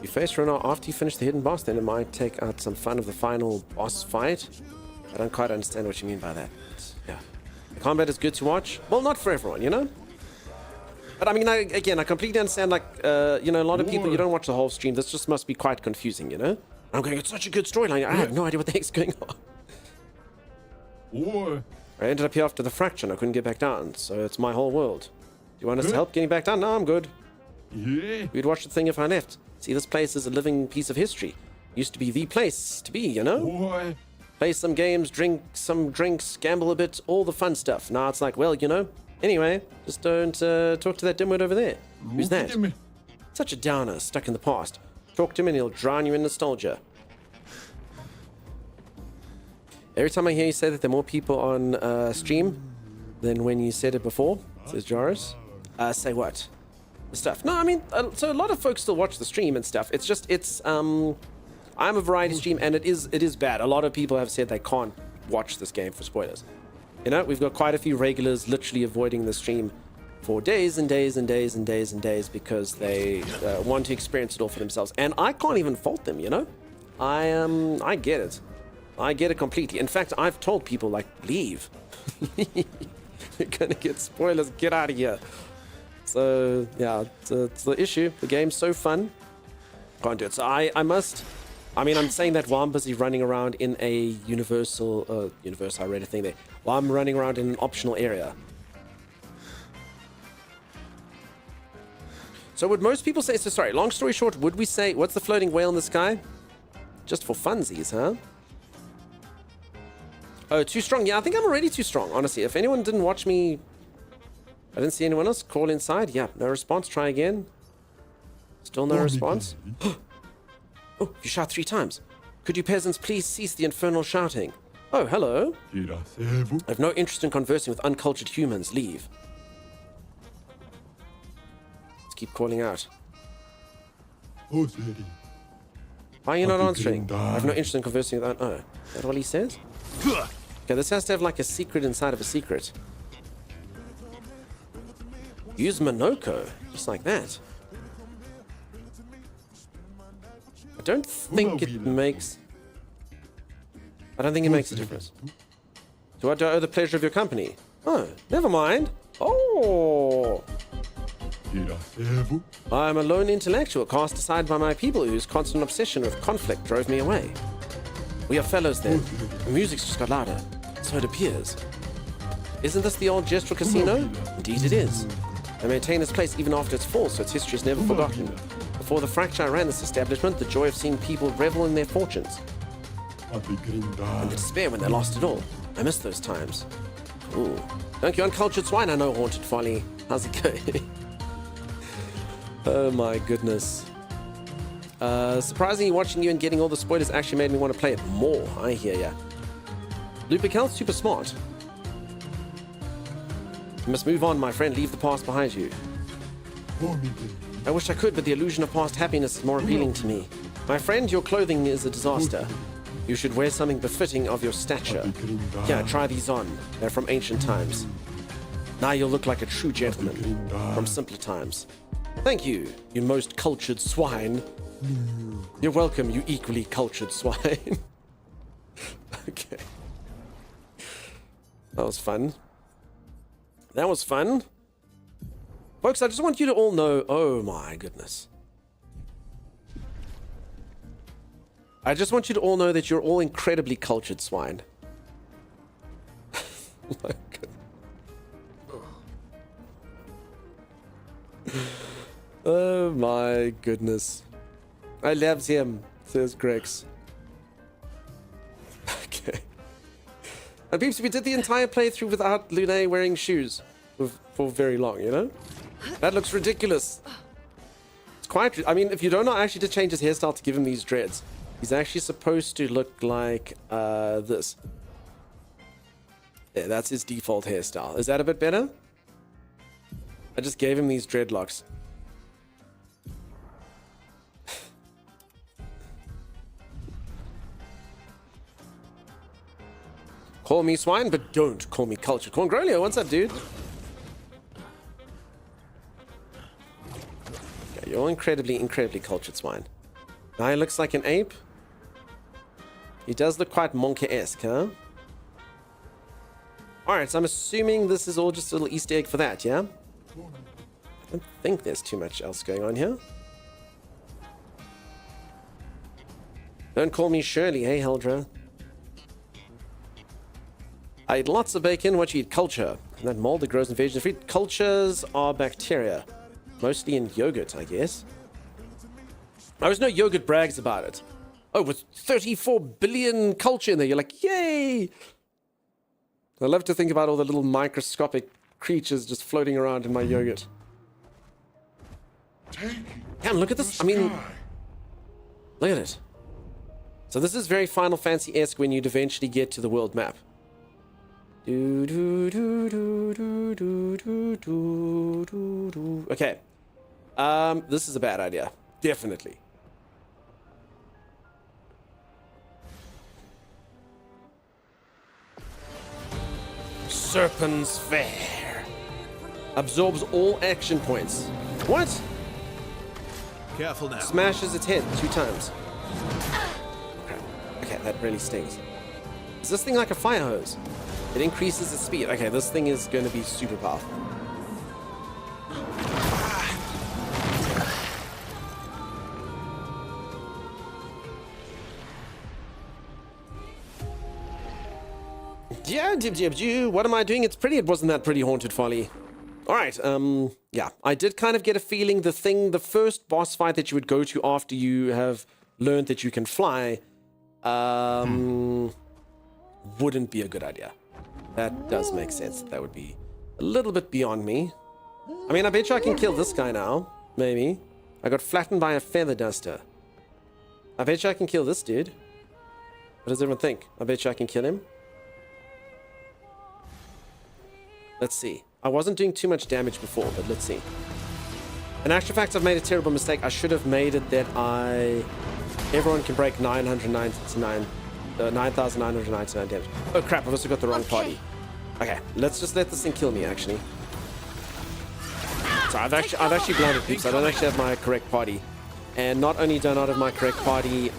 You face Renard after you finish the hidden boss, then it might take out some fun of the final boss fight. I don't quite understand what you mean by that. But, yeah. The combat is good to watch. Well, not for everyone, you know? But I mean, I completely understand, like, you know, a lot of people, you don't watch the whole stream. This just must be quite confusing, you know? I'm going, it's such a good storyline. I have no idea what the heck's going on. I ended up here after the fracture and I couldn't get back down, so it's my whole world. Do you want us to help getting back down? No, I'm good. Yeah. We'd watch the thing if I left. See, this place is a living piece of history. Used to be the place to be, you know? Play some games, drink some drinks, gamble a bit, all the fun stuff. Now it's like, well, you know... Anyway, just don't talk to that dimwit over there. Who's that? Such a downer, stuck in the past. Talk to him and he'll drown you in nostalgia. Every time I hear you say that there are more people on stream than when you said it before, says Joris. Say what? The stuff. No, I mean, so a lot of folks still watch the stream and stuff. It's just, I'm a variety stream and it is bad. A lot of people have said they can't watch this game for spoilers. You know, we've got quite a few regulars literally avoiding the stream for days and days and days and days and days because they want to experience it all for themselves. And I can't even fault them, you know? I get it. I get it completely. In fact, I've told people, like, leave. You're gonna get spoilers. Get out of here. So, yeah, it's the issue. The game's so fun. Can't do it. So I must... I mean, I'm saying that while I'm busy running around in a universal... I read a thing there. While I'm running around in an optional area. So would most people say... So, sorry, long story short, would we say... What's the floating whale in the sky? Just for funsies, huh? Oh, too strong. Yeah, I think I'm already too strong, honestly. If anyone didn't watch me... I didn't see anyone else call inside. Yeah, no response. Try again. Still no response. Oh, you shot 3 times. Could you peasants please cease the infernal shouting? Oh, hello. I have no interest in conversing with uncultured humans. Leave. Let's keep calling out. Why are you not answering? I have no interest in conversing with... Oh, is that what he says? Okay, this has to have like a secret inside of a secret. Use Monoko. Just like that. I don't think it makes... I don't think it makes a difference. Do I owe the pleasure of your company? Oh, never mind. Oh! I'm a lone intellectual cast aside by my people whose constant obsession with conflict drove me away. We are fellows then. The music's just got louder. So it appears. Isn't this the old Gestural Casino? Indeed it is. I maintain this place even after its fall, so its history is never forgotten. Before the fracture I ran this establishment, the joy of seeing people revel in their fortunes. And the despair when they lost it all. I miss those times. Ooh. Thank you, uncultured swine. I know, Haunted Folly. How's it going? Oh my goodness. Surprisingly, watching you and getting all the spoilers actually made me want to play it more. I hear ya. Lupikel's super smart. You must move on, my friend. Leave the past behind you. I wish I could, but the illusion of past happiness is more appealing to me. My friend, your clothing is a disaster. You should wear something befitting of your stature. Yeah, try these on. They're from ancient times. Now you'll look like a true gentleman from simpler times. Thank you, you most cultured swine. You're welcome, you equally cultured swine. Okay. That was fun. That was fun. Folks, I just want you to all know... Oh my goodness. I just want you to all know that you're all incredibly cultured swine. My goodness. Oh my goodness. I loves him, says Grex. Okay. And peeps, we did the entire playthrough without Lune wearing shoes for very long, you know? That looks ridiculous. It's quite... I mean, if you don't know, I actually did change his hairstyle to give him these dreads. He's actually supposed to look like this. Yeah, that's his default hairstyle. Is that a bit better? I just gave him these dreadlocks. Call me swine, but don't call me cultured. Corngrolio, what's up, dude? Okay, you're incredibly cultured swine. Now he looks like an ape. He does look quite monkey-esque, huh? Alright, so I'm assuming this is all just a little Easter egg for that, yeah? I don't think there's too much else going on here. Don't call me Shirley, hey Heldra. I eat lots of bacon. What you eat? Culture. And that mold that grows in vegetables. Fruit. Cultures are bacteria. Mostly in yogurt, I guess. I always know yogurt brags about it. Oh, with 34 billion culture in there, you're like, yay! I love to think about all the little microscopic creatures just floating around in my yogurt. Damn, look at this. I mean, look at it. So this is very Final Fantasy-esque when you'd eventually get to the world map. Okay. This is a bad idea. Definitely. Serpent's Fair. Absorbs all action points. What? Careful now. Smashes its head 2 times. Okay, that really stings. Is this thing like a fire hose? It increases its speed. Okay, this thing is going to be super powerful. Yeah, what am I doing? It's pretty. It wasn't that pretty, Haunted Folly. Alright, yeah. I did kind of get a feeling the first boss fight that you would go to after you have learned that you can fly, wouldn't be a good idea. That does make sense. That would be a little bit beyond me. I mean, I bet you I can kill this guy now. Maybe. I got flattened by a feather duster. I bet you I can kill this dude. What does everyone think? I bet you I can kill him. Let's see. I wasn't doing too much damage before, but let's see. In actual fact, I've made a terrible mistake. I should have made it that everyone can break 9,999 damage. Oh crap, I've also got the wrong party. Okay, let's just let this thing kill me, actually. So I've actually blundered, peeps. I don't actually have my correct party. And not only do I not have my correct party,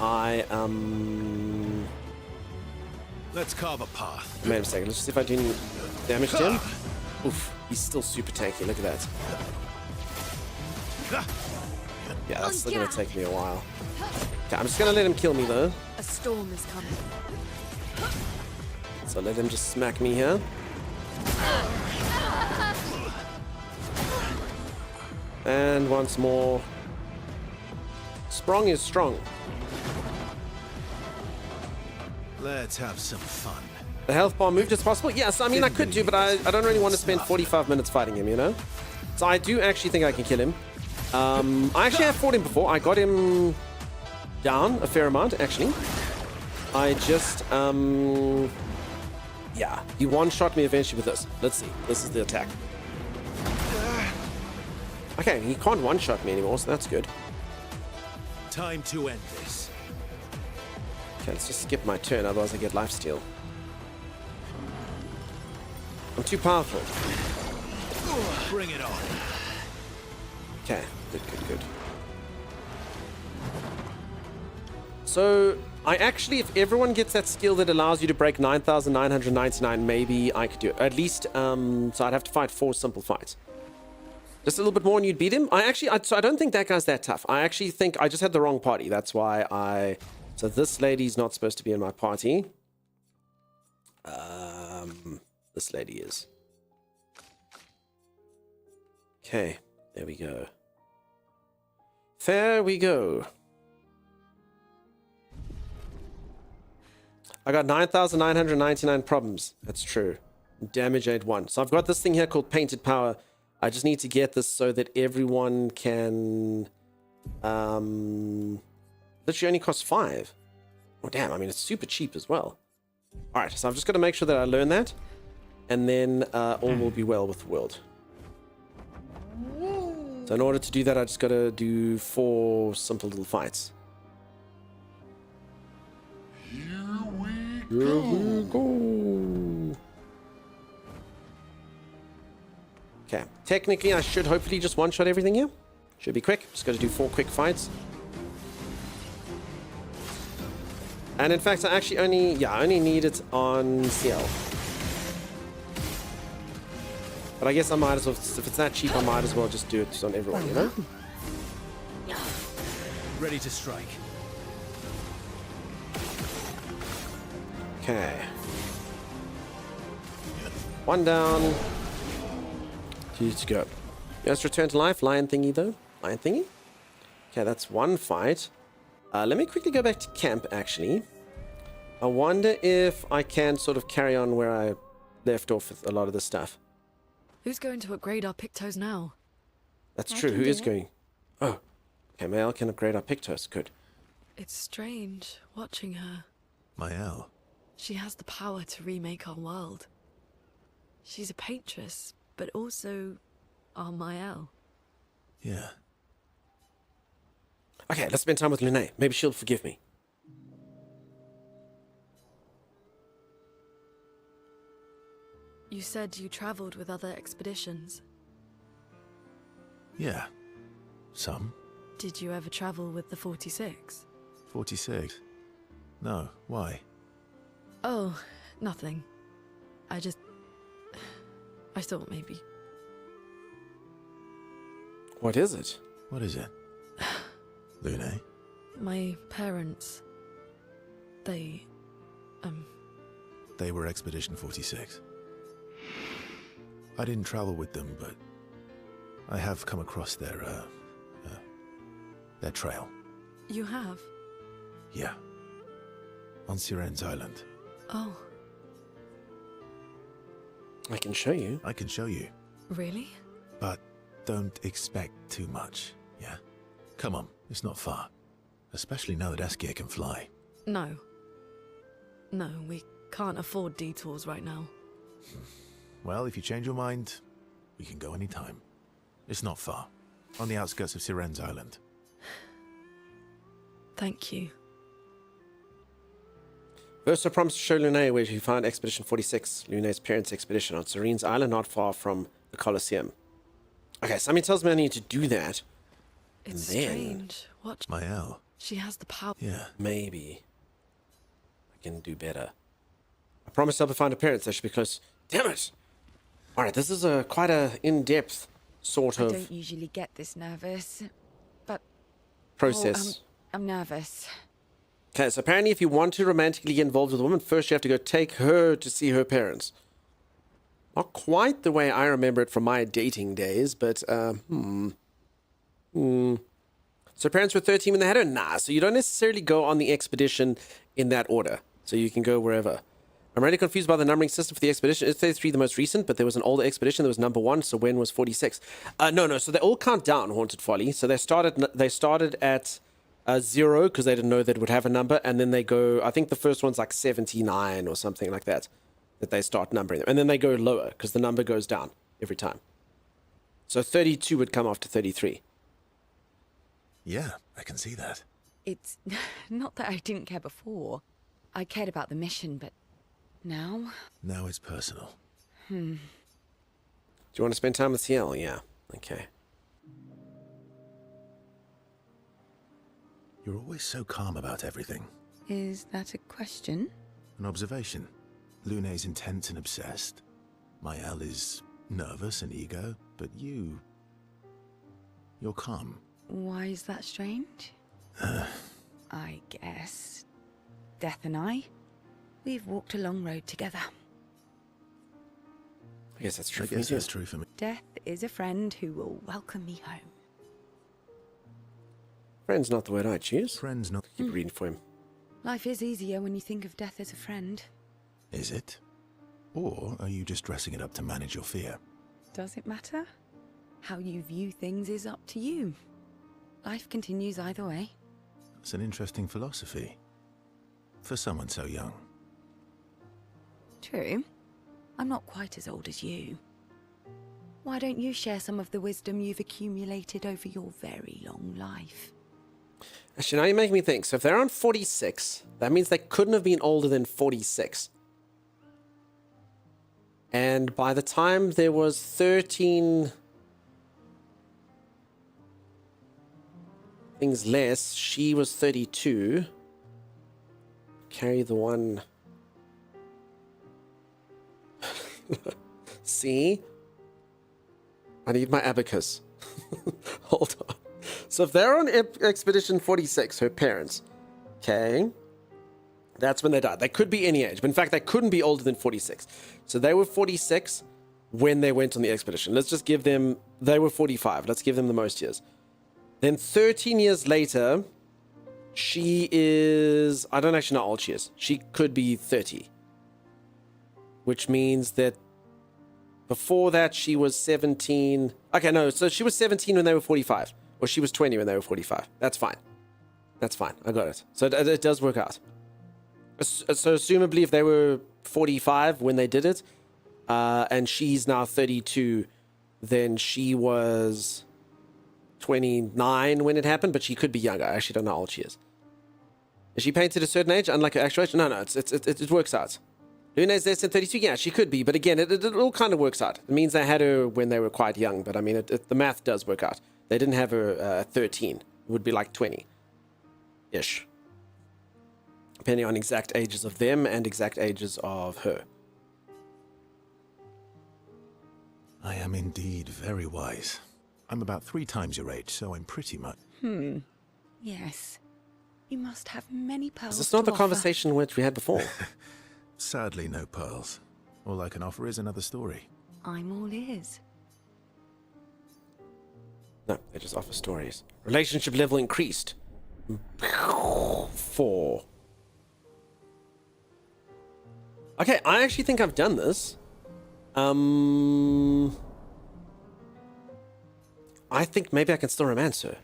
Let's carve a path. Wait a second, let's just see if I do any damage to him. Oof, he's still super tanky, look at that. Yeah, that's still gonna take me a while. Okay, I'm just gonna let him kill me though. A storm is coming. So let him just smack me here. And once more. Sprung is strong. Let's have some fun. The health bar moved as possible? Yes, I mean I could do, but I don't really want to spend 45 minutes fighting him, you know? So I do actually think I can kill him. I actually have fought him before. I got him down a fair amount, actually. I just, yeah, he one-shot me eventually with this. Let's see. This is the attack. Okay, he can't one-shot me anymore, so that's good. Time to end this. Okay, let's just skip my turn, otherwise I get lifesteal. I'm too powerful. Bring it on. Okay, good. So, I actually, if everyone gets that skill that allows you to break 9,999, maybe I could do it. At least, so I'd have to fight 4 simple fights. Just a little bit more and you'd beat him? So I don't think that guy's that tough. I actually think I just had the wrong party. That's why so this lady's not supposed to be in my party. This lady is. Okay, there we go. There we go. I got 9,999 problems. That's true. Damage ain't one. So I've got this thing here called Painted Power. I just need to get this so that everyone can... literally only costs 5. Oh, damn. I mean, it's super cheap as well. Alright, so I've just got to make sure that I learn that. And then all will be well with the world. So in order to do that, I just got to do 4 simple little fights. Here we go. Okay, technically I should hopefully just one-shot everything here. Should be quick. Just got to do 4 quick fights. And in fact, I actually only need it on CL. But I guess I might as well, if it's that cheap, I might as well just do it on everyone, you know? Ready to strike. Okay. 1 down. 2 to go. Let's return to life. Lion thingy, though. Lion thingy. Okay, that's 1 fight. Let me quickly go back to camp, actually. I wonder if I can sort of carry on where I left off with a lot of this stuff. Who's going to upgrade our Pictos now? That's true. Who is going? Oh. Okay, Mael can upgrade our Pictos. Good. It's strange watching her. Mael. She has the power to remake our world. She's a paintress, but also our Mael. Yeah. Okay, let's spend time with Lune. Maybe she'll forgive me. You said you traveled with other expeditions. Yeah. Some. Did you ever travel with the 46? 46? No, why? Oh, nothing. I thought maybe. What is it? What is it? Lune? My parents... They were Expedition 46. I didn't travel with them, but I have come across their trail. You have? Yeah. On Siren's Island. Oh. I can show you. I can show you. Really? But don't expect too much, yeah? Come on, it's not far. Especially now that Askia can fly. No. No, we can't afford detours right now. Well, if you change your mind, we can go anytime. It's not far. On the outskirts of Siren's Island. Thank you. Versa promised to show Lune where she found Expedition 46, Lune's parents' expedition, on Serene's Island, not far from the Colosseum. Okay, something tells me I need to do that. It's and then, strange. What? Mael. She has the power. Yeah. Maybe I can do better. I promised I'll find her parents. They should be close. Damn it! Alright, this is quite a in-depth sort of I don't usually get this nervous, but... process. I'm nervous. Okay, so apparently if you want to romantically get involved with a woman, first you have to go take her to see her parents. Not quite the way I remember it from my dating days, but, So parents were 13 when they had her? Nah, so you don't necessarily go on the expedition in that order. So you can go wherever. I'm really confused by the numbering system for the expedition. It's 33 the most recent, but there was an older expedition that was number 1, so when was 46? No, so they all count down, Haunted Folly. So they started at 0, because they didn't know that it would have a number, and then they go, I think the first one's like 79 or something like that they start numbering them. And then they go lower, because the number goes down every time. So 32 would come after 33. Yeah, I can see that. It's not that I didn't care before. I cared about the mission, but now? Now it's personal. Do you want to spend time with CL? Yeah. Okay. You're always so calm about everything. Is that a question? An observation. Lune's intense and obsessed. Mael is nervous and eager, but you're calm. Why is that strange? I guess. Death and I, we've walked a long road together. I guess that's true for me. I guess that's true for me. Death is a friend who will welcome me home. Friend's not the word I choose. Friend's not... Keep reading for him. Life is easier when you think of death as a friend. Is it? Or are you just dressing it up to manage your fear? Does it matter? How you view things is up to you. Life continues either way. It's an interesting philosophy. For someone so young. True. I'm not quite as old as you. Why don't you share some of the wisdom you've accumulated over your very long life? Actually, now you make me think. So if they're on 46, that means they couldn't have been older than 46. And by the time there was 13 things less, she was 32. Carry the one. See? I need my abacus. Hold on. So if they're on Expedition 46, her parents, okay, that's when they died. They could be any age, but in fact, they couldn't be older than 46. So they were 46 when they went on the expedition. Let's just give them, they were 45. Let's give them the most years. Then 13 years later, she is, I don't actually know how old she is. She could be 30. Which means that before that, she was 17. Okay, no, so she was 17 when they were 45. Or she was 20 when they were 45. That's fine. That's fine. I got it. So it does work out. So assumably if they were 45 when they did it, and she's now 32, then she was 29 when it happened, but she could be younger. I actually don't know how old she is. Is she painted a certain age, unlike her actual age? No, it works out. Luna's less than 32? Yeah, she could be, but again, it all kind of works out. It means they had her when they were quite young, but I mean, the math does work out. They didn't have her at 13. It would be like 20-ish. Depending on exact ages of them and exact ages of her. I am indeed very wise. I'm about 3 times your age, so I'm pretty much... Yes. You must have many pearls. Is this not the offer. conversation which we had before? Sadly, no pearls. All I can offer is another story. I'm all ears. No, they just offer stories. Relationship level increased. 4. Okay, I actually think I've done this. I think maybe I can still romance her.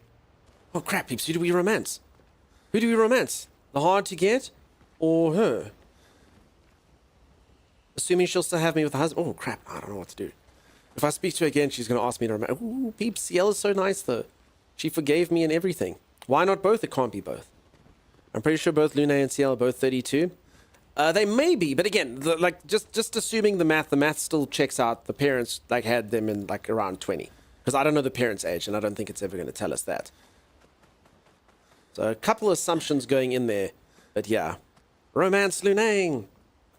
Oh crap, peeps, who do we romance? Who do we romance? The hard to get or her? Assuming she'll still have me with a husband. Oh crap, I don't know what to do. If I speak to her again, she's going to ask me to romance. Ooh, peeps, Ciel is so nice though. She forgave me and everything. Why not both? It can't be both. I'm pretty sure both Luna and Ciel are both 32. They may be, but again, just assuming the math still checks out. The parents had them in around 20, because I don't know the parents' age, and I don't think it's ever going to tell us that. So a couple assumptions going in there, but yeah, romance Lunang,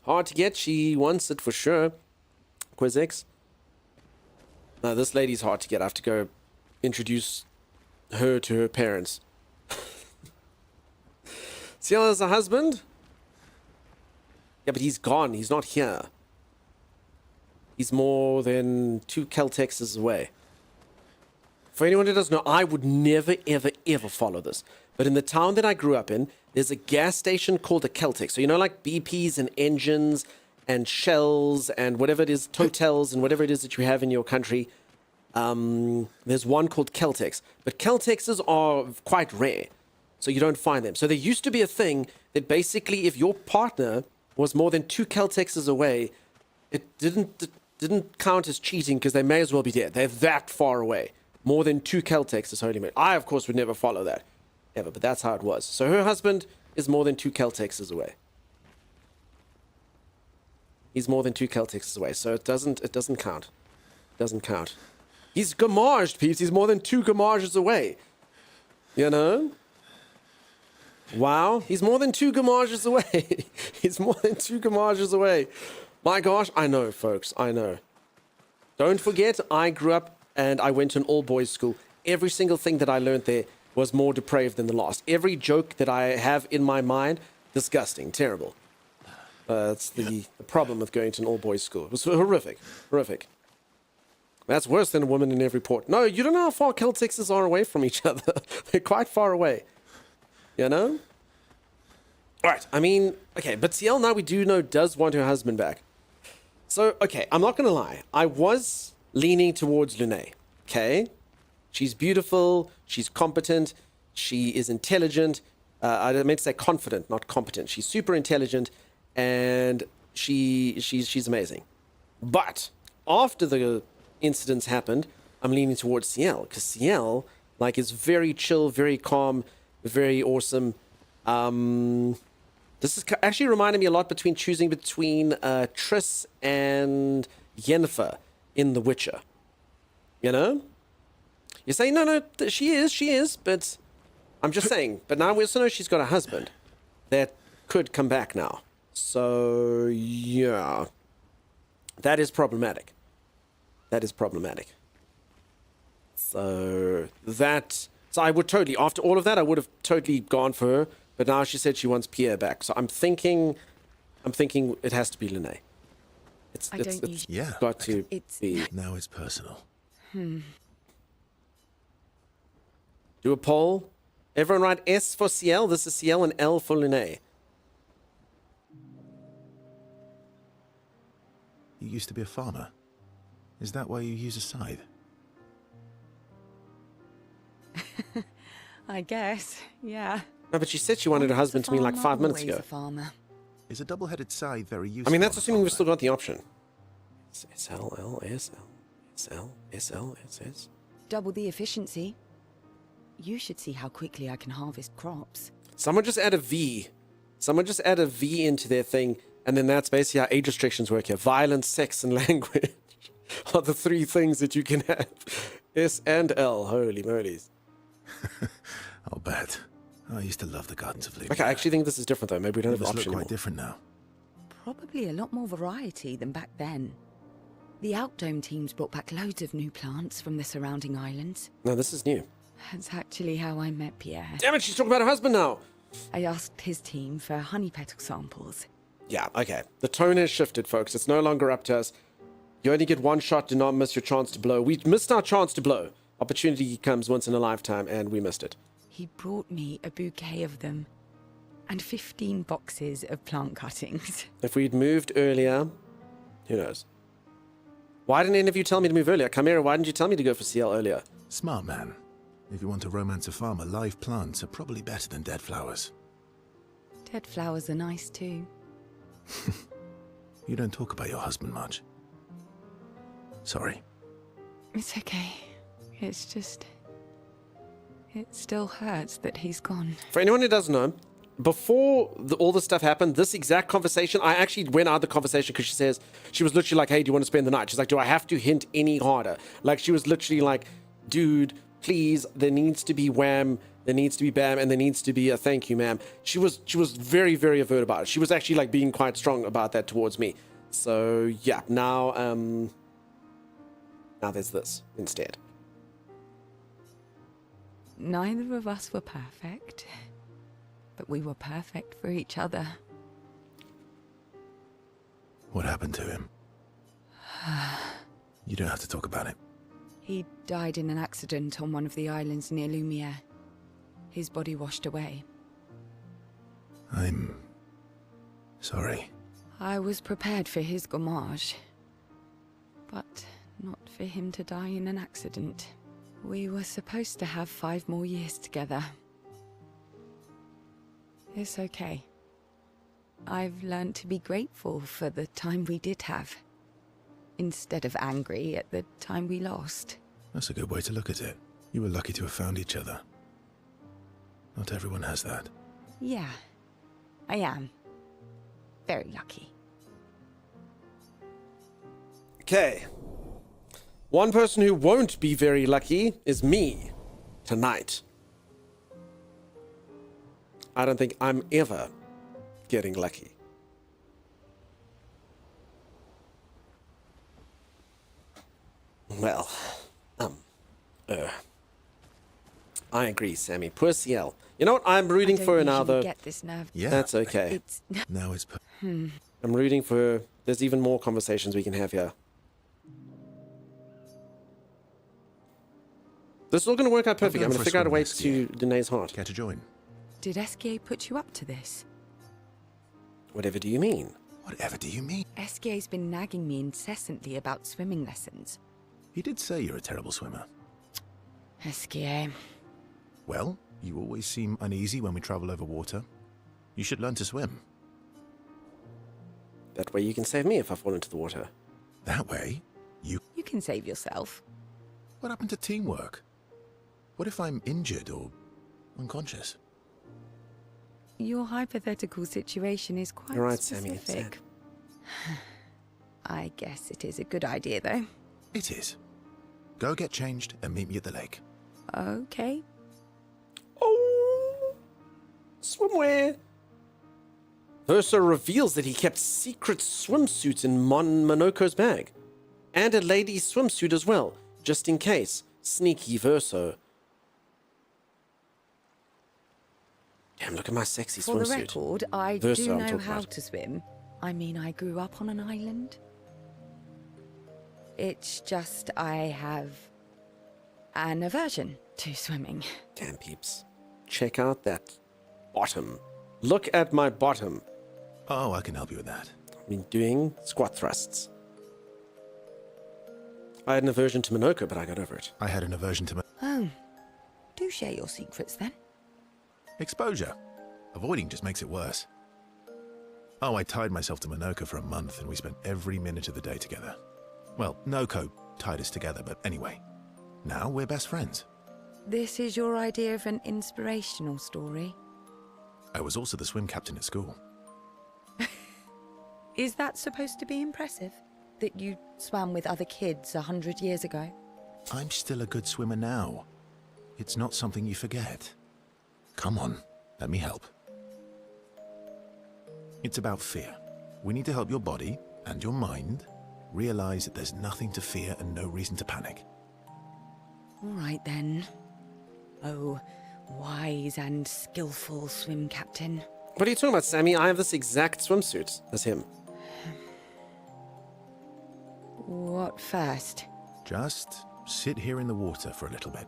hard to get. She wants it for sure. Quizix. No, this lady's hard to get. I have to go introduce her to her parents. Ciel has a husband. Yeah, but he's gone. He's not here. He's more than 2 Celtexes away. For anyone who doesn't know, I would never, ever, ever follow this. But in the town that I grew up in, there's a gas station called a Celtex. So you know, like BPs and engines and shells and whatever it is, Totals and whatever it is that you have in your country. There's one called Celtex. But Celtexes are quite rare, so you don't find them. So there used to be a thing that basically if your partner was more than 2 Celtexes away, it didn't count as cheating because they may as well be dead. They're that far away. More than 2 Celtexes holy mate. I, of course, would never follow that. Ever, but that's how it was. So her husband is more than 2 Celtexes away. He's more than 2 Celtexes away, so it doesn't count. It doesn't count. He's Gamarged, peeps. He's more than 2 Gamarges away. You know? Wow, he's more than 2 Gamarges away. He's more than 2 Gamarges away. My gosh, I know, folks, I know. Don't forget, I grew up and I went to an all-boys school. Every single thing that I learned there was more depraved than the last. Every joke that I have in my mind, disgusting, terrible. That's the problem with going to an all-boys school. It was horrific, horrific. That's worse than a woman in every port. No, you don't know how far Celtics are away from each other. They're quite far away. You know? Alright, I mean, okay, but Ciel now we do know does want her husband back. So, okay, I'm not gonna lie. I was leaning towards Lune. Okay? She's beautiful, she's competent, she is intelligent. I meant to say confident, not competent. She's super intelligent, and she's amazing. But after the incidents happened, I'm leaning towards Ciel, because Ciel, like, is very chill, very calm, very awesome. This is actually reminded me a lot choosing between Triss and Yennefer in The Witcher. You know? You say, no, she is, but I'm just saying. But now we also know she's got a husband that could come back now. So, yeah. That is problematic. So I would totally, after all of that, I would have totally gone for her. But now she said she wants Pierre back. So I'm thinking it has to be Lune. It's got to be. Now it's personal. Do a poll. Everyone write S for Ciel. This is Ciel, and L for Lune. You used to be a farmer. Is that why you use a scythe? I guess, yeah. No, but she said she wanted her husband to me like 5 minutes ago. Is a double-headed scythe very useful? I mean, that's assuming we've still got the option. S-L, L, S-L, S-L, S-L, S-S. Double the efficiency. You should see how quickly I can harvest crops. Someone just add a V. Someone just add a V into their thing, and then that's basically how age restrictions work here. Violence, sex, and language are the 3 things that you can have. S and L. Holy molies. I'll bet. I used to love the Gardens of Livia. Okay, I actually think this is different though. Maybe we don't have the option quite anymore. different now. Probably a lot more variety than back then. The Outdome teams brought back loads of new plants from the surrounding islands. No, this is new. That's actually how I met Pierre. Damn it, she's talking about her husband now. I asked his team for honey petal samples. Yeah, okay. The tone has shifted, folks. It's no longer up to us. You only get one shot. Do not miss your chance to blow. We missed our chance to blow. Opportunity comes once in a lifetime, and we missed it. He brought me a bouquet of them. And 15 boxes of plant cuttings. If we'd moved earlier, who knows? Why didn't any of you tell me to move earlier? Chimera, why didn't you tell me to go for Ciel earlier? Smart man. If you want to romance a farmer, live plants are probably better than dead flowers. Dead flowers are nice too. You don't talk about your husband much. Sorry. It's okay. It's just... It still hurts that he's gone. For anyone who doesn't know, before all this stuff happened, this exact conversation, I actually went out of the conversation because she was literally like, hey, do you want to spend the night? She's like, do I have to hint any harder? Like, she was literally like, dude, please, there needs to be wham, there needs to be bam, and there needs to be a thank you, ma'am. She was very, very overt about it. She was actually like being quite strong about that towards me. So yeah, now there's this instead. Neither of us were perfect, but we were perfect for each other. What happened to him? You don't have to talk about it. He died in an accident on one of the islands near Lumiere. His body washed away. I'm sorry. I was prepared for his gommage, but not for him to die in an accident. We were supposed to have 5 more years together. It's okay. I've learned to be grateful for the time we did have, instead of angry at the time we lost. That's a good way to look at it. You were lucky to have found each other. Not everyone has that. Yeah, I am. Very lucky. Okay. One person who won't be very lucky is me tonight. I don't think I'm ever getting lucky. Well, I agree, Sammy. Poor Ciel. You know what? I'm rooting for her now, though. Get this nerve. Yeah. That's okay. Now it's... I'm rooting for her. There's even more conversations we can have here. This is all going to work out perfectly. I'm going going to for a figure out a way swim, to Danae's heart. Care to join? Did Esquier put you up to this? Whatever do you mean? Whatever do you mean? Esquier's been nagging me incessantly about swimming lessons. He did say you're a terrible swimmer. Esquier. Well, you always seem uneasy when we travel over water. You should learn to swim. That way you can save me if I fall into the water. That way, you can save yourself. What happened to teamwork? What if I'm injured or unconscious? Your hypothetical situation is quite You're right, Sammy. specific. I guess it is a good idea, though. It is. Go get changed and meet me at the lake. Okay. Oh! Swimwear! Verso reveals that he kept secret swimsuits in Monoko's bag. And a lady's swimsuit as well, just in case. Sneaky Verso. Damn, look at my sexy swimsuit. For the record, I Verso, do I'm know talking how about. to swim. I mean, I grew up on an island. It's just I have an aversion to swimming. Damn, peeps. Check out that bottom. Look at my bottom. Oh, I can help you with that. I've been doing squat thrusts. I had an aversion to Monoko, but I got over it. I had an aversion to Oh. Do share your secrets, then. exposure. Avoiding just makes it worse. Oh, I tied myself to Monoko for a month, and we spent every minute of the day together. Well, Noko tied us together, but anyway. Now we're best friends. This is your idea of an inspirational story. I was also the swim captain at school. Is that supposed to be impressive? That you swam with other kids 100 years ago? I'm still a good swimmer now. It's not something you forget. Come on, let me help. It's about fear. We need to help your body and your mind realize that there's nothing to fear and no reason to panic. All right, then. Oh, wise and skillful swim captain. What are you talking about, Sammy? I have this exact swimsuit as him. What first? Just sit here in the water for a little bit.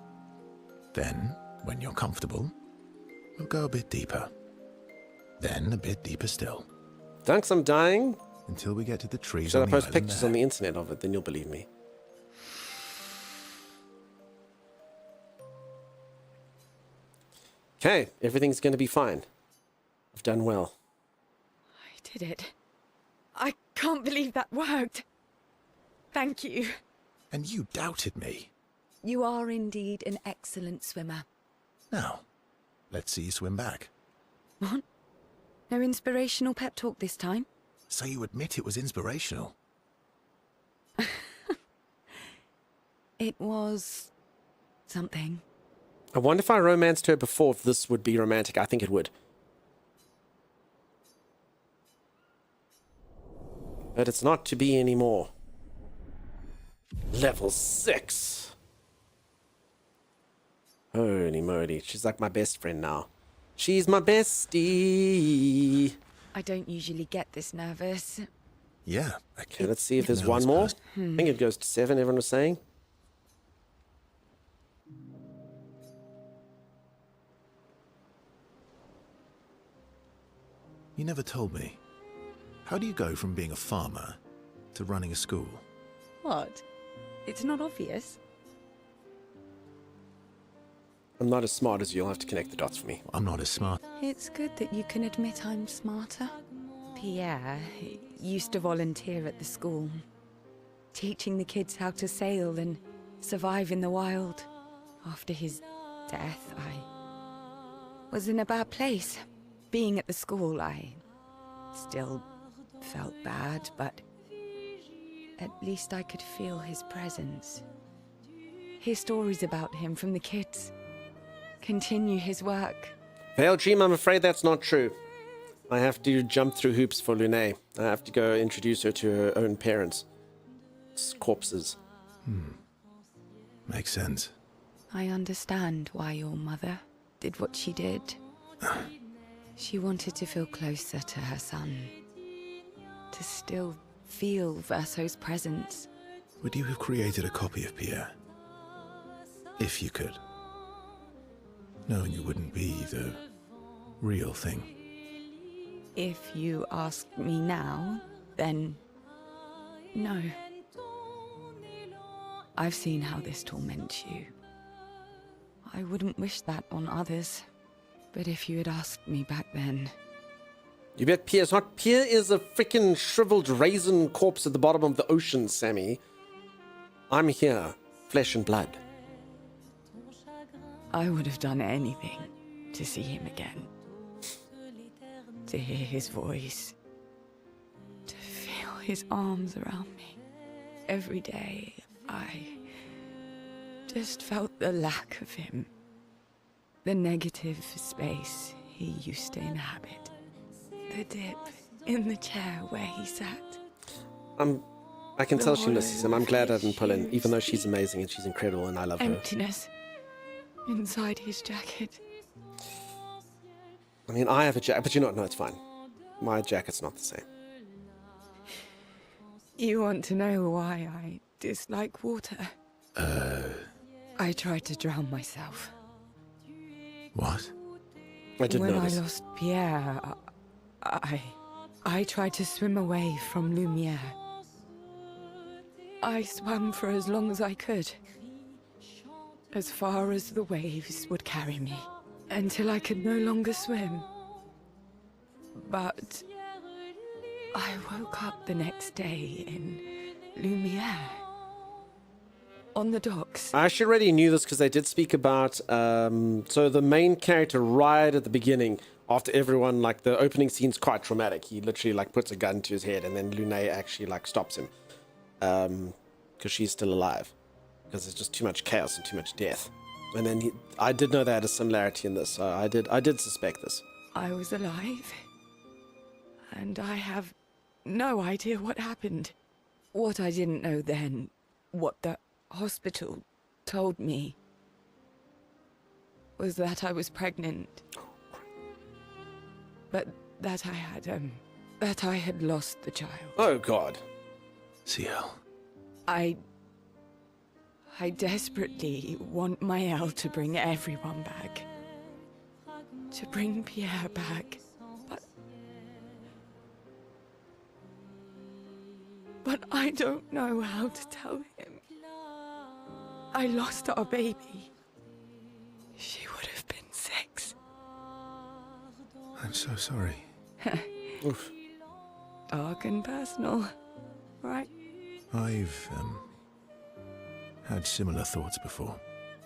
Then, when you're comfortable, we'll go a bit deeper. Then a bit deeper still. Thanks, I'm dying. Until we get to the trees Should I on the post island pictures there. on the internet of it? Then you'll believe me. Okay, everything's going to be fine. I've done well. I did it. I can't believe that worked. Thank you. And you doubted me. You are indeed an excellent swimmer. Now, let's see you swim back. What? No inspirational pep talk this time? So you admit it was inspirational. It was... something. I wonder if I romanced her before, if this would be romantic. I think it would. But it's not to be anymore. Level 6. Holy moly. She's like my best friend now. She's my bestie. I don't usually get this nervous. Yeah. Okay, let's see if there's one more. I think it goes to 7, everyone was saying. You never told me. How do you go from being a farmer to running a school? What? It's not obvious. I'm not as smart as you. You'll have to connect the dots for me. I'm not as smart. It's good that you can admit I'm smarter. Pierre used to volunteer at the school, teaching the kids how to sail and survive in the wild. After his death, I was in a bad place. Being at the school, I still felt bad, but at least I could feel his presence. Hear stories about him from the kids. Continue his work. Veil Dream, I'm afraid that's not true. I have to jump through hoops for Lune. I have to go introduce her to her own parents. Corpses. Makes sense. I understand why your mother did what she did. She wanted to feel closer to her son. To still feel Verso's presence. Would you have created a copy of Pierre? If you could. Knowing it wouldn't be the real thing. If you ask me now, then no. I've seen how this torments you. I wouldn't wish that on others. But if you had asked me back then... You bet Pierre's not. Pierre is a freaking shriveled raisin corpse at the bottom of the ocean, Sammy. I'm here, flesh and blood. I would have done anything to see him again. To hear his voice. To feel his arms around me. Every day, I just felt the lack of him. The negative space he used to inhabit. The dip in the chair where he sat. I can tell she misses him. I'm glad I didn't pull in, even though she's amazing and she's incredible and I love her. Emptiness inside his jacket. I mean, I have a jacket, but you know what? No, it's fine. My jacket's not the same. You want to know why I dislike water? I tried to drown myself. What? I did When notice. I lost Pierre, I tried to swim away from Lumiere. I swam for as long as I could. As far as the waves would carry me. Until I could no longer swim. But I woke up the next day in Lumiere. On the docks. I actually already knew this because they did speak about, so the main character right at the beginning, after everyone, like the opening scene's quite traumatic. He literally like puts a gun to his head and then Lune actually like stops him. Because she's still alive. Because there's just too much chaos and too much death. And then I did know they had a similarity in this, so I did suspect this. I was alive. And I have no idea what happened. What I didn't know then, what the hospital told me, was that I was pregnant. But that I had lost the child. Oh God. CL. I desperately want Maëlle to bring everyone back. To bring Pierre back. But I don't know how to tell him. I lost our baby. She would have been 6. I'm so sorry. Oof. Dark and personal, right? I've, had similar thoughts before.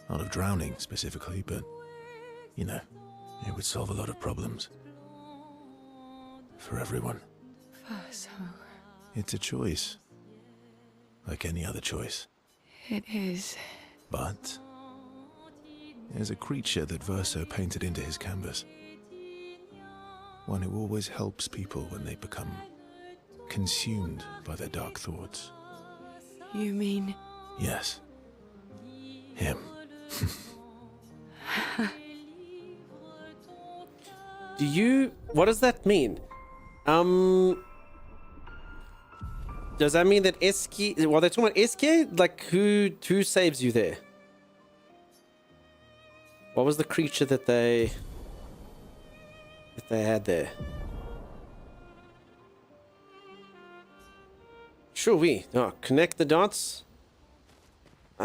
Not of drowning specifically, but, you know, it would solve a lot of problems. For everyone. Verso. It's a choice. Like any other choice. It is. But there's a creature that Verso painted into his canvas. One who always helps people when they become consumed by their dark thoughts. You mean? Yes. Him. What does that mean? Does that mean that Eski, well, they're talking about Eski? Like, who saves you there? What was the creature that they had there? Sure, connect the dots.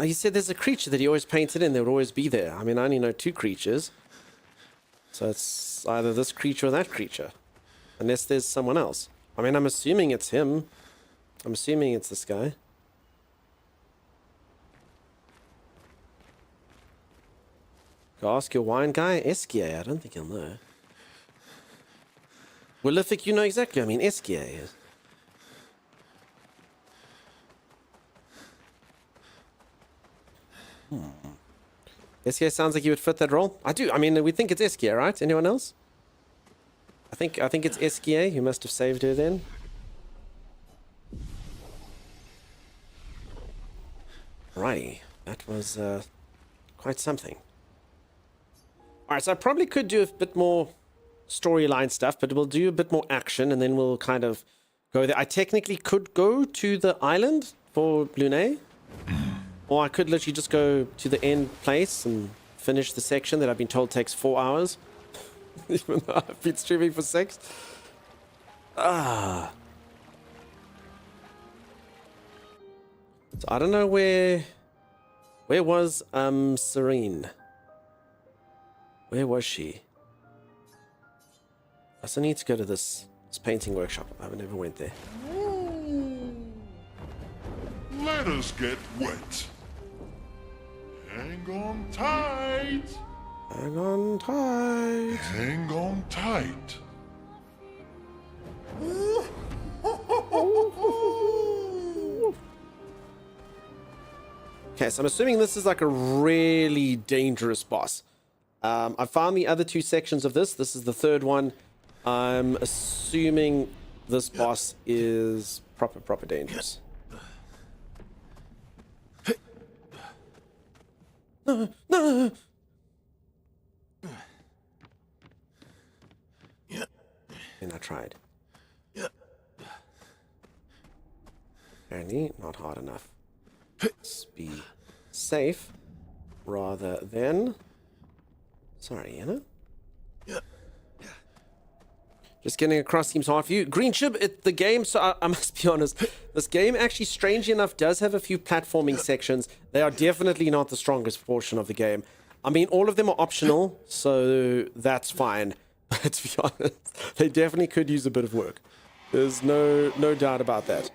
He said there's a creature that he always painted in. That would always be there. I mean, I only know 2 creatures. So it's either this creature or that creature. Unless there's someone else. I mean, I'm assuming it's him. I'm assuming it's this guy. Go ask your wine guy. Esquier, I don't think he'll know. Well, I think you know exactly. I mean, Esquier. Esquier sounds like he would fit that role. I do. I mean, we think it's Esquier, right? Anyone else? I think it's Esquier who must have saved her then. Righty. That was quite something. Alright, so I probably could do a bit more storyline stuff, but we'll do a bit more action and then we'll kind of go there. I technically could go to the island for Lune. Or I could literally just go to the end place and finish the section that I've been told takes 4 hours. Even though I've been streaming for 6. So I don't know where was Serene? Where was she? I still need to go to this painting workshop. I never went there. Let us get wet. Hang on tight. Hang on tight. Hang on tight. Okay, so I'm assuming this is like a really dangerous boss. I found the other 2 sections of this. This is the 3rd one. I'm assuming this boss is proper dangerous. No. And I tried. Apparently not hard enough. Let's be safe rather than... Sorry, Anna. Just getting across seems hard for you. Green Chib, the game, so I must be honest, this game actually, strangely enough, does have a few platforming sections. They are definitely not the strongest portion of the game. I mean, all of them are optional, so that's fine. But to be honest, they definitely could use a bit of work. There's no doubt about that.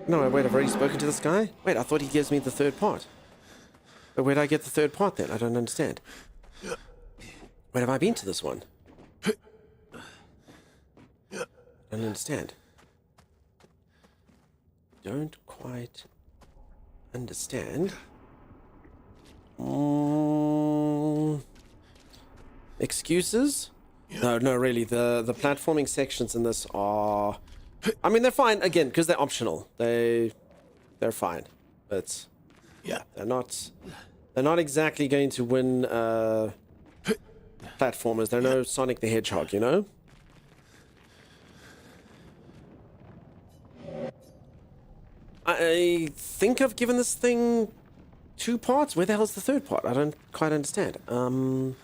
No, wait, I've already spoken to this guy? Wait, I thought he gives me the 3rd part. But where did I get the 3rd part then? I don't understand. Where have I been to this one? I don't understand. Don't quite understand. Excuses? No, really. The platforming sections in this are... I mean, they're fine, again, because they're optional. They're fine. But, yeah, they're not exactly going to win platformers. They're no Sonic the Hedgehog, you know? I think I've given this thing 2 parts. Where the hell's the 3rd part? I don't quite understand. Unless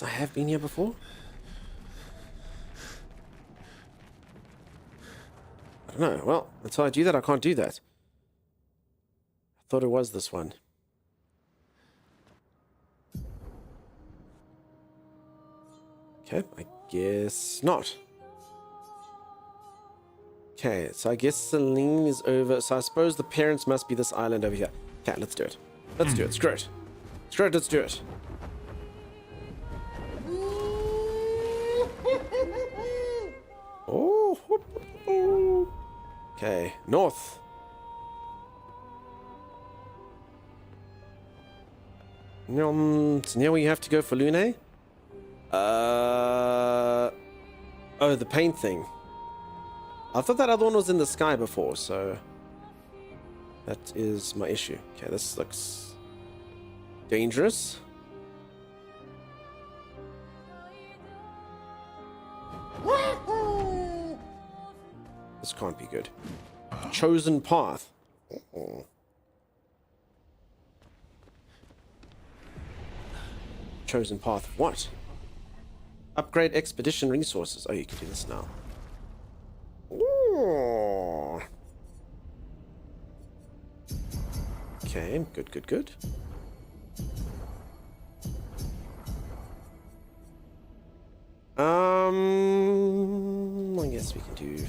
I have been here before? I don't know. Well, until I do that, I can't do that. I thought it was this one. Okay, I guess not. Okay, so I guess Celine is over. So I suppose the parents must be this island over here. Okay, let's do it. Let's do it. Screw it. Screw it, let's do it. Oh. Okay, north. So now we have to go for Lune? Oh, the paint thing. I thought that other one was in the sky before, so that is my issue. Okay, this looks dangerous. This can't be good. Chosen path. Chosen path. What? Upgrade expedition resources. Oh, you can do this now. Ooh. Okay, good. I guess we can do some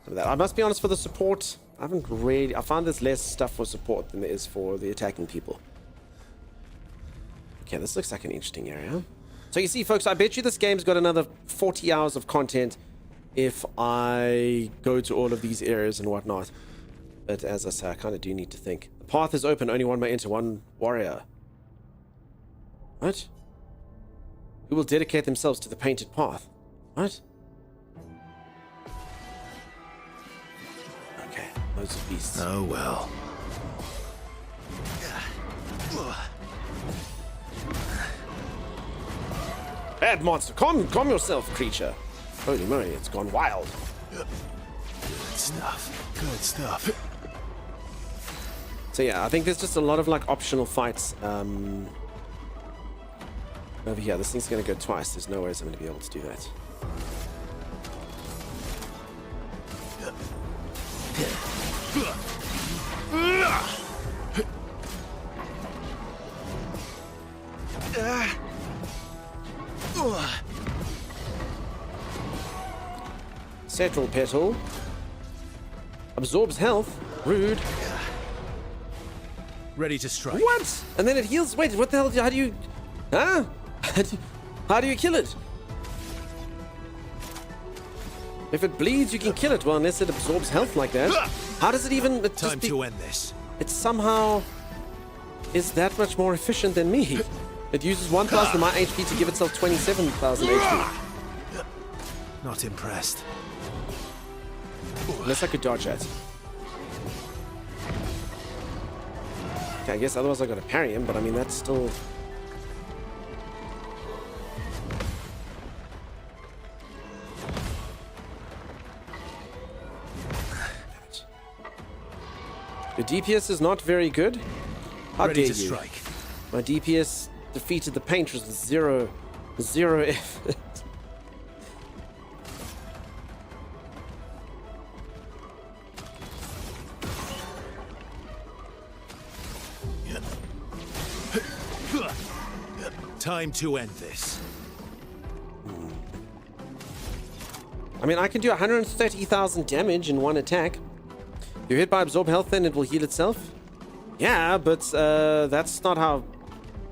of that. I must be honest, for the support, I found there's less stuff for support than there is for the attacking people. Okay, this looks like an interesting area. So you see, folks, I bet you this game's got another 40 hours of content if I go to all of these areas and whatnot. But as I say, I kind of do need to think. The path is open, only one may enter, one warrior. What? Who will dedicate themselves to the painted path? What? Okay, loads of beasts. Oh well. Bad monster, calm yourself, creature. Holy moly, it's gone wild. Good stuff. Good stuff. So yeah, I think there's just a lot of like optional fights over here. This thing's gonna go twice. There's no ways I'm gonna be able to do that. Central petal absorbs health. Rude. Ready to strike. What? And then it heals. Wait, what the hell? How do you? Huh? How do you kill it? If it bleeds, you can kill it. Well, unless it absorbs health like that. How does it even? Time to end this. It somehow is that much more efficient than me. It uses 1,000 of my HP to give itself 27,000 HP. Not impressed. Unless I could dodge that. Okay, I guess otherwise I gotta parry him, but I mean that's still. The DPS is not very good. How Ready dare to you? strike. My DPS defeated the painters with zero effort. Time to end this. I mean, I can do 130,000 damage in one attack. You're hit by absorb health, then it will heal itself. Yeah, but that's not how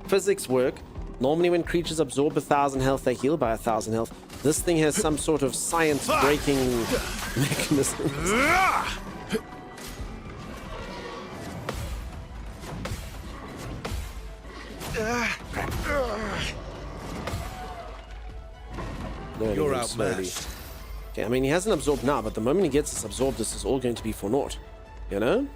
physics work. Normally, when creatures absorb 1,000 health, they heal by 1,000 health. This thing has some sort of science-breaking mechanism. You're outmatched. Okay, I mean, he hasn't absorbed now, but the moment he gets this absorbed, this is all going to be for naught. You know?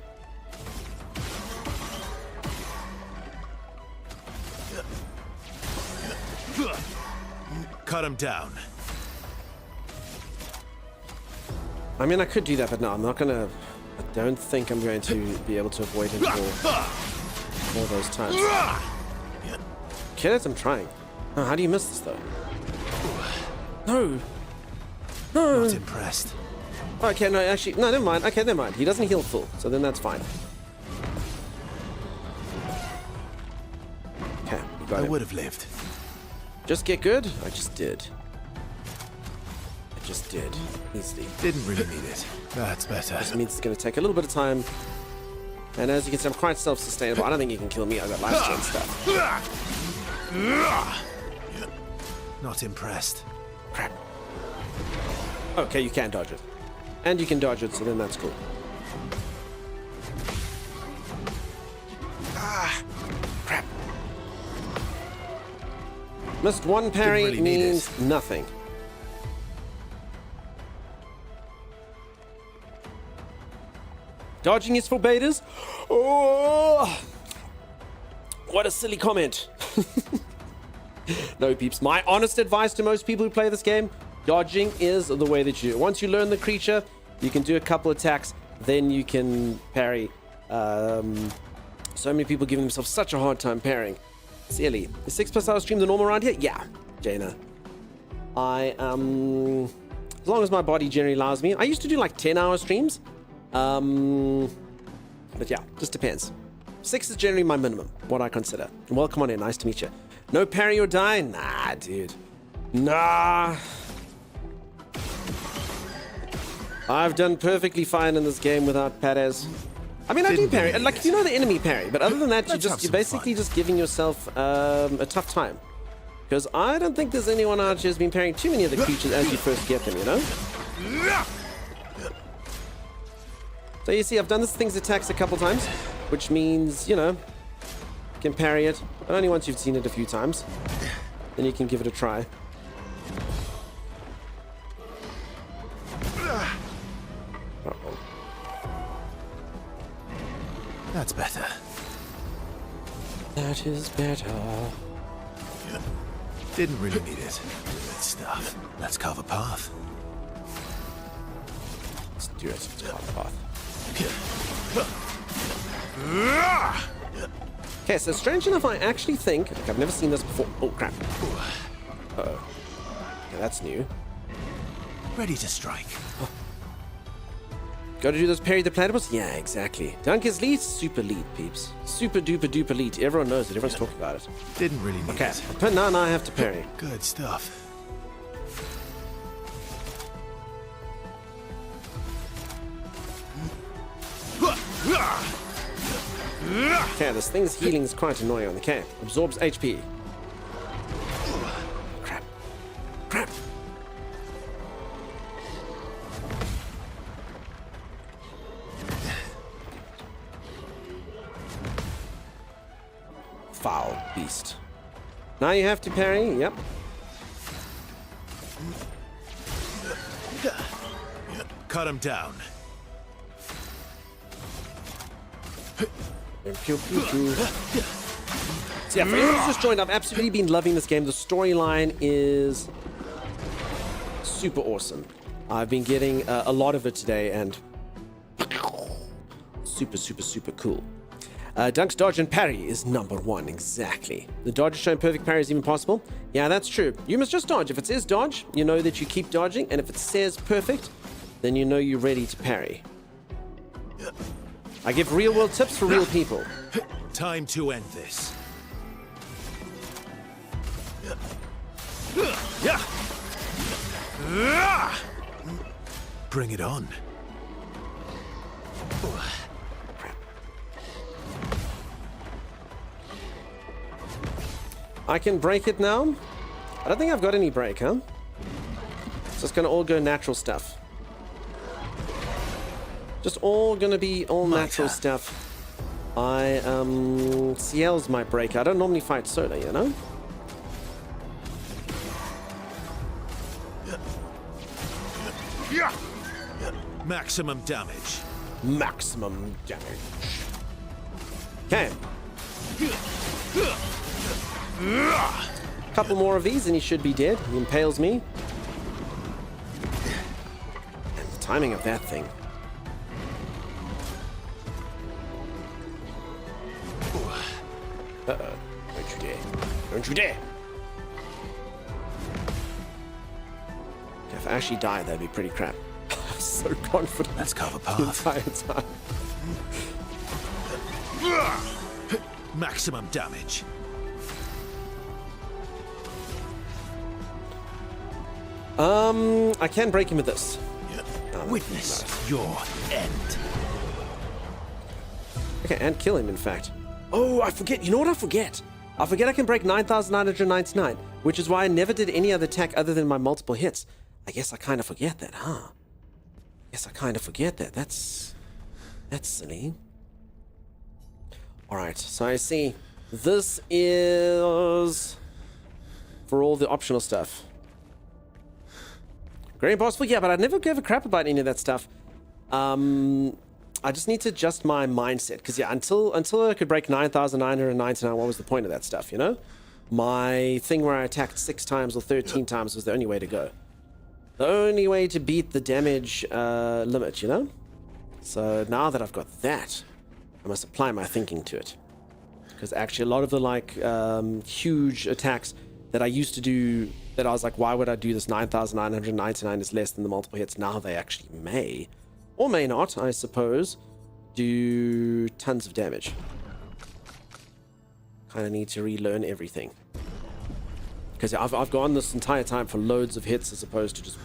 Cut him down. I mean, I could do that, but no, I'm not gonna. I don't think I'm going to be able to avoid him for all those times. Kill it, I'm trying. Oh, how do you miss this, though? No! No! Not impressed. Okay, no, actually, no, never mind. Okay, never mind. He doesn't heal full, so then that's fine. Okay, you got I him. would have lived. Just get good? I just did. I just did. Easily. Didn't really need it. That's better. This means it's going to take a little bit of time. And as you can see, I'm quite self-sustainable. I don't think you can kill me. I got life chain stuff. Not impressed. Crap. Okay, you can dodge it. And you can dodge it, so then that's cool. Crap. Missed one parry really means nothing. Dodging is for betas? Oh! What a silly comment. No, peeps. My honest advice to most people who play this game, dodging is the way that you do it. Once you learn the creature, you can do a couple attacks, then you can parry. So many people giving themselves such a hard time parrying. Silly. Is 6+ hour stream the norm around here? Yeah, Jaina. As long as my body generally allows me. I used to do like 10-hour streams. But yeah, just depends. 6 is generally my minimum, what I consider. Welcome on in, nice to meet you. No parry or die? Nah, dude. Nah. I've done perfectly fine in this game without parries. I mean, I do parry. Like, you know the enemy parry, but other than that, you're basically just giving yourself a tough time. Because I don't think there's anyone out here who's been parrying too many of the creatures as you first get them, you know? So you see, I've done this thing's attacks a couple times, which means, you know, you can parry it, but only once you've seen it a few times. Then you can give it a try. Uh-oh. That's better. That is better. Didn't really need it. Good stuff. Let's carve a path. Let's do it. Let's carve a path. Okay, so strange enough, I actually think... Like, I've never seen this before. Oh, crap. Uh-oh. Okay, that's new. Ready to strike. Oh. Gotta do those parry the platypus? Yeah, exactly. Dunk is lead, super lead, peeps. Super duper duper lead. Everyone knows it. Everyone's talking about it. Didn't really need okay. it. But now I have to parry. Good stuff. Okay, this thing's healing is quite annoying on the K. Absorbs HP. Crap. Crap. Foul beast. Now you have to parry. Yep. Cut him down. Pew, pew, pew. So yeah, for anyone who's just joined, I've absolutely been loving this game. The storyline is super awesome. I've been getting a lot of it today, and super, super, super cool. Dunk's dodge and parry is number one, exactly. The dodge is showing perfect parry is even possible. Yeah, that's true. You must just dodge. If it says dodge, you know that you keep dodging, and if it says perfect, then you know you're ready to parry. I give real-world tips for real people. Time to end this. Bring it on. I can break it now. I don't think I've got any break, huh? So it's gonna all go natural stuff. Just all gonna be all natural stuff. CL's my break. I don't normally fight solo, you know? Maximum damage. Maximum damage. Okay. Couple more of these and he should be dead. He impales me. And the timing of that thing. Uh-oh. Don't you dare. Don't you dare! If I actually die, that'd be pretty crap. I'm so confident. Let's cover path. The entire time. Maximum damage. I can break him with this. Witness your end. Okay, and kill him, in fact. Oh, I forget. You know what I forget? I forget I can break 9,999, which is why I never did any other attack other than my multiple hits. I guess I kind of forget that, huh? Yes, I kind of forget that. That's silly. Alright, so I see. This is for all the optional stuff. Very impossible, yeah, but I never gave a crap about any of that stuff. I just need to adjust my mindset, because yeah, until I could break 9,999, what was the point of that stuff, you know? My thing where I attacked 6 times or 13 times was the only way to go. The only way to beat the damage limit, you know? So now that I've got that, I must apply my thinking to it. Because actually a lot of the like huge attacks that I used to do, that I was like, why would I do this? 9,999 is less than the multiple hits. Now they actually may, or may not, I suppose, do tons of damage. Kind of need to relearn everything. Because I've gone this entire time for loads of hits as opposed to just...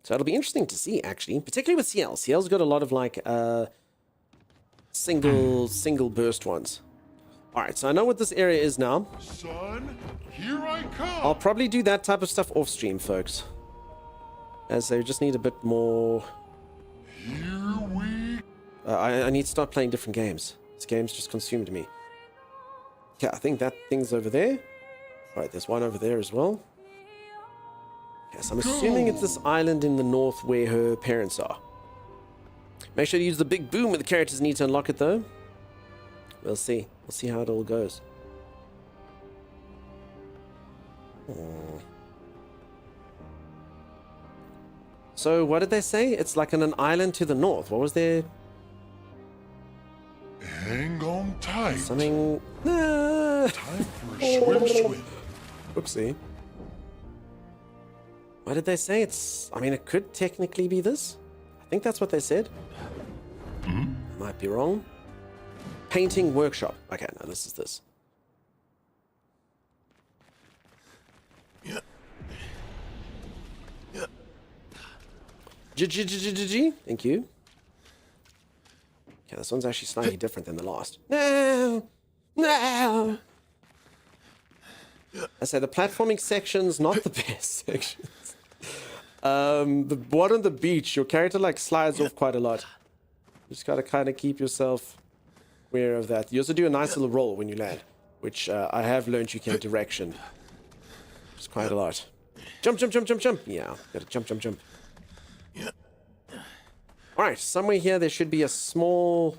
So it'll be interesting to see, actually, particularly with CL. CL's got a lot of like single burst ones. Alright, so I know what this area is now. Son, here I come. I'll probably do that type of stuff off stream, folks. As they just need a bit more... Here we... I need to start playing different games. This game's just consumed me. Yeah, I think that thing's over there. Alright, there's one over there as well. Yes, I'm assuming it's this island in the north where her parents are. Make sure to use the big boom when the characters need to unlock it, though. We'll see. We'll see how it all goes. So what did they say? It's like on an island to the north. What was there? Hang on tight. Something. Time for a swim. Oopsie. What did they say? I mean, it could technically be this. I think that's what they said. Might be wrong. Painting workshop. Okay, no, this is this. Yeah. Thank you. Okay, this one's actually slightly different than the last. No! No! I say the platforming section's not the best sections. The one on the beach, your character like slides off quite a lot. You just gotta kind of keep yourself aware of that. You also do a nice little roll when you land, which I have learned you can direction. It's quite a lot. Jump, jump, jump, jump, jump. Yeah, gotta jump, jump, jump. Alright, somewhere here there should be a small...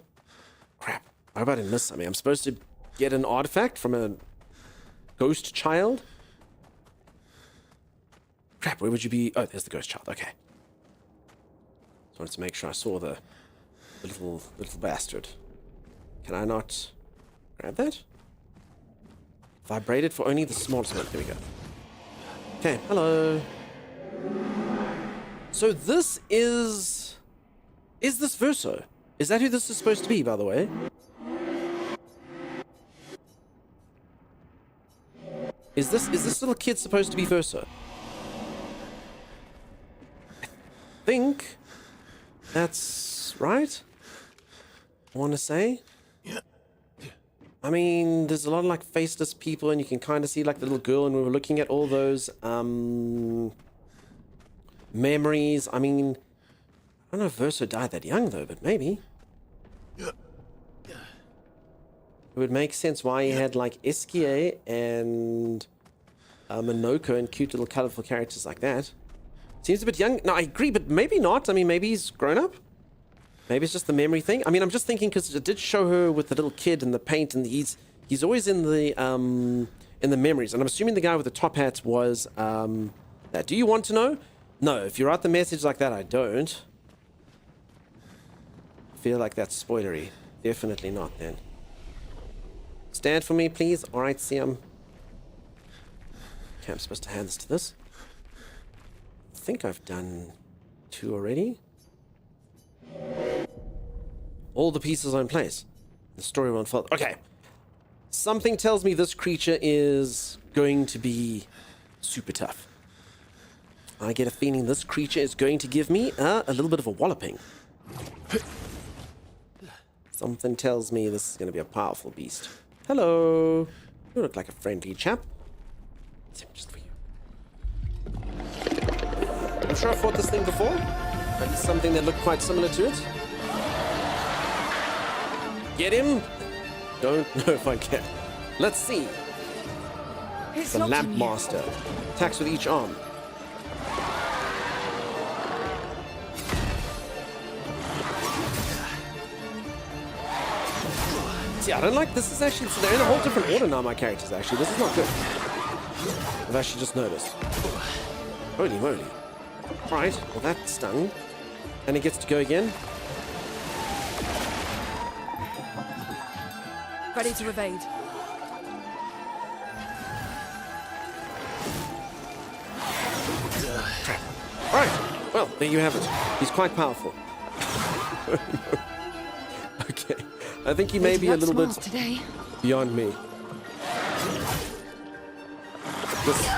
Crap, how about I miss something? I'm supposed to get an artifact from a ghost child? Crap, where would you be? Oh, there's the ghost child, okay. Just wanted to make sure I saw the little bastard. Can I not grab that? Vibrated for only the smallest one. There we go. Okay, hello. So this is... Is this Verso? Is that who this is supposed to be, by the way? Is this little kid supposed to be Verso? I think that's right. I want to say. Yeah. I mean, there's a lot of like faceless people, and you can kind of see like the little girl, and we were looking at all those memories. I mean, I don't know if Verso died that young though, but maybe. Yeah. It would make sense why he had like Eskie and Minoko and cute little colorful characters like that. Seems a bit young. No, I agree, but maybe not. I mean, maybe he's grown up. Maybe it's just the memory thing. I mean, I'm just thinking because it did show her with the little kid and the paint, and he's always in the memories. And I'm assuming the guy with the top hat was that. Do you want to know? No. If you write the message like that, I don't. I feel like that's spoilery. Definitely not. Then stand for me, please. All right, Siam. Okay, I'm supposed to hand this to this. I think I've done 2 already. All the pieces are in place. The story will unfold. Okay. Something tells me this creature is going to be super tough. I get a feeling this creature is going to give me a little bit of a walloping. Something tells me this is going to be a powerful beast. Hello. You look like a friendly chap. Just for you. I'm sure I fought this thing before. At least something that looked quite similar to it. Get him? Don't know if I can. Let's see. It's the Lamp Master. Attacks with each arm. See, I don't like this. Is actually, so they're in a whole different order now, my characters, actually. This is not good. I've actually just noticed. Holy moly. Right, well that stung. And it gets to go again. Ready to evade. Right, well, there you have it. He's quite powerful. Okay, I think he may be a little bit beyond me. Just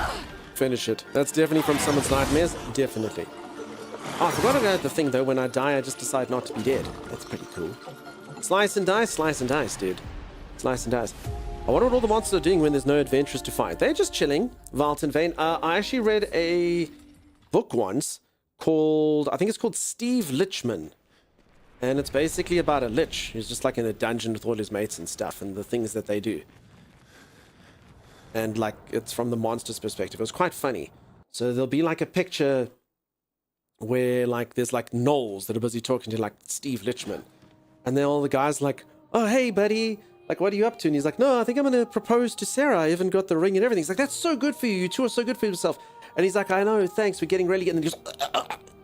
finish it. That's definitely from someone's nightmares. Definitely. Oh, I forgot about the thing though. When I die, I just decide not to be dead. That's pretty cool. Slice and dice, dude. Slice and dice. I wonder what all the monsters are doing when there's no adventurers to fight. They're just chilling. Vault and Vane. I actually read a book once called, I think it's called Steve Lichman. And it's basically about a lich who's just like in a dungeon with all his mates and stuff and the things that they do. And like, it's from the monster's perspective. It was quite funny. So there'll be like a picture where like there's like gnolls that are busy talking to like Steve Lichman. And then all the guys like, oh, hey, buddy. Like, what are you up to? And he's like, no, I think I'm going to propose to Sarah. I even got the ring and everything. He's like, that's so good for you. You two are so good for yourself. And he's like, I know, thanks. We're getting really good. And he goes,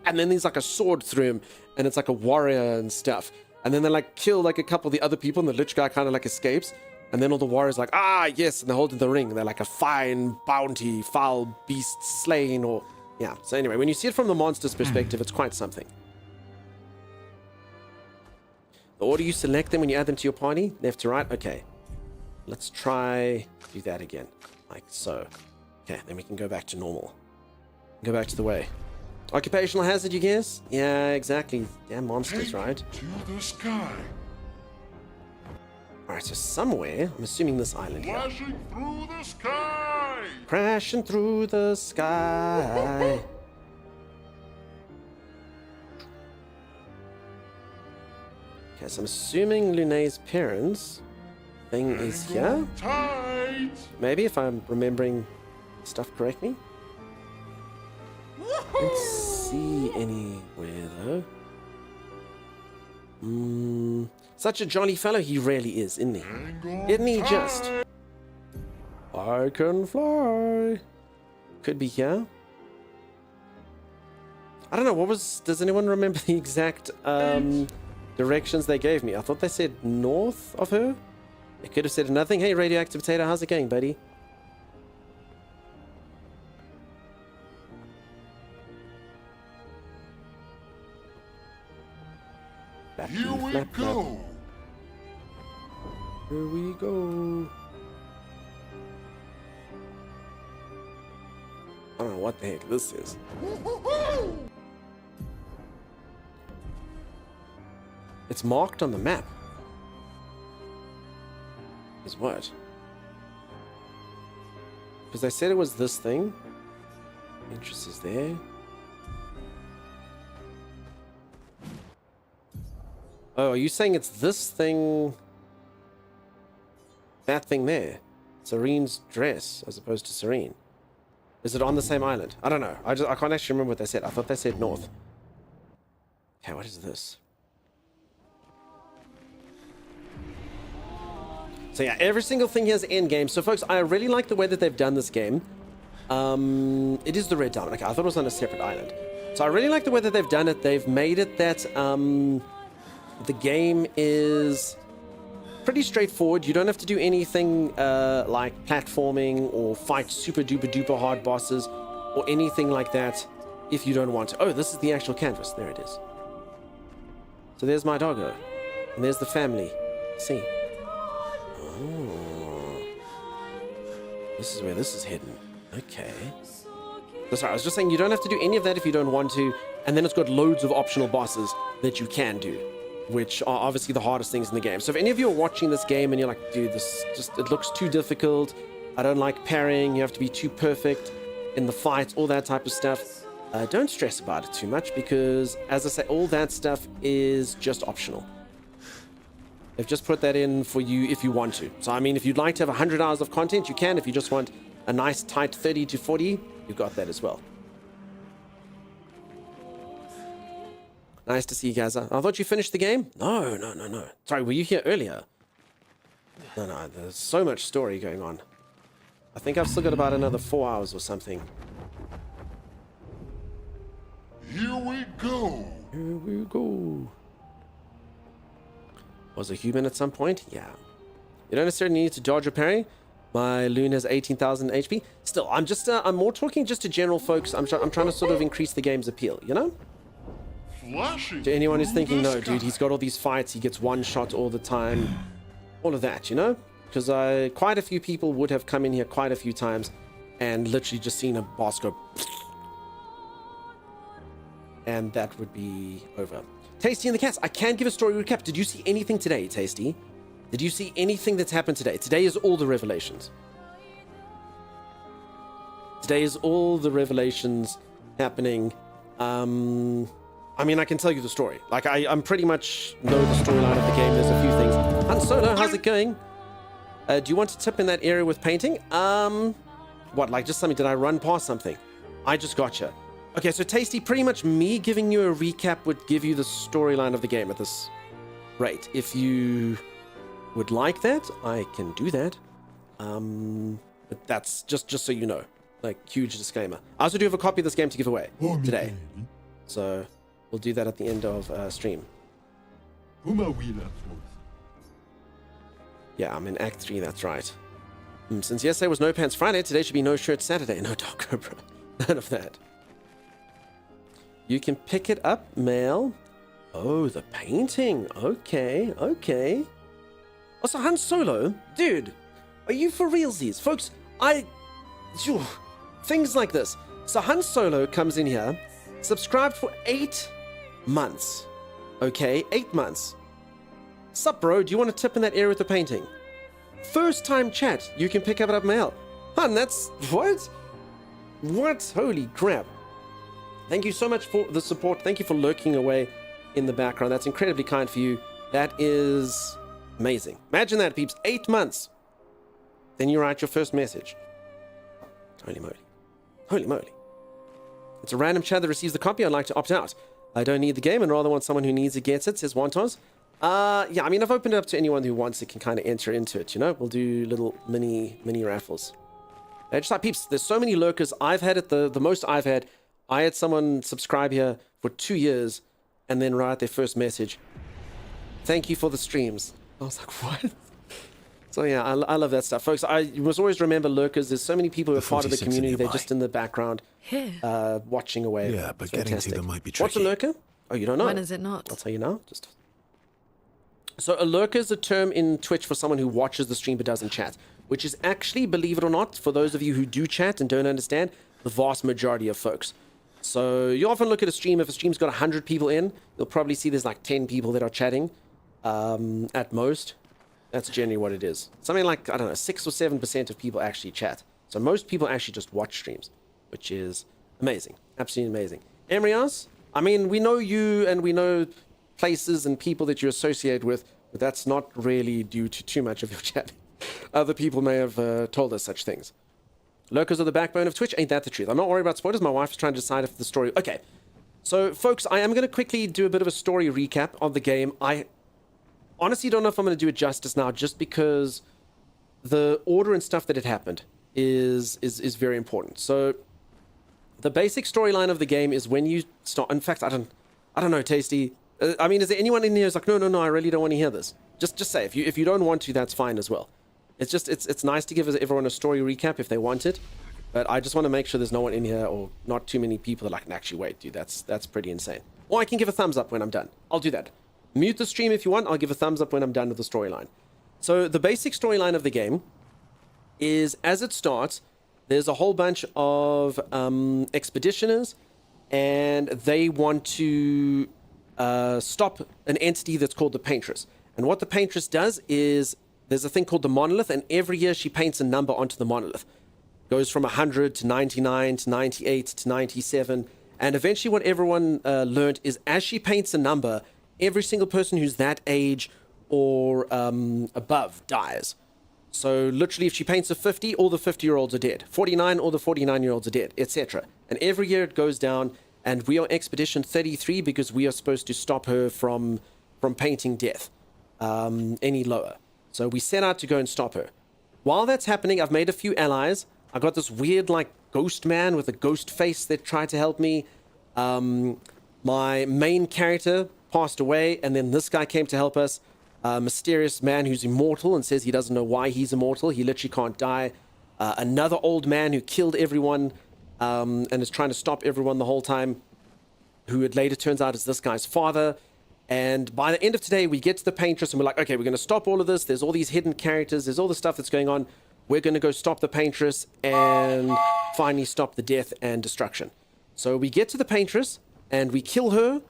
and then there's like a sword through him, and it's like a warrior and stuff. And then they like kill like a couple of the other people, and the lich guy kind of like escapes. And then all the warriors like, ah, yes, and they're holding the ring. They're like a fine bounty, foul beast slain, or yeah. So anyway, when you see it from the monster's perspective, it's quite something. The order you select them when you add them to your party, left to right. Okay, let's try do that again, like so. Okay, then we can go back to normal. Go back to the way. Occupational hazard, you guess? Yeah, exactly. Damn monsters, right? To the sky. Alright, so somewhere, I'm assuming this island here. Flashing through the sky. Crashing through the sky. Okay, so I'm assuming Lune's parents' thing is here. Tight. Maybe, if I'm remembering stuff correctly. Don't see anywhere though. Such a jolly fellow he really is, isn't he? Isn't he just? I can fly. Could be here. I don't know, what was... Does anyone remember the exact directions they gave me? I thought they said north of her. They could have said nothing. Hey, Radioactive Potato, how's it going, buddy? Here we go. Here we go. I don't know what the heck this is. It's marked on the map. Is what? Because they said it was this thing. Interest is there. Oh, are you saying it's this thing? That thing there? Serene's dress, as opposed to Serene. Is it on the same island? I don't know. I can't actually remember what they said. I thought they said north. Okay, what is this? So yeah, every single thing here is endgame. So folks, I really like the way that they've done this game. It is the Red Diamond. Okay, I thought it was on a separate island. So I really like the way that they've done it. They've made it that the game is pretty straightforward. You don't have to do anything like platforming or fight super duper duper hard bosses or anything like that if you don't want to. Oh, this is the actual canvas. There it is. So there's my doggo. And there's the family. See? Oh. This is where this is hidden. Okay. So sorry, I was just saying you don't have to do any of that if you don't want to. And then it's got loads of optional bosses that you can do, which are obviously the hardest things in the game. So if any of you are watching this game and you're like, dude, this just, it looks too difficult, I don't like parrying, you have to be too perfect in the fight, all that type of stuff, don't stress about it too much, because as I say, all that stuff is just optional. They've just put that in for you if you want to. So I mean, if you'd like to have 100 hours of content, you can. If you just want a nice tight 30 to 40, you've got that as well. Nice to see you guys. I thought you finished the game? No. Sorry, were you here earlier? No, there's so much story going on. I think I've still got about another 4 hours or something. Here we go. Here we go. Was a human at some point? Yeah. You don't necessarily need to dodge or parry. My Loon has 18,000 HP. Still, I'm more talking just to general folks. I'm trying to sort of increase the game's appeal, you know? Flashing To anyone who's thinking, no, sky. dude, he's got all these fights, he gets one shot all the time, all of that, you know? Because quite a few people would have come in here quite a few times and literally just seen a boss go, and that would be over. Tasty and the Cats, I can give a story recap. Did you see anything today, Tasty? Did you see anything that's happened today? Today is all the revelations. Today is all the revelations happening. I mean, I can tell you the story. Like, I'm pretty much know the storyline of the game. There's a few things. Han Solo, how's it going? Do you want to tip in that area with painting? What, like just something? Did I run past something? I just gotcha. Okay, so Tasty, pretty much me giving you a recap would give you the storyline of the game at this rate. If you would like that, I can do that. But that's just so you know. Like, huge disclaimer. I also do have a copy of this game to give away today. So we'll do that at the end of stream. Yeah, I'm in Act 3, that's right. Since yesterday was No Pants Friday, today should be No Shirt Saturday. No Dark Cobra. None of that. You can pick it up, Mel. Oh, the painting. Okay, okay. Also, Han Solo. Dude, are you for realsies? Folks, things like this. So Han Solo comes in here, subscribed for 8 months. Okay, 8 months. Sup, bro? Do you want to tip in that area with the painting? First time chat, you can pick up Mail. Hun, that's... What? What? Holy crap. Thank you so much for the support. Thank you for lurking away in the background. That's incredibly kind for you. That is amazing. Imagine that, peeps. 8 months. Then you write your first message. Holy moly. Holy moly. It's a random chat that receives the copy. I'd like to opt out. I don't need the game and rather want someone who needs it gets it, says Wontos. Yeah, I mean, I've opened it up to anyone who wants it can kind of enter into it, you know? We'll do little mini raffles. Just like peeps, there's so many lurkers. I've had it, the most I've had. I had someone subscribe here for 2 years and then write their first message. Thank you for the streams. I was like, what? So yeah, I love that stuff. Folks, I must always remember lurkers. There's so many people who are part of the community. They're just in the background, watching away. Yeah, but getting to them might be tricky. What's a lurker? Oh, you don't know? When is it not? I'll tell you now. So a lurker is a term in Twitch for someone who watches the stream but doesn't chat, which is actually, believe it or not, for those of you who do chat and don't understand, the vast majority of folks. So you often look at a stream, if a stream's got 100 people in, you'll probably see there's like 10 people that are chatting at most. That's generally what it is. Something like, I don't know, 6 or 7% of people actually chat. So most people actually just watch streams, which is amazing. Absolutely amazing. Emrias, I mean, we know you and we know places and people that you associate with, but that's not really due to too much of your chat. Other people may have told us such things. Lurkers are the backbone of Twitch. Ain't that the truth? I'm not worried about spoilers. My wife is trying to decide if the story... Okay. So, folks, I am going to quickly do a bit of a story recap of the game. I honestly don't know if I'm going to do it justice now, just because the order and stuff that had happened is very important. So, the basic storyline of the game is when you start... In fact, I don't know, Tasty. I mean, is there anyone in here who's like, no, I really don't want to hear this? Just say, if you don't want to, that's fine as well. It's nice to give everyone a story recap if they want it, but I just want to make sure there's no one in here or not too many people that are like, actually, wait, dude, that's pretty insane. Or I can give a thumbs up when I'm done. I'll do that. Mute the stream if you want. I'll give a thumbs up when I'm done with the storyline. So the basic storyline of the game is, as it starts, there's a whole bunch of expeditioners, and they want to stop an entity that's called the Paintress. And what the Paintress does is, there's a thing called the monolith, and every year she paints a number onto the monolith. Goes from 100 to 99 to 98 to 97. And eventually what everyone learned is, as she paints a number, every single person who's that age or above dies. So literally, if she paints a 50, all the 50-year-olds are dead. 49, all the 49-year-olds are dead, etc. And every year it goes down, and we are Expedition 33 because we are supposed to stop her from painting death any lower. So we set out to go and stop her. While that's happening, I've made a few allies. I got this weird, like, ghost man with a ghost face that tried to help me. My main character passed away, and then this guy came to help us. A mysterious man who's immortal and says he doesn't know why he's immortal. He literally can't die. Another old man who killed everyone and is trying to stop everyone the whole time, who it later turns out is this guy's father. And by the end of today, we get to the Paintress, and we're like, okay, we're going to stop all of this. There's all these hidden characters. There's all the stuff that's going on. We're going to go stop the Paintress and finally stop the death and destruction. So we get to the Paintress, and we kill her,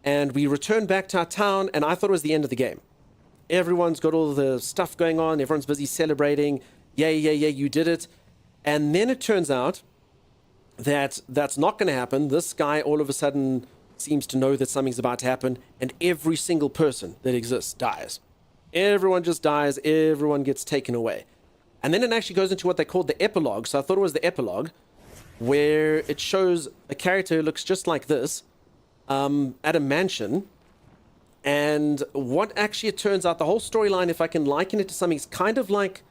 and we return back to our town, and I thought it was the end of the game. Everyone's got all the stuff going on. Everyone's busy celebrating. Yay, you did it. And then it turns out that that's not going to happen. This guy all of a sudden seems to know that something's about to happen, and every single person that exists dies. Everyone just dies. Everyone gets taken away. And then it actually goes into what they called the epilogue. So I thought it was the epilogue, where it shows a character who looks just like this at a mansion. And what actually it turns out, the whole storyline, if I can liken it to something, is kind of like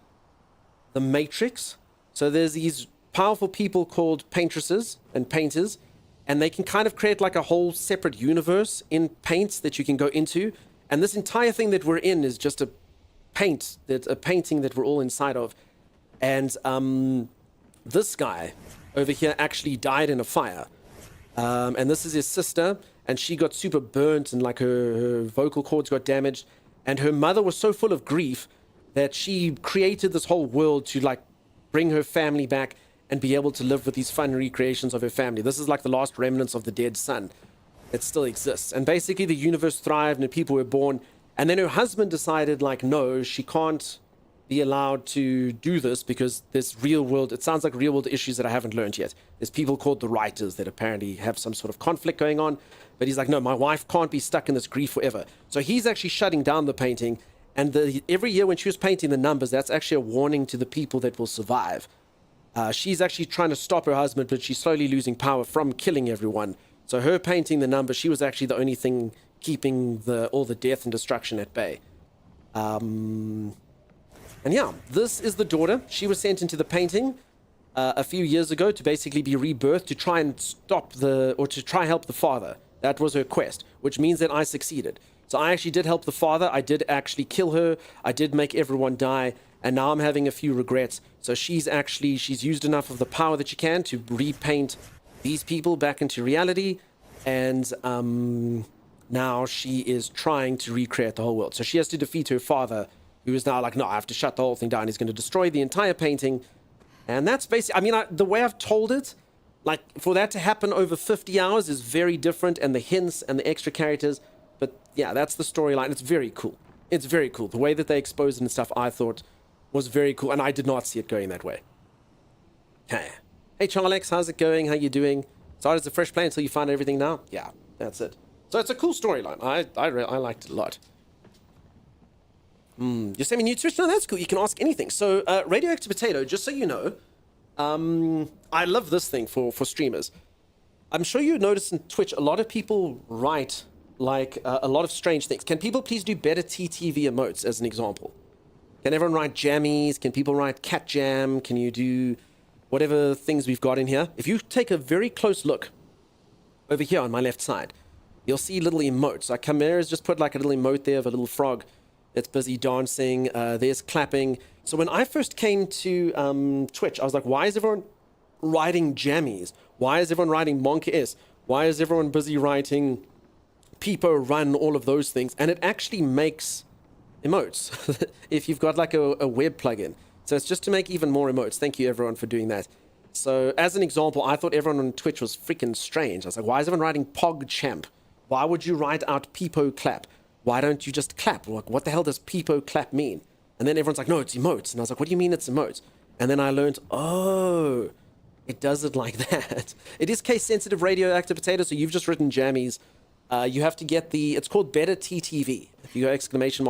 the Matrix. So there's these powerful people called paintresses and painters, and they can kind of create like a whole separate universe in paints that you can go into. And this entire thing that we're in is just a painting that we're all inside of. And this guy over here actually died in a fire. And this is his sister, and she got super burnt, and like her vocal cords got damaged. And her mother was so full of grief that she created this whole world to like bring her family back and be able to live with these fun recreations of her family. This is like the last remnants of the dead son that still exists. And basically the universe thrived and people were born. And then her husband decided like, no, she can't be allowed to do this because there's real world, it sounds like real world issues that I haven't learned yet. There's people called the writers that apparently have some sort of conflict going on. But he's like, no, my wife can't be stuck in this grief forever. So he's actually shutting down the painting. And every year when she was painting the numbers, that's actually a warning to the people that will survive. She's actually trying to stop her husband, but she's slowly losing power from killing everyone. So her painting the numbers, she was actually the only thing keeping all the death and destruction at bay. And yeah, this is the daughter. She was sent into the painting a few years ago to basically be rebirthed to try and to try help the father. That was her quest, which means that I succeeded. So I actually did help the father. I did actually kill her. I did make everyone die. And now I'm having a few regrets. So she's used enough of the power that she can to repaint these people back into reality. And now she is trying to recreate the whole world. So she has to defeat her father, who is now like, no, I have to shut the whole thing down. He's going to destroy the entire painting. And that's basically, I mean, the way I've told it, like for that to happen over 50 hours is very different. And the hints and the extra characters. But yeah, that's the storyline. It's very cool. It's very cool. The way that they expose it and stuff, I thought was very cool. And I did not see it going that way. Hey, Charlex, how's it going? How you doing? Started as a fresh play until you find everything now? Yeah, that's it. So it's a cool storyline. I liked it a lot. You're saying new Twitch? No, that's cool. You can ask anything. So Radioactive Potato, just so you know, I love this thing for streamers. I'm sure you notice in Twitch, a lot of people write like a lot of strange things. Can people please do better TTV emotes as an example? Can everyone write jammies? Can people write cat jam? Can you do whatever things we've got in here? If you take a very close look over here on my left side, you'll see little emotes. Like Chimera's just put like a little emote there of a little frog that's busy dancing. There's clapping. So when I first came to Twitch, I was like, why is everyone writing jammies? Why is everyone writing Monk S? Why is everyone busy writing Peepo Run, all of those things? And it actually makes emotes if you've got like a web plugin. So it's just to make even more emotes. Thank you everyone for doing that. So as an example, I thought everyone on Twitch was freaking strange. I was like, why is everyone writing Pog Champ? Why would you write out Peepo Clap? Why don't you just clap? Like, what the hell does Peepo Clap mean? And then everyone's like, no, it's emotes. And I was like, what do you mean it's emotes? And then I learned, oh, it does it like that. It is case sensitive Radioactive Potato, so you've just written jammies. You have to get it's called Better TTV. If you go !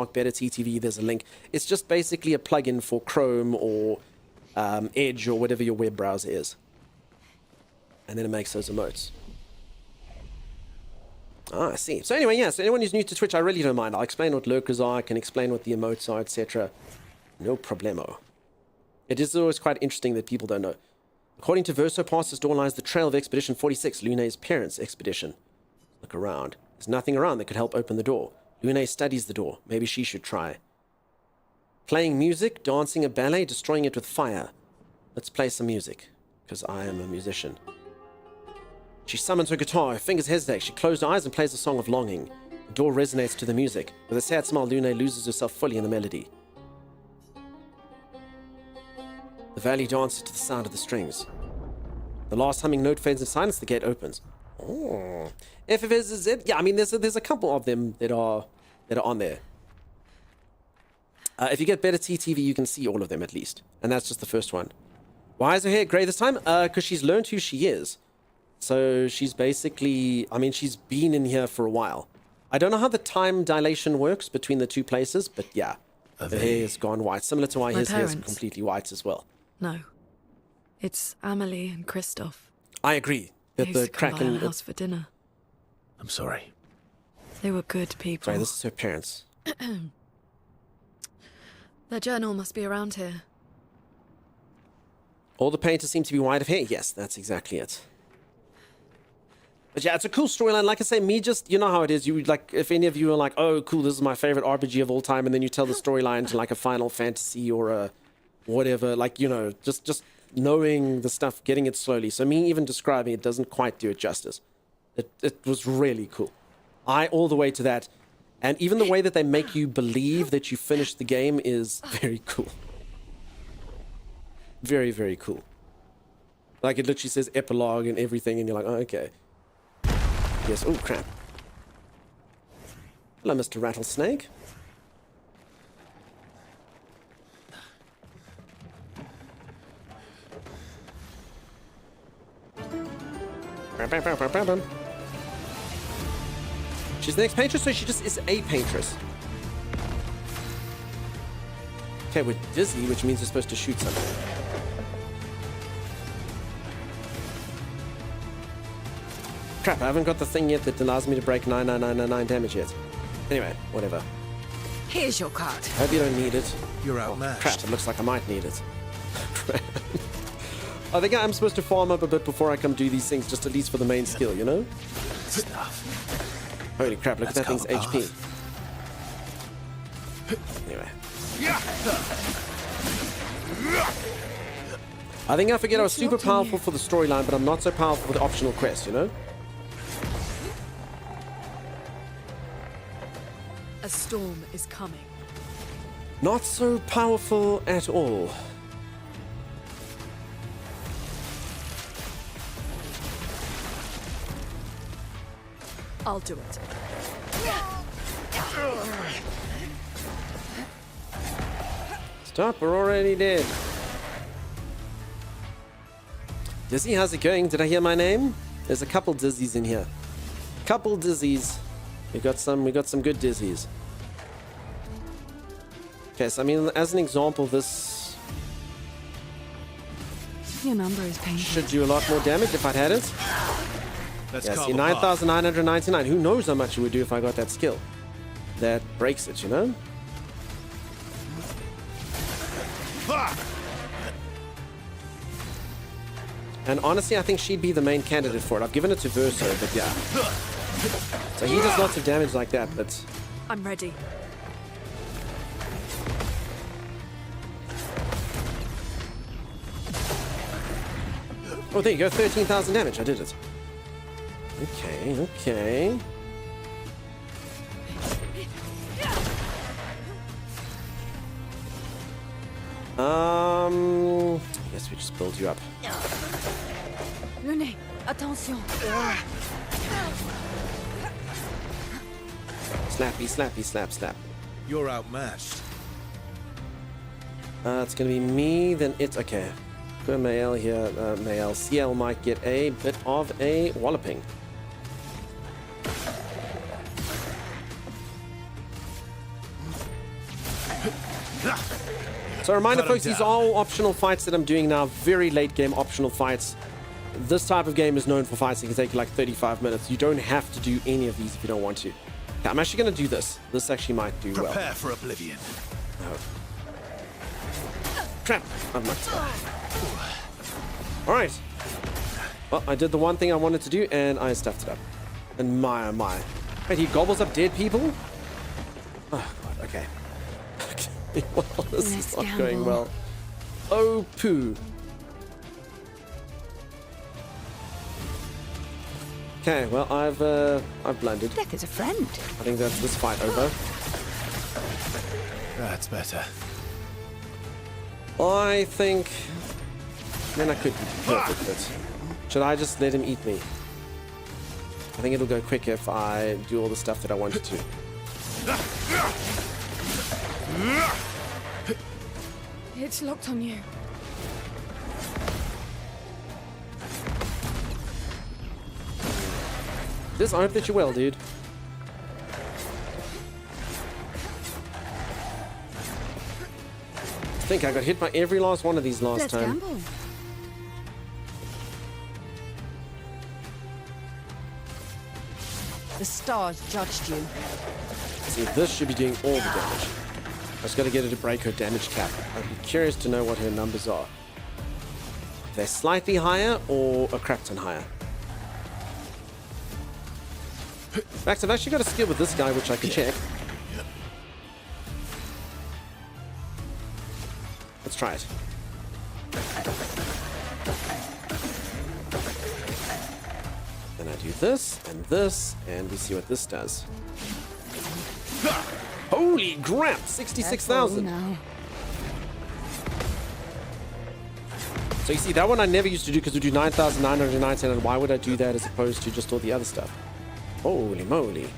Better TTV, there's a link. It's just basically a plugin for Chrome or Edge or whatever your web browser is. And then it makes those emotes. Ah, I see. So anyway, yeah, so anyone who's new to Twitch, I really don't mind. I'll explain what lurkers are, I can explain what the emotes are, etc. No problemo. It is always quite interesting that people don't know. According to Verso, past this door lies the trail of Expedition 46, Lune's parents' expedition. Look around. There's nothing around that could help open the door. Lune studies the door. Maybe she should try. Playing music, dancing a ballet, destroying it with fire. Let's play some music, because I am a musician. She summons her guitar, her fingers hesitate. She closed her eyes and plays a song of longing. The door resonates to the music. With a sad smile, Lune loses herself fully in the melody. The valley dances to the sound of the strings. The last humming note fades in silence, the gate opens. Oh. FFSZ, yeah, I mean, there's a couple of them that are on there. If you get better TTV, you can see all of them at least. And that's just the first one. Why is her hair grey this time? Because she's learned who she is. So she's basically, I mean, she's been in here for a while. I don't know how the time dilation works between the two places, but yeah, her hair has gone white, similar to why his hair is completely white as well. No. It's Amelie and Christoph. I agree. They used to come by our house for dinner. I'm sorry. They were good people. Sorry, this is her parents. Their journal must be around here. All the painters seem to be white of hair. Yes, that's exactly it. But yeah, it's a cool storyline. Like I say, me just, you know how it is. You like, if any of you are like, oh, cool, this is my favorite RPG of all time, and then you tell the storyline to like a Final Fantasy or a whatever, like, you know, just knowing the stuff, getting it slowly. So me even describing it doesn't quite do it justice. It was really cool. All the way to that. And even the way that they make you believe that you finished the game is very cool. Very, very cool. Like, it literally says epilogue and everything, and you're like, oh, okay. Yes, oh, crap. Hello, Mr. Rattlesnake. She's the next paintress, so she just is a paintress. Okay, we're dizzy, which means you're supposed to shoot something. Crap, I haven't got the thing yet that allows me to break 99999 damage yet. Anyway, whatever. Here's your card. Hope you don't need it. You're outmatched. Crap, it looks like I might need it. Crap. I think I'm supposed to farm up a bit before I come do these things, just at least for the main skill, you know? Stuff. Holy crap, look at that thing's HP. Anyway. I think I forget I was super powerful for the storyline, but I'm not so powerful for the optional quest, you know? A storm is coming. Not so powerful at all. I'll do it. Stop, we're already dead. Dizzy, how's it going? Did I hear my name? There's a couple Dizzies in here. Couple Dizzies. We got some good Dizzies. Okay, so I mean, as an example, this Your number is painful. should do a lot more damage if I'd had it. Yeah, see, 9,999. Who knows how much it would do if I got that skill? That breaks it, you know? And honestly, I think she'd be the main candidate for it. I've given it to Verso, but yeah. So he does lots of damage like that, but... I'm ready. Oh, there you go, 13,000 damage. I did it. Okay, okay. I guess we just build you up. Lune, attention. Slappy, slappy, slap, slap. You're outmatched. It's gonna be me, then it's okay. Go Mael here, Mael. CL might get a bit of a walloping. So reminder folks, these are all optional fights that I'm doing now, very late game optional fights. This type of game is known for fights that can take like 35 minutes. You don't have to do any of these if you don't want to. Okay, I'm actually going to do this. This actually might do well. Prepare for oblivion. Oh. Crap, I'm not. Alright. Well, I did the one thing I wanted to do and I stuffed it up. And my, oh my. Wait, he gobbles up dead people? Oh god, okay. Well, this is not going well. Oh, poo. Okay, well, I've blundered. Death is a friend. I think that's this fight over. That's better. I think... Then I could be perfect, but... Should I just let him eat me? I think it'll go quicker if I do all the stuff that I wanted to. It's locked on you. Just I hope that you're well, dude. I think I got hit by every last one of these last Let's time. gamble. The stars judged you. See, this should be doing all the damage. I just got to get her to break her damage cap. I'd be curious to know what her numbers are. If they're slightly higher or a crap ton higher. In fact, I've actually got a skill with this guy, which I can check. Let's try it. Then I do this, and we see what this does. Holy crap! 66,000. So you see, that one I never used to do because we do 9,919, and why would I do that as opposed to just all the other stuff? Holy moly.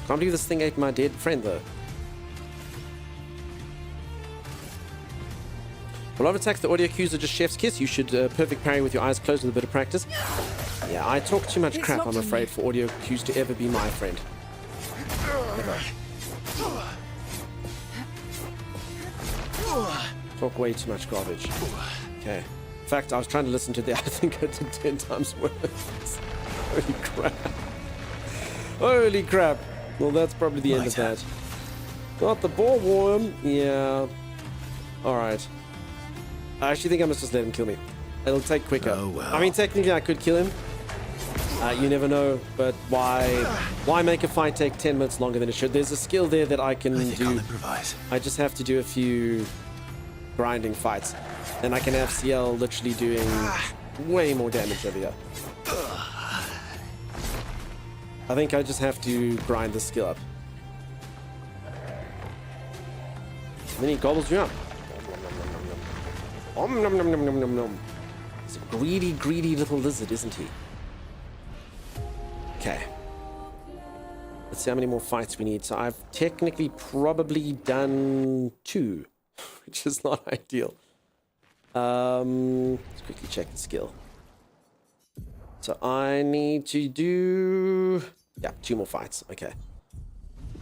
Can't believe this thing ate my dead friend, though. A lot of attacks, the audio cues are just chef's kiss. You should perfect parry with your eyes closed with a bit of practice. Yeah, I talk too much crap, I'm afraid, for audio cues to ever be my friend. Never. Talk way too much garbage. Okay. In fact, I was trying to listen to the... I think I did 10 times worse. Holy crap. Holy crap. Well, that's probably the end of that. Got the ball worm. Yeah. Alright. I actually think I must just let him kill me. It'll take quicker. Oh, well. I mean, technically I could kill him. You never know, but why make a fight take 10 minutes longer than it should? There's a skill there that I can do. I'll improvise. I just have to do a few grinding fights. And I can have CL literally doing way more damage over here. I think I just have to grind the skill up. And then he gobbles you up. Om nom nom nom nom nom nom. He's a greedy, greedy little lizard, isn't he? Okay. Let's see how many more fights we need. So I've technically probably done 2, which is not ideal. Let's quickly check the skill. So I need to do... Yeah, 2 more fights. Okay.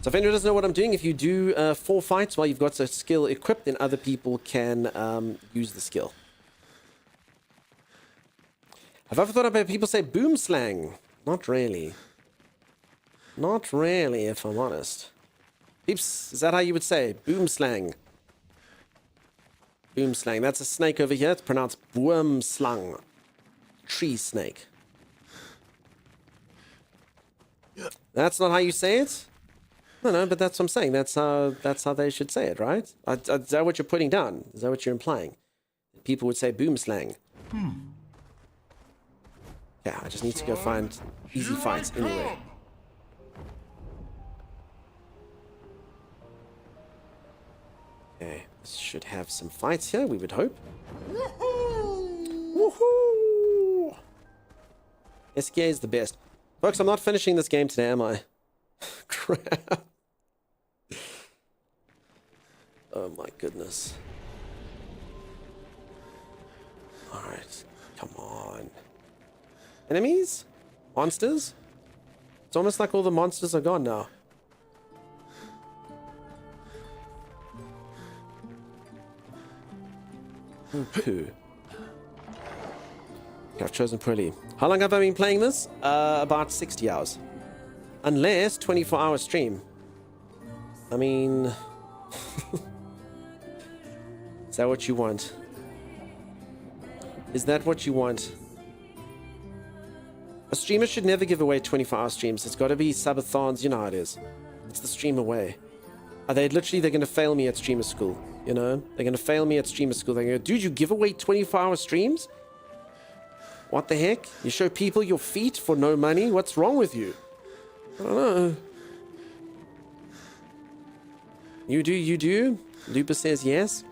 So if anyone doesn't know what I'm doing, if you do 4 fights while you've got a skill equipped, then other people can use the skill. Have I ever thought about people say boom slang? Not really. Not really, if I'm honest. Peeps, is that how you would say it? Boom slang. Boom slang. That's a snake over here. It's pronounced boom slang. Tree snake. That's not how you say it? No, but that's what I'm saying. That's how they should say it, right? Is that what you're putting down? Is that what you're implying? People would say boom slang. Yeah, I just need to go find easy fights anyway. Okay, this should have some fights here, we would hope. Woohoo! SK is the best. Folks, I'm not finishing this game today, am I? Crap. Oh my goodness. Alright, come on. Enemies? Monsters? It's almost like all the monsters are gone now. Poo. I've chosen poorly. How long have I been playing this? About 60 hours. Unless 24-hour stream. I mean... Is that what you want? Is that what you want? A streamer should never give away 24-hour streams. It's got to be subathons. You know how it is. It's the stream away. They're going to fail me at streamer school. You know? They're going to fail me at streamer school. They're going to go, dude, you give away 24-hour streams? What the heck? You show people your feet for no money? What's wrong with you? I don't know. You do? Lupus says yes.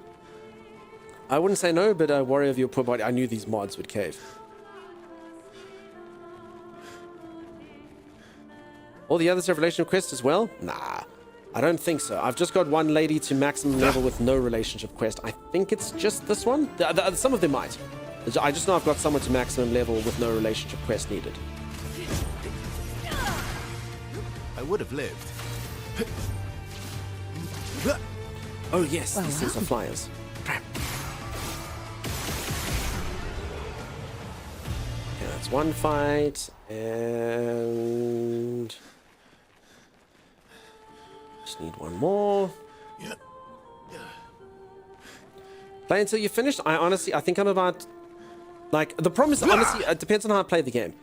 I wouldn't say no, but worry of your poor body. I knew these mods would cave. All the others have relationship quests as well? Nah, I don't think so. I've just got one lady to maximum level with no relationship quest. I think it's just this one. Some of them might. I just know I've got someone to maximum level with no relationship quest needed. I would have lived. Oh yes, these things are flyers. Crap. Okay, that's one fight, and just need one more. Yeah. Play until you're finished. I think I'm about, like, the problem is, honestly, it depends on how I play the game.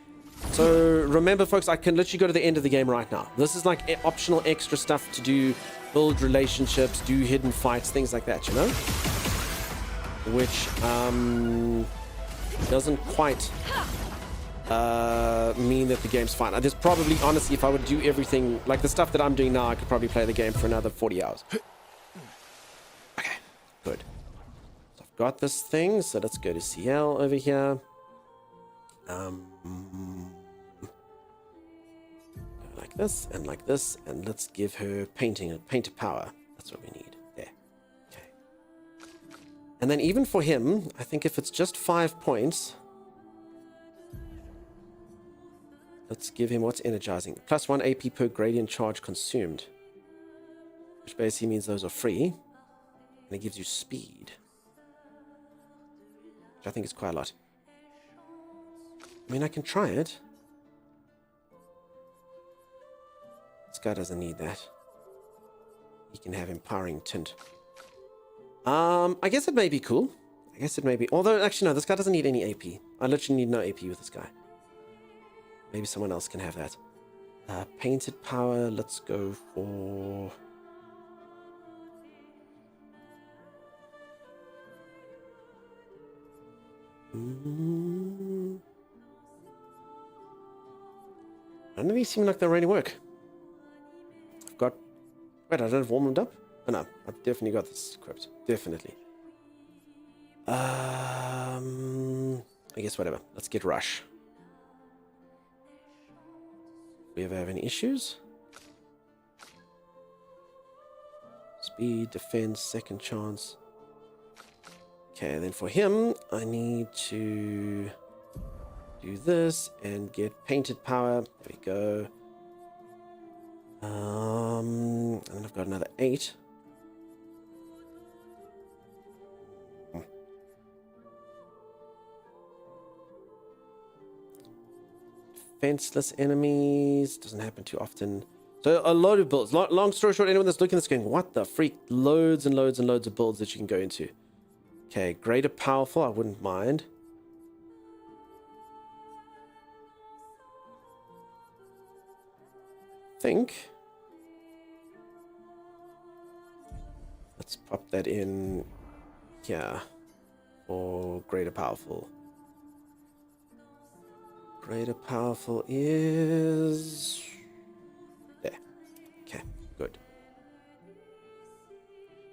So remember, folks, I can literally go to the end of the game right now. This is like optional extra stuff to do, build relationships, do hidden fights, things like that, you know? Which doesn't quite mean that the game's fine. There's probably, honestly, if I would do everything, like the stuff that I'm doing now, I could probably play the game for another 40 hours. Okay, good. So I've got this thing, so let's go to CL over here. Like this, and let's give her painter power. That's what we need. There. Okay. And then even for him, I think if it's just 5 points, let's give him what's energizing. +1 AP per gradient charge consumed. Which basically means those are free. And it gives you speed. Which I think is quite a lot. I mean, I can try it. This guy doesn't need that. He can have empowering tint. I guess it may be cool. I guess it may be. Although, actually, no, this guy doesn't need any AP. I literally need no AP with this guy. Maybe someone else can have that. Painted power, let's go for... None of these seem like they really work. I've got... Wait, I don't have warmed up? Oh no, I've definitely got this equipped. Definitely. I guess whatever. Let's get Rush. We ever have any issues? Speed, defense, second chance. Okay, then for him, I need to do this and get painted power. There we go. And then I've got another 8. Defenseless enemies. Doesn't happen too often. So a load of builds. Long story short, anyone that's looking at this going, what the freak? Loads and loads and loads of builds that you can go into. Okay, greater powerful, I wouldn't mind. Think. Let's pop that in here. Or greater powerful. Greater powerful is... there. Okay, good.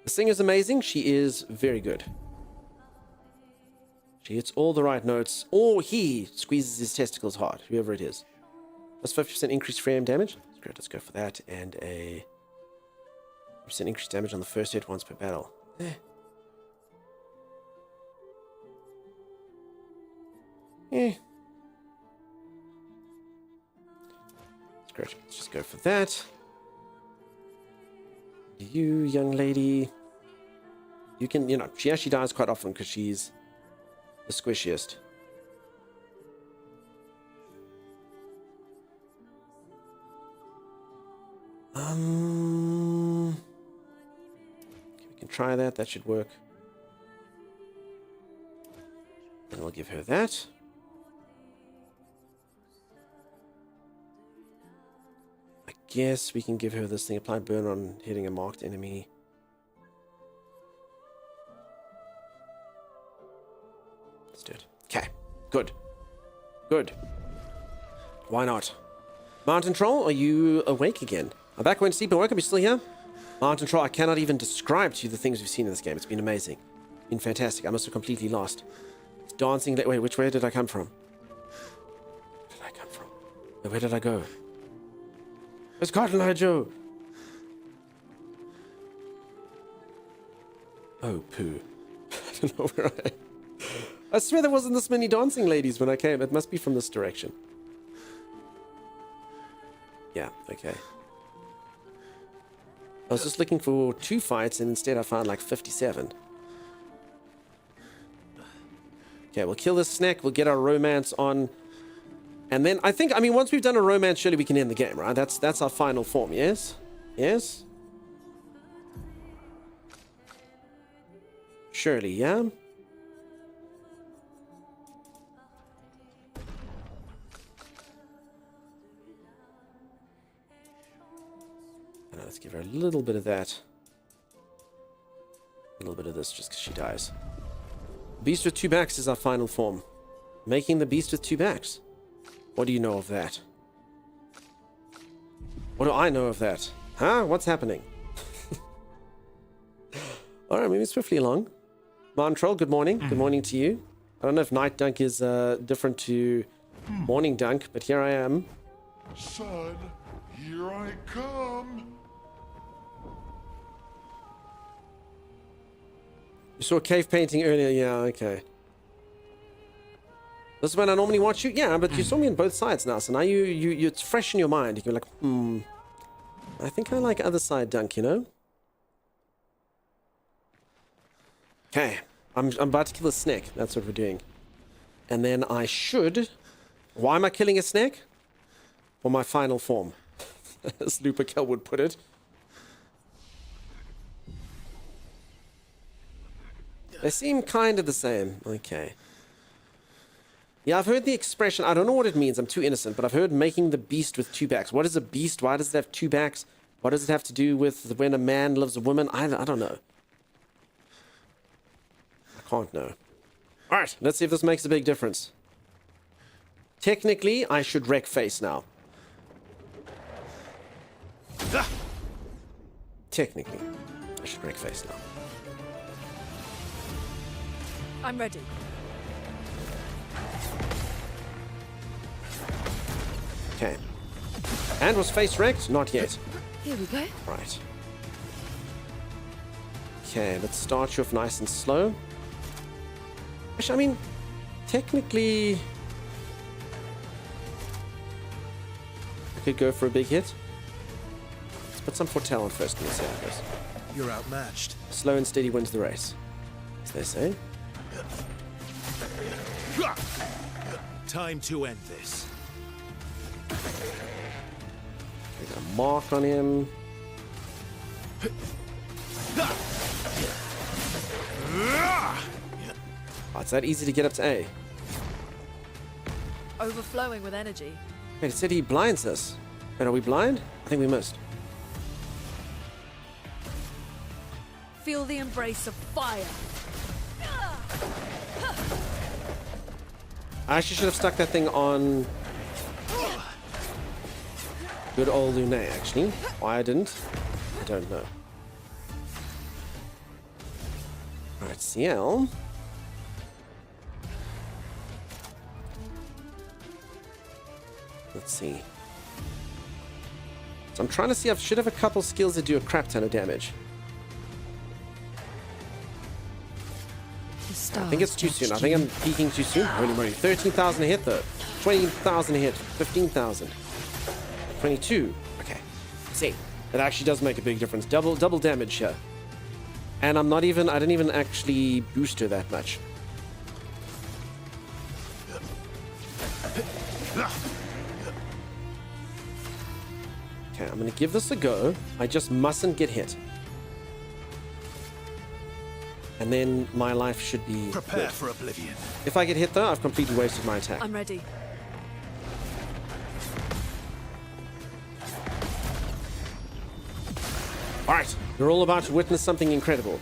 The singer's amazing. She is very good. She hits all the right notes. Or he squeezes his testicles hard, whoever it is. That's 50% increased frame damage. Great, let's go for that. And a 50% increased damage on the first hit once per battle. Great. Let's just go for that. You, young lady. You can, you know, she actually dies quite often because she's the squishiest. Okay, we can try that. That should work. And we'll give her that. I guess we can give her this thing. Apply burn on hitting a marked enemy. Let's do it. Okay. Good. Good. Why not? Mountain Troll, are you awake again? I'm back when sleep and woke up. You still here? Mountain Troll, I cannot even describe to you the things we've seen in this game. It's been amazing. It's been fantastic. I must have completely lost. It's dancing. Wait, which way did I come from? Where did I come from? Where did I go? It's Cotton Eye Joe. Oh, poo. I don't know where I am. I swear there wasn't this many dancing ladies when I came. It must be from this direction. Yeah, okay. I was just looking for 2 fights and instead I found like 57. Okay, we'll kill this snack. We'll get our romance on. And then I think, I mean, once we've done a romance, surely we can end the game, right? That's our final form, yes? Yes? Surely, yeah? little bit of that. A little bit of this just because she dies. Beast with 2 backs is our final form. Making the beast with 2 backs. What do you know of that? What do I know of that? Huh? What's happening? Alright, moving swiftly along. Montrol, good morning. Good morning to you. I don't know if night dunk is different to morning dunk, but here I am. Son, here I come. You saw cave painting earlier, yeah, okay. This is when I normally watch you? Yeah, but you saw me on both sides now, so now it's fresh in your mind. You're like, I think I like other side dunk, you know? Okay, I'm about to kill a snake. That's what we're doing. And then I should... Why am I killing a snake? For my final form. As Lupercal would put it. They seem kind of the same. Okay. Yeah, I've heard the expression. I don't know what it means. I'm too innocent. But I've heard making the beast with 2 backs. What is a beast? Why does it have 2 backs? What does it have to do with when a man loves a woman? I don't know. I can't know. Alright, let's see if this makes a big difference. Technically, I should wreck face now. Technically, I should wreck face now. I'm ready. Okay. And was face wrecked? Not yet. Here we go. Right. Okay, let's start you off nice and slow. Actually, I mean, technically... I could go for a big hit. Let's put some foretell on first and let's see how it goes. You're outmatched. Slow and steady wins the race, as they say. Time to end this. We got a mark on him. Oh, it's that easy to get up to A. Overflowing with energy. Wait, it said he blinds us. Wait, are we blind? I think we missed. Feel the embrace of fire. I actually should have stuck that thing on good old Lune, actually. Why I didn't, I don't know. Alright, CL. Let's see. So I'm trying to see, I should have a couple skills that do a crap ton of damage. I think it's too soon. I think I'm peaking too soon. Holy moly. 13,000 a hit though. 20,000 a hit. 15,000. 22. Okay. See. It actually does make a big difference. Double damage here. And I didn't even actually boost her that much. Okay, I'm gonna give this a go. I just mustn't get hit. And then my life should be Prepare good. for oblivion. If I get hit though, I've completely wasted my attack. I'm ready. Alright, you're all about to witness something incredible.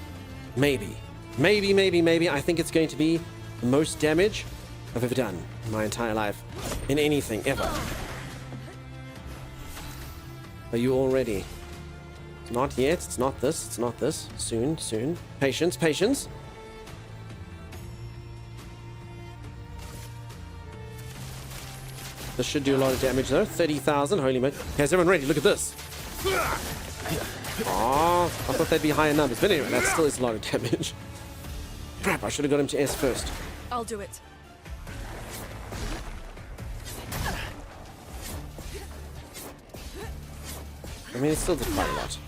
Maybe. Maybe. I think it's going to be the most damage I've ever done in my entire life. In anything, ever. Are you all ready? It's not yet. It's not this. It's not this. Soon. Patience. This should do a lot of damage though. 30,000. Holy moly. Okay, is everyone ready? Look at this. Oh, I thought they'd be higher numbers. But anyway, that still is a lot of damage. Crap, I should have got him to S first. I'll do it. I mean, it still did quite a lot.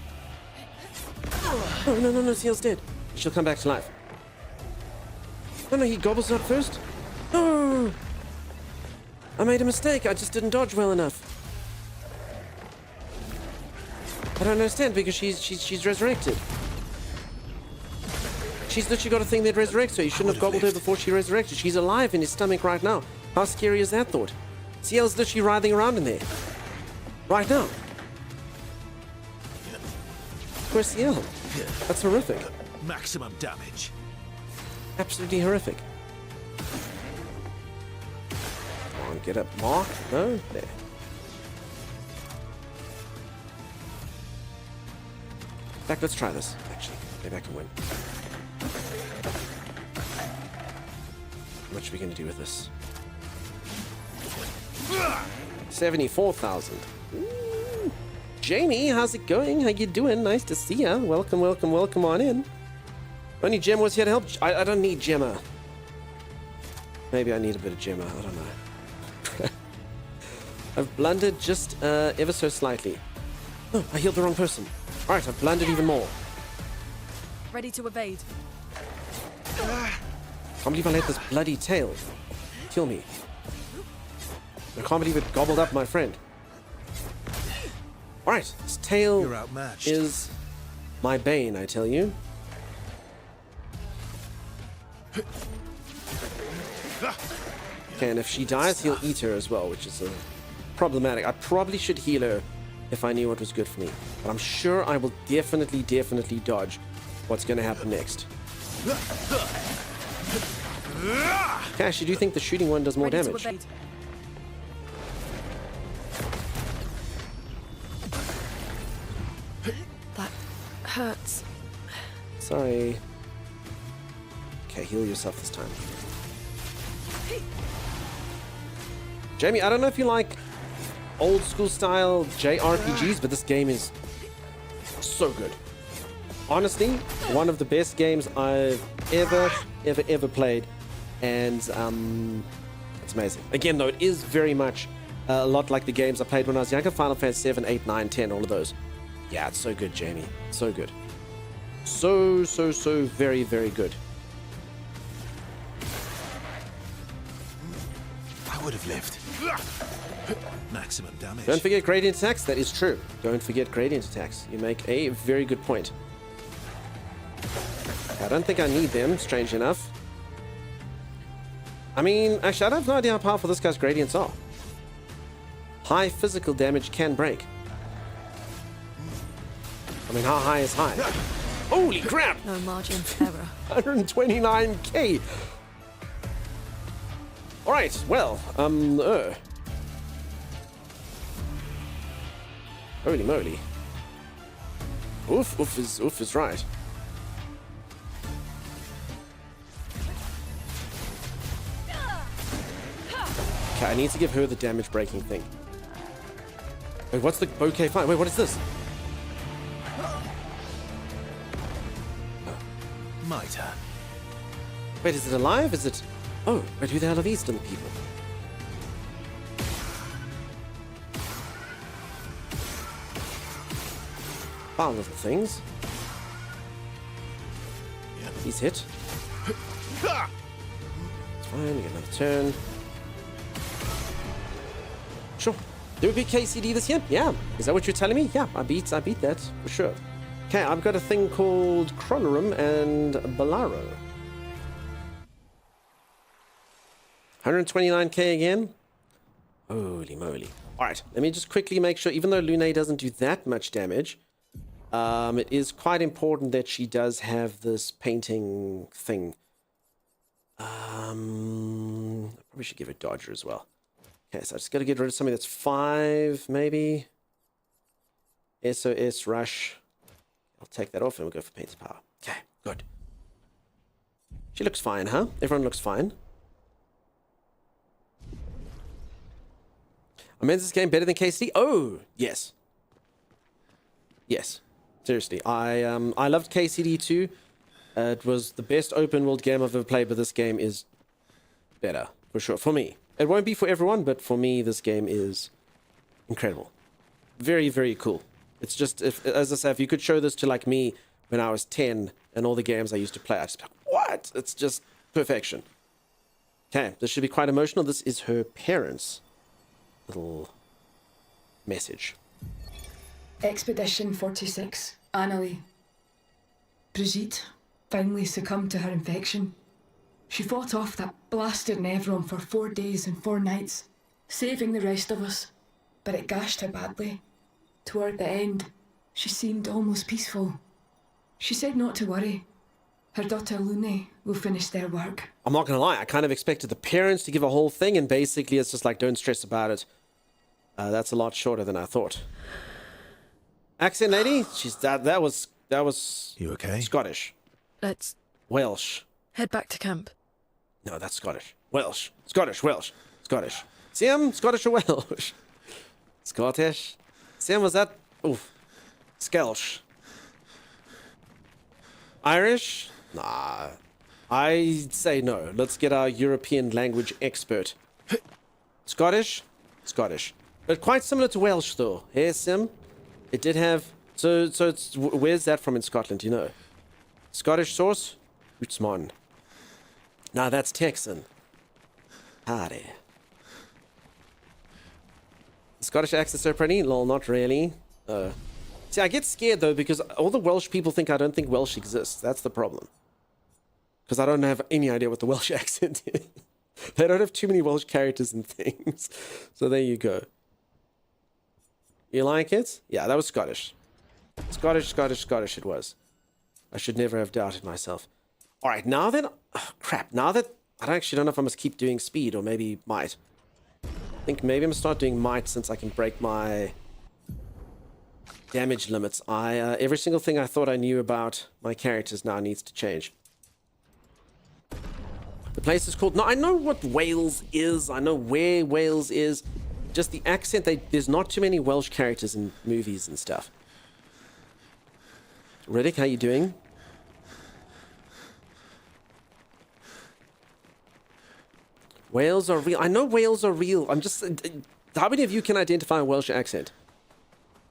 Oh, no, Seal's dead. She'll come back to life. No, he gobbles it up first. No! I made a mistake. I just didn't dodge well enough. I don't understand because she's resurrected. She's literally got a thing that resurrects her. You shouldn't have gobbled her before she resurrected. She's alive in his stomach right now. How scary is that thought? CL's literally writhing around in there. Right now. per CL. That's horrific. Maximum damage. Absolutely horrific. Come on, get up, Mark. No? There. In fact, let's try this, actually. Maybe I can win. How much are we going to do with this? 74,000. Jamie, how's it going? How you doing? Nice to see ya. Welcome, welcome, welcome on in. Only Gemma was here to help. I don't need Gemma. Maybe I need a bit of Gemma. I don't know. I've blundered just ever so slightly. Oh, I healed the wrong person. Alright, I've blundered even more. Ready to evade. Can't believe I let this bloody tail kill me. I can't believe it gobbled up my friend. Alright, this tail is my bane, I tell you. Okay, and if she dies, he'll eat her as well, which is problematic. I probably should heal her if I knew what was good for me. But I'm sure I will definitely dodge what's going to happen next. Okay, I actually do think the shooting one does more damage. That hurts. Sorry. Okay, heal yourself this time. Jamie, I don't know if you like old school style JRPGs, but this game is so good. Honestly, one of the best games I've ever played, and it's amazing. Again, though, it is very much a lot like the games I played when I was younger. Final Fantasy 7, 8, 9, 10, all of those. Yeah, it's so good, Jamie. So good. So very, very good. I would have lived. Maximum damage. Don't forget gradient attacks. That is true. Don't forget gradient attacks. You make a very good point. I don't think I need them, strange enough. I mean, actually, I have no idea how powerful this guy's gradients are. High physical damage can break. I mean, how high is high? Holy crap! No margin for error. 129k! Alright, well, holy moly. Oof is right. Okay, I need to give her the damage breaking thing. Wait, what's the bouquet fine? Wait, what is this? Mitre. Wait, is it alive? Is it... Oh, wait, who the hell are these little people? Foul little things. He's hit. It's fine, we get another turn. Sure. Do we beat KCD this year? Yeah. Is that what you're telling me? Yeah, I beat that, for sure. Okay, I've got a thing called Chronorum and Bolaro. 129k again? Holy moly. Alright, let me just quickly make sure, even though Lune doesn't do that much damage, it is quite important that she does have this painting thing. I probably should give her Dodger as well. Okay, so I just got to get rid of something that's 5, maybe. SOS Rush. I'll take that off and we'll go for Painted Power. Okay, good. She looks fine, huh? Everyone looks fine. Amends this game better than KCD? Oh, yes. Yes. Seriously. I loved KCD too. It was the best open world game I've ever played, but this game is better, for sure. For me. It won't be for everyone, but for me, this game is incredible. Very, very cool. It's just, as I say, if you could show this to like me when I was 10 and all the games I used to play, I'd just be like, what? It's just perfection. Okay, this should be quite emotional. This is her parents' little message. Expedition 46, Annalie. Brigitte finally succumbed to her infection. She fought off that blasted Nevron for 4 days and 4 nights, saving the rest of us, but it gashed her badly. Toward the end, She seemed almost peaceful. She said not to worry. Her daughter Lune will finish their work. I'm not gonna lie, I kind of expected the parents to give a whole thing, and basically it's just like, don't stress about it. That's a lot shorter than I thought. Accent lady? That was You okay? Scottish. Let's Welsh. head back to camp. No, that's Scottish. Welsh. Scottish, Welsh. Scottish. Sam, Scottish or Welsh? Scottish. Sam, was that? Oof. Skelsh. Irish? Nah. I say no. Let's get our European language expert. Scottish? Scottish. But quite similar to Welsh, though. Hey, Sim? It did have... So it's... Where's that from in Scotland, do you know? Scottish sauce? Rootsmon. Nah, that's Texan. Howdy. Scottish accents are pretty? Lol, not really. See, I get scared, though, because all the Welsh people think I don't think Welsh exists. That's the problem. Because I don't have any idea what the Welsh accent is. They don't have too many Welsh characters and things. So there you go. You like it? Yeah, that was Scottish. Scottish it was. I should never have doubted myself. Alright, now that... Oh, crap. Now that... I don't actually know if I must keep doing speed or maybe might. I think maybe I'm gonna start doing might since I can break my damage limits. Every single thing I thought I knew about my characters now needs to change. The place is called... No, I know what Wales is. I know where Wales is. Just the accent, there's not too many Welsh characters in movies and stuff. Riddick, how you doing? Wales are real. I know Wales are real. I'm just... How many of you can identify a Welsh accent?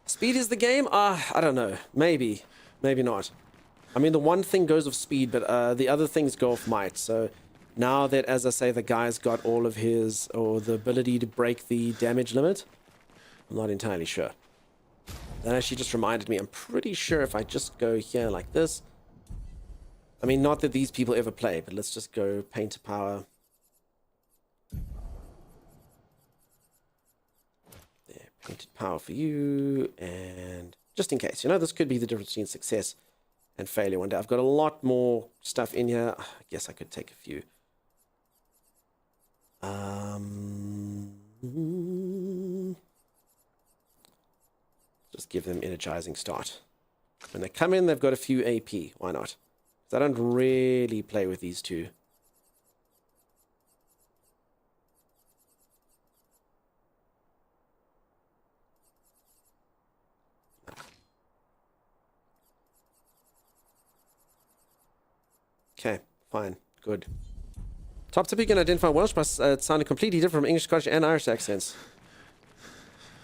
Speed is the game? I don't know. Maybe. Maybe not. I mean, the one thing goes off speed, but the other things go off might. So now that, as I say, the guy's got all of his... Or the ability to break the damage limit, I'm not entirely sure. That actually just reminded me. I'm pretty sure if I just go here like this... I mean, not that these people ever play, but let's just go painter power... Painted power for you, and just in case, you know, this could be the difference between success and failure one day. I've got a lot more stuff in here. I guess I could take a few. Just give them energizing start. When they come in, they've got a few AP. Why not? Because I don't really play with these two. Okay, fine, good. Top tip, you can identify Welsh by sounding completely different from English, Scottish, and Irish accents.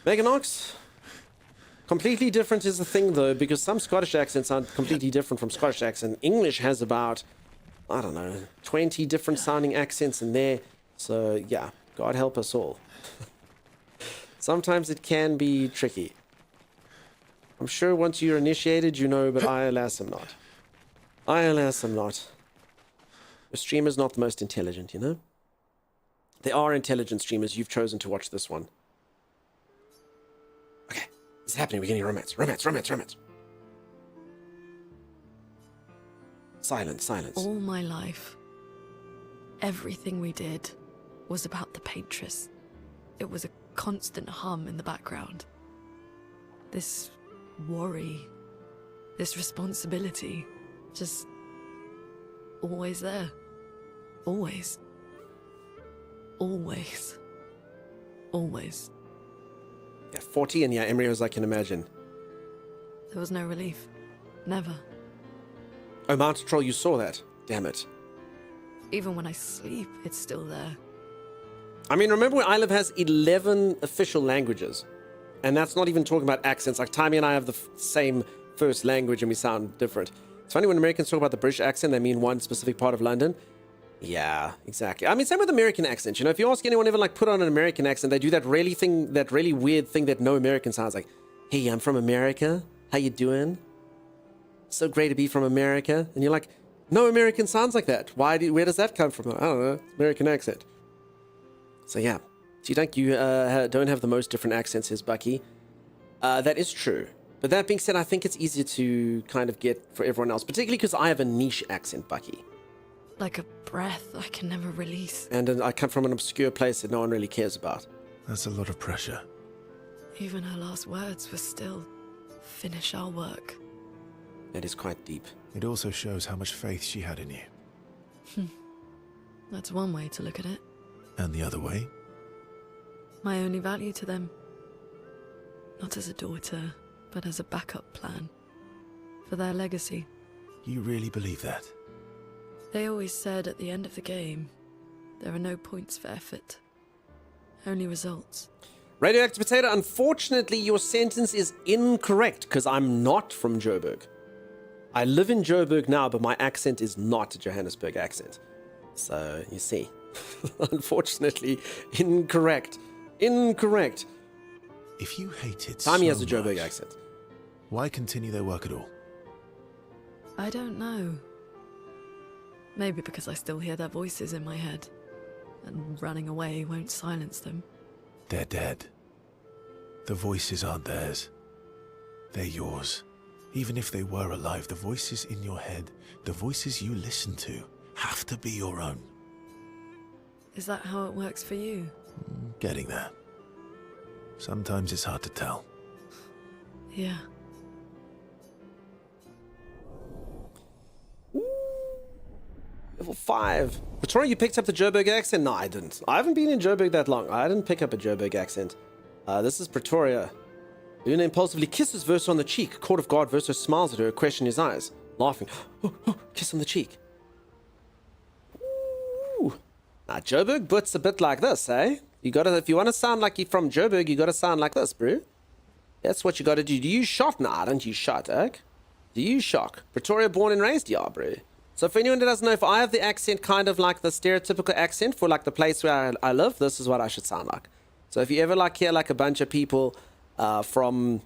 Meganox? Completely different is the thing, though, because some Scottish accents sound completely different from Scottish accent. English has about, I don't know, 20 different sounding accents in there. So, yeah, God help us all. Sometimes it can be tricky. I'm sure once you're initiated, you know, but I, alas, am not. I, alas, am not. The streamer's not the most intelligent, you know? There are intelligent streamers. You've chosen to watch this one. Okay, this is happening. We're getting romance. Romance. Silence. All my life, everything we did was about the paintress. It was a constant hum in the background. This worry, this responsibility, just always there. Always. Yeah, 40 and yeah, Emery, as I can imagine. There was no relief. Never. Oh, Mount Troll, you saw that. Damn it. Even when I sleep, it's still there. I mean, remember where I live has 11 official languages. And that's not even talking about accents. Like, Timmy and I have the same first language and we sound different. It's funny when Americans talk about the British accent, they mean one specific part of London. Yeah, exactly. I mean, same with American accents. You know, if you ask anyone ever, like, put on an American accent, they do that really weird thing that no American sounds like. Hey, I'm from America. How you doing? So great to be from America. And you're like, no American sounds like that. Where does that come from? I don't know. American accent. So yeah. So you think you don't have the most different accents, says Bucky. That is true. But that being said, I think it's easier to kind of get for everyone else, particularly because I have a niche accent, Bucky. Like a breath I can never release. And I come from an obscure place that no one really cares about. That's a lot of pressure. Even her last words were still, finish our work. It is quite deep. It also shows how much faith she had in you. That's one way to look at it. And the other way? My only value to them. Not as a daughter, but as a backup plan. For their legacy. You really believe that? They always said at the end of the game, there are no points for effort. Only results. Radioactive Potato, unfortunately, your sentence is incorrect because I'm not from Joburg. I live in Joburg now, but my accent is not a Johannesburg accent. So, you see. Unfortunately, incorrect. Incorrect. If you hated Tommy has a so Joburg much, accent. why continue their work at all? I don't know. Maybe because I still hear their voices in my head. And running away won't silence them. They're dead. The voices aren't theirs. They're yours. Even if they were alive, the voices in your head, the voices you listen to, have to be your own. Is that how it works for you? Getting there. Sometimes it's hard to tell. Yeah. Level 5. Victoria, you picked up the Joburg accent? No, I didn't. I haven't been in Joburg that long. I didn't pick up a Joburg accent. This is Pretoria. Luna impulsively kisses Versa on the cheek. Court of God, Versa smiles at her, a question in his eyes. Laughing. Kiss on the cheek. Ooh. Now, Joburg butts a bit like this, eh? You gotta, if you want to sound like you're from Joburg, you gotta sound like this, bro. That's what you gotta do. Do you shot? Nah, I don't use shot, eh? Do you shock? Pretoria born and raised? Yeah, bro. So for anyone that doesn't know, if I have the accent kind of like the stereotypical accent for like the place where I live, this is what I should sound like. So if you ever like hear like a bunch of people from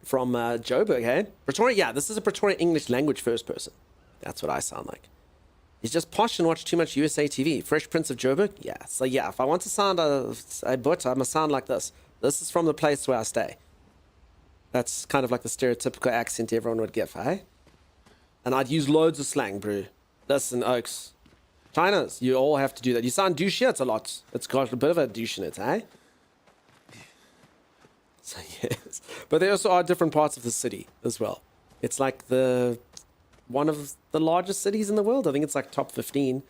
Joburg, hey? Pretoria, yeah, this is a Pretoria English language first person. That's what I sound like. He's just posh and watch too much USA TV. Fresh Prince of Joburg? Yeah. So yeah, if I want to sound a but, I'm going to sound like this. This is from the place where I stay. That's kind of like the stereotypical accent everyone would give, eh? And I'd use loads of slang, bro. Listen, Oaks. China's, you all have to do that. You sound douchey, it's a lot. It's got a bit of a douche in it, eh? So yes. But there also are different parts of the city as well. It's like one of the largest cities in the world. I think it's like top 15.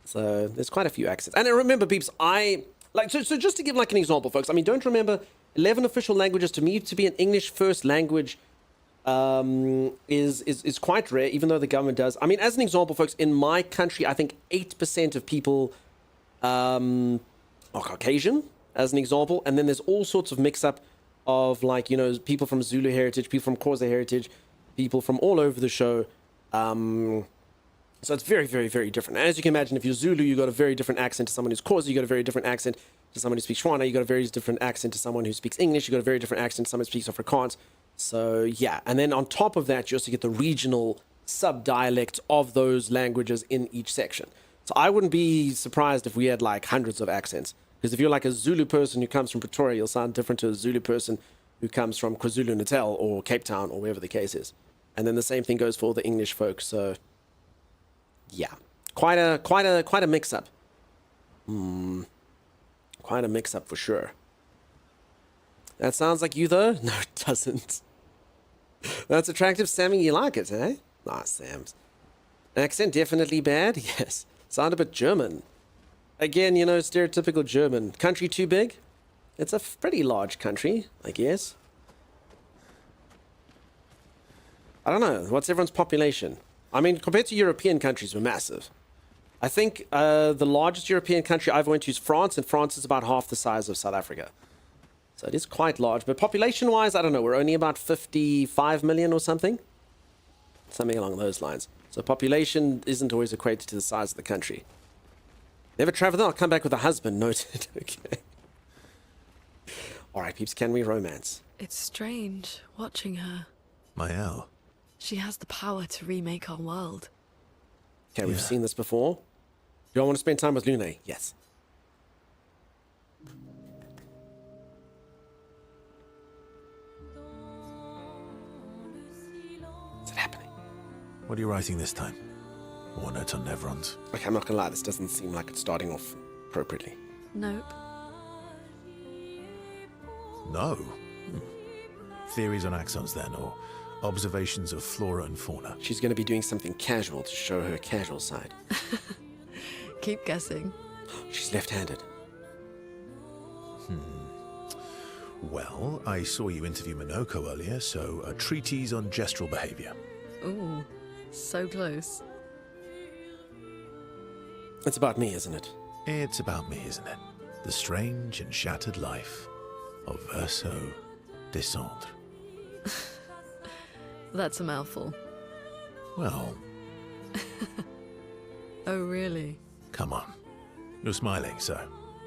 So there's quite a few accents. And remember, peeps, so just to give like an example, folks, I mean, don't remember 11 official languages. To me, to be an English first language is quite rare, even though the government does. I mean, as an example, folks, in my country, I think 8% of people are Caucasian, as an example. And then there's all sorts of mix-up of, like, you know, people from Zulu heritage, people from Xhosa heritage, people from all over the show. So it's very, very, very different. As you can imagine, if you're Zulu, you got a very different accent to someone who's Xhosa. You got a very different accent to someone who speaks Shwana. You got a very different accent to someone who speaks English. You got a very different accent to someone who speaks Afrikaans. So yeah, and then on top of that, you also get the regional sub-dialect of those languages in each section. So I wouldn't be surprised if we had like hundreds of accents. Because if you're like a Zulu person who comes from Pretoria, you'll sound different to a Zulu person who comes from KwaZulu-Natal or Cape Town or wherever the case is. And then the same thing goes for all the English folks. So yeah, quite a mix-up. Quite a mix-up for sure. That sounds like you, though? No, it doesn't. That's attractive, Sammy. You like it, eh? Nice, Sam's. Accent definitely bad? Yes. Sound a bit German. Again, you know, stereotypical German. Country too big? It's a pretty large country, I guess. I don't know. What's everyone's population? I mean, compared to European countries, we're massive. I think the largest European country I've went to is France, and France is about half the size of South Africa. So it is quite large. But population-wise, I don't know. We're only about 55 million or something. Something along those lines. So population isn't always equated to the size of the country. Never travel there. I'll come back with a husband. Noted. Okay. All right, peeps. Can we romance? It's strange watching her. Mael. She has the power to remake our world. Okay, we've seen this before. You don't want to spend time with Lune? Yes. What are you writing this time? More notes on Nevrons? Okay, I'm not gonna lie, this doesn't seem like it's starting off appropriately. Nope. No. Theories on axons then, or observations of flora and fauna? She's gonna be doing something casual to show her casual side. Keep guessing. She's left-handed. Well, I saw you interview Minoko earlier, so a treatise on gestural behavior. Ooh, so close. It's about me, isn't it? It's about me, isn't it? The strange and shattered life of Verso Descendre. That's a mouthful. Well... Oh, really? Come on. You're smiling, so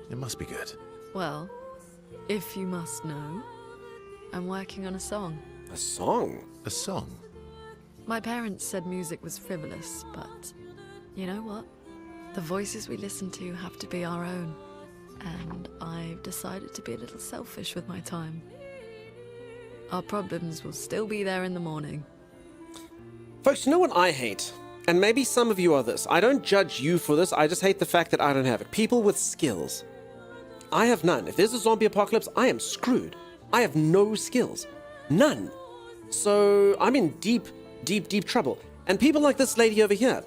it must be good. Well, if you must know, I'm working on a song. A song? A song? My parents said music was frivolous, but you know what? The voices we listen to have to be our own. And I've decided to be a little selfish with my time. Our problems will still be there in the morning. Folks, you know what I hate? And maybe some of you are this. I don't judge you for this, I just hate the fact that I don't have it. People with skills. I have none. If there's a zombie apocalypse, I am screwed. I have no skills. None. So I'm in deep trouble. And people like this lady over here.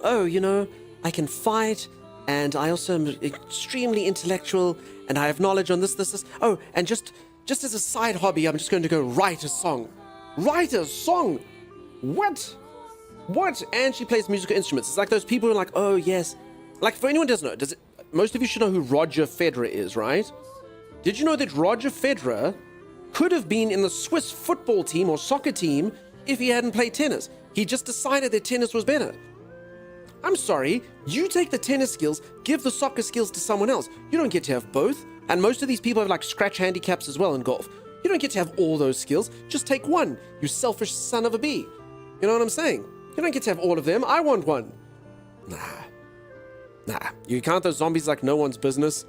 Oh, you know, I can fight, and I also am extremely intellectual, and I have knowledge on this. Oh, and just as a side hobby, I'm just going to go write a song. Write a song? What? And she plays musical instruments. It's like those people who are like, oh, yes. Like, for anyone who doesn't know, most of you should know who Roger Federer is, right? Did you know that Roger Federer could have been in the Swiss football team or soccer team if he hadn't played tennis? He just decided that tennis was better. I'm sorry, you take the tennis skills, give the soccer skills to someone else. You don't get to have both. And most of these people have like scratch handicaps as well in golf. You don't get to have all those skills. Just take one, you selfish son of a bee. You know what I'm saying? You don't get to have all of them. I want one. Nah. You count those zombies like no one's business.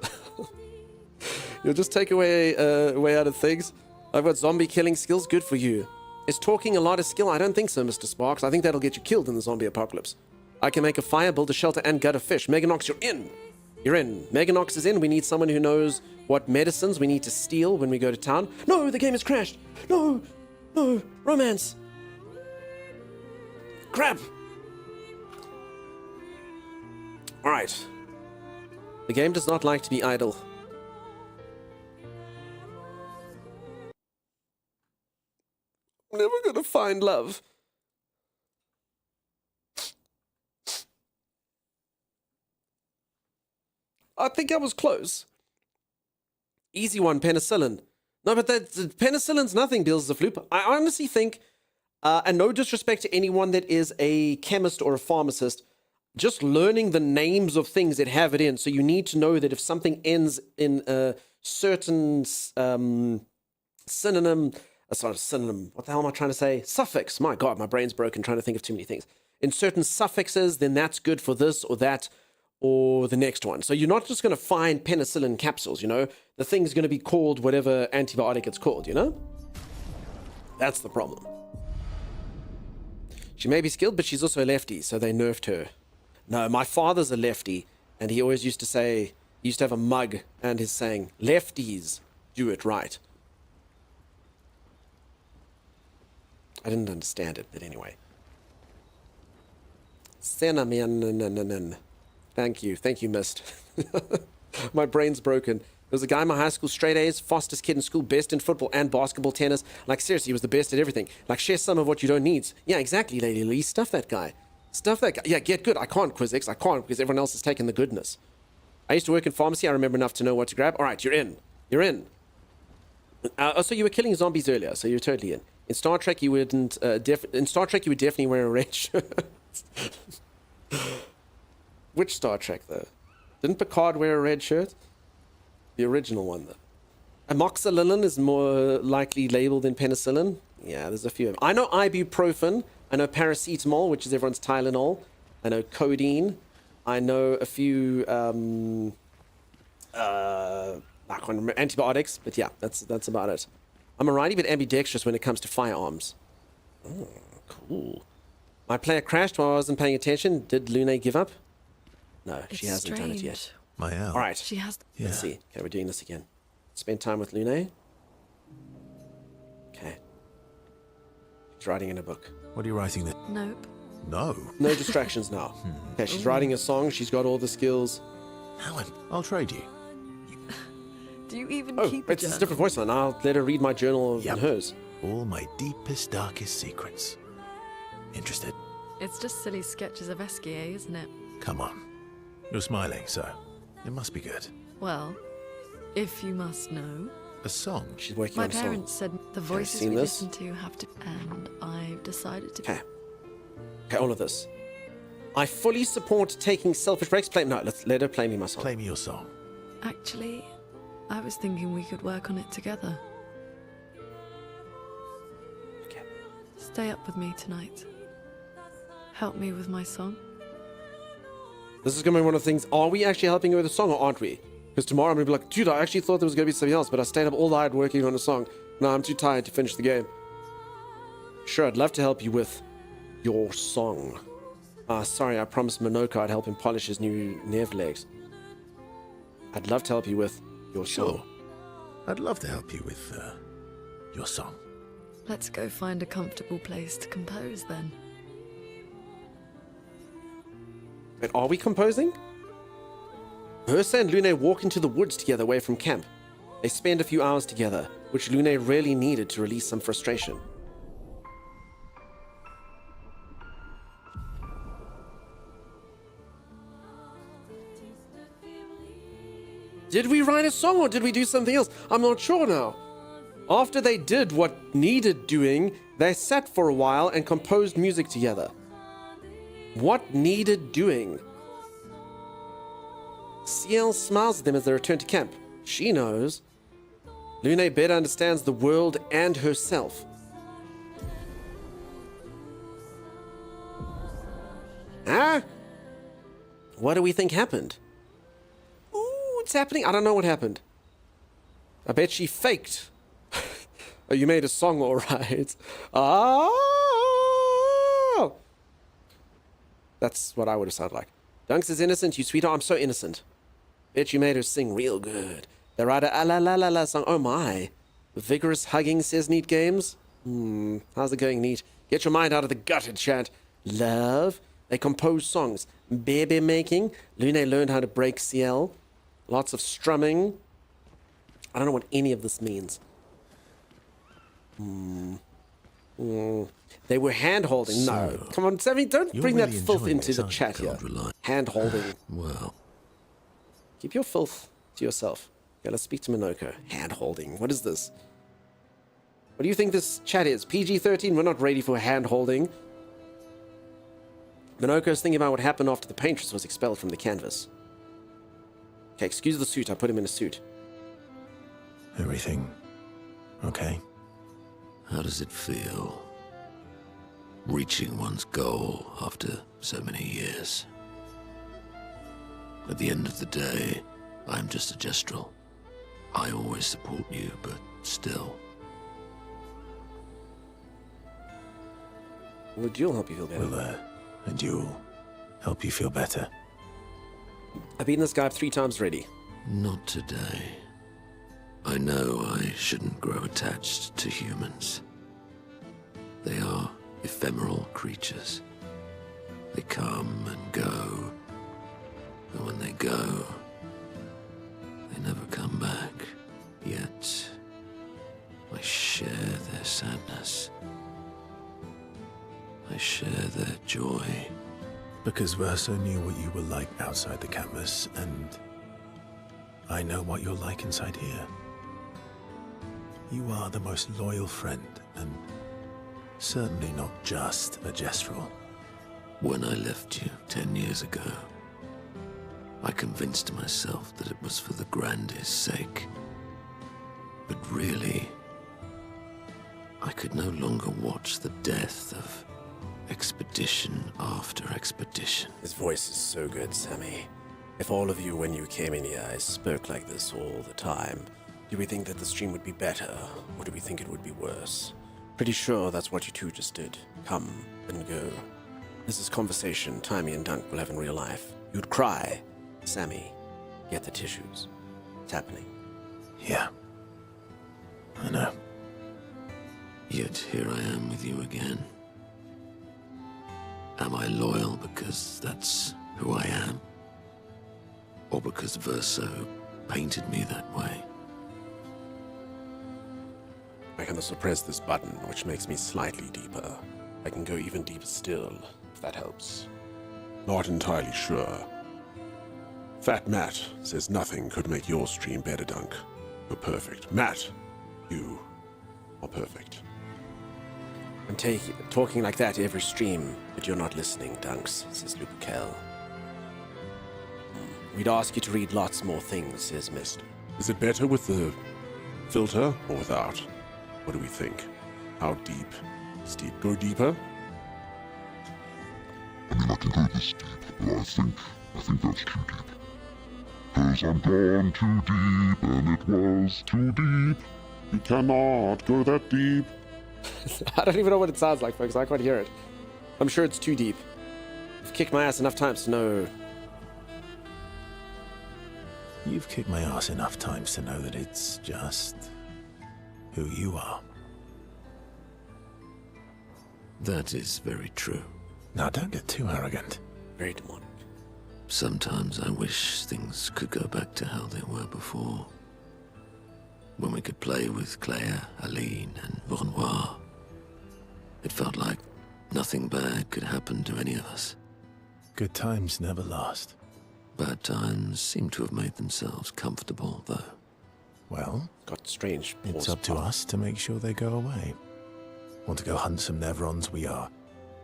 You'll just take away way out of things. I've got zombie killing skills. Good for you. Is talking a lot of skill? I don't think so, Mr. Sparks. I think that'll get you killed in the zombie apocalypse. I can make a fire, build a shelter, and gut a fish. Meganox, you're in. You're in. Meganox is in. We need someone who knows what medicines we need to steal when we go to town. No, the game has crashed. No. Romance. Crap. All right. The game does not like to be idle. I'm never gonna find love. I think I was close. Easy one, penicillin. No, but penicillin's nothing, Bills the Floop. I honestly think, and no disrespect to anyone that is a chemist or a pharmacist, just learning the names of things that have it in. So you need to know that if something ends in a certain synonym, what the hell am I trying to say? Suffix. My God, my brain's broken trying to think of too many things. In certain suffixes, then that's good for this or that or the next one. So you're not just going to find penicillin capsules, you know? The thing's going to be called whatever antibiotic it's called, you know? That's the problem. She may be skilled, but she's also a lefty, so they nerfed her. No, my father's a lefty, and he always used to say, he used to have a mug and his saying, lefties do it right. I didn't understand it, but anyway. Cinnamon. Thank you, Mist. My brain's broken. There was a guy in my high school, straight A's, fastest kid in school, best in football and basketball, tennis. Like, seriously, he was the best at everything. Like, share some of what you don't need. Yeah, exactly, Lady Lee. Stuff that guy. Yeah, get good. I can't, Quizix. I can't because everyone else has taken the goodness. I used to work in pharmacy. I remember enough to know what to grab. All right, you're in. So you were killing zombies earlier, so you're totally in. In Star Trek, you wouldn't. In Star Trek, you would definitely wear a red shirt. Which Star Trek, though? Didn't Picard wear a red shirt? The original one, though. Amoxicillin is more likely labeled than penicillin. Yeah, there's a few of them. I know ibuprofen. I know paracetamol, which is everyone's Tylenol. I know codeine. I know a few. I can't remember antibiotics, but yeah, that's about it. I'm a righty but ambidextrous when it comes to firearms. Oh, cool. My player crashed while I wasn't paying attention. Did Lune give up? No, she It's hasn't done it yet. strange. My owl. All right. She has. Let's see. Okay, we're doing this again. Spend time with Lune. Okay. She's writing in a book. What are you writing then? Nope. No. No distractions now. Okay, she's writing a song. She's got all the skills. Helen, I'll trade you. Do you even Oh, keep a it's a journal? different voice line. I'll let her read my journal and hers. All my deepest, darkest secrets. Interested? It's just silly sketches of Esquier, isn't it? Come on. You're smiling, so it must be good. Well, if you must know. A song? She's working My on a song. parents said the voices seen we this? listen to have to, and I've decided to. Okay. Okay, all of this. I fully support taking selfish breaks. No, let's let her play me my song. Play me your song. Actually, I was thinking we could work on it together. Okay. Stay up with me tonight. Help me with my song. This is going to be one of the things. Are we actually helping her with a song or aren't we? Because tomorrow I'm going to be like, dude, I actually thought there was going to be something else, but I stayed up all night working on a song. Now I'm too tired to finish the game. Sure, I'd love to help you with your song. Sorry, I promised Minoko I'd help him polish his new nerve legs. I'd love to help you with your song. Sure. I'd love to help you with your song. Let's go find a comfortable place to compose then. But are we composing? Ursa and Lune walk into the woods together away from camp. They spend a few hours together, which Lune really needed to release some frustration. Did we write a song or did we do something else? I'm not sure now. After they did what needed doing, they sat for a while and composed music together. What needed doing? CL smiles at them as they return to camp. She knows. Lune better understands the world and herself. Huh? What do we think happened? Ooh, what's happening? I don't know what happened. I bet she faked. Oh, you made a song, all right. Oh! That's what I would have sounded like. Dunks is innocent, you sweetheart. I'm so innocent. Bet you made her sing real good. They write a la la la la song. Oh my. Vigorous hugging, says Neat Games. How's it going, Neat? Get your mind out of the gutter, chat. Love. They compose songs. Baby making. Lune learned how to break CL. Lots of strumming. I don't know what any of this means. They were hand-holding. No. Come on, Sammy, don't bring really that filth enjoying into this, the aren't you? chat here. Hand-holding. Well. Keep your filth to yourself. Okay, let's speak to Minoko. Hand-holding. What is this? What do you think this chat is? PG-13? We're not ready for hand-holding. Minoko's thinking about what happened after the paintress was expelled from the canvas. Okay, excuse the suit. I put him in a suit. Everything okay? How does it feel? Reaching one's goal after so many years. At the end of the day, I'm just a gestural. I always support you, but still. Will Duel help you feel better? Will a duel help you feel better? I've beaten this guy up 3 times already. Not today. I know I shouldn't grow attached to humans. They are ephemeral creatures. They come and go. And when they go, they never come back. Yet, I share their sadness. I share their joy. Because Verso knew what you were like outside the canvas, and I know what you're like inside here. You are the most loyal friend, and certainly not just a gestural. When I left you 10 years ago, I convinced myself that it was for the grandest sake. But really, I could no longer watch the death of expedition after expedition. His voice is so good, Sammy. If all of you, when you came in here, spoke like this all the time, do we think that the stream would be better, or do we think it would be worse? Pretty sure that's what you two just did. Come and go. This is conversation Timey and Dunk will have in real life. You'd cry. Sammy, get the tissues. It's happening. Yeah. I know. Yet here I am with you again. Am I loyal because that's who I am? Or because Verso painted me that way? I can also press this button, which makes me slightly deeper. I can go even deeper still, if that helps. Not entirely sure. Fat Matt says nothing could make your stream better, Dunk. You're perfect. Matt, you are perfect. I'm talking like that every stream, but you're not listening, Dunks, says Lupercal. We'd ask you to read lots more things, says Mist. Is it better with the filter or without? What do we think? How deep? Steep. Go deeper? I mean, I can go this deep, but I think that's too deep. 'Cause I'm gone too deep, and it was too deep. You cannot go that deep. I don't even know what it sounds like, folks. I can't hear it. I'm sure it's too deep. I've kicked my ass enough times to know. You've kicked my ass enough times to know that it's just who you are. That is very true. Now, don't get too arrogant. Very demonic. Sometimes I wish things could go back to how they were before. When we could play with Clair, Aline, and Renoir. It felt like nothing bad could happen to any of us. Good times never last. Bad times seem to have made themselves comfortable, though. Well, got strange. It's up to us to make sure they go away. Want to go hunt some Nevrons? We are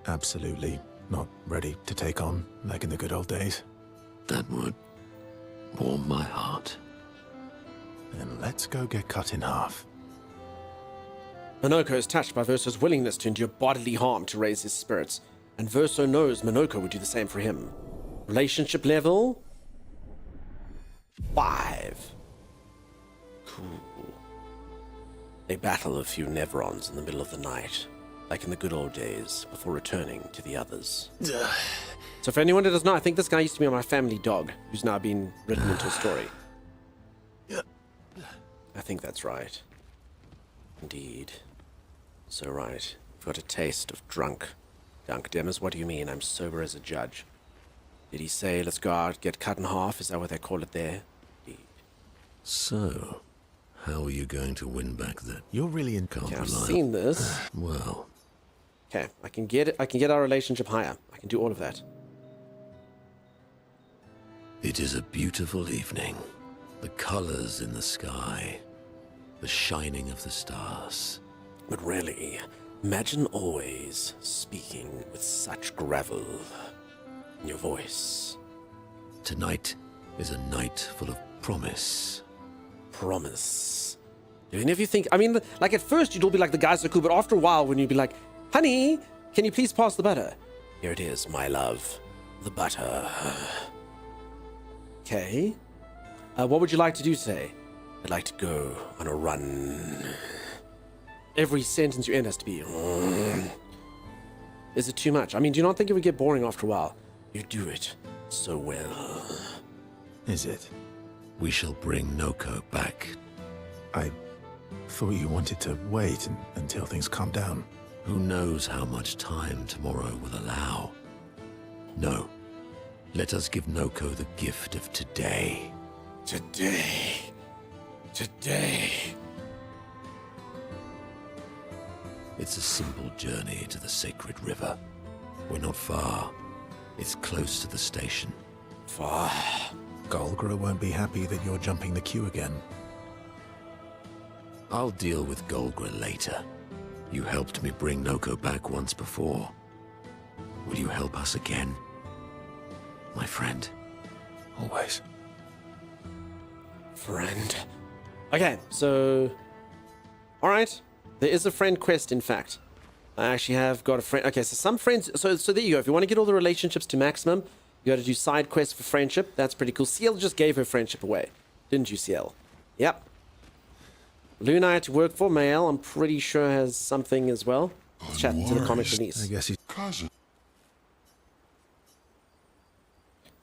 absolutely not ready to take on like in the good old days. That would warm my heart. Then let's go get cut in half. Minoko is touched by Verso's willingness to endure bodily harm to raise his spirits, and Verso knows Minoko would do the same for him. Relationship level 5. Cool. They battle a few Nevrons in the middle of the night, like in the good old days, before returning to the others. So for anyone that does not, I think this guy used to be my family dog, who's now been written into a story. I think that's right. Indeed. So right. I've got a taste of drunk. Dunk Demos, what do you mean? I'm sober as a judge. Did he say, let's go out, get cut in half? Is that what they call it there? Indeed. So, how are you going to win back that? You're really in. Okay, I've seen this. Well. Okay, I can get it. I can get our relationship higher. I can do all of that. It is a beautiful evening. The colors in the sky. The shining of the stars. But really, imagine always speaking with such gravel in your voice. Tonight is a night full of promise. Promise. Do any of you think, I mean, like at first you'd all be like, the guys are cool, but after a while when you'd be like, honey, can you please pass the butter? Here it is, my love. The butter. Okay. What would you like to do today? I'd like to go on a run. Every sentence you end has to be. Is it too much? I mean, do you not think it would get boring after a while? You do it so well. Is it? We shall bring Noko back. I thought you wanted to wait until things calm down. Who knows how much time tomorrow will allow? No. Let us give Noko the gift of today. Today. It's a simple journey to the sacred river. We're not far. It's close to the station. Far. Golgra won't be happy that you're jumping the queue again. I'll deal with Golgra later. You helped me bring Noko back once before. Will you help us again? My friend. Always. Friend. Okay, so... Alright. There is a friend quest, in fact. I actually have got a friend... Okay, so some friends... So there you go. If you want to get all the relationships to maximum, you got to do side quests for friendship. That's pretty cool. Ciel just gave her friendship away. Didn't you, Ciel? Yep. Luna I had to work for. Mael, I'm pretty sure, has something as well. Let's chat to the comic beneath. I guess he's... Cousin.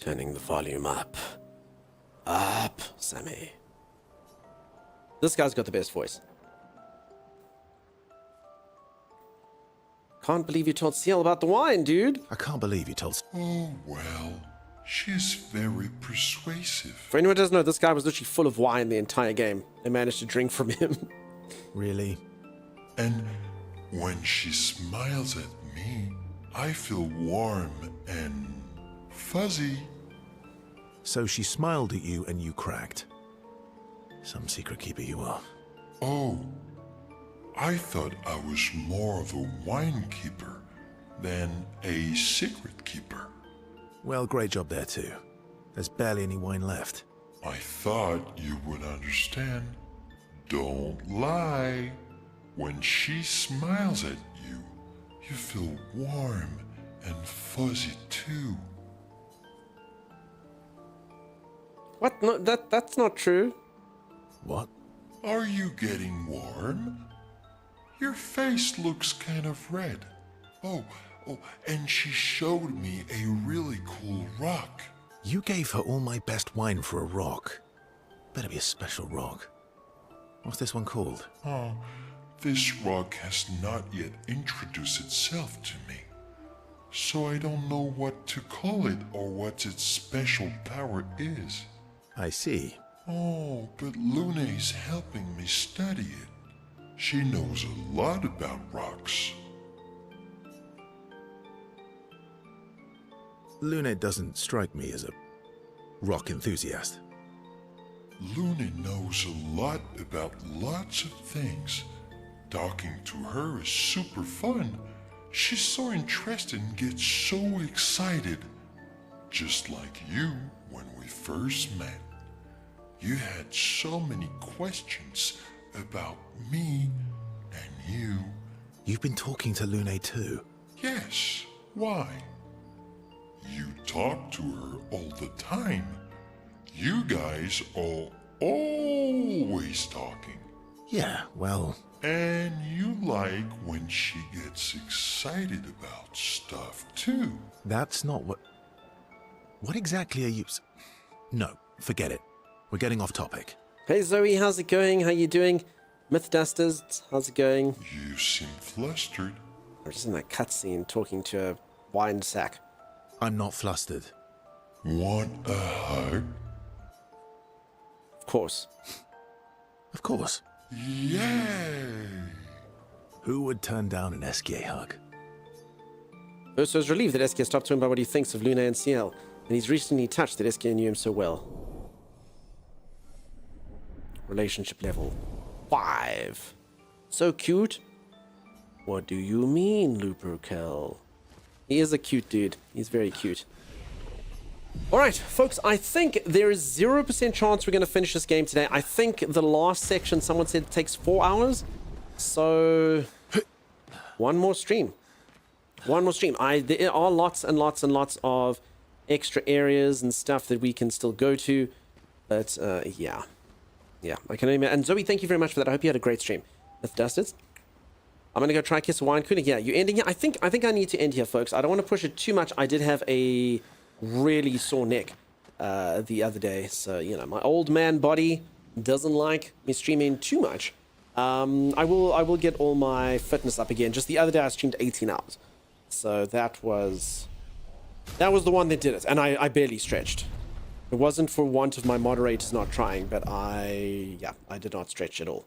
Turning the volume up. Up, Sammy. This guy's got the best voice. Can't believe you told Ciel about the wine, dude. I can't believe you told... Oh, well, she's very persuasive. For anyone who doesn't know, this guy was literally full of wine the entire game. They managed to drink from him. Really? And when she smiles at me, I feel warm and fuzzy. So she smiled at you and you cracked. Some secret keeper you are. Oh, I thought I was more of a wine keeper than a secret keeper. Well, great job there too. There's barely any wine left. I thought you would understand. Don't lie. When she smiles at you, you feel warm and fuzzy too. What? No, that's not true. What? Are you getting warm? Your face looks kind of red. Oh, and she showed me a really cool rock. You gave her all my best wine for a rock. Better be a special rock. What's this one called? Oh, this rock has not yet introduced itself to me. So I don't know what to call it or what its special power is. I see. Oh, but Luna's helping me study it. She knows a lot about rocks. Luna doesn't strike me as a rock enthusiast. Luna knows a lot about lots of things. Talking to her is super fun. She's so interested and gets so excited. Just like you when we first met. You had so many questions about me and you. You've been talking to Luna too? Yes. Why? You talk to her all the time. You guys are always talking. Yeah, well... And you like when she gets excited about stuff too. That's not what... What exactly are you... No, forget it. We're getting off topic. Hey Zoe, how's it going? How you doing? Myth-dusters, how's it going? You seem flustered. I'm just in that cutscene talking to a wine sack. I'm not flustered. Want a hug? Of course. Of course. Yay! Who would turn down an SK hug? Urso is relieved that SK stopped talking about what he thinks of Luna and Ciel, and he's recently touched that SK knew him so well. Relationship level 5. So cute. What do you mean, Lupercal? He is a cute dude. He's very cute. Alright, folks, I think there is 0% chance we're going to finish this game today. I think the last section, someone said it takes 4 hours. So, one more stream. One more stream. There are lots and lots and lots of extra areas and stuff that we can still go to. But, yeah. Yeah, I can only imagine. And Zoe, thank you very much for that. I hope you had a great stream. Myth Dusters. I'm going to go try Kiss a Wine Cooler. Yeah, you ending here? I think I need to end here, folks. I don't want to push it too much. I did have a really sore neck the other day. So, you know, my old man body doesn't like me streaming too much. I will get all my fitness up again. Just the other day I streamed 18 hours. So that was the one that did it. And I barely stretched. It wasn't for want of my moderators not trying, but I did not stretch at all.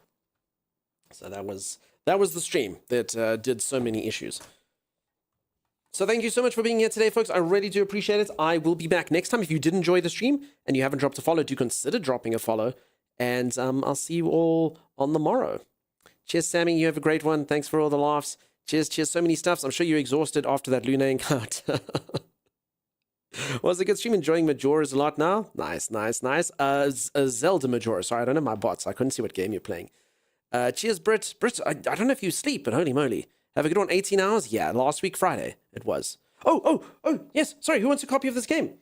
So that was the stream that did so many issues. So thank you so much for being here today, folks. I really do appreciate it. I will be back next time. If you did enjoy the stream and you haven't dropped a follow, do consider dropping a follow. And I'll see you all on the morrow. Cheers, Sammy. You have a great one. Thanks for all the laughs. Cheers. So many stuffs. I'm sure you're exhausted after that Luna encounter. Was a good stream. Enjoying Majora's a lot now. Nice. Zelda Majora. Sorry, I don't know my bots. I couldn't see what game you're playing. Cheers, Brit. I don't know if you sleep, but holy moly. Have a good one. 18 hours? Yeah, last week, Friday, it was. Oh, yes. Sorry, who wants a copy of this game?